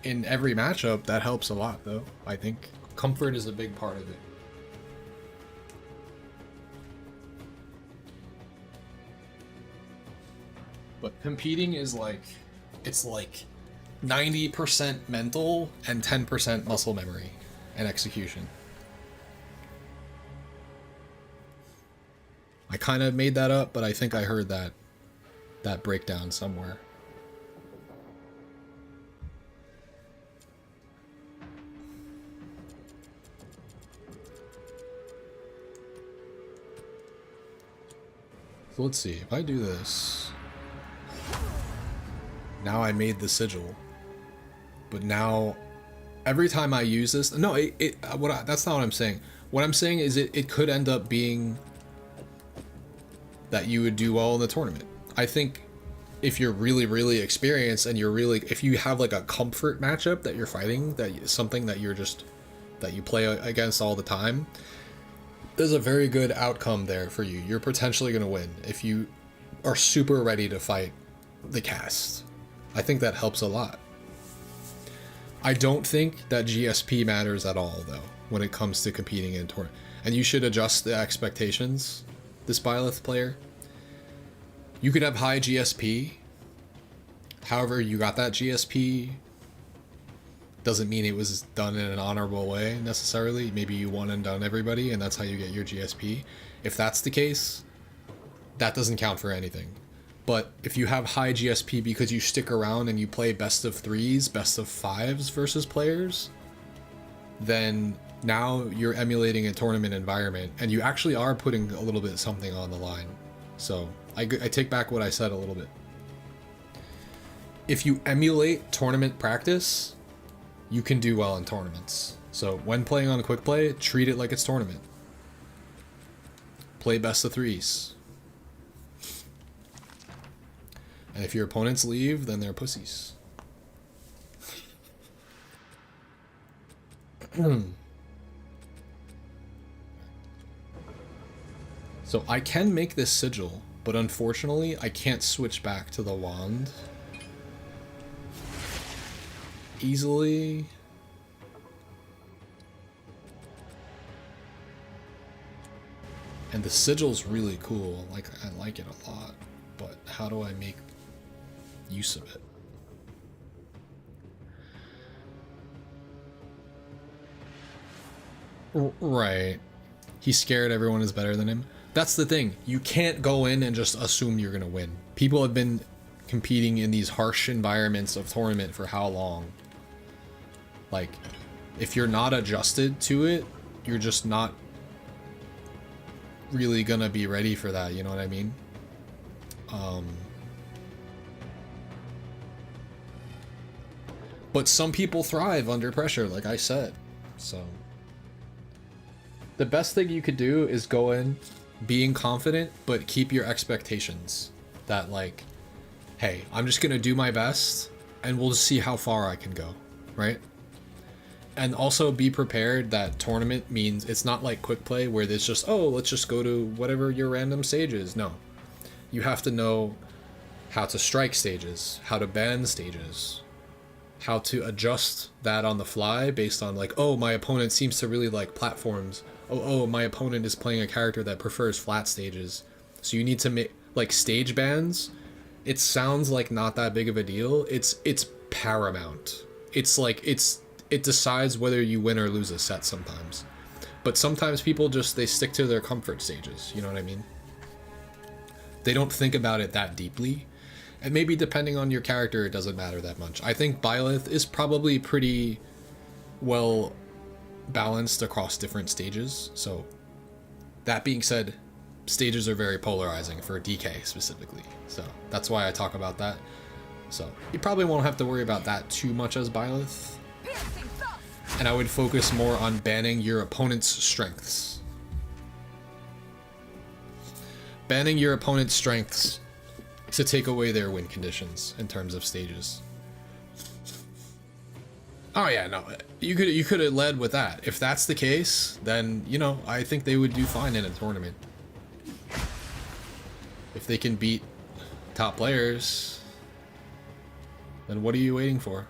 in every matchup, that helps a lot, though. I think comfort is a big part of it. But competing is like, it's like 90% mental and 10% muscle memory and execution. I kind of made that up, but I think I heard that breakdown somewhere. So let's see, if I do this, now I made the sigil, but now every time I use this, that's not what I'm saying. What I'm saying is it could end up being that you would do well in the tournament. I think if you're really, really experienced and if you have like a comfort matchup that you're fighting, something that you play against all the time, there's a very good outcome there for you. You're potentially going to win if you are super ready to fight the cast. I think that helps a lot. I don't think that GSP matters at all, though, when it comes to competing in tournament. And you should adjust the expectations, this Byleth player. You could have high GSP. However, you got that GSP doesn't mean it was done in an honorable way necessarily. Maybe you won and done everybody, and that's how you get your GSP. If that's the case, that doesn't count for anything. But if you have high GSP because you stick around and you play best of 3s, best of 5s versus players, then now you're emulating a tournament environment and you actually are putting a little bit something on the line. So I take back what I said a little bit. If you emulate tournament practice, you can do well in tournaments. So when playing on a quick play, treat it like it's tournament. Play best of 3s. And if your opponents leave, then they're pussies. So I can make this sigil, but unfortunately I can't switch back to the wand easily. And the sigil's really cool. Like, I like it a lot, but how do I make use of it? Right. He's scared everyone is better than him. That's the thing. You can't go in and just assume you're gonna win. People have been competing in these harsh environments of tournament for how long? Like, if you're not adjusted to it, you're just not really gonna be ready for that, you know what I mean? But some people thrive under pressure, like I said. So the best thing you could do is go in being confident, but keep your expectations that, like, hey, I'm just gonna do my best and we'll just see how far I can go, right? And also be prepared that tournament means it's not like quick play where there's just, oh, let's just go to whatever your random stage is. No. You have to know, how to strike stages, how to ban stages, how to adjust that on the fly based on like, oh, my opponent seems to really like platforms. Oh, my opponent is playing a character that prefers flat stages. So you need to make like stage bans. It sounds like not that big of a deal. It's paramount. It's like it decides whether you win or lose a set sometimes. But sometimes people just, they stick to their comfort stages, you know what I mean? They don't think about it that deeply. And maybe depending on your character, it doesn't matter that much. I think Byleth is probably pretty well balanced across different stages. So that being said, stages are very polarizing for DK specifically. So that's why I talk about that. So you probably won't have to worry about that too much as Byleth. And I would focus more on banning your opponent's strengths. Banning your opponent's strengths to take away their win conditions in terms of stages. Oh yeah, no, you could have led with that. If that's the case, then, you know, I think they would do fine in a tournament. If they can beat top players, then what are you waiting for?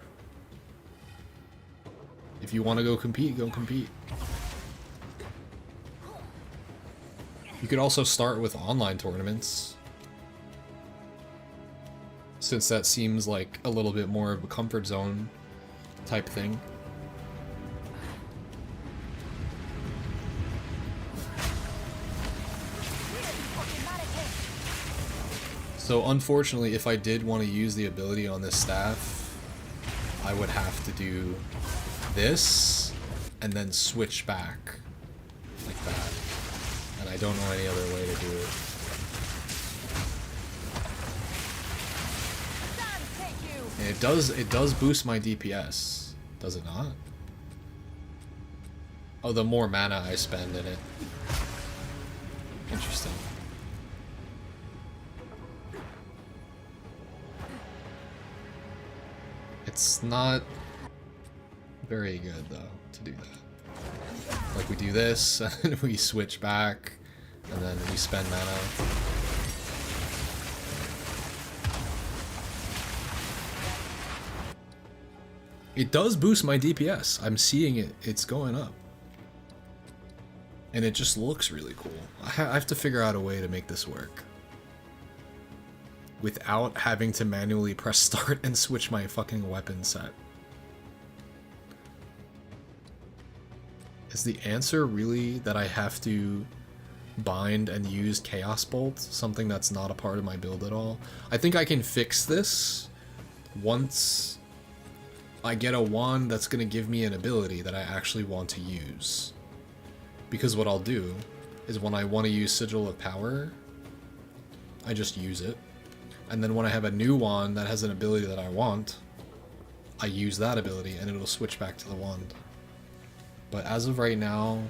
If you want to go compete, go compete. You could also start with online tournaments, since that seems like a little bit more of a comfort zone type thing. So unfortunately, if I did want to use the ability on this staff, I would have to do this and then switch back like that. And I don't know any other way to do it. And it does boost my DPS, does it not? Oh, the more mana I spend in it. Interesting. It's not very good though to do that. Like we do this and then we switch back and then we spend mana. It does boost my DPS. I'm seeing it. It's going up. And it just looks really cool. I have to figure out a way to make this work without having to manually press start and switch my fucking weapon set. Is the answer really that I have to bind and use Chaos Bolt, something that's not a part of my build at all? I think I can fix this once I get a wand that's going to give me an ability that I actually want to use. Because what I'll do is when I want to use Sigil of Power, I just use it. And then when I have a new wand that has an ability that I want, I use that ability and it'll switch back to the wand. But as of right now,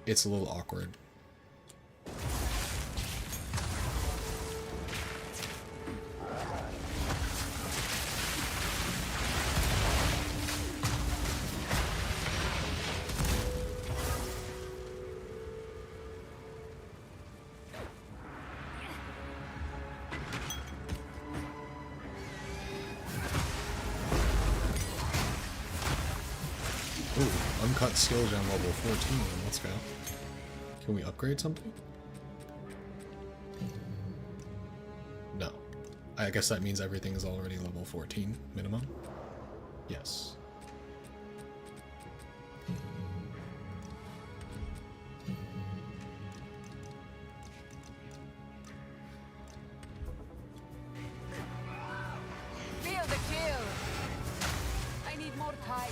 it's a little awkward. Ooh, uncut skill gem level 14. Let's go. Can we upgrade something? No. I guess that means everything is already level 14 minimum. Yes. Feel the kill. I need more time.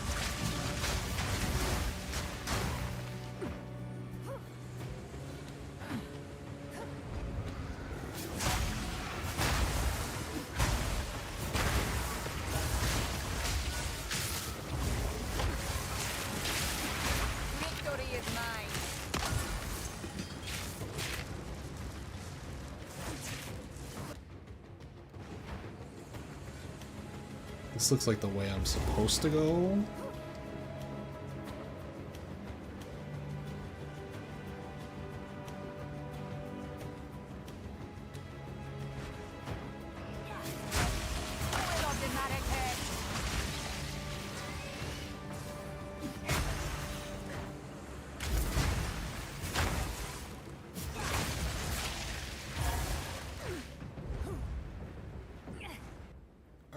Victory is mine. This looks like the way I'm supposed to go.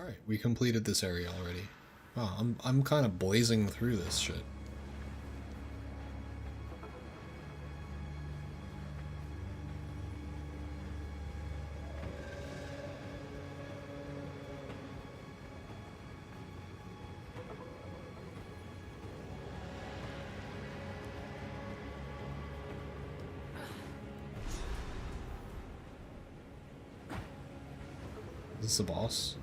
Alright, we completed this area already. Wow, I'm kind of blazing through this shit. Is this the boss?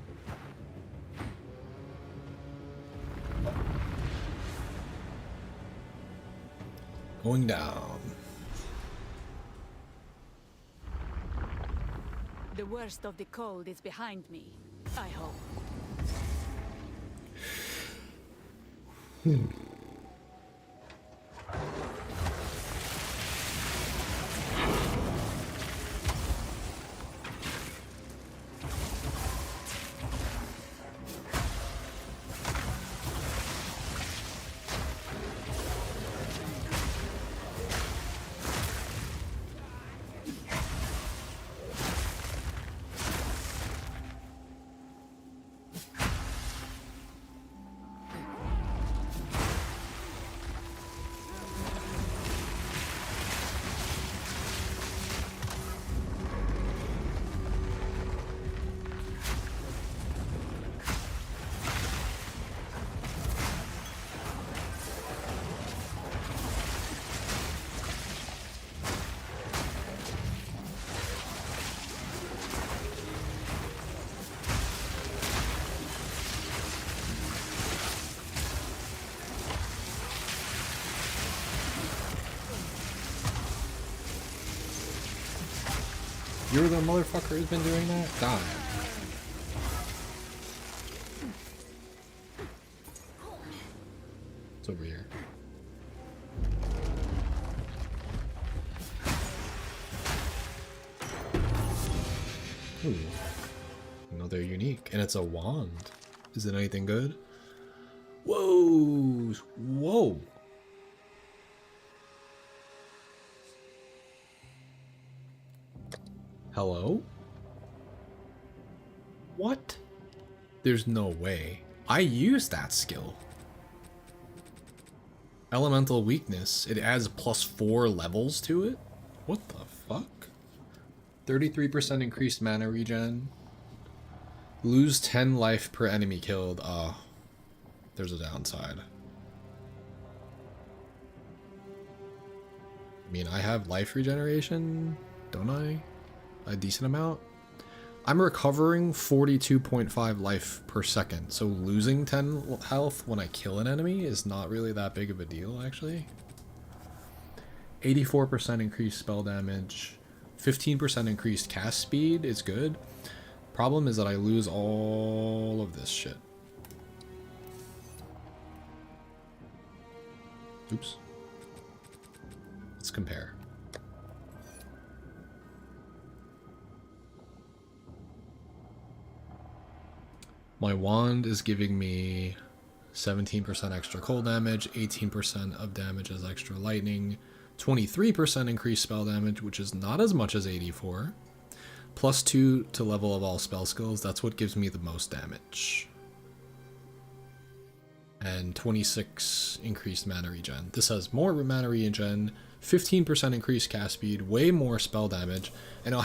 Going down. The worst of the cold is behind me, I hope. You're the motherfucker who's been doing that? Die. It's over here. Ooh. Another unique. And it's a wand. Is it anything good? Whoa! Whoa! Hello? What? There's no way. I used that skill. Elemental weakness. It adds +4 levels to it? What the fuck? 33% increased mana regen. Lose 10 life per enemy killed. There's a downside. I mean, I have life regeneration, don't I? A decent amount. I'm recovering 42.5 life per second, so losing 10 health when I kill an enemy is not really that big of a deal, actually. 84% increased spell damage, 15% increased cast speed is good. Problem is that I lose all of this shit. Oops. Let's compare. My wand is giving me 17% extra cold damage, 18% of damage as extra lightning, 23% increased spell damage, which is not as much as 84, +2 to level of all spell skills. That's what gives me the most damage. And 26 increased mana regen. This has more mana regen, 15% increased cast speed, way more spell damage, and it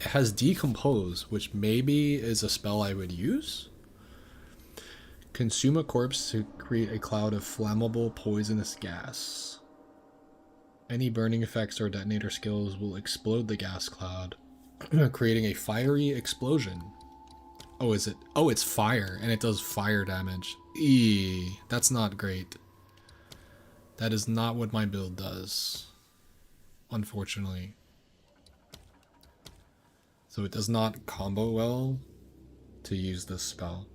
has decompose, which maybe is a spell I would use. Consume a corpse to create a cloud of flammable poisonous gas. Any burning effects or detonator skills will explode the gas cloud, creating a fiery explosion. Oh, is it? Oh, it's fire, and it does fire damage. Eee, that's not great. That is not what my build does, unfortunately. So it does not combo well to use this spell.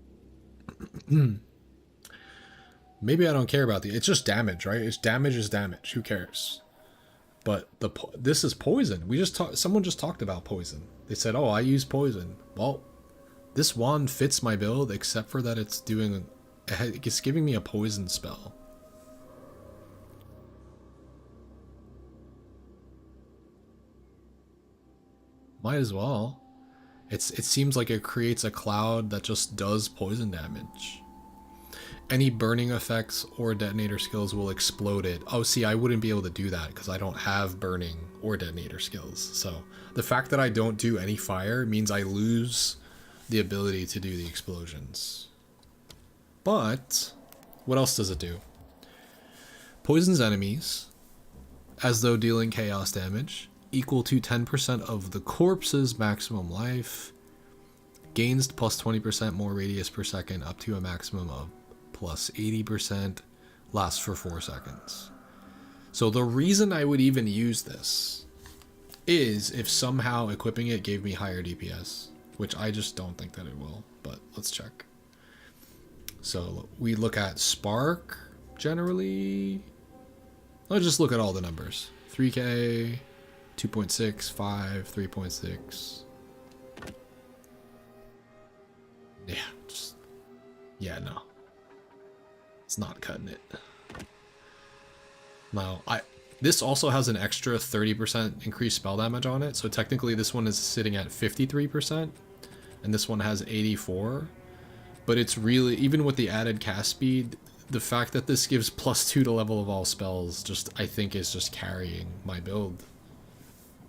Maybe I don't care about it's just damage, right? It's damage is damage. Who cares? But this is poison. Someone just talked about poison. They said, "Oh, I use poison." Well, this wand fits my build, except for that it's giving me a poison spell. Might as well. It seems like it creates a cloud that just does poison damage. Any burning effects or detonator skills will explode it. Oh, see, I wouldn't be able to do that because I don't have burning or detonator skills. So the fact that I don't do any fire means I lose the ability to do the explosions. But what else does it do? Poisons enemies as though dealing chaos damage, equal to 10% of the corpse's maximum life, gains plus 20% more radius per second up to a maximum of plus 80%, lasts for 4 seconds. So the reason I would even use this is if somehow equipping it gave me higher DPS, which I just don't think that it will, but let's check. So we look at Spark generally. Let's just look at all the numbers. 3k, 2.6, 5, 3.6. Yeah, no. It's not cutting it. Now, this also has an extra 30% increased spell damage on it, so technically this one is sitting at 53%, and this one has 84. But it's really, even with the added cast speed, the fact that this gives +2 to level of all spells just, I think, is just carrying my build.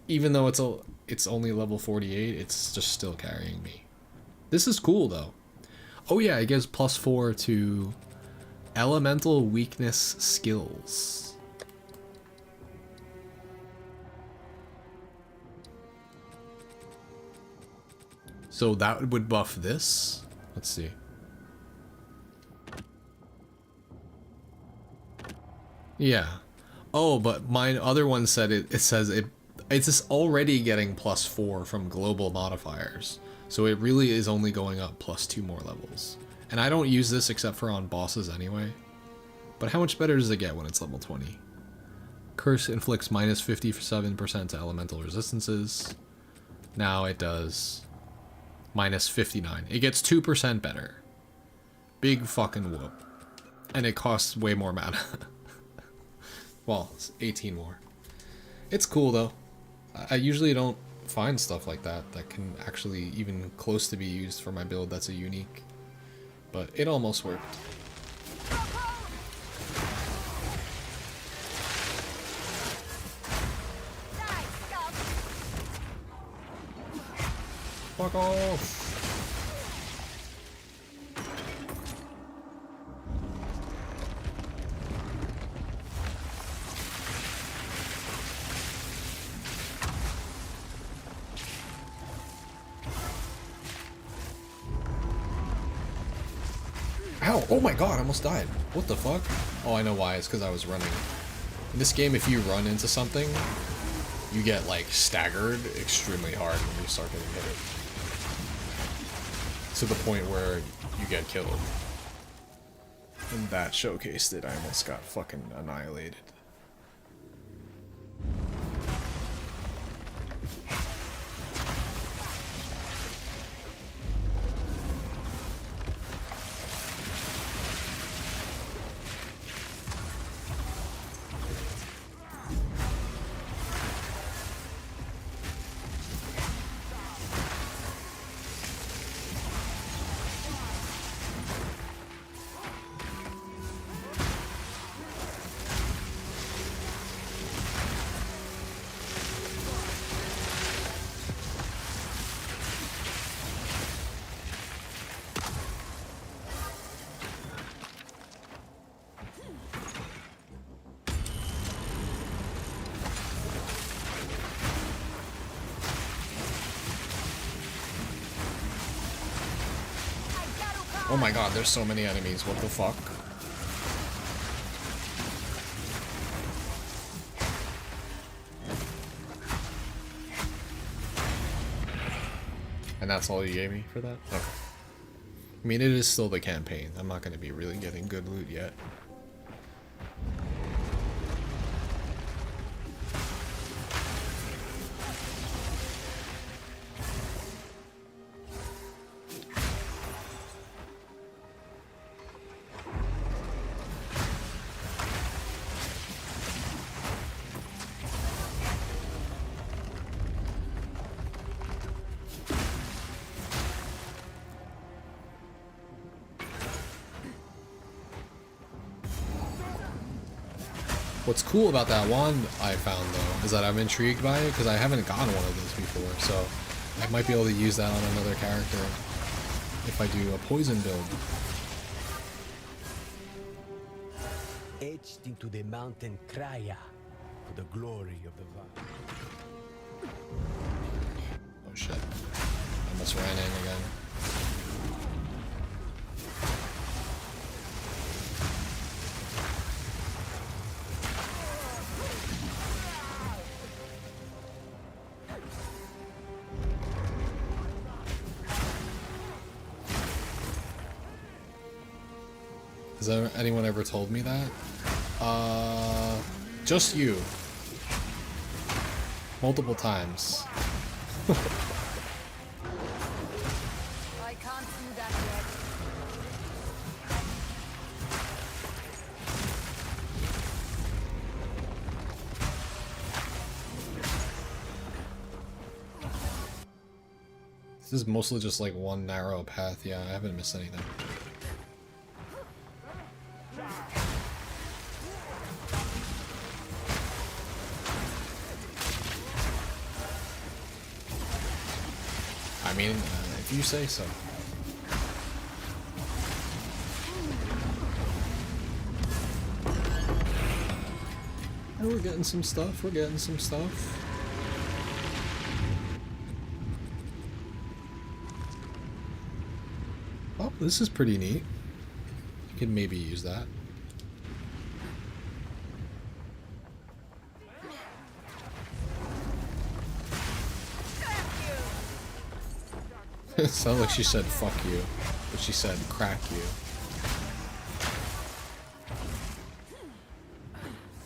Even though it's only level 48, it's just still carrying me. This is cool though. Oh yeah, it gives +4 to elemental weakness skills. So that would buff this. Let's see. Yeah. Oh, but my other one said it says it's just already getting +4 from global modifiers. So it really is only going up +2 more levels. And I don't use this except for on bosses anyway. But how much better does it get when it's level 20? Curse inflicts -57% to elemental resistances. Now it does -59. It gets 2% better. Big fucking whoop. And it costs way more mana. Well, it's 18 more. It's cool though. I usually don't find stuff like that that can actually even close to be used for my build that's a unique. But it almost worked. Fuck off! Ow! Oh my god, I almost died. What the fuck? Oh, I know why. It's because I was running. In this game, if you run into something, you get, like, staggered extremely hard when you start getting hit. To the point where you get killed. And that showcased it. I almost got fucking annihilated. Oh my god, there's so many enemies, what the fuck? And that's all you gave me for that? Okay. I mean, it is still the campaign. I'm not going to be really getting good loot yet. What's cool about that wand I found though is that I'm intrigued by it because I haven't gotten one of those before, so I might be able to use that on another character if I do a poison build. Etched into the mountain Kraya for the glory of the vine. Oh shit. I almost ran in again. Has anyone ever told me that? Just you. Multiple times. I can't do that yet. This is mostly just like one narrow path. Yeah, I haven't missed anything. I mean, if you say so. Oh, we're getting some stuff. We're getting some stuff. Oh, this is pretty neat. You could maybe use that. It sounded like she said fuck you, but she said crack you.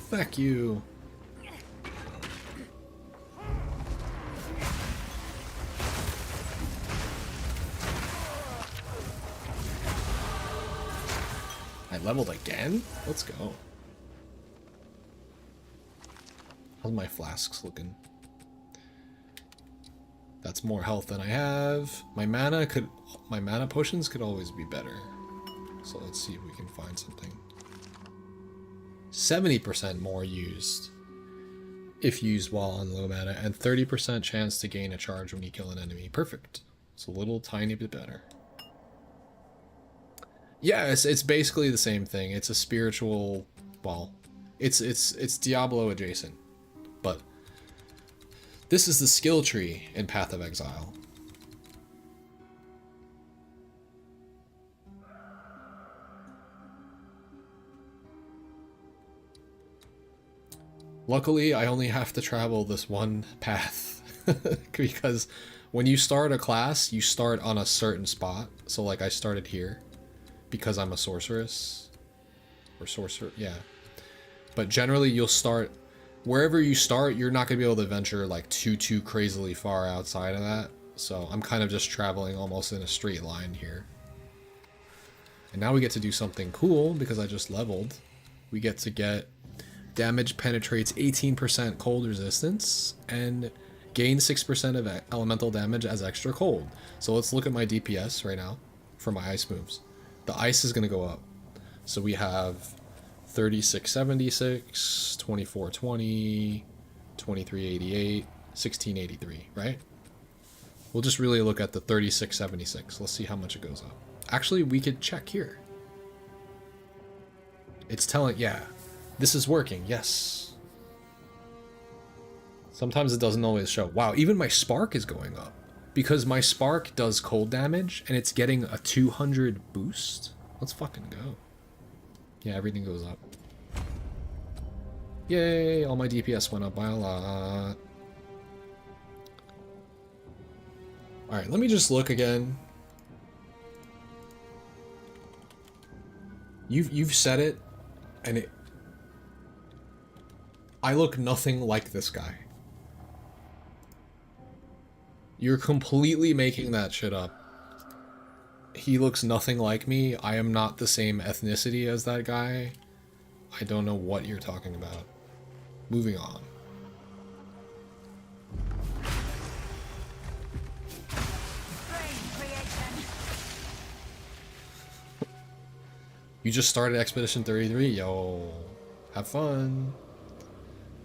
Fuck you. I leveled again? Let's go. How's my flasks looking? That's more health than I have. My mana potions could always be better. So let's see if we can find something. 70% more used if used while on low mana, and 30% chance to gain a charge when you kill an enemy. Perfect. It's a little tiny bit better. Yeah, it's basically the same thing. It's a spiritual, well, it's Diablo adjacent, but this is the skill tree in Path of Exile. Luckily, I only have to travel this one path because when you start a class, you start on a certain spot. So like I started here because I'm a sorceress or sorcerer, yeah. But generally you'll start wherever you start. You're not gonna be able to venture like too crazily far outside of that. So I'm kind of just traveling almost in a straight line here. And now we get to do something cool because I just leveled. We get to get damage penetrates 18% cold resistance and gains 6% of elemental damage as extra cold. So let's look at my DPS right now for my ice moves. The ice is going to go up. So we have 3676, 2420, 2388, 1683, right? We'll just really look at the 3676. Let's see how much it goes up. Actually, we could check here. It's telling, yeah. This is working, yes. Sometimes it doesn't always show. Wow, even my spark is going up. Because my spark does cold damage, and it's getting a 200 boost. Let's fucking go. Yeah, everything goes up. Yay, all my DPS went up by a lot. Alright, let me just look again. You've said it, and it... I look nothing like this guy. You're completely making that shit up. He looks nothing like me. I am not the same ethnicity as that guy. I don't know what you're talking about. Moving on. You just started Expedition 33? Yo, have fun.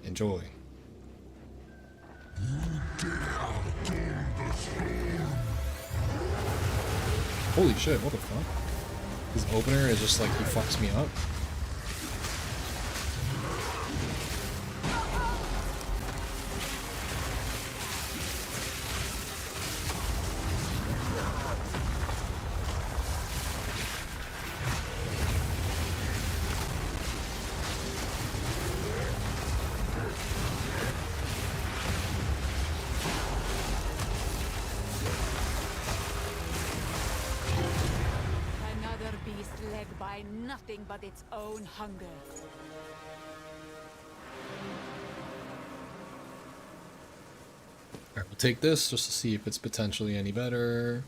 Enjoy. Holy shit, what the fuck? His opener is just like, he fucks me up. Another beast led by nothing but its own hunger. Alright, we'll take this just to see if it's potentially any better.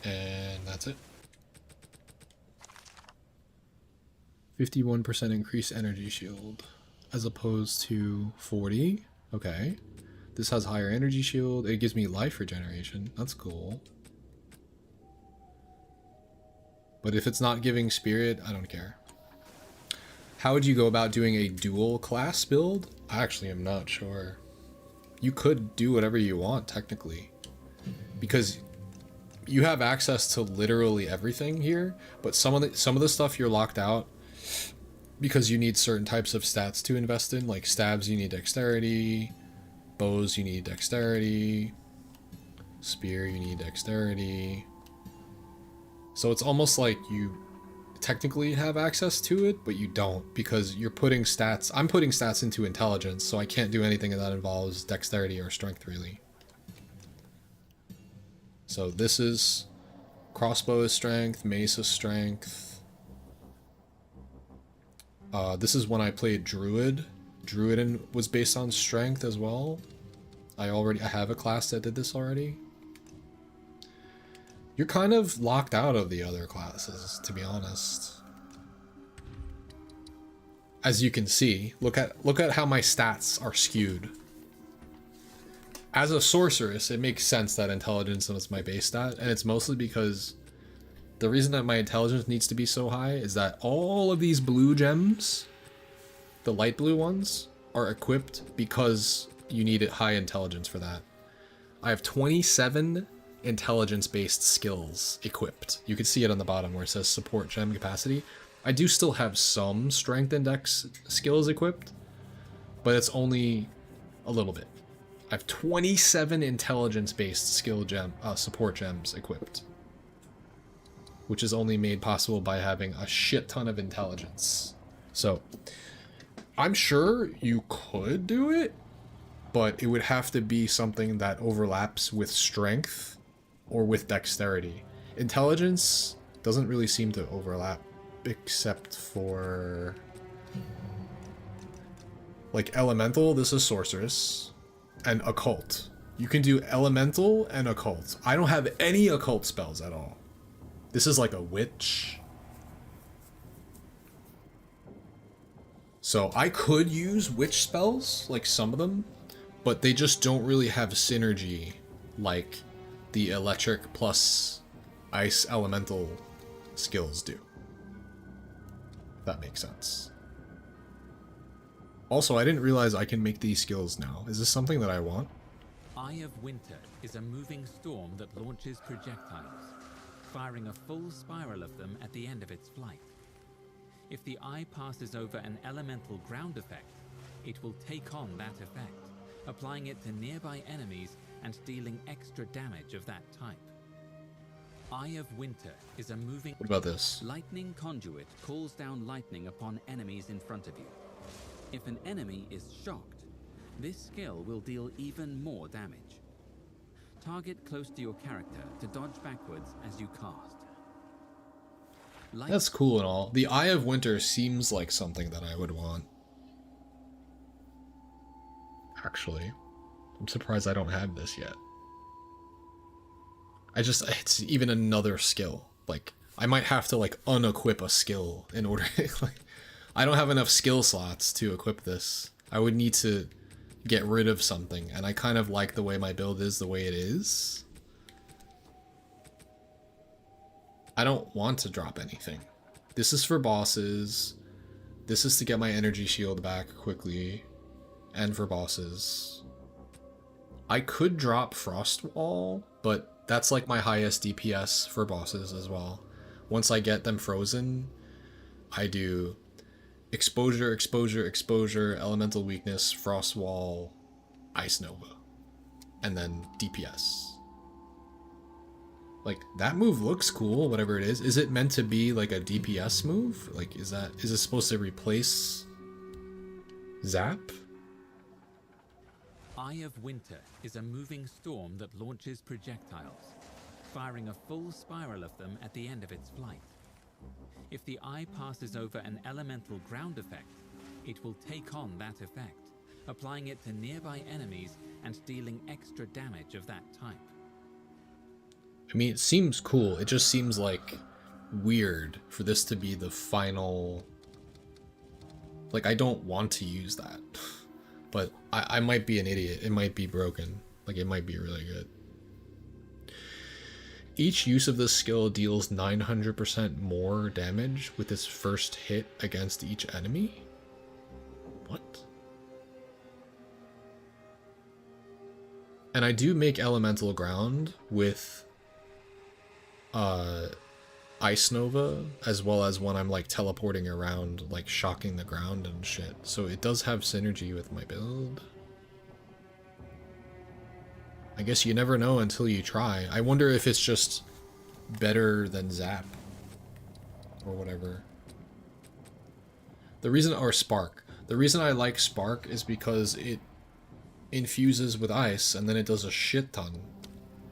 And that's it. 51% increased energy shield as opposed to 40. Okay. This has higher energy shield. It gives me life regeneration. That's cool. But if it's not giving spirit, I don't care. How would you go about doing a dual class build? I actually am not sure. You could do whatever you want, technically. Because you have access to literally everything here, but some of the stuff you're locked out because you need certain types of stats to invest in, like stabs you need dexterity, bows you need dexterity, spear you need dexterity. So it's almost like you technically have access to it, but you don't, because you're putting stats. I'm putting stats into intelligence, so I can't do anything that involves dexterity or strength, really. So this is crossbow is strength, mace is strength. This is when I played Druid. Druid was based on strength as well. I have a class that did this already. You're kind of locked out of the other classes, to be honest. As you can see, look at how my stats are skewed. As a sorceress, it makes sense that intelligence is my base stat, and it's mostly because the reason that my intelligence needs to be so high is that all of these blue gems, the light blue ones, are equipped because you need high intelligence for that. I have 27 intelligence-based skills equipped. You can see it on the bottom where it says support gem capacity. I do still have some strength and dex skills equipped, but it's only a little bit. I have 27 intelligence-based skill support gems equipped, which is only made possible by having a shit ton of intelligence. So I'm sure you could do it, but it would have to be something that overlaps with strength or with dexterity. Intelligence doesn't really seem to overlap, except for like elemental. This is sorceress, and occult. You can do elemental and occult. I don't have any occult spells at all. This is like a witch. So I could use witch spells, like some of them, but they just don't really have synergy like the electric plus ice elemental skills do. If that makes sense. Also, I didn't realize I can make these skills now. Is this something that I want? Eye of Winter is a moving storm that launches projectiles, firing a full spiral of them at the end of its flight. If the eye passes over an elemental ground effect, it will take on that effect, applying it to nearby enemies and dealing extra damage of that type. Eye of Winter is a moving... What about this? Lightning Conduit calls down lightning upon enemies in front of you. If an enemy is shocked, this skill will deal even more damage. Target close to your character to dodge backwards as you cast. That's cool and all. The Eye of Winter seems like something that I would want. Actually, I'm surprised I don't have this yet. It's even another skill. Like, I might have to like unequip a skill in order like, I don't have enough skill slots to equip this. I would need to get rid of something, and I kind of like the way my build is the way it is. I don't want to drop anything. This is for bosses. This is to get my energy shield back quickly, and for bosses. I could drop Frost Wall, but that's like my highest DPS for bosses as well. Once I get them frozen, I do exposure, exposure, exposure, elemental weakness, Frost Wall, Ice Nova, and then DPS. Like, that move looks cool, whatever it is. Is it meant to be like a DPS move? Like, is it supposed to replace Zap? Eye of Winter is a moving storm that launches projectiles, firing a full spiral of them at the end of its flight. If the eye passes over an elemental ground effect, it will take on that effect, applying it to nearby enemies and dealing extra damage of that type. I mean, it seems cool. It just seems like weird for this to be the final... Like, I don't want to use that. But I might be an idiot. It might be broken. Like, it might be really good. Each use of this skill deals 900% more damage with its first hit against each enemy? What? And I do make elemental ground with Ice Nova, as well as when I'm like teleporting around, like shocking the ground and shit. So it does have synergy with my build. I guess you never know until you try. I wonder if it's just better than Zap or whatever. The reason, or Spark. The reason I like Spark is because it infuses with ice and then it does a shit ton.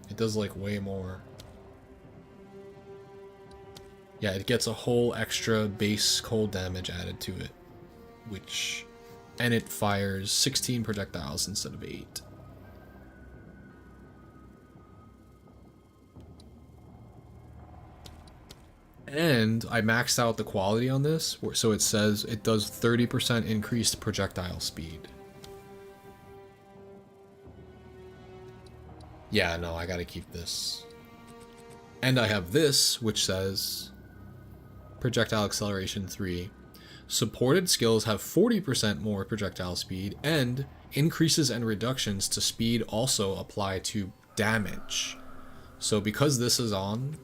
It does like way more. Yeah, it gets a whole extra base cold damage added to it, which, and it fires 16 projectiles instead of 8. And I maxed out the quality on this, so it says it does 30% increased projectile speed. Yeah, no, I gotta keep this. And I have this, which says projectile acceleration 3. Supported skills have 40% more projectile speed, and increases and reductions to speed also apply to damage. So because this is on,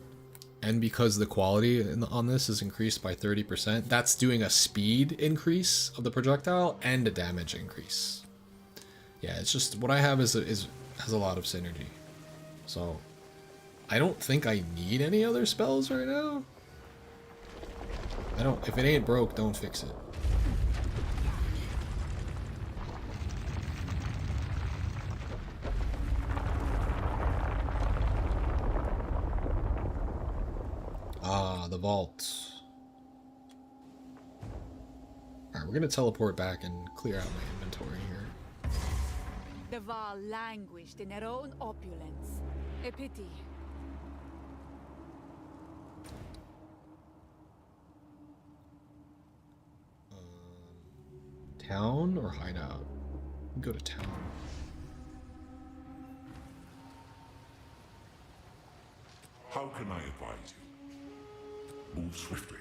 and because the quality on this is increased by 30%, that's doing a speed increase of the projectile and a damage increase. Yeah, it's just, what I have has a lot of synergy. So, I don't think I need any other spells right now. If it ain't broke, don't fix it. Ah, the vault. Alright, we're gonna teleport back and clear out my inventory here. The Val languished in their own opulence. A pity. Town or hideout? Go to town. How can I advise you? Move swiftly.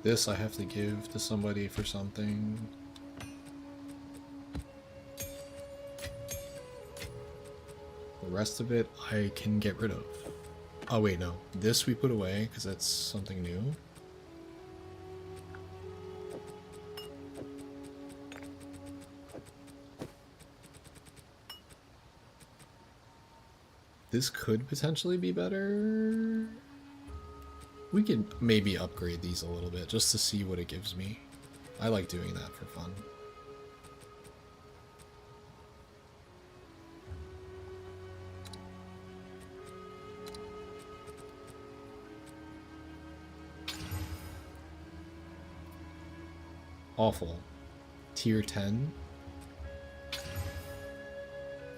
This I have to give to somebody for something. The rest of it I can get rid of. Oh wait, no. This we put away because that's something new. This could potentially be better. We could maybe upgrade these a little bit just to see what it gives me. I like doing that for fun. Awful. Tier 10.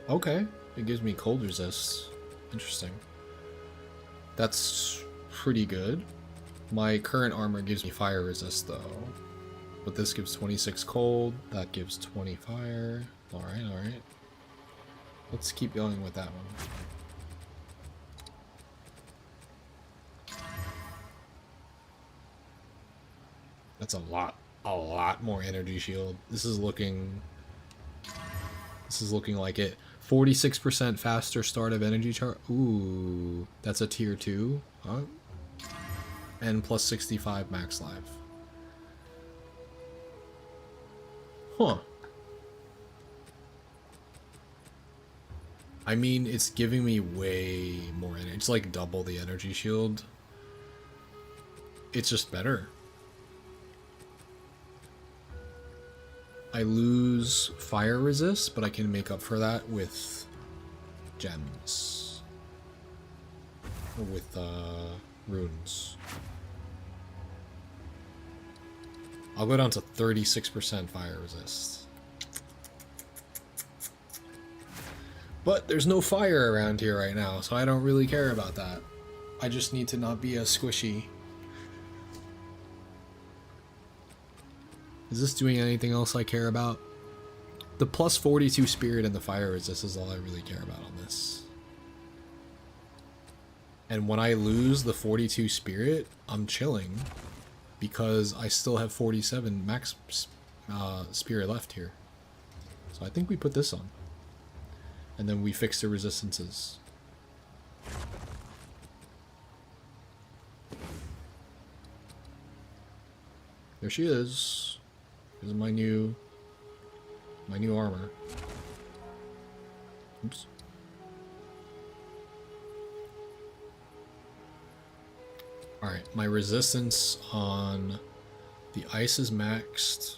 Okay, it gives me cold resist. Interesting. That's pretty good. My current armor gives me fire resist though. But this gives 26 cold, that gives 20 fire. Alright, alright. Let's keep going with that one. That's a lot more energy shield. This is looking like it. 46% faster start of energy charge. Ooh, that's a tier 2, huh? And plus 65 max life. Huh. I mean, it's giving me way more energy. It's like double the energy shield. It's just better. I lose fire resist, but I can make up for that with gems. Or with runes. I'll go down to 36% fire resist. But there's no fire around here right now, so I don't really care about that. I just need to not be as squishy. Is this doing anything else I care about? The plus 42 spirit and the fire resist is all I really care about on this. And when I lose the 42 spirit, I'm chilling. Because I still have 47 max spirit left here. So I think we put this on. And then we fix the resistances. There she is. This is my new armor. Oops. Alright, my resistance on the ice is maxed.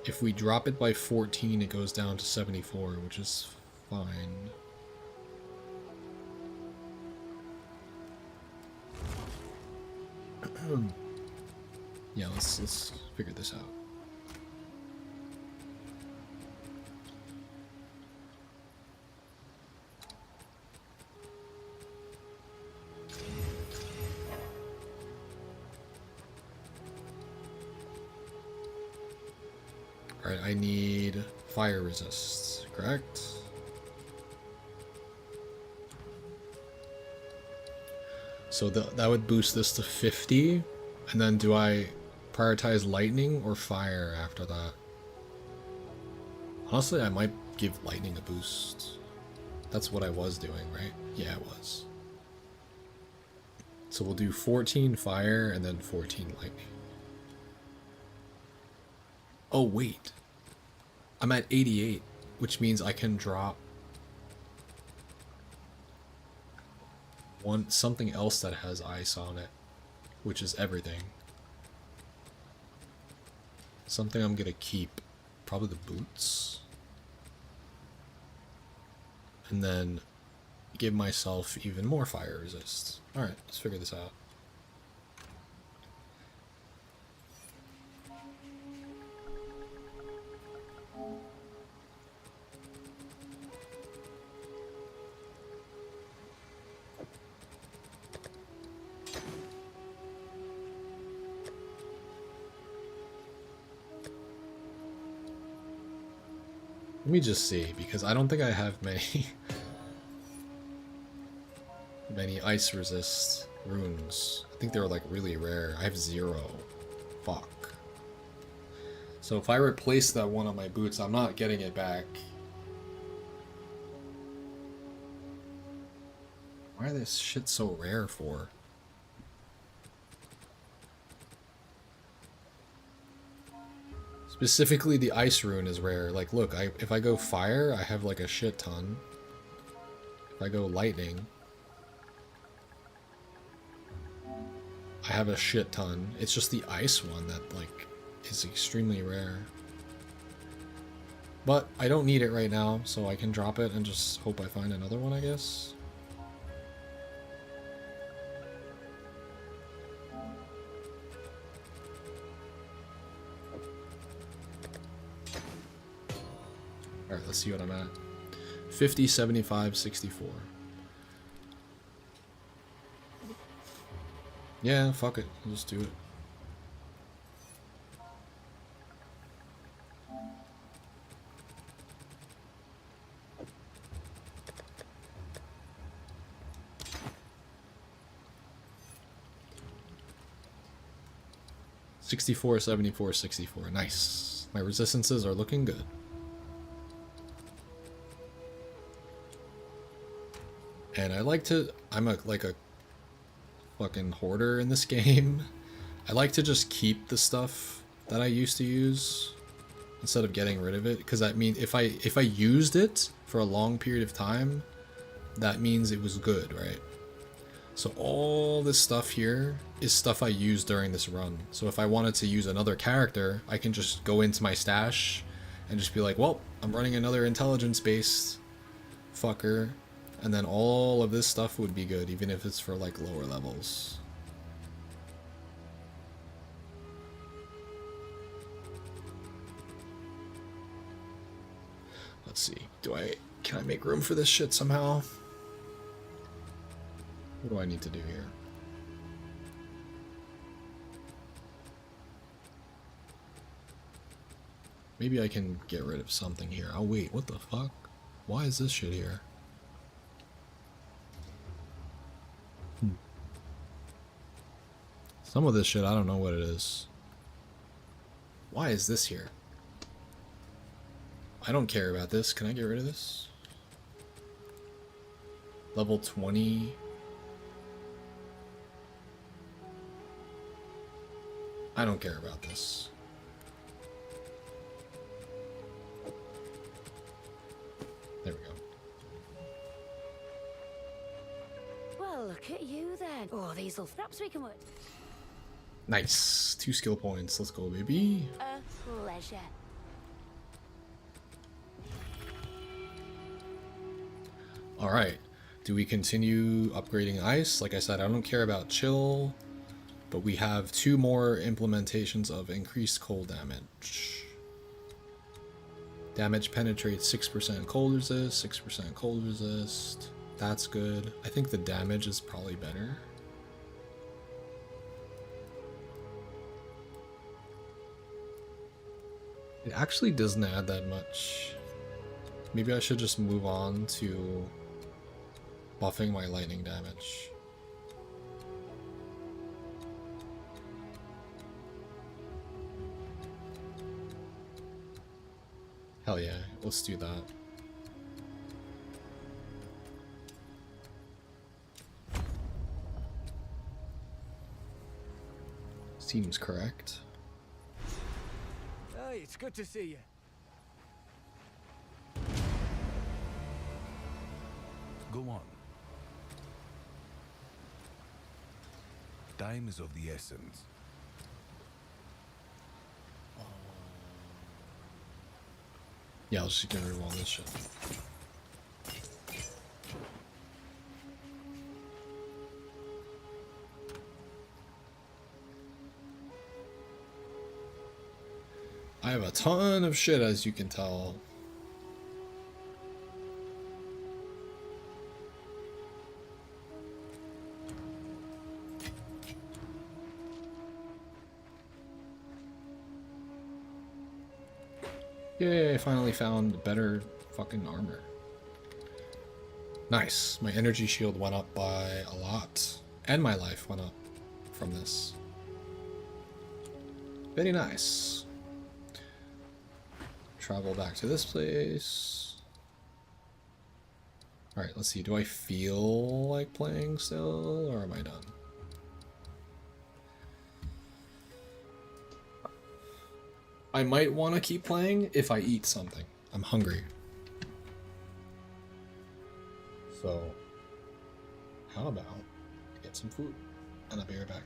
If we drop it by 14, it goes down to 74, which is fine. Yeah, let's figure this out. Alright, I need fire resist, correct? So that would boost this to 50, and then do I prioritize lightning or fire after that? Honestly, I might give lightning a boost. That's what I was doing, right? Yeah, it was. So we'll do 14 fire and then 14 lightning. Oh, wait. I'm at 88, which means I can drop something else that has ice on it, which is everything. Something I'm gonna keep. Probably the boots. And then give myself even more fire resist. Alright, let's figure this out. Let me just see, because I don't think I have many many ice resist runes. I think they're like really rare. I have 0. Fuck. So if I replace that one on my boots, I'm not getting it back. Why are this shit so rare for? Specifically, the ice rune is rare. Like, look, if I go fire, I have like a shit ton. If I go lightning, I have a shit ton. It's just the ice one that, like, is extremely rare. But I don't need it right now, so I can drop it and just hope I find another one, I guess. Alright, let's see what I'm at. 50, 75, 64. Yeah, fuck it. We'll just do it. $64, $74, $64. Nice. My resistances are looking good. And I like to... I'm like a fucking hoarder in this game. I like to just keep the stuff that I used to use instead of getting rid of it, because I mean, if I used it for a long period of time, that means it was good, right? So all this stuff here is stuff I used during this run. So if I wanted to use another character, I can just go into my stash and just be like, well, I'm running another intelligence-based fucker, and then all of this stuff would be good, even if it's for like lower levels. Let's see. Can I make room for this shit somehow? What do I need to do here? Maybe I can get rid of something here. Oh wait, what the fuck? Why is this shit here? Some of this shit, I don't know what it is. Why is this here? I don't care about this. Can I get rid of this? Level 20. I don't care about this. There we go. Well, look at you then. Oh, these'll perhaps we can work. Nice. 2 skill points. Let's go, baby. A pleasure. Alright. Do we continue upgrading ice? Like I said, I don't care about chill, but we have 2 more implementations of increased cold damage. Damage penetrates 6% cold resist, 6% cold resist. That's good. I think the damage is probably better. It actually doesn't add that much. Maybe I should just move on to buffing my lightning damage. Hell yeah, let's do that. Seems correct. Hey, it's good to see you. Go on. Time is of the essence. Yeah, I'll just get rid of all this shit. I have a ton of shit, as you can tell. Yay, I finally found better fucking armor. Nice. My energy shield went up by a lot. And my life went up from this. Very nice. Travel back to this place. Alright, let's see. Do I feel like playing still, or am I done? I might want to keep playing if I eat something. I'm hungry. So, how about get some food? And I'll be right back.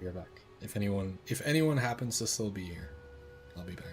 We are back. If anyone happens to still be here, I'll be back.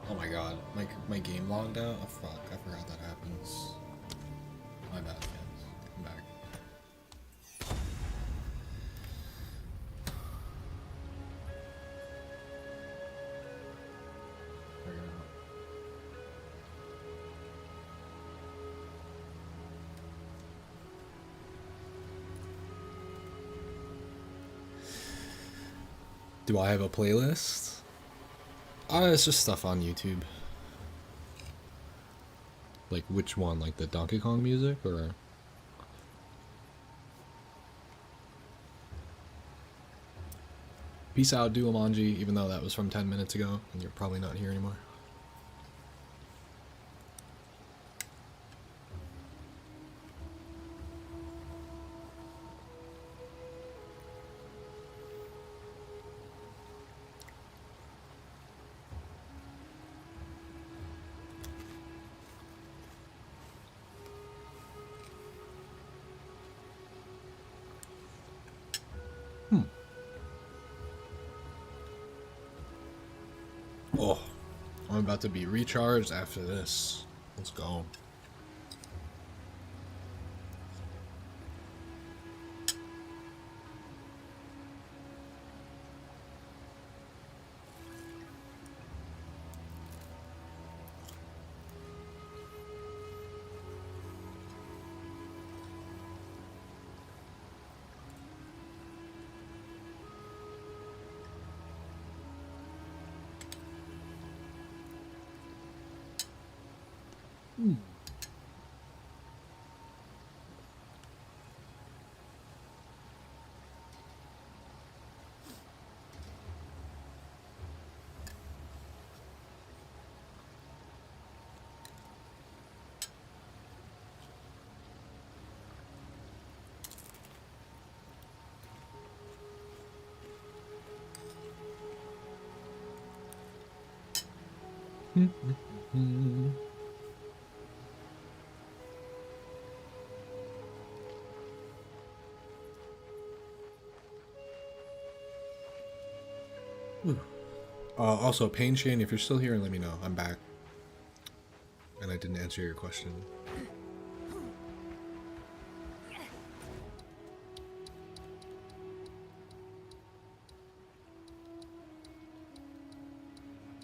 Oh my god, my game logged out? Oh fuck, I forgot that happens. My bad, guys. I'm back. Do I have a playlist? It's just stuff on YouTube. Like which one? Like the Donkey Kong music or? Peace out, Duomanji, even though that was from 10 minutes ago and you're probably not here anymore. Oh, I'm about to be recharged after this. Let's go. Also, Pain Shane, if you're still here, let me know. I'm back. And I didn't answer your question.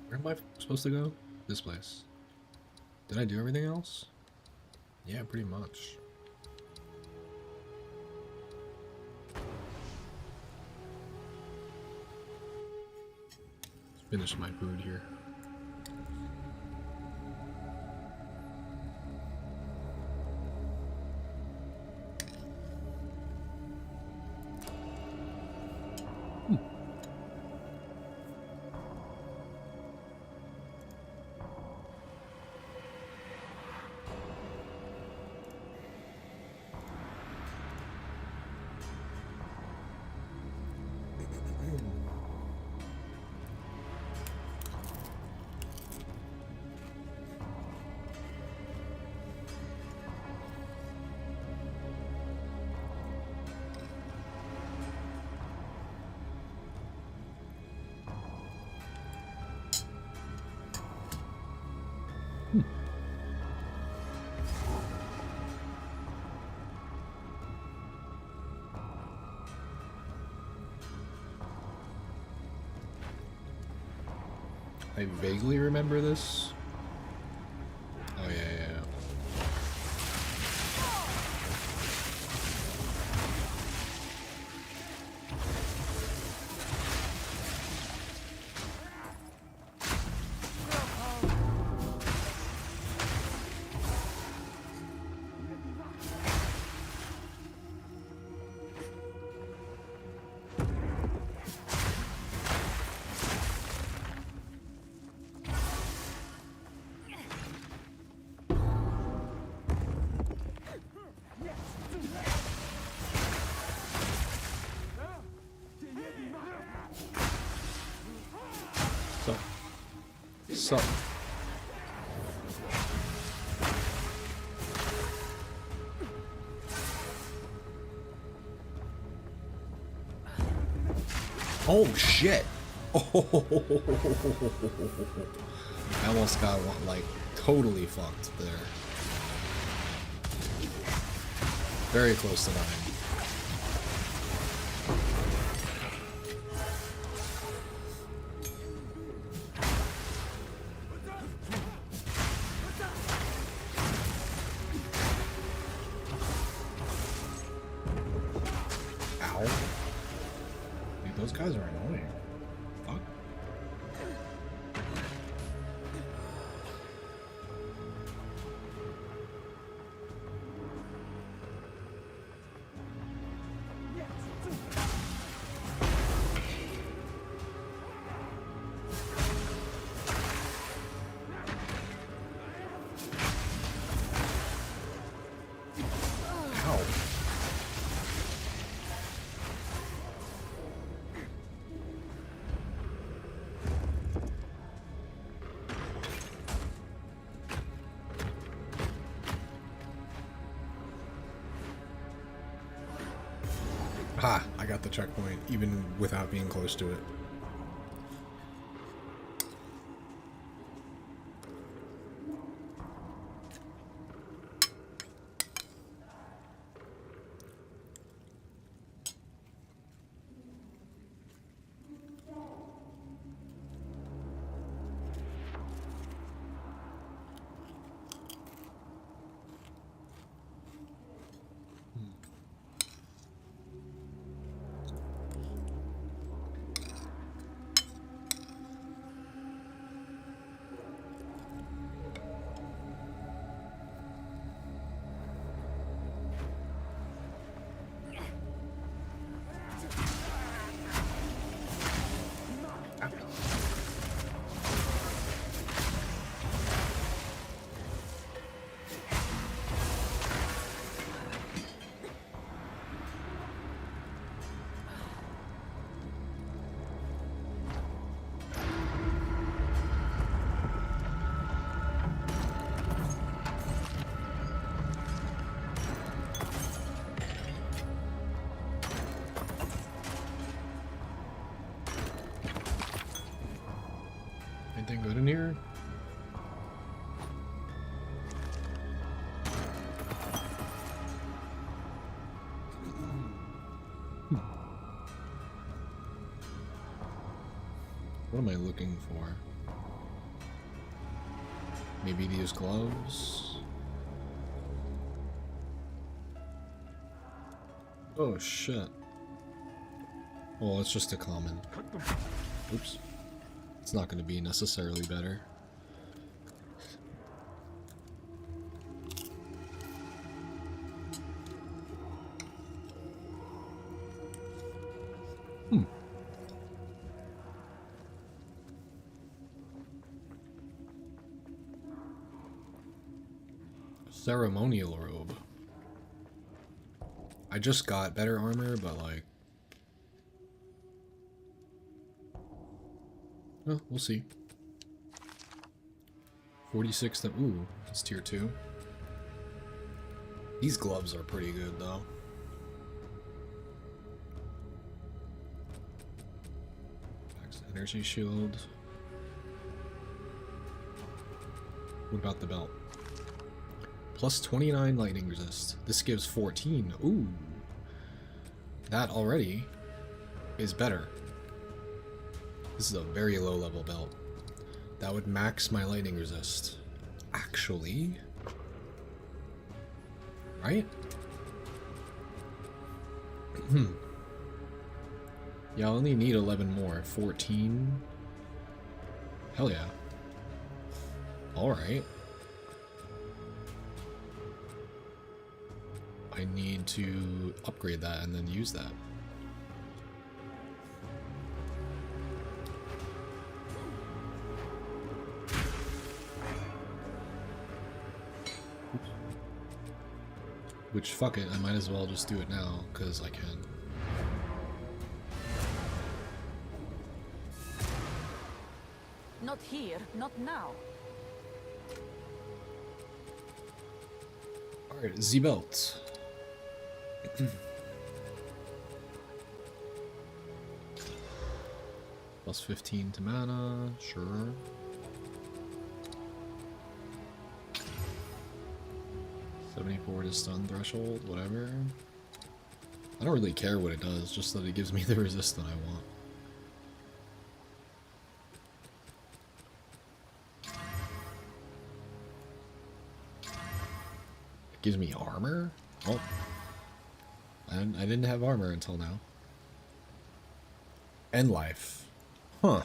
Where am I supposed to go? This place. Did I do everything else? Yeah, pretty much. Finish my food here. I vaguely remember this. Oh yeah, yeah. So. Oh shit! Oh, I almost got like totally fucked there. Very close to dying. Ow. Dude, those guys are annoying. Fuck. Ow. Ha! I got the checkpoint, even without being close to it. Anything good in here? What am I looking for? Maybe these gloves? Oh shit. Well, it's just a common. Oops. It's not going to be necessarily better. Ceremonial robe. I just got better armor, but like... well, we'll see. 46 ooh, it's tier 2. These gloves are pretty good though. Max energy shield. What about the belt? Plus 29 lightning resist. This gives 14. Ooh. That already is better. This is a very low level belt. That would max my lightning resist. Actually. Right? Yeah, I only need 11 more. 14. Hell yeah. Alright. I need to upgrade that and then use that. Which, fuck it, I might as well just do it now, because I can. Not here, not now. Alright, Z-Belt. Plus 15 to mana, sure. 74 to stun threshold, whatever. I don't really care what it does, just that it gives me the resist that I want. It gives me armor? Oh. I didn't have armor until now. And life. Huh.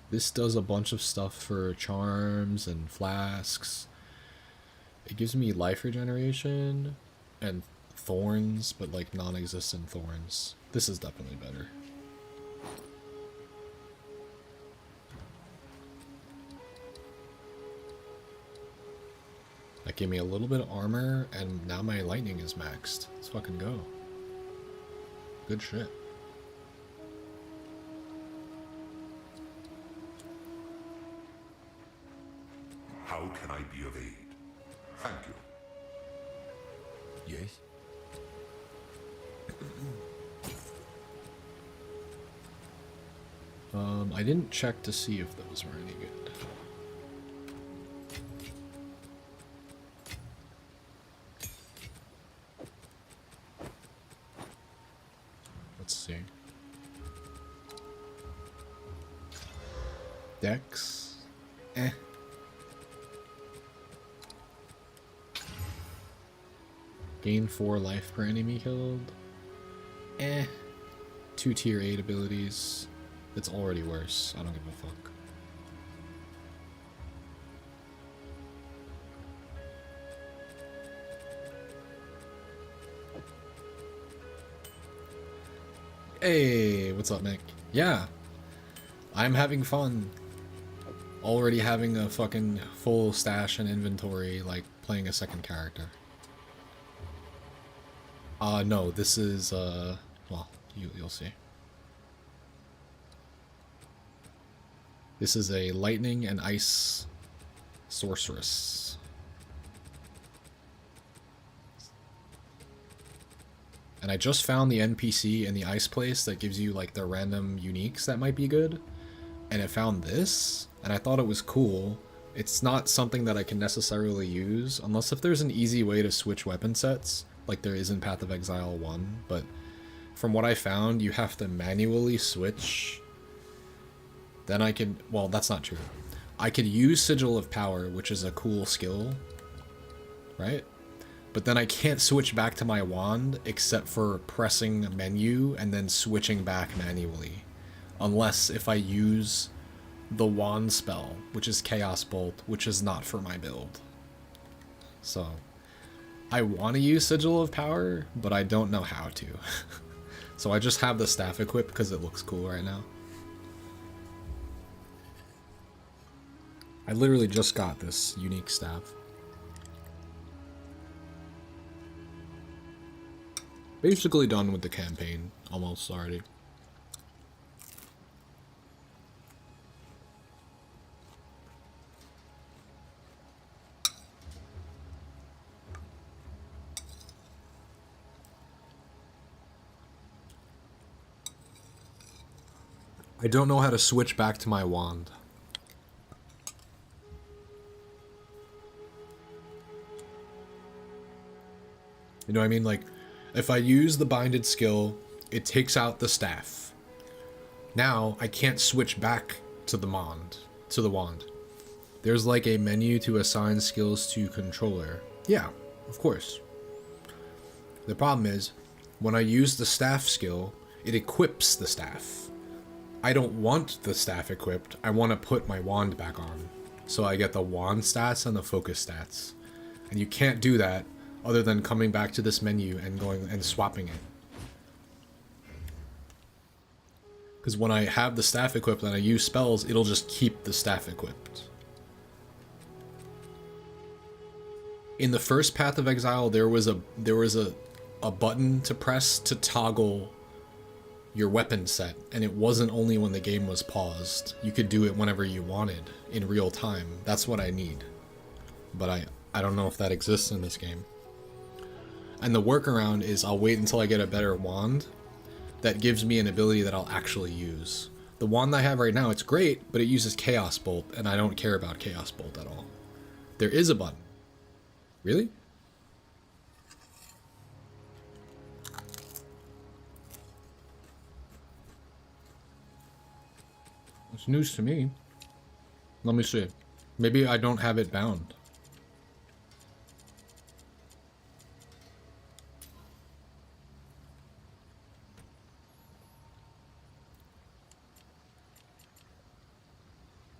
This does a bunch of stuff for charms and flasks. It gives me life regeneration and thorns, but like non-existent thorns. This is definitely better. That gave me a little bit of armor, and now my lightning is maxed. Let's fucking go. Good shit. How can I be of aid? Thank you. Yes? I didn't check to see if those were any good. Let's see. Dex? Eh. Gain 4 life per enemy killed. Eh. 2 tier 8 abilities. It's already worse. I don't give a fuck. Hey, what's up, Nick? Yeah. I'm having fun. Already having a fucking full stash and inventory, like playing a second character. No, this is, well, you'll see. This is a lightning and ice sorceress. And I just found the NPC in the ice place that gives you like the random uniques that might be good. And it found this, and I thought it was cool. It's not something that I can necessarily use, unless if there's an easy way to switch weapon sets, like there is in Path of Exile 1, but from what I found, you have to manually switch. Then I can, well, that's not true. I could use Sigil of Power, which is a cool skill, right? But then I can't switch back to my wand except for pressing menu and then switching back manually. Unless if I use the wand spell, which is Chaos Bolt, which is not for my build. So, I want to use Sigil of Power, but I don't know how to. So I just have the staff equipped because it looks cool right now. I literally just got this unique staff. Basically done with the campaign, almost already. I don't know how to switch back to my wand. You know what I mean? Like, if I use the binded skill, it takes out the staff. Now, I can't switch back to the wand. There's like a menu to assign skills to controller. Yeah, of course. The problem is, when I use the staff skill, it equips the staff. I don't want the staff equipped, I want to put my wand back on. So I get the wand stats and the focus stats. And you can't do that other than coming back to this menu and going and swapping it. Because when I have the staff equipped and I use spells, it'll just keep the staff equipped. In the first Path of Exile, there was a button to press to toggle your weapon set, and it wasn't only when the game was paused. You could do it whenever you wanted, in real time. That's what I need. But I don't know if that exists in this game. And the workaround is I'll wait until I get a better wand that gives me an ability that I'll actually use. The wand I have right now, it's great, but it uses Chaos Bolt, and I don't care about Chaos Bolt at all. There is a button. Really? It's news to me. Let me see. Maybe I don't have it bound.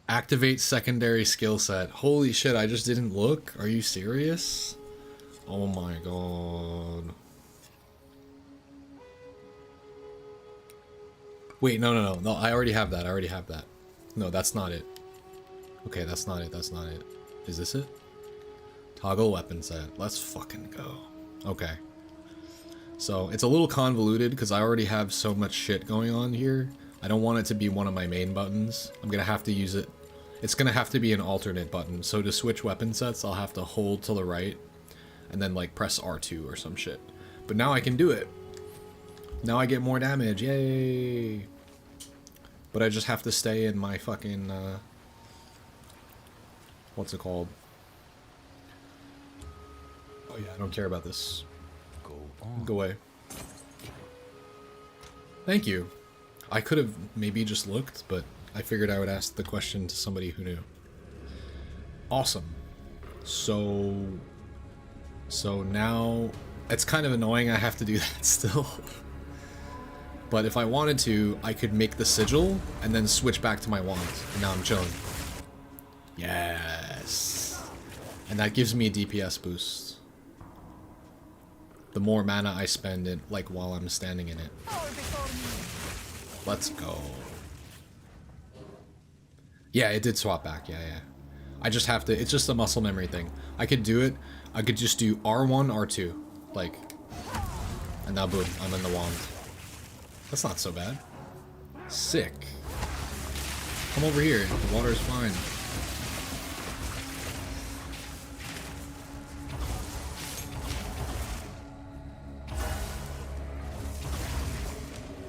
Activate secondary skill set. Holy shit, I just didn't look? Are you serious? Oh my god. Wait, no, I already have that, No, that's not it. Okay, that's not it. Is this it? Toggle weapon set. Let's fucking go. Okay. So, it's a little convoluted because I already have so much shit going on here. I don't want it to be one of my main buttons. I'm gonna have to use it. It's gonna have to be an alternate button. So to switch weapon sets, I'll have to hold to the right and then like press R2 or some shit. But now I can do it. Now I get more damage. Yay! But I just have to stay in my fucking what's it called? Oh yeah, I don't care about this. Go on. Go away. Thank you. I could have maybe just looked, but I figured I would ask the question to somebody who knew. Awesome. So now it's kind of annoying I have to do that still. But if I wanted to, I could make the sigil and then switch back to my wand. And now I'm chilling. Yes. And that gives me a DPS boost. The more mana I spend it, like while I'm standing in it. Let's go. Yeah, it did swap back. Yeah. I just have to, it's just a muscle memory thing. I could do it. I could just do R1, R2. Like, and now boom, I'm in the wand. That's not so bad. Sick. Come over here. The water's fine.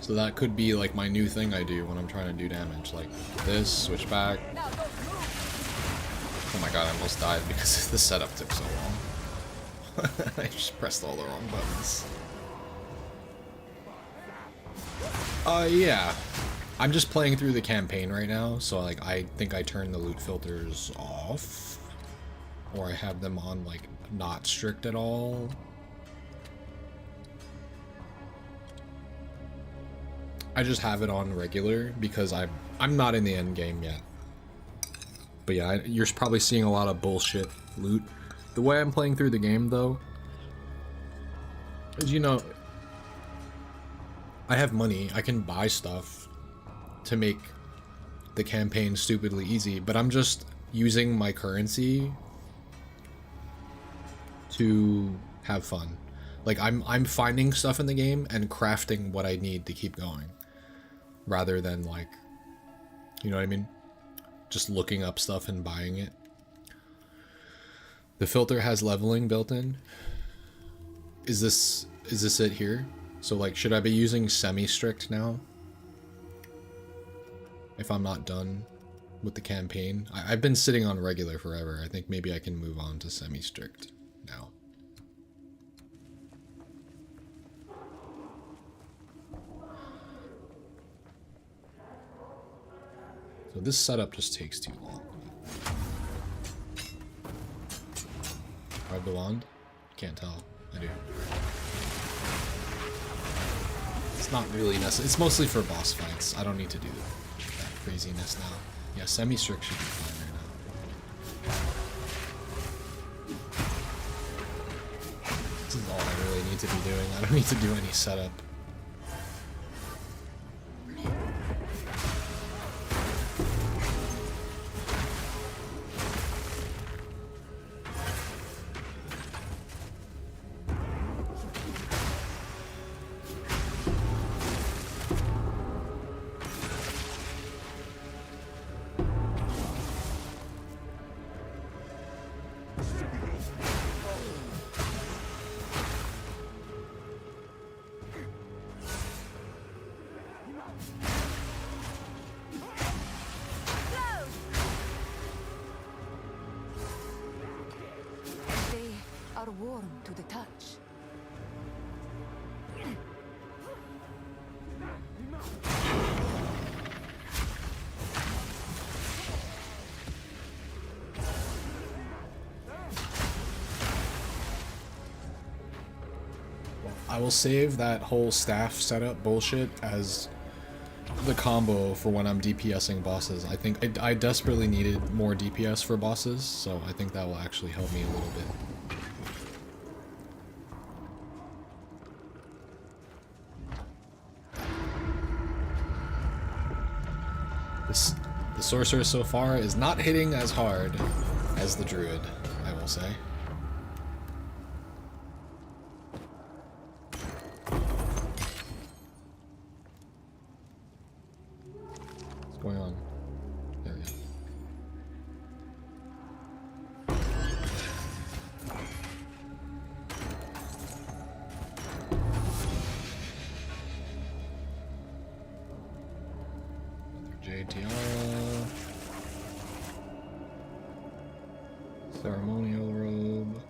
So that could be like my new thing I do when I'm trying to do damage. Like this, switch back. Oh my god, I almost died because the setup took so long. I just pressed all the wrong buttons. Yeah. I'm just playing through the campaign right now, so like I think I turn the loot filters off. Or I have them on like not strict at all. I just have it on regular because I'm not in the end game yet. But yeah, you're probably seeing a lot of bullshit loot. The way I'm playing through the game though, is, you know, I have money, I can buy stuff to make the campaign stupidly easy, but I'm just using my currency to have fun. Like I'm finding stuff in the game and crafting what I need to keep going. Rather than like, you know what I mean? Just looking up stuff and buying it. The filter has leveling built in. Is this it here? So like, should I be using semi-strict now? If I'm not done with the campaign? I've been sitting on regular forever. I think maybe I can move on to semi-strict now. So this setup just takes too long. Do I have the wand? Can't tell. I do. It's not really necessary. It's mostly for boss fights. I don't need to do that craziness now. Yeah, semi-strict should be fine right now. This is all I really need to be doing. I don't need to do any setup. warm to the touch. I will save that whole staff setup bullshit as the combo for when I'm DPSing bosses. I think I desperately needed more DPS for bosses, so I think that will actually help me a little bit. The sorcerer so far is not hitting as hard as the druid, I will say. What's going on? There we go. JTR. Ceremonial robe.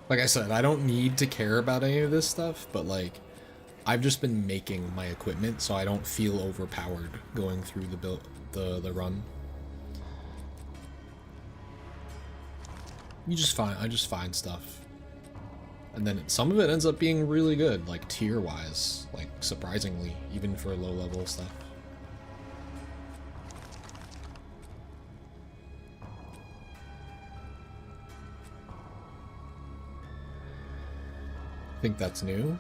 Like I said, I don't need to care about any of this stuff, but like, I've just been making my equipment so I don't feel overpowered going through the run. I just find stuff. And then some of it ends up being really good, like tier-wise, like surprisingly, even for low-level stuff. I think that's new.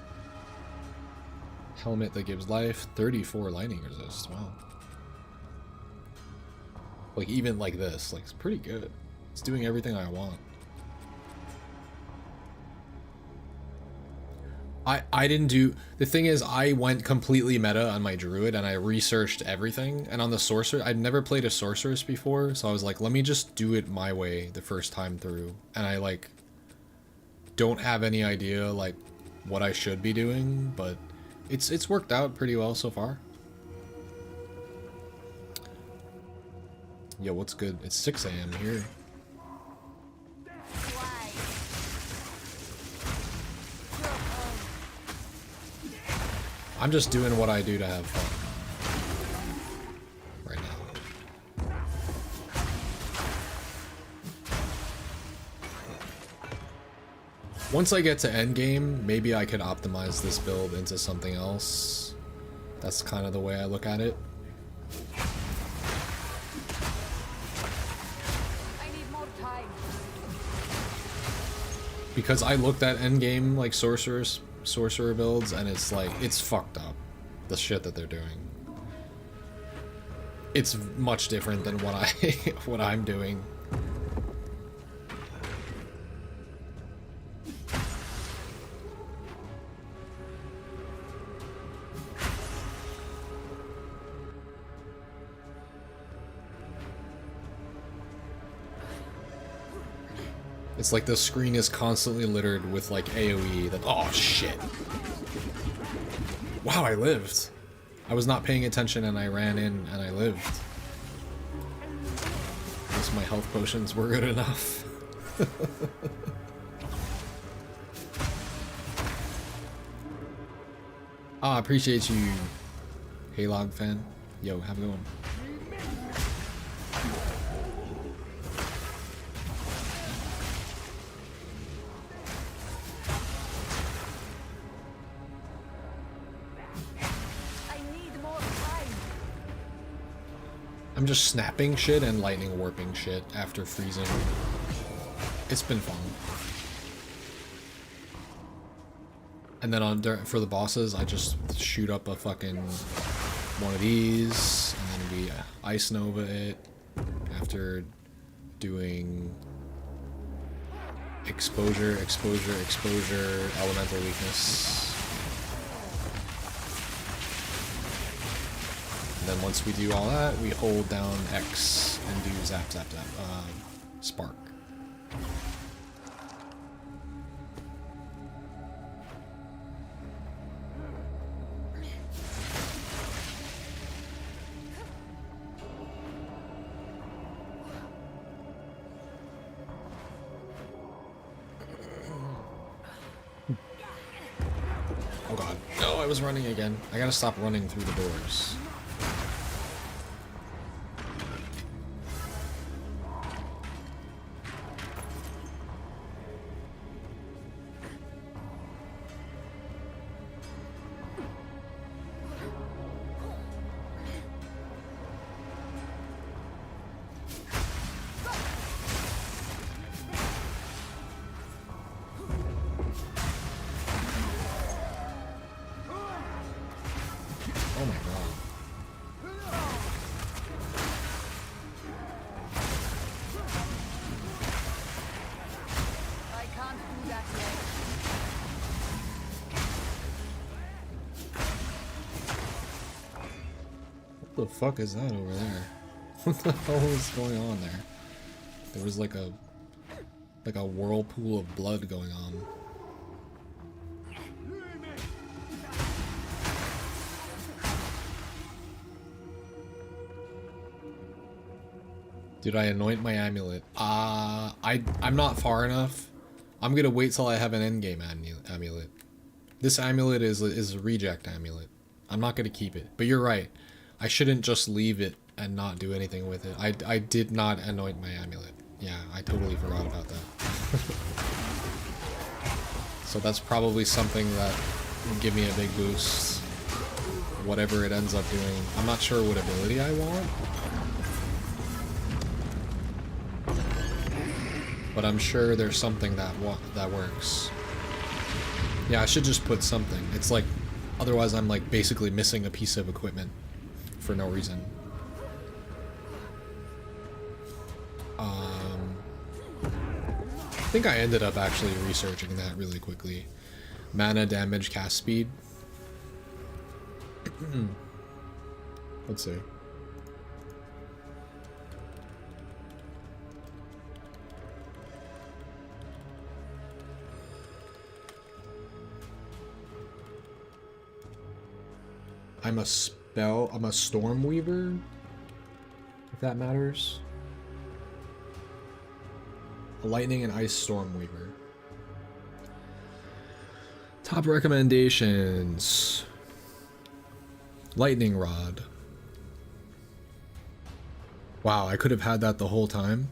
Helmet that gives life, 34 lightning resist, wow. Like even like this, like it's pretty good. It's doing everything I want. I didn't do, the thing is I went completely meta on my druid and I researched everything, and on the sorcerer, I'd never played a sorceress before, so I was like, let me just do it my way the first time through, and I like don't have any idea like what I should be doing, but it's worked out pretty well so far. Yo, what's good? It's 6 AM here. I'm just doing what I do to have fun right now. Once I get to endgame, maybe I could optimize this build into something else. That's kind of the way I look at it. I need more time. Because I looked at endgame like sorcerer builds and it's like, it's fucked up, the shit that they're doing. It's much different than what what I'm doing. It's like the screen is constantly littered with like AoE that, oh shit. Wow, I lived. I was not paying attention and I ran in and I lived. I guess my health potions were good enough. Ah, appreciate you, Haylog fan. Yo, have a good one. I'm just snapping shit and lightning warping shit after freezing. It's been fun. And then for the bosses, I just shoot up a fucking one of these, and then we ice nova it after doing exposure, elemental weakness. Then once we do all that, we hold down X and do zap, spark. Oh god. No, I was running again. I gotta stop running through the doors. Oh my god. I can't do that yet. What the fuck is that over there? What the hell is going on there? There was like a whirlpool of blood going on. Did I anoint my amulet? I'm not far enough. I'm gonna wait till I have an endgame amulet. This amulet is a reject amulet. I'm not gonna keep it. But you're right. I shouldn't just leave it and not do anything with it. I did not anoint my amulet. Yeah, I totally forgot about that. So that's probably something that will give me a big boost. Whatever it ends up doing. I'm not sure what ability I want. But I'm sure there's something that works. Yeah, I should just put something. It's like, otherwise I'm like basically missing a piece of equipment for no reason. I think I ended up actually researching that really quickly. Mana, damage, cast speed. Let's see. I'm a Stormweaver, if that matters. A Lightning and Ice Stormweaver. Top recommendations. Lightning Rod. Wow, I could have had that the whole time.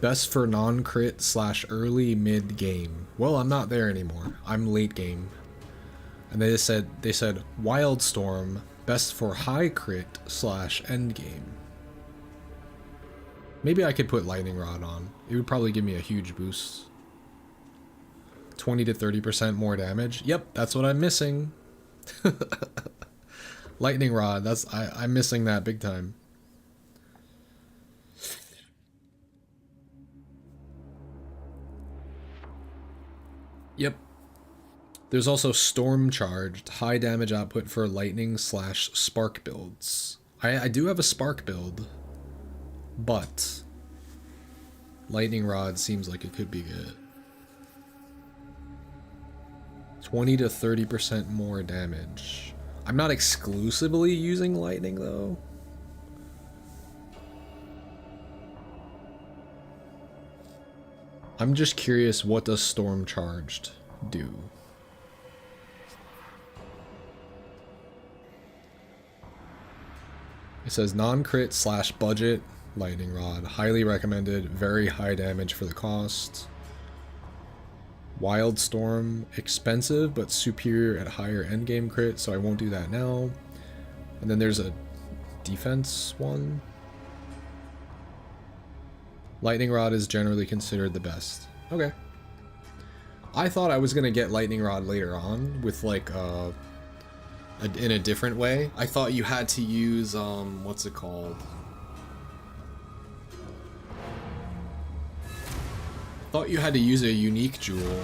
Best for non-crit / early mid game. Well, I'm not there anymore. I'm late game. And they said Wildstorm, best for high crit / end game. Maybe I could put Lightning Rod on. It would probably give me a huge boost. 20 to 30% more damage. Yep, that's what I'm missing. Lightning Rod, I'm missing that big time. Yep. There's also Storm Charged, high damage output for lightning / spark builds. I do have a spark build, but Lightning Rod seems like it could be good. 20 to 30% more damage. I'm not exclusively using lightning though. I'm just curious, what does Storm Charged do? It says non-crit / budget Lightning Rod. Highly recommended. Very high damage for the cost. Wildstorm. Expensive, but superior at higher endgame crit, so I won't do that now. And then there's a defense one. Lightning Rod is generally considered the best. Okay. I thought I was going to get Lightning Rod later on with like in a different way. I thought you had to use what's it called? I thought you had to use a unique jewel.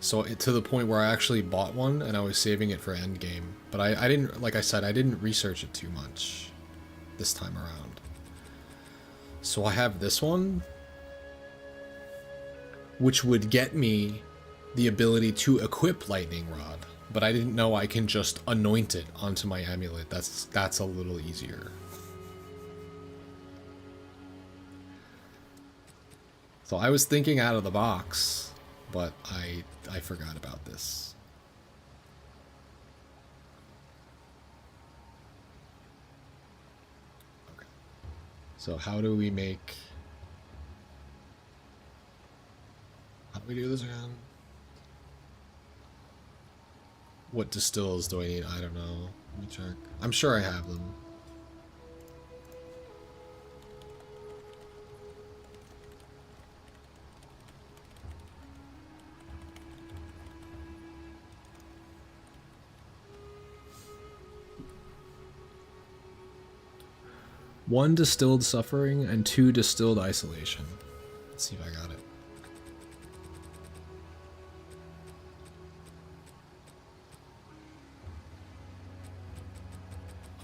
So to the point where I actually bought one and I was saving it for endgame. But I didn't, like I said, I didn't research it too much this time around. So I have this one, which would get me the ability to equip Lightning Rod. But I didn't know I can just anoint it onto my amulet. That's a little easier. So I was thinking out of the box, but I forgot about this. So how do we make... How do we do this again? What distills do I need? I don't know. Let me check. I'm sure I have them. One distilled suffering and 2 distilled isolation. Let's see if I got it.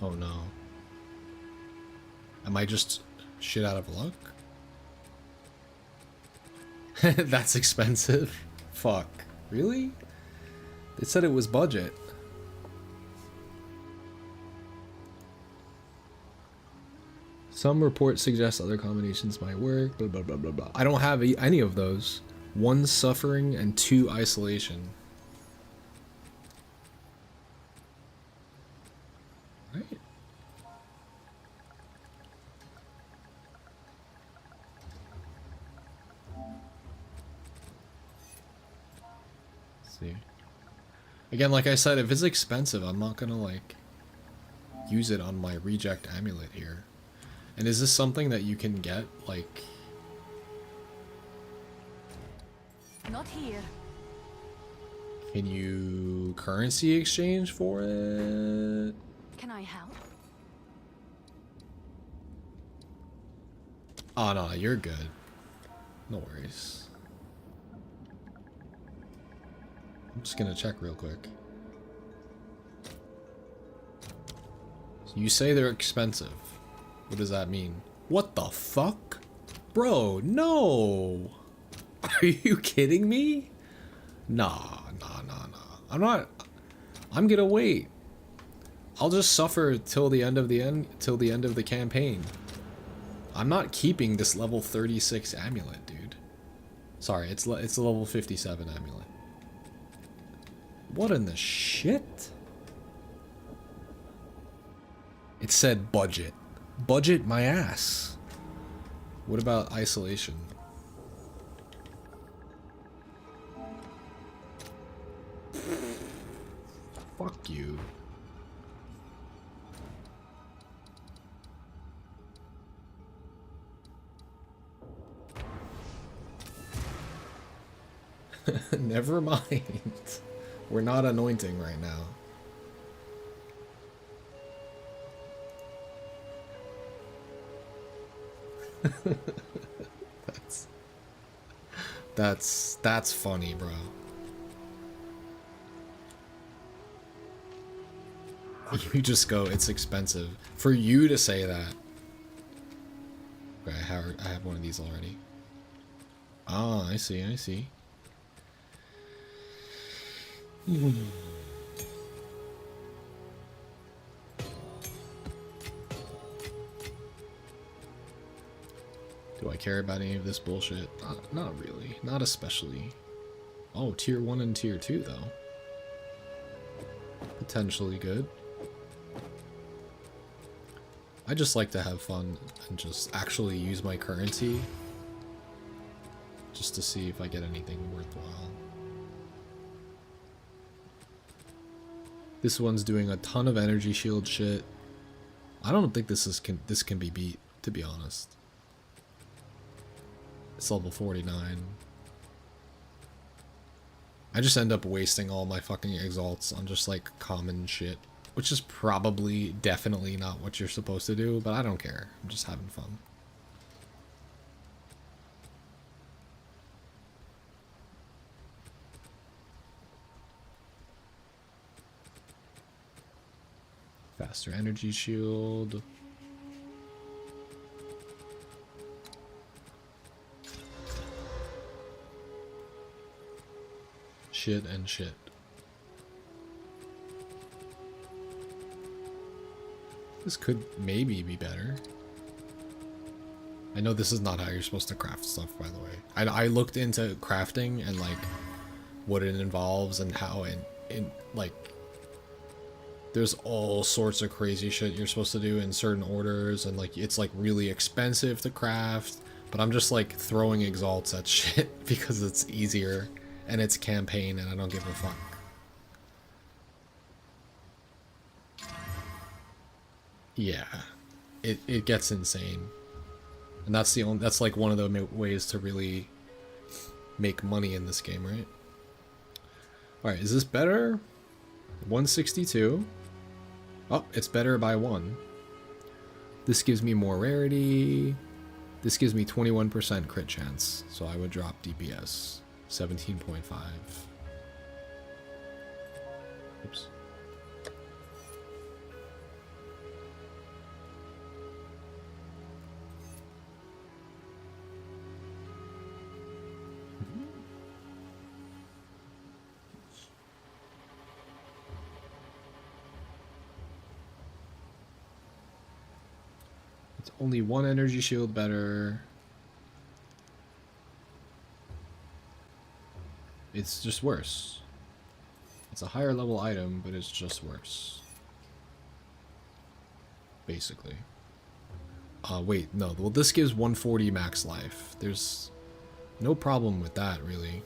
Oh no. Am I just shit out of luck? That's expensive. Fuck. Really? They said it was budget. Some reports suggest other combinations might work, blah blah blah blah blah. I don't have any of those. 1 suffering and 2 isolation. Right. Let's see. Again, like I said, if it's expensive, I'm not gonna like use it on my reject amulet here. And is this something that you can get, like... Not here. Can you currency exchange for it? Can I help? Oh, no, you're good. No worries. I'm just gonna check real quick. So you say they're expensive. What does that mean? What the fuck? Bro, no! Are you kidding me? Nah. I'm gonna wait. I'll just suffer till the end of the campaign. I'm not keeping this level 36 amulet, dude. Sorry, it's a level 57 amulet. What in the shit? It said budget. Budget my ass. What about isolation? Fuck you. Never mind. We're not anointing right now. That's funny, bro. You just go, it's expensive. For you to say that. Okay, I have one of these already. Ah, I see. Do I care about any of this bullshit? Not really. Not especially. Oh, tier 1 and tier 2, though. Potentially good. I just like to have fun and just actually use my currency. Just to see if I get anything worthwhile. This one's doing a ton of energy shield shit. I don't think this can be beat, to be honest. It's level 49. I just end up wasting all my fucking exalts on just like common shit, which is probably definitely not what you're supposed to do, but I don't care. I'm just having fun. Faster energy shield. Shit and shit. This could maybe be better. I know this is not how you're supposed to craft stuff, by the way. I looked into crafting and like what it involves and how it like There's all sorts of crazy shit you're supposed to do in certain orders, and like it's like really expensive to craft, but I'm just like throwing exalts at shit because it's easier and it's campaign and I don't give a fuck. Yeah, it gets insane. And that's the only, that's like one of the ways to really make money in this game, right? All right, is this better? 162. Oh, it's better by 1. This gives me more rarity. This gives me 21% crit chance, so I would drop DPS 17.5. Oops. It's only 1 energy shield better. It's just worse. It's a higher level item, but it's just worse. Basically. Wait, no. Well, this gives 140 max life. There's no problem with that, really.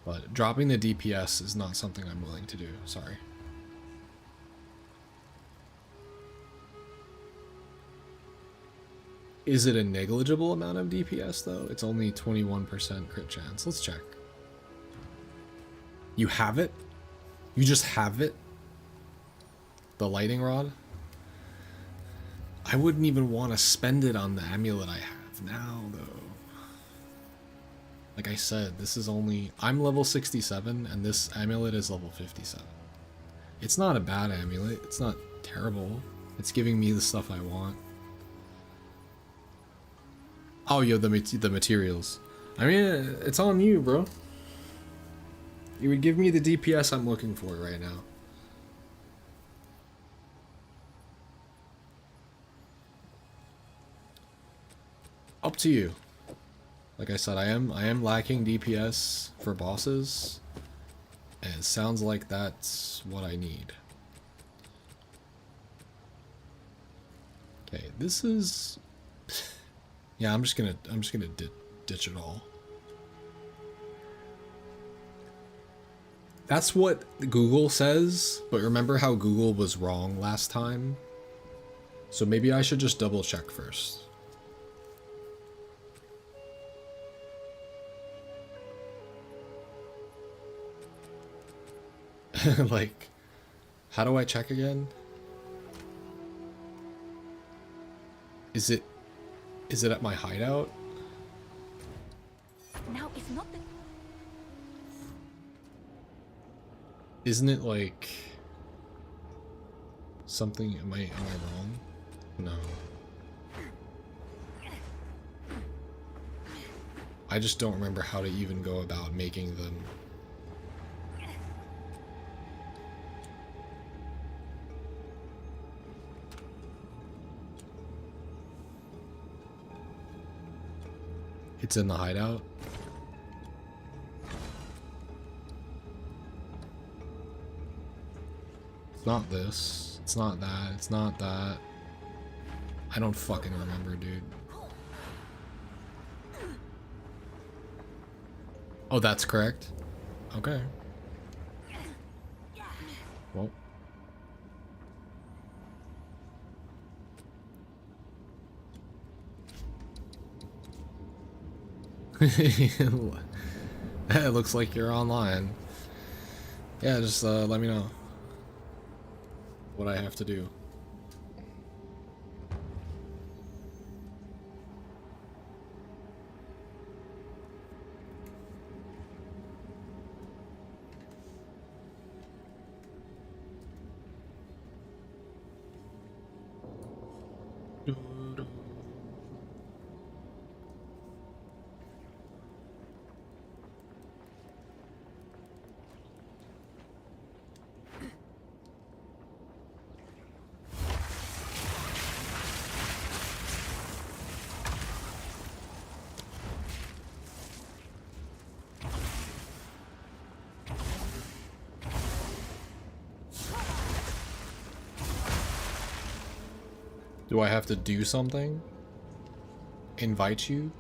But dropping the DPS is not something I'm willing to do. Sorry. Is it a negligible amount of DPS, though? It's only 21% crit chance. Let's check. You have it? You just have it? The lightning rod? I wouldn't even want to spend it on the amulet I have now, though. Like I said, this is only... I'm level 67, and this amulet is level 57. It's not a bad amulet. It's not terrible. It's giving me the stuff I want. Oh, yeah, the materials. I mean, it's on you, bro. You would give me the DPS I'm looking for right now. Up to you. Like I said, I am lacking DPS for bosses, and it sounds like that's what I need. Okay, this is... Yeah, I'm just gonna ditch it all. That's what Google says, but remember how Google was wrong last time? So maybe I should just double check first. Like, how do I check again? Is it at my hideout? Now it's not the... Isn't it like something? Am I wrong? No. I just don't remember how to even go about making them. It's in the hideout. It's not this. It's not that. It's not that. I don't fucking remember, dude. Oh, that's correct? Okay. Well. It looks like you're online. Yeah, just let me know what I have to do. Do I have to do something? Invite you?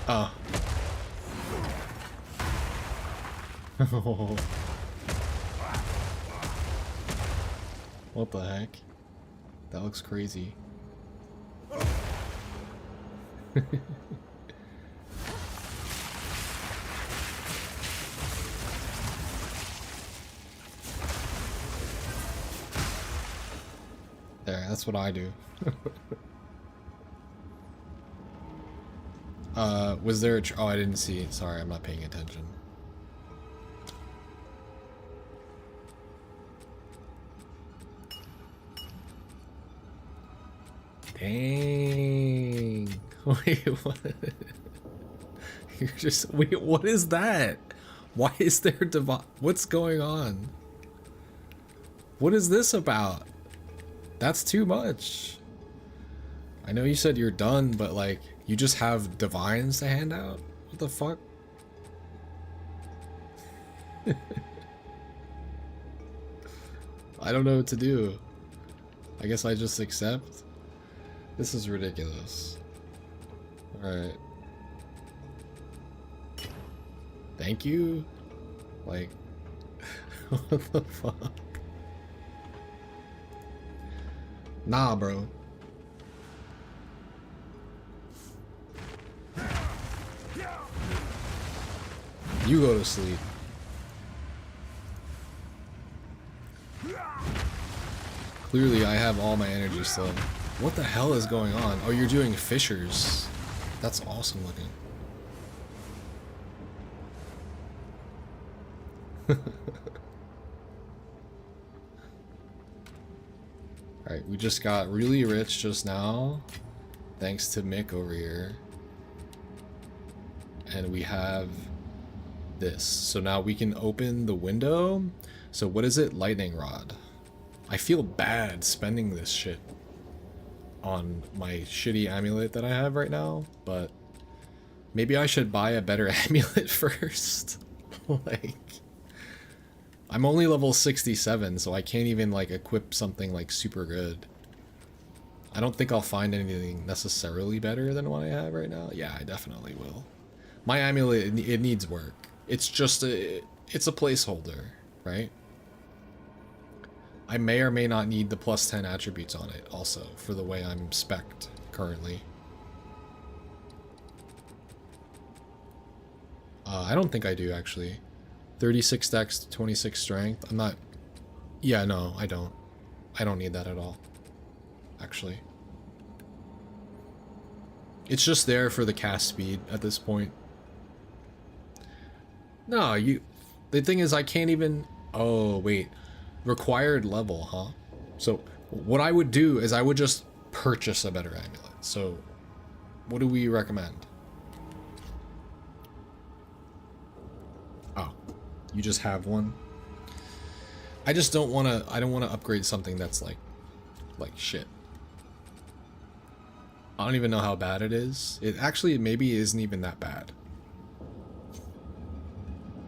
Ah. What the heck? That looks crazy. There, that's what I do. Was there a oh, I didn't see it. Sorry, I'm not paying attention. Dang. Wait, what? You're just, wait, what is that? Why is there what's going on? What is this about? That's too much. I know you said you're done, but like, you just have divines to hand out? What the fuck? I don't know what to do. I guess I just accept. This is ridiculous. Alright. Thank you? Like, what the fuck? Nah, bro. You go to sleep. Clearly, I have all my energy still. What the hell is going on? Oh, you're doing fissures. That's awesome looking. Alright, we just got really rich just now. Thanks to Mick over here. And we have this. So now we can open the window. So what is it? Lightning rod. I feel bad spending this shit on my shitty amulet that I have right now, but maybe I should buy a better amulet first. Like, I'm only level 67, so I can't even like equip something like super good. I don't think I'll find anything necessarily better than what I have right now. Yeah, I definitely will. My amulet, it needs work. It's just it's a placeholder, right? I may or may not need the plus 10 attributes on it also for the way I'm spec'd currently. I don't think I do actually. 36 dex, 26 strength. I'm not... Yeah, no, I don't. I don't need that at all. Actually. It's just there for the cast speed at this point. No, you... The thing is, I can't even... Oh, wait. Required level, huh? So, what I would do is I would just purchase a better amulet. So, what do we recommend? Oh. You just have one? I just don't want to... I don't want to upgrade something that's like shit. I don't even know how bad it is. It actually maybe isn't even that bad.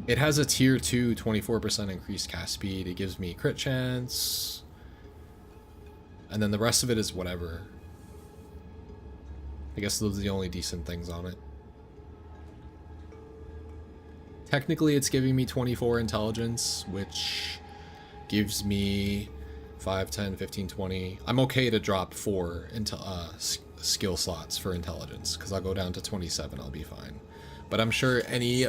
It has a tier 2 24% increased cast speed. It gives me crit chance. And then the rest of it is whatever. I guess those are the only decent things on it. Technically it's giving me 24 intelligence, which gives me 5, 10, 15, 20. I'm okay to drop 4 into skill slots for intelligence, because I'll go down to 27, I'll be fine. But I'm sure any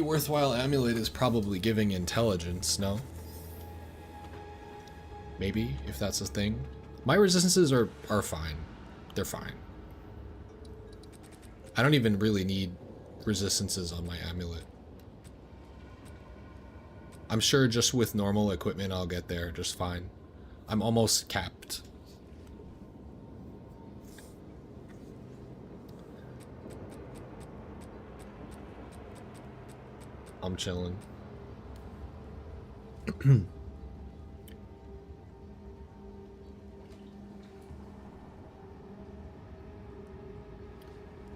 worthwhile amulet is probably giving intelligence, no? Maybe, if that's a thing. My resistances are fine. They're fine. I don't even really need resistances on my amulet. I'm sure just with normal equipment I'll get there just fine. I'm almost capped. I'm chilling.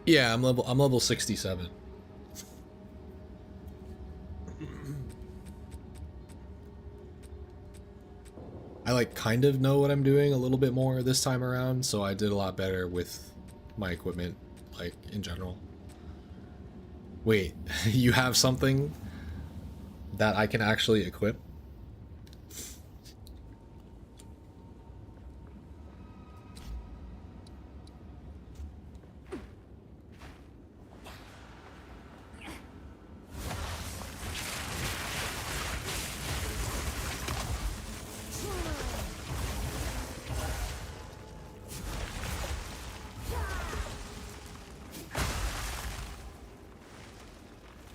Yeah, I'm level 67. I like kind of know what I'm doing a little bit more this time around, so I did a lot better with my equipment, like in general. Wait, you have something that I can actually equip?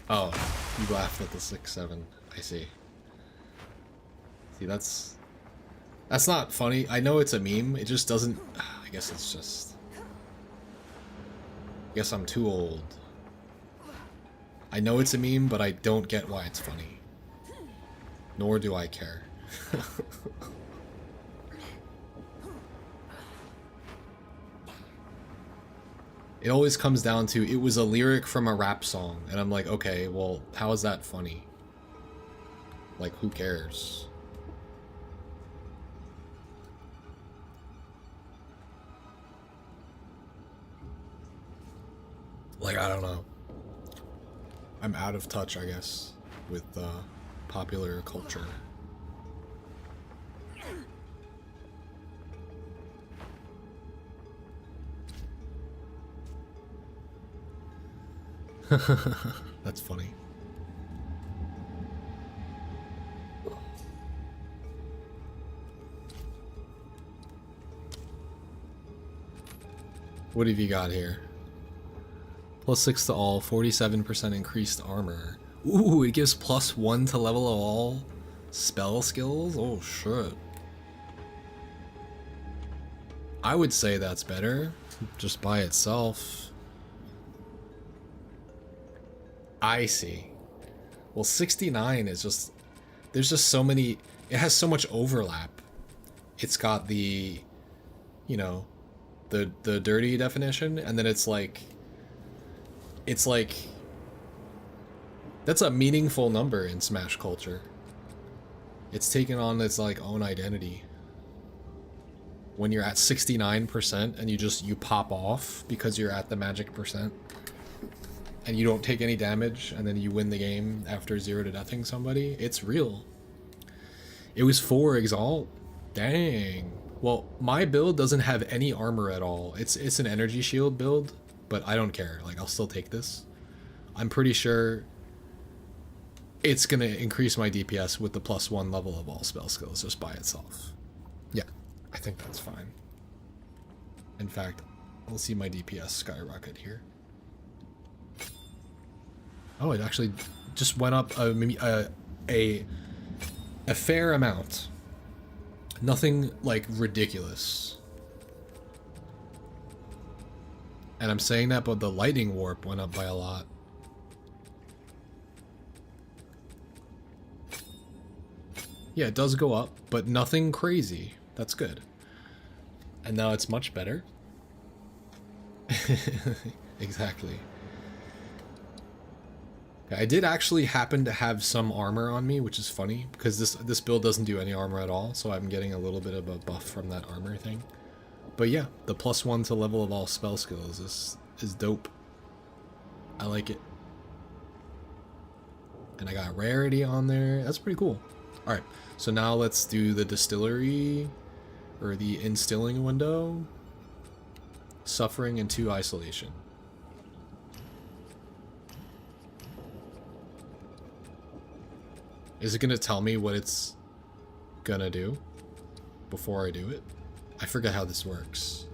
Oh, you laughed at the 6-7. I see. See, that's not funny. I know it's a meme. It just doesn't. I guess it's just. I guess I'm too old. I know it's a meme, but I don't get why it's funny. Nor do I care. It always comes down to, it was a lyric from a rap song, and I'm like, okay, well, how is that funny? Like, who cares? Like, I don't know. I'm out of touch, I guess, with popular culture. That's funny. What have you got here? +6 to all, 47% increased armor. Ooh, it gives +1 to level of all spell skills? Oh shit. I would say that's better, just by itself. I see. Well, 69 is just... There's just so many... It has so much overlap. It's got the... You know... The dirty definition, and then it's like... It's like... That's a meaningful number in Smash culture. It's taken on its, like, own identity. When you're at 69% and you pop off because you're at the magic percent. And you don't take any damage, and then you win the game after 0 to nothing somebody. It's real. It was 4 Exalt. Dang. Well, my build doesn't have any armor at all. It's an energy shield build, but I don't care. Like, I'll still take this. I'm pretty sure it's gonna increase my DPS with the +1 level of all spell skills just by itself. Yeah, I think that's fine. In fact, we'll see my DPS skyrocket here. Oh, it actually just went up a fair amount. Nothing, like, ridiculous. And I'm saying that, but the lightning warp went up by a lot. Yeah, it does go up, but nothing crazy. That's good. And now it's much better. Exactly. I did actually happen to have some armor on me, which is funny, because this build doesn't do any armor at all, so I'm getting a little bit of a buff from that armor thing. But yeah, the +1 to level of all spell skills is dope. I like it. And I got rarity on there. That's pretty cool. Alright, so now let's do the distillery, or the instilling window. Suffering and 2 isolation. Is it gonna tell me what it's gonna do before I do it? I forget how this works.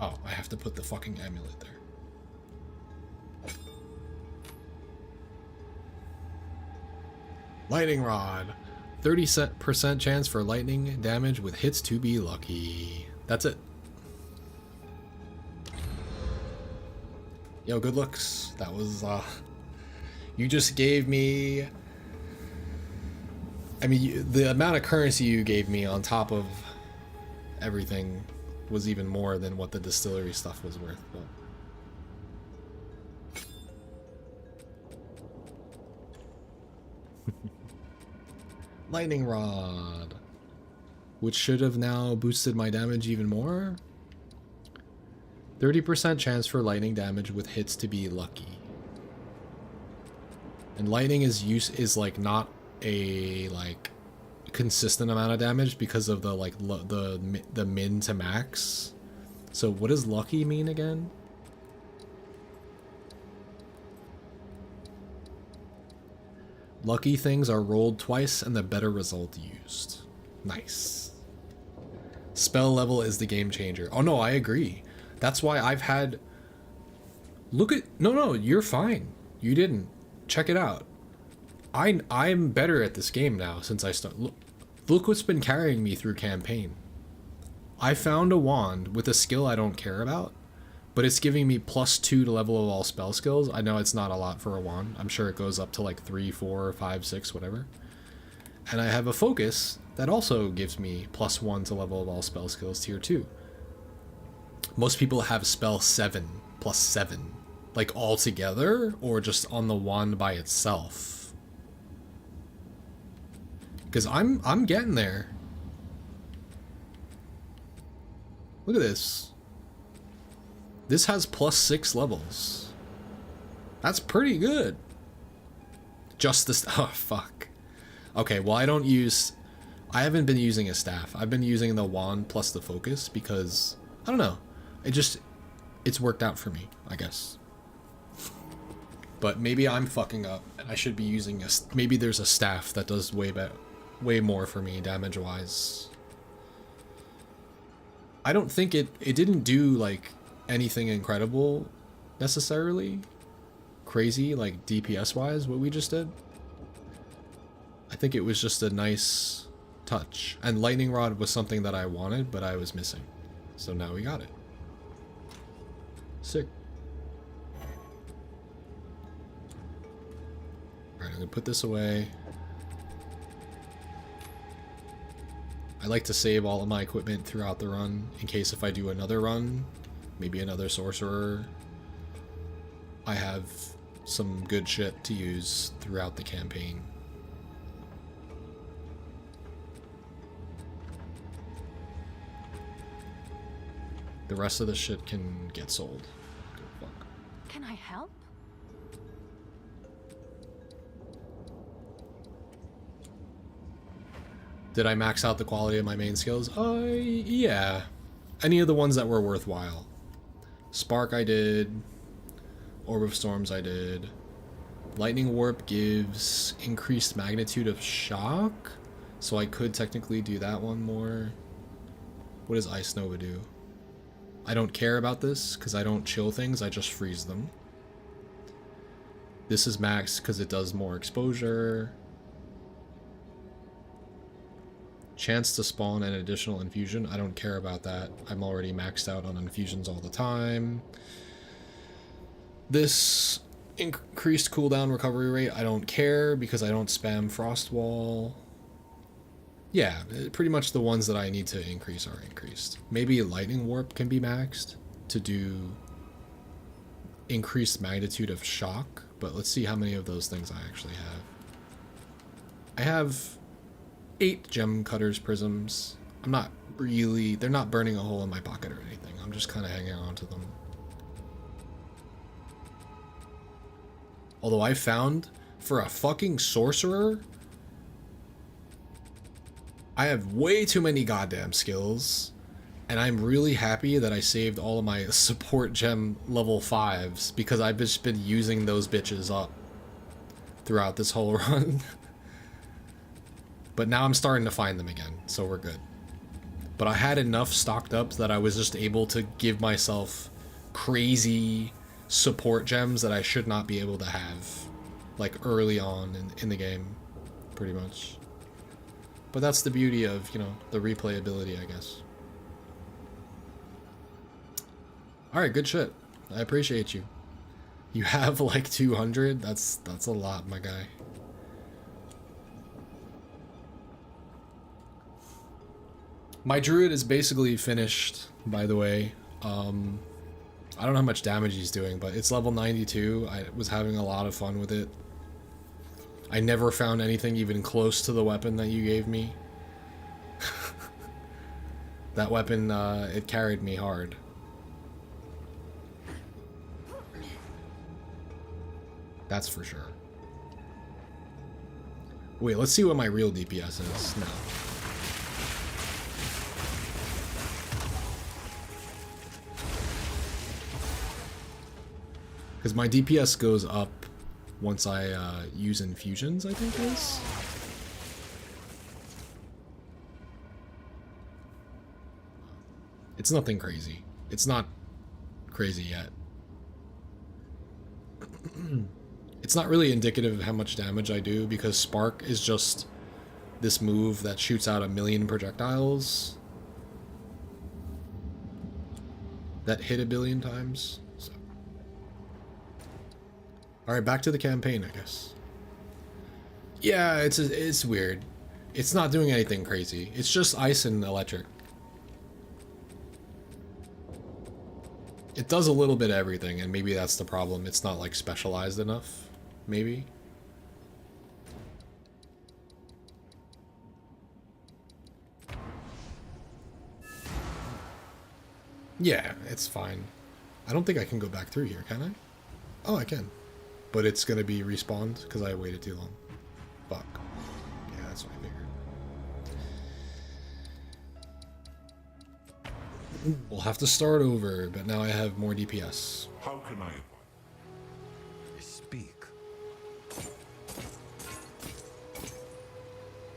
Oh, I have to put the fucking amulet there. Lightning Rod. 30% chance for lightning damage with hits to be lucky. That's it. Yo, good looks. That was, you just gave me... I mean, the amount of currency you gave me on top of everything was even more than what the distillery stuff was worth. But... Lightning Rod. which should have now boosted my damage even more. 30% chance for lightning damage with hits to be lucky. And lightning is like not a like consistent amount of damage because of the like the min to max. So what does lucky mean again? Lucky things are rolled twice and the better result used. Nice. Spell level is the game changer. Oh no, I agree. That's why I've had... Look at... No, you're fine. You didn't. Check it out. I'm better at this game now since I started. Look what's been carrying me through campaign. I found a wand with a skill I don't care about, but it's giving me +2 to level of all spell skills. I know it's not a lot for a wand. I'm sure it goes up to like 3, 4, 5, 6, whatever. And I have a focus that also gives me +1 to level of all spell skills tier 2. Most people have spell 7 +7, like all together or just on the wand by itself. Because I'm getting there. Look at this. This has +6 levels. That's pretty good. Just this. Oh, fuck. Okay, well, I haven't been using a staff. I've been using the wand plus the focus because, I don't know. It's worked out for me, I guess. But maybe I'm fucking up and I should be using maybe there's a staff that does way more for me damage-wise. I don't think it didn't do like anything incredible necessarily crazy like DPS wise what we just did. I think it was just a nice touch, and lightning rod was something that I wanted but I was missing, so now we got it. Sick. Alright, I'm gonna put this away. I like to save all of my equipment throughout the run, in case if I do another run, maybe another sorcerer, I have some good shit to use throughout the campaign. The rest of the shit can get sold. Fuck. Can I help? Did I max out the quality of my main skills? Yeah. Any of the ones that were worthwhile. Spark I did. Orb of Storms I did. Lightning Warp gives increased magnitude of shock, so I could technically do that one more. What does Ice Nova do? I don't care about this because I don't chill things, I just freeze them. This is maxed because it does more exposure. Chance to spawn an additional infusion. I don't care about that. I'm already maxed out on infusions all the time. This increased cooldown recovery rate. I don't care because I don't spam Frost Wall. Yeah, pretty much the ones that I need to increase are increased. Maybe Lightning Warp can be maxed to do increased magnitude of shock, but let's see how many of those things I actually have. I have 8 gem cutters prisms. I'm not really, they're not burning a hole in my pocket or anything. I'm just kind of hanging on to them. Although I found for a fucking sorcerer, I have way too many goddamn skills, and I'm really happy that I saved all of my support gem level 5s because I've just been using those bitches up throughout this whole run. But now I'm starting to find them again, so we're good. But I had enough stocked up that I was just able to give myself crazy support gems that I should not be able to have, like early on in the game, pretty much. But that's the beauty of, you know, the replayability, I guess. Alright, good shit. I appreciate you. You have like 200? That's a lot, my guy. My druid is basically finished, by the way. I don't know how much damage he's doing, but it's level 92. I was having a lot of fun with it. I never found anything even close to the weapon that you gave me. That weapon, it carried me hard. That's for sure. Wait, let's see what my real DPS is now. Because my DPS goes up once I use infusions, I think it is. It's nothing crazy. It's not crazy yet. It's not really indicative of how much damage I do because Spark is just this move that shoots out 1,000,000 projectiles that hit 1,000,000,000 times. So. Alright, back to the campaign, I guess. Yeah, it's weird. It's not doing anything crazy. It's just ice and electric. It does a little bit of everything, and maybe that's the problem. It's not, like, specialized enough, maybe. Yeah, it's fine. I don't think I can go back through here, can I? Oh, I can. But it's gonna be respawned because I waited too long. Fuck. Yeah, that's what I figured. We'll have to start over, but now I have more DPS. How can I advise? Speak.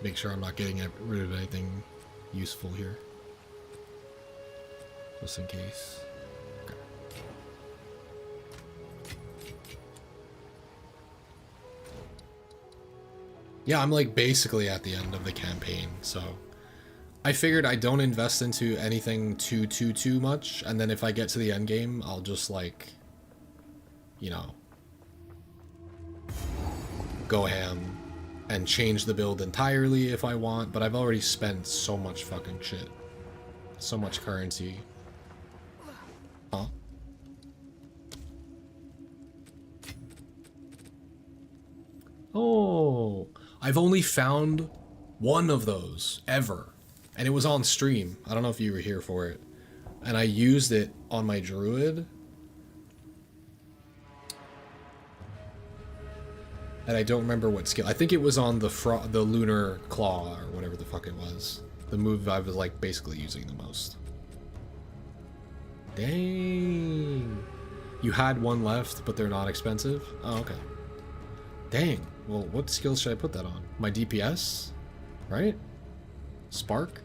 Make sure I'm not getting rid of anything useful here. Just in case. Okay. Yeah, I'm like basically at the end of the campaign, so I figured I don't invest into anything too much, and then if I get to the end game, I'll just like, you know, go ham and change the build entirely if I want, but I've already spent so much fucking shit. So much currency. Huh? Oh, I've only found one of those ever, and it was on stream. I don't know if you were here for it, and I used it on my druid, and I don't remember what skill. I think it was on the lunar claw or whatever the fuck it was. The move I was like basically using the most. Dang. You had one left, but they're not expensive? Oh, okay. Dang. Well, what skills should I put that on? My DPS? Right? Spark?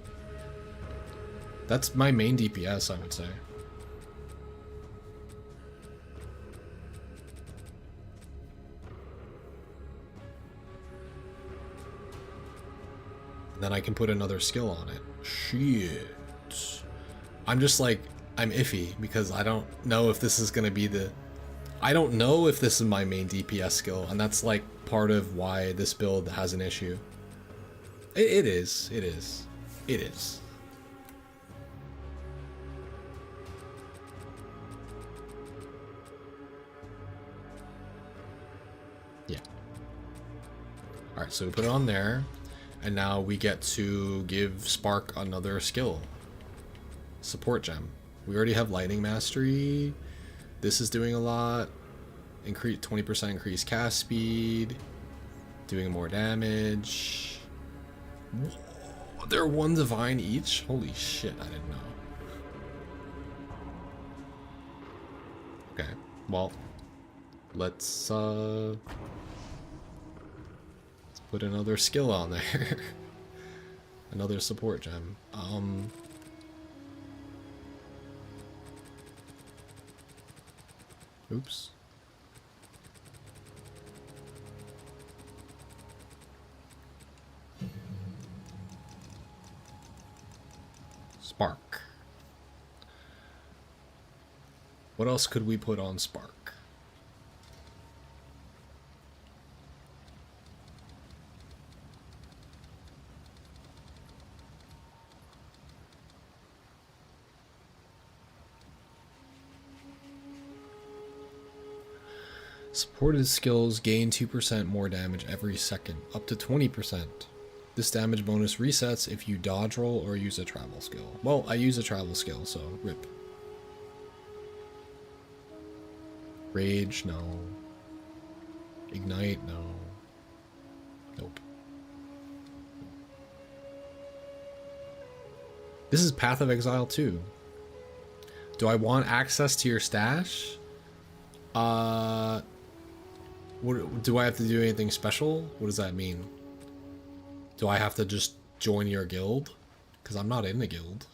That's my main DPS, I would say. Then I can put another skill on it. Shit. I'm just like, I'm iffy because I don't know if this is going to be the... I don't know if this is my main DPS skill, and that's like part of why this build has an issue. It is. It is. It is. Yeah. Alright, so we put it on there, and now we get to give Spark another skill. Support gem. We already have Lightning Mastery. This is doing a lot. Increase 20% increased cast speed. Doing more damage. Whoa, they're one divine each? Holy shit, I didn't know. Okay, well, let's put another skill on there. Another support gem. Oops. Spark. What else could we put on Spark? Supported skills gain 2% more damage every second, up to 20%. This damage bonus resets if you dodge roll or use a travel skill. Well, I use a travel skill, so rip. Rage, no. Ignite, no. Nope. This is Path of Exile 2. Do I want access to your stash? What, do I have to do anything special? What does that mean? Do I have to just join your guild? Because I'm not in the guild.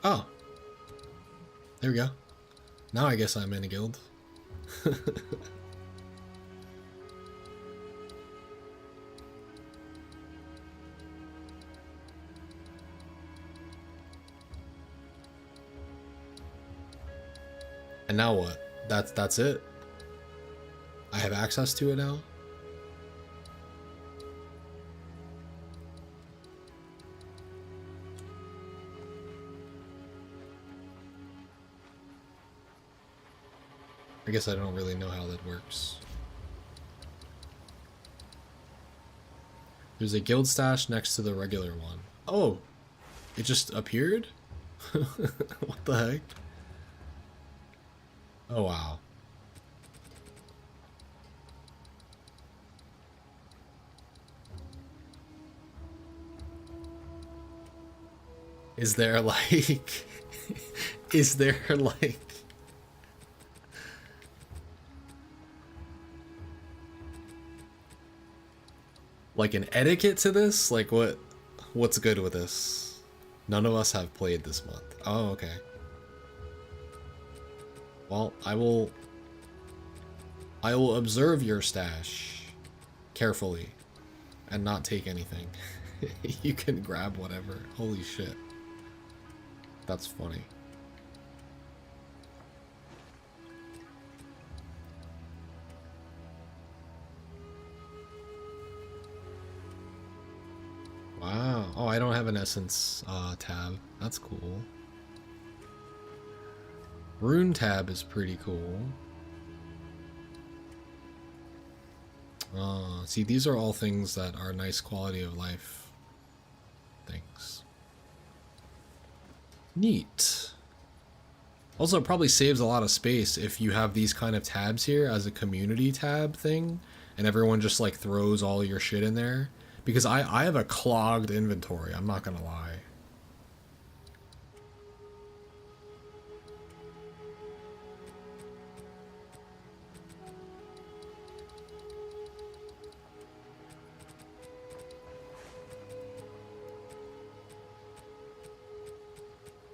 Oh. There we go. Now I guess I'm in a guild. And now what? That's it? I have access to it now? I guess I don't really know how that works. There's a guild stash next to the regular one. Oh! It just appeared? What the heck? Oh wow. Is there like... is there like... like an etiquette to this? Like what's good with this? None of us have played this month. Oh, okay. Well, I will observe your stash carefully and not take anything. You can grab whatever. Holy shit. That's funny. Wow. Oh, I don't have an essence tab. That's cool. Rune tab is pretty cool. See, these are all things that are nice quality of life things. Neat. Also, it probably saves a lot of space if you have these kind of tabs here as a community tab thing, and everyone just like throws all your shit in there. Because I have a clogged inventory, I'm not gonna lie.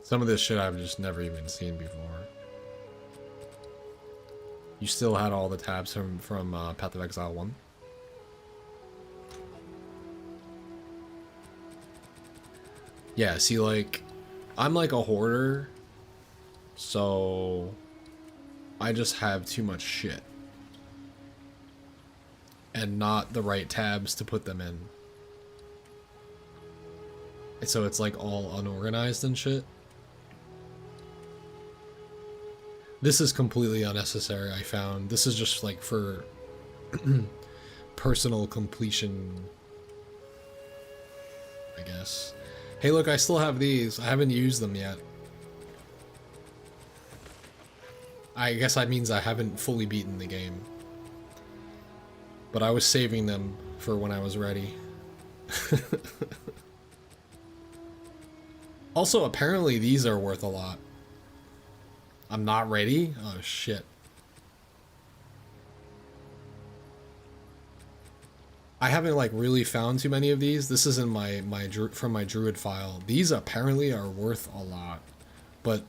Some of this shit I've just never even seen before. You still had all the tabs from Path of Exile 1? Yeah, see, like, I'm like a hoarder, so I just have too much shit. And not the right tabs to put them in. So it's like all unorganized and shit. This is completely unnecessary, I found. This is just like for personal completion, I guess. Hey look, I still have these. I haven't used them yet. I guess that means I haven't fully beaten the game. But I was saving them for when I was ready. Also, apparently these are worth a lot. I'm not ready? Oh shit. I haven't like really found too many of these. This is in my from my druid file. These apparently are worth a lot, but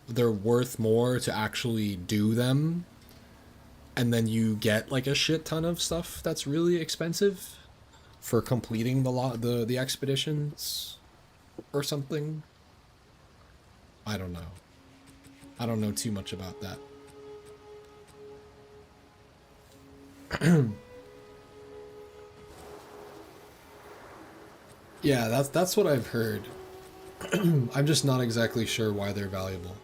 they're worth more to actually do them, and then you get like a shit ton of stuff that's really expensive for completing the expeditions or something. I don't know. I don't know too much about that. Yeah, that's what I've heard. I'm just not exactly sure why they're valuable.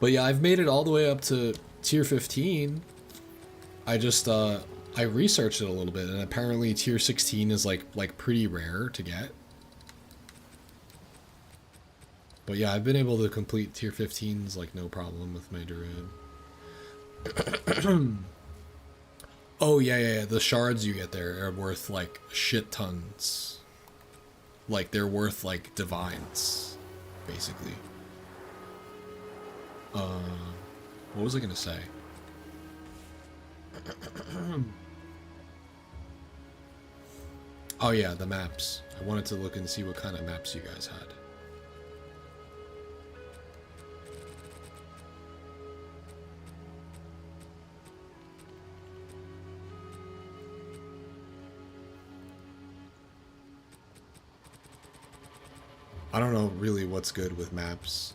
But yeah, I've made it all the way up to tier 15. I just I researched it a little bit, and apparently tier 16 is like pretty rare to get. But yeah, I've been able to complete tier 15s like no problem with my druid. Oh yeah, the shards you get there are worth like shit tons. Like they're worth like divines, basically. What was I gonna say? Oh yeah, the maps. I wanted to look and see what kind of maps you guys had. I don't know really what's good with maps.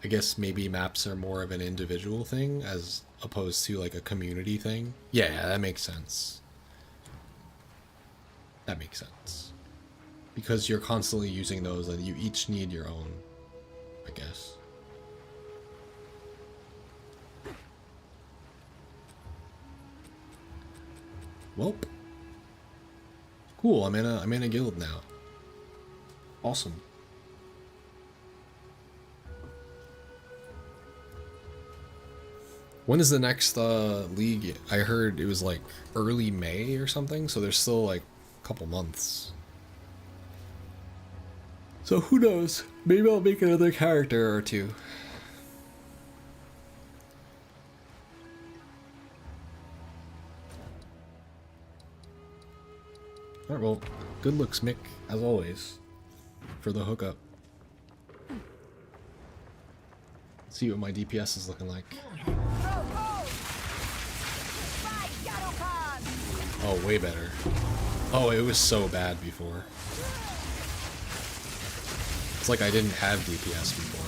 I guess maybe maps are more of an individual thing as opposed to like a community thing. Yeah, that makes sense. That makes sense. Because you're constantly using those and you each need your own, I guess. Welp. Cool, I'm in a guild now. Awesome. When is the next league? I heard it was like early May or something, so there's still like a couple months. So who knows? Maybe I'll make another character or two. Alright, well, good looks, Mick, as always, for the hookup. Let's see what my DPS is looking like. Oh, way better. Oh, it was so bad before. It's like I didn't have DPS before.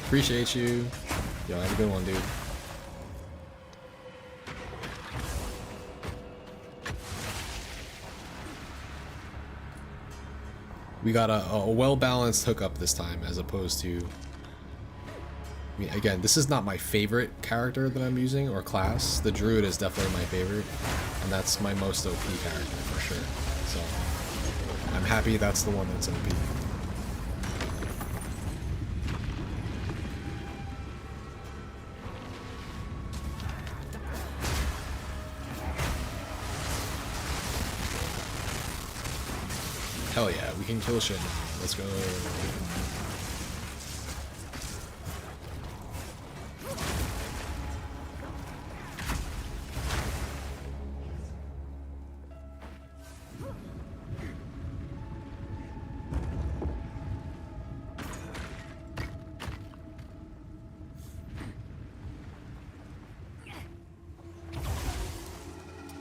Appreciate you. Yo, have a good one, dude. We got a well-balanced hookup this time, as opposed to... I mean, again, this is not my favorite character that I'm using, or class. The Druid is definitely my favorite, and that's my most OP character, for sure. So, I'm happy that's the one that's OP. Hell yeah, we can kill shit now. Let's go.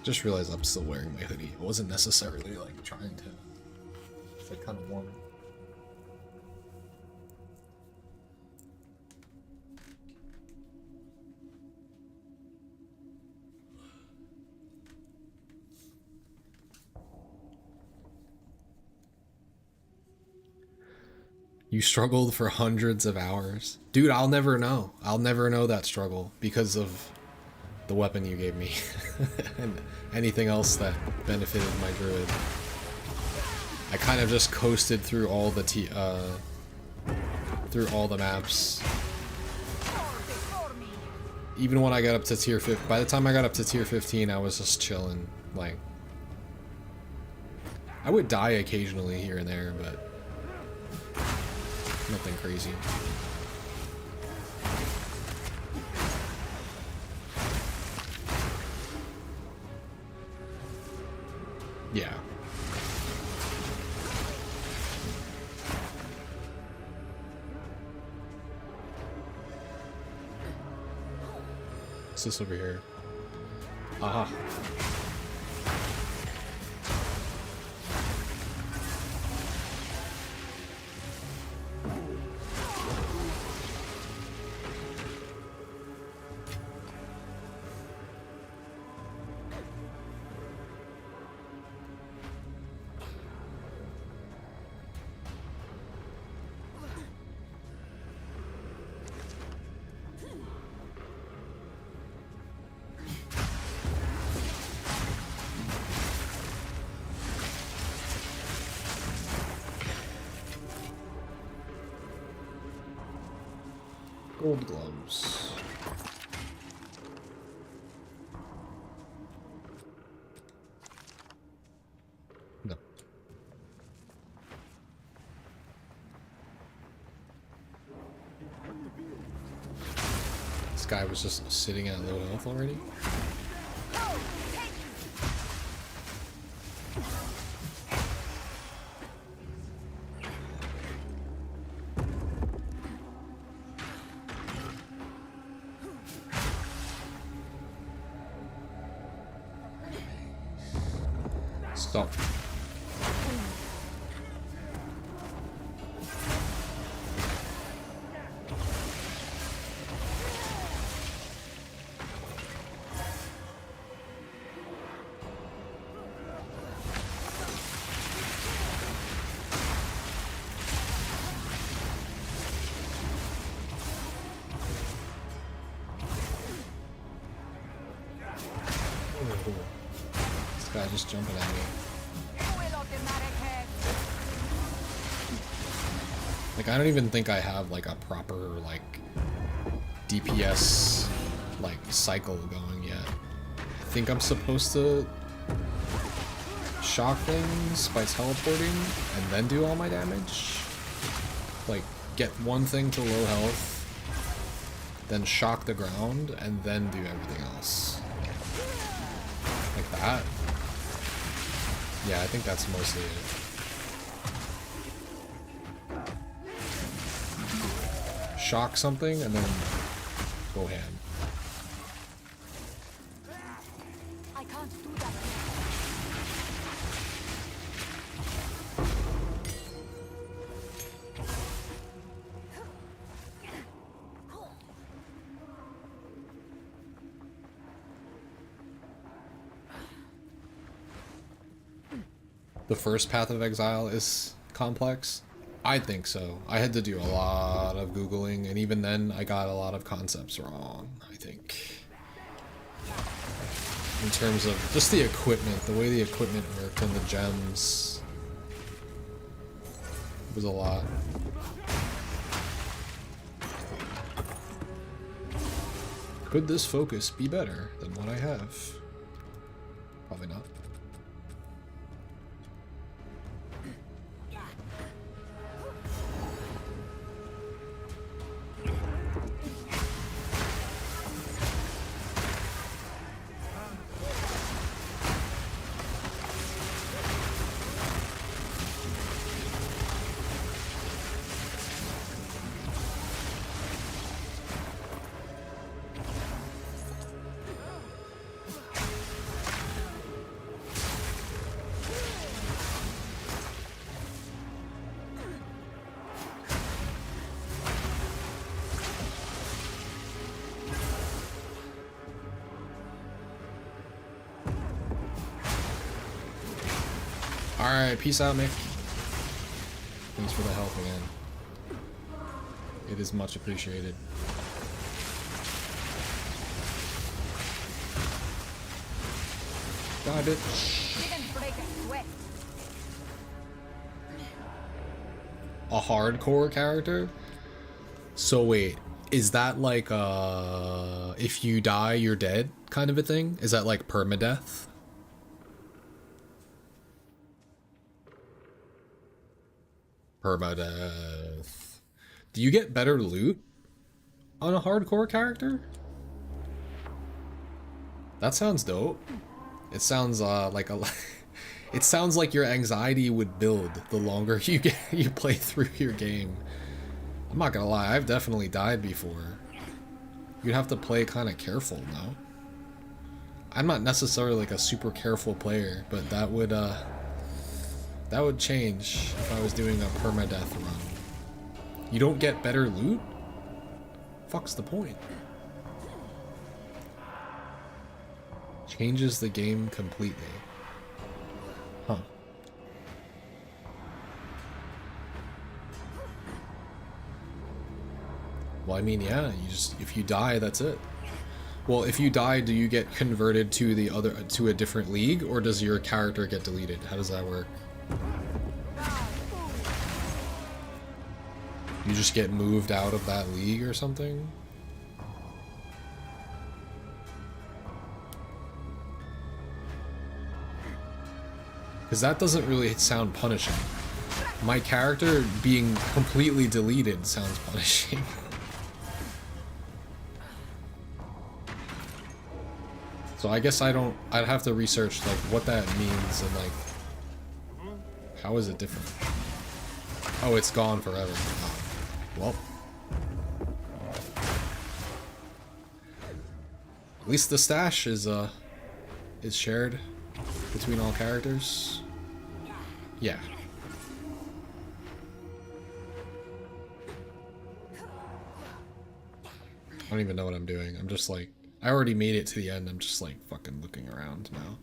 Just realized I'm still wearing my hoodie. I wasn't necessarily like trying to. It's like kind of warm. You struggled for hundreds of hours. Dude, I'll never know. I'll never know that struggle because of the weapon you gave me and anything else that benefited my druid. I kind of just coasted through all the maps. Even when I got up to tier 15, by the time I got up to tier 15, I was just chilling. Like, I would die occasionally here and there, but nothing crazy. Yeah. What's this over here? Aha. Gold gloves. No. This guy was just sitting at low health already? Stop. This guy just jumping at me. Like, I don't even think I have like a proper like DPS like cycle going yet. I think I'm supposed to shock things by teleporting and then do all my damage. Like, get one thing to low health, then shock the ground, and then do everything else. Like that. Yeah, I think that's mostly it. Shock something and then go ham. I can't do that. The first Path of Exile is complex. I think so. I had to do a lot of Googling, and even then I got a lot of concepts wrong, I think. In terms of just the equipment, the way the equipment worked and the gems. It was a lot. Could this focus be better than what I have? Probably not. Alright, peace out, Mick. Thanks for the help again. It is much appreciated. Die, bitch. Didn't break a sweat. A hardcore character? So wait, is that like if you die, you're dead kind of a thing? Is that like permadeath? Permadeath. Do you get better loot on a hardcore character? That sounds dope. It sounds like a it sounds like your anxiety would build the longer you play through your game. I'm not gonna lie, I've definitely died before. you'd have to play kind of careful, no? I'm not necessarily like a super careful player, but that would change if I was doing a permadeath run. You don't get better loot? Fuck's the point? Changes the game completely. Huh. Well, I mean, yeah, you just, if you die, that's it. Well, if you die, do you get converted to to a different league, or does your character get deleted? How does that work? You just get moved out of that league or something? Because that doesn't really sound punishing. My character being completely deleted sounds punishing. So I guess I'd have to research like what that means and like how is it different? Oh, it's gone forever. Oh. Well. At least the stash is shared between all characters. Yeah. I don't even know what I'm doing. I'm just like, I already made it to the end. I'm just like fucking looking around now.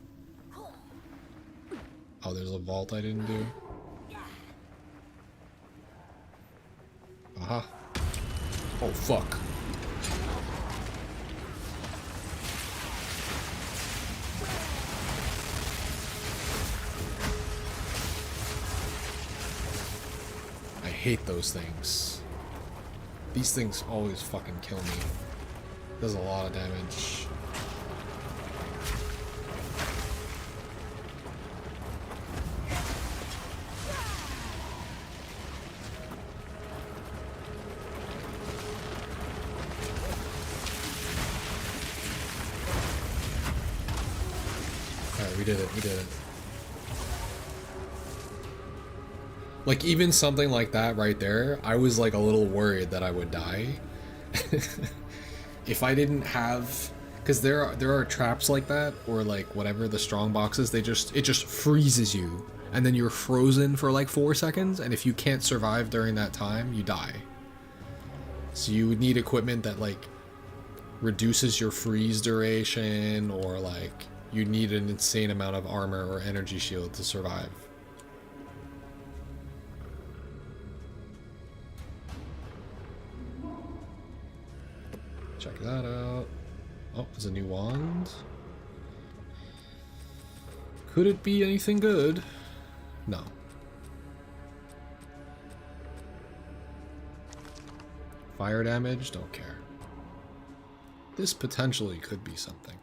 Oh, there's a vault I didn't do. Aha. Oh, fuck. I hate those things. These things always fucking kill me. Does a lot of damage. Alright, we did it, we did it. Like, even something like that right there, I was like a little worried that I would die. If I didn't have, because there are traps like that, or like whatever, the strong boxes, it just freezes you, and then you're frozen for like 4 seconds, and if you can't survive during that time, you die. So you would need equipment that like reduces your freeze duration, or like you need an insane amount of armor or energy shield to survive. Check that out. Oh, there's a new wand. Could it be anything good? No. Fire damage? Don't care. This potentially could be something.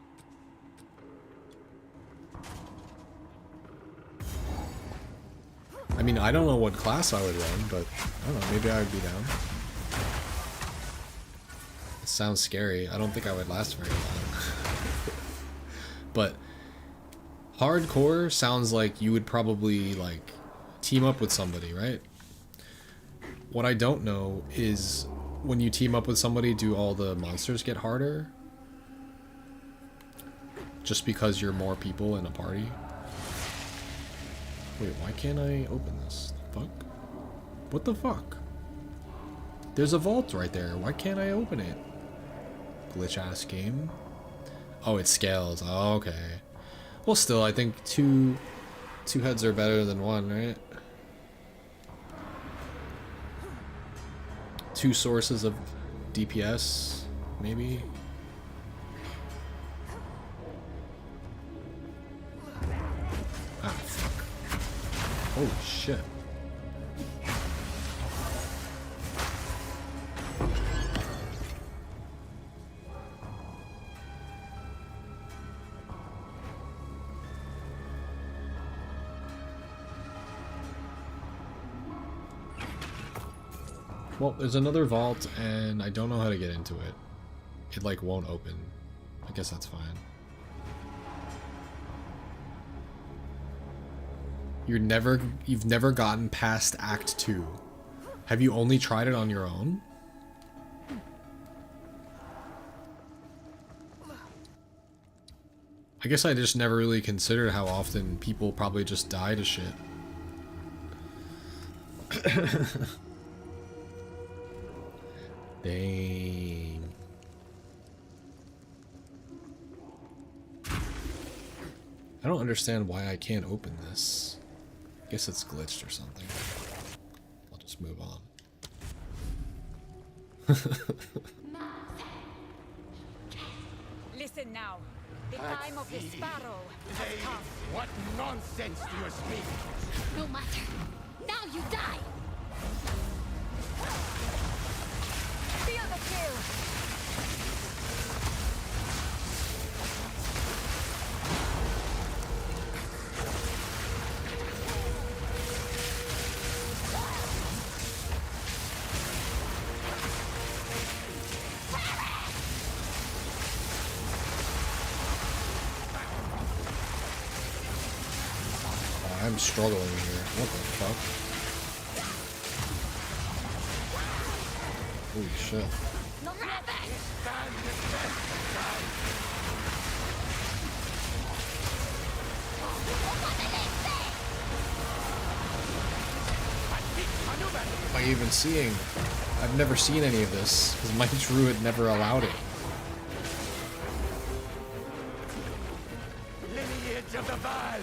I mean, I don't know what class I would run, but I don't know, maybe I would be down. Sounds scary. I don't think I would last very long. But hardcore sounds like you would probably like team up with somebody, right? What I don't know is when you team up with somebody, do all the monsters get harder? Just because you're more people in a party? Wait, why can't I open this? Fuck? What the fuck? There's a vault right there. Why can't I open it? Glitch ass game. Oh, it scales. Oh, okay. Well, still, I think two heads are better than one, right? 2 sources of DPS, maybe. Ah, fuck. Holy shit. Well, there's another vault, and I don't know how to get into it. It, like, won't open. I guess that's fine. You've never gotten past Act 2. Have you only tried it on your own? I guess I just never really considered how often people probably just die to shit. Dang. I don't understand why I can't open this. I guess it's glitched or something. I'll just move on. Listen now. The time of the sparrow has come. What nonsense do you speak? No matter. Now you die! Feel the kill. I'm struggling here. What the fuck? Holy shit. Am I even seeing? I've never seen any of this, because my druid never allowed it. Lineage of the Val!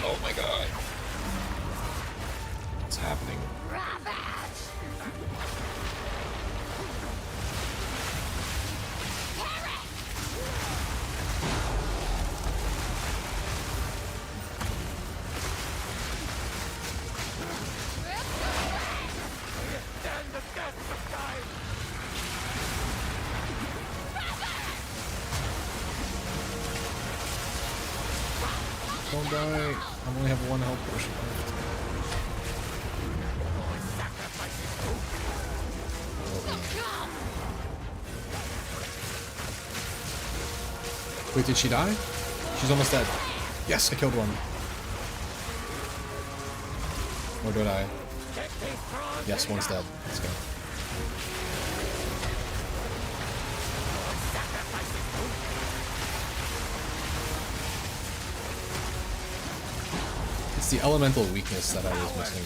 Oh my god. What's happening? Don't die. I only have one health potion left. Wait, did she die? She's almost dead. Yes, I killed one. Or did I? Yes, one's dead. Let's go. It's the elemental weakness that I was missing.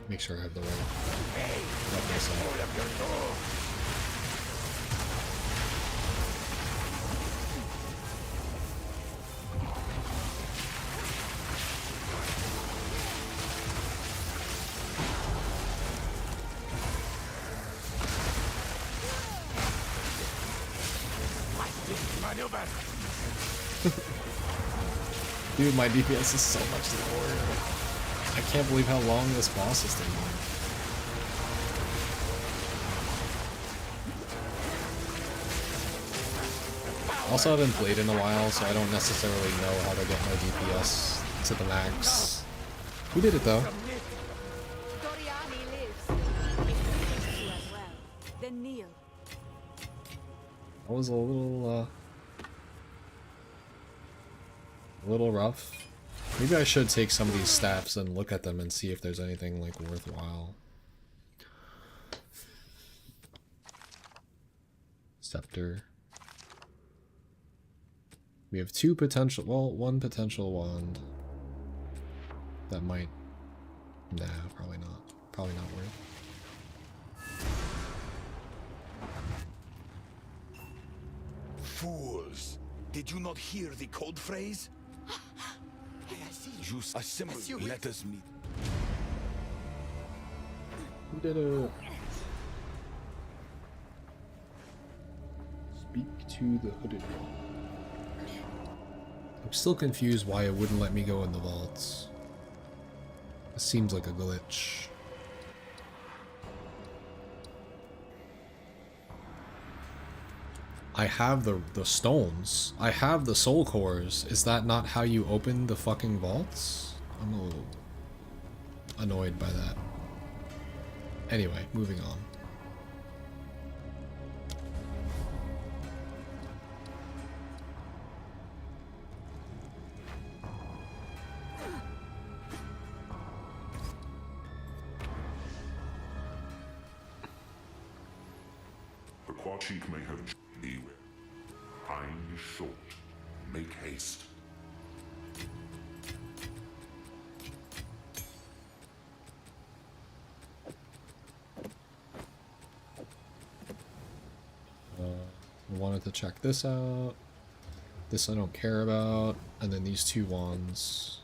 Make sure I have the right weapons on. Dude, my DPS is so much lower. I can't believe how long this boss is taking. Also, I haven't played in a while, so I don't necessarily know how to get my DPS to the max. Who did it though? Doriani lives. If he lives you as well, then kneel. That was a little rough. Maybe I should take some of these staffs and look at them and see if there's anything like worthwhile. Scepter. We have two potential, well, one potential wand. That might, nah, probably not. Probably not worth. Fools! Did you not hear the code phrase? Just assemble. Let us meet. Who did it? Speak to the hooded one. I'm still confused why it wouldn't let me go in the vaults. It seems like a glitch. I have the stones. I have the soul cores. Is that not how you open the fucking vaults? I'm a little annoyed by that. Anyway, moving on. Quachik may have thee with. Time is short. Make haste. I wanted to check this out. This I don't care about. And then these two wands.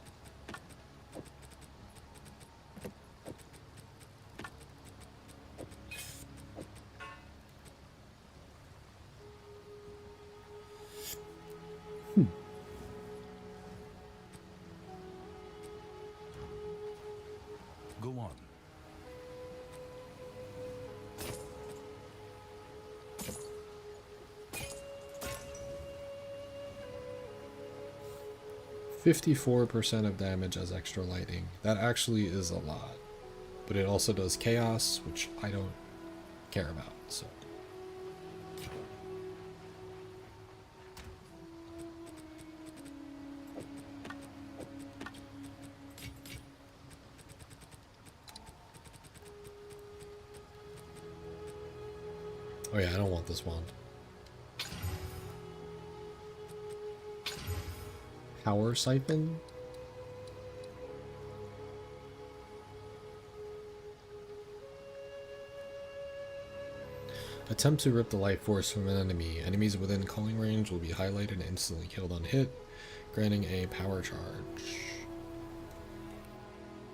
Go on. %54% of damage as extra lightning. That actually is a lot. But it also does chaos, which I don't care about, so. Oh yeah, I don't want this wand. Power siphon? Attempt to rip the life force from an enemy. Enemies within calling range will be highlighted and instantly killed on hit, granting a power charge.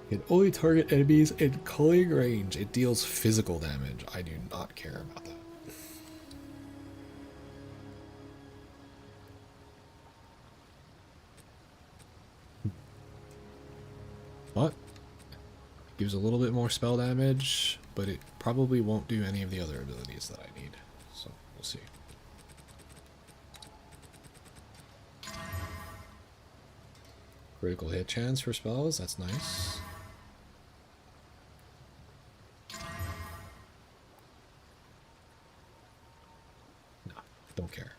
It only target enemies in calling range. It deals physical damage. I do not care about that. But it gives a little bit more spell damage, but it probably won't do any of the other abilities that I need. So we'll see. Critical hit chance for spells, that's nice. No, don't care.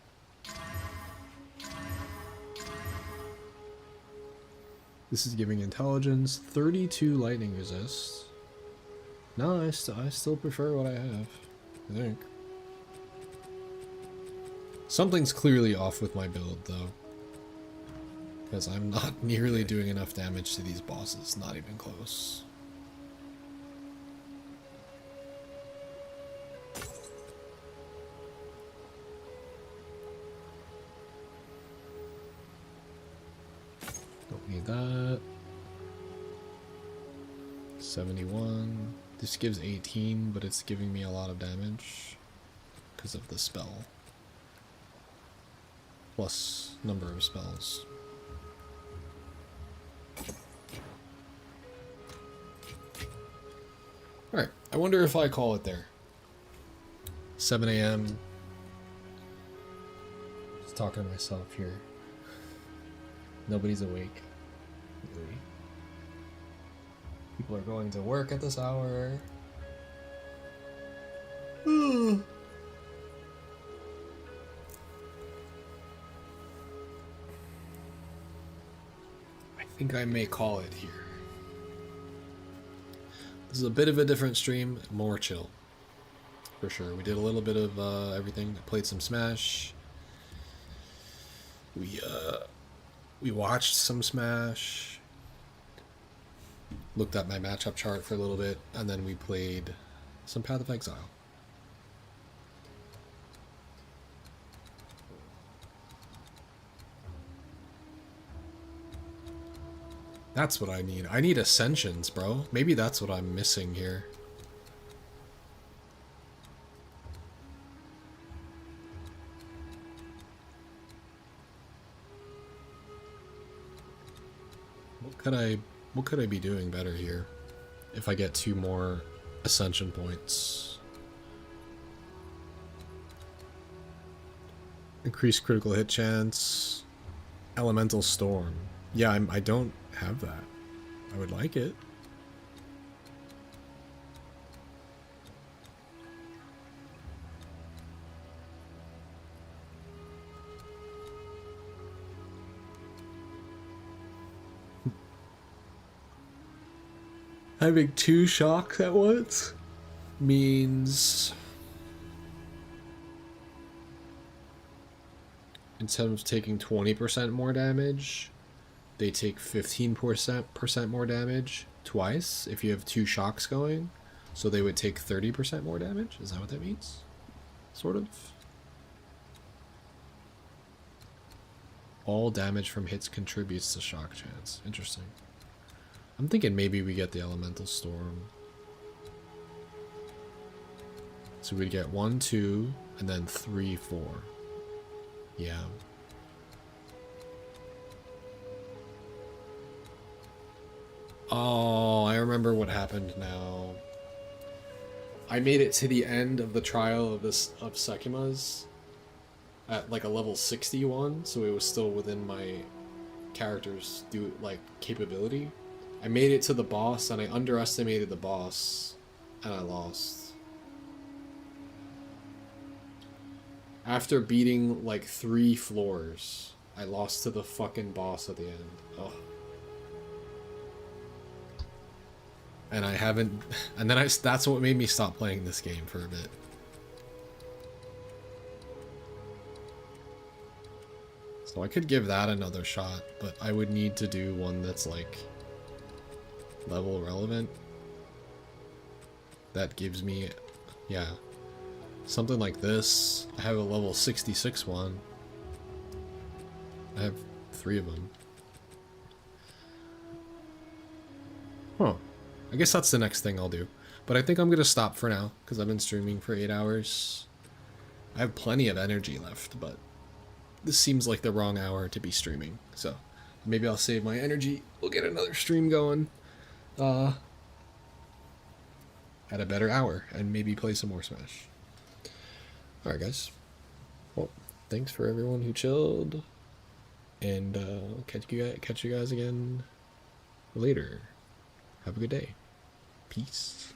This is giving intelligence, 32 lightning resist. No, I still prefer what I have, I think. Something's clearly off with my build, though. Because I'm not nearly doing enough damage to these bosses, not even close. Don't need that. 71. This gives 18, but it's giving me a lot of damage because of the spell. Plus number of spells. Alright, I wonder if I call it there. 7 a.m. Just talking to myself here. Nobody's awake. Really. People are going to work at this hour. I think I may call it here. This is a bit of a different stream, more chill. For sure. We did a little bit of everything. Played some Smash. We watched some Smash. Looked at my matchup chart for a little bit, and then we played some Path of Exile. That's what I need. I need Ascensions, bro. Maybe that's what I'm missing here. What could I be doing better here if I get 2 more Ascension points? Increased critical hit chance. Elemental Storm. Yeah, I don't have that. I would like it. Having 2 shocks at once means instead of taking 20% more damage, they take 15% more damage twice if you have 2 shocks going. So they would take 30% more damage? Is that what that means? Sort of. All damage from hits contributes to shock chance. Interesting. I'm thinking maybe we get the elemental storm. So we'd get 1, 2, and then 3, 4. Yeah. Oh, I remember what happened now. I made it to the end of the trial of Sekima's at like a level 61, so it was still within my character's capability. I made it to the boss and I underestimated the boss and I lost. After beating like 3 floors, I lost to the fucking boss at the end. Oh. And I haven't, and then that's what made me stop playing this game for a bit. So I could give that another shot, but I would need to do one that's like level relevant. That gives me, yeah, something like this. I have a level 66 one. I have 3 of them. Huh. I guess that's the next thing I'll do. But I think I'm going to stop for now, because I've been streaming for 8 hours. I have plenty of energy left, but this seems like the wrong hour to be streaming. So maybe I'll save my energy. We'll get another stream going at a better hour, and maybe play some more Smash. Alright, guys. Well, thanks for everyone who chilled. And catch you guys again later. Have a good day. Peace.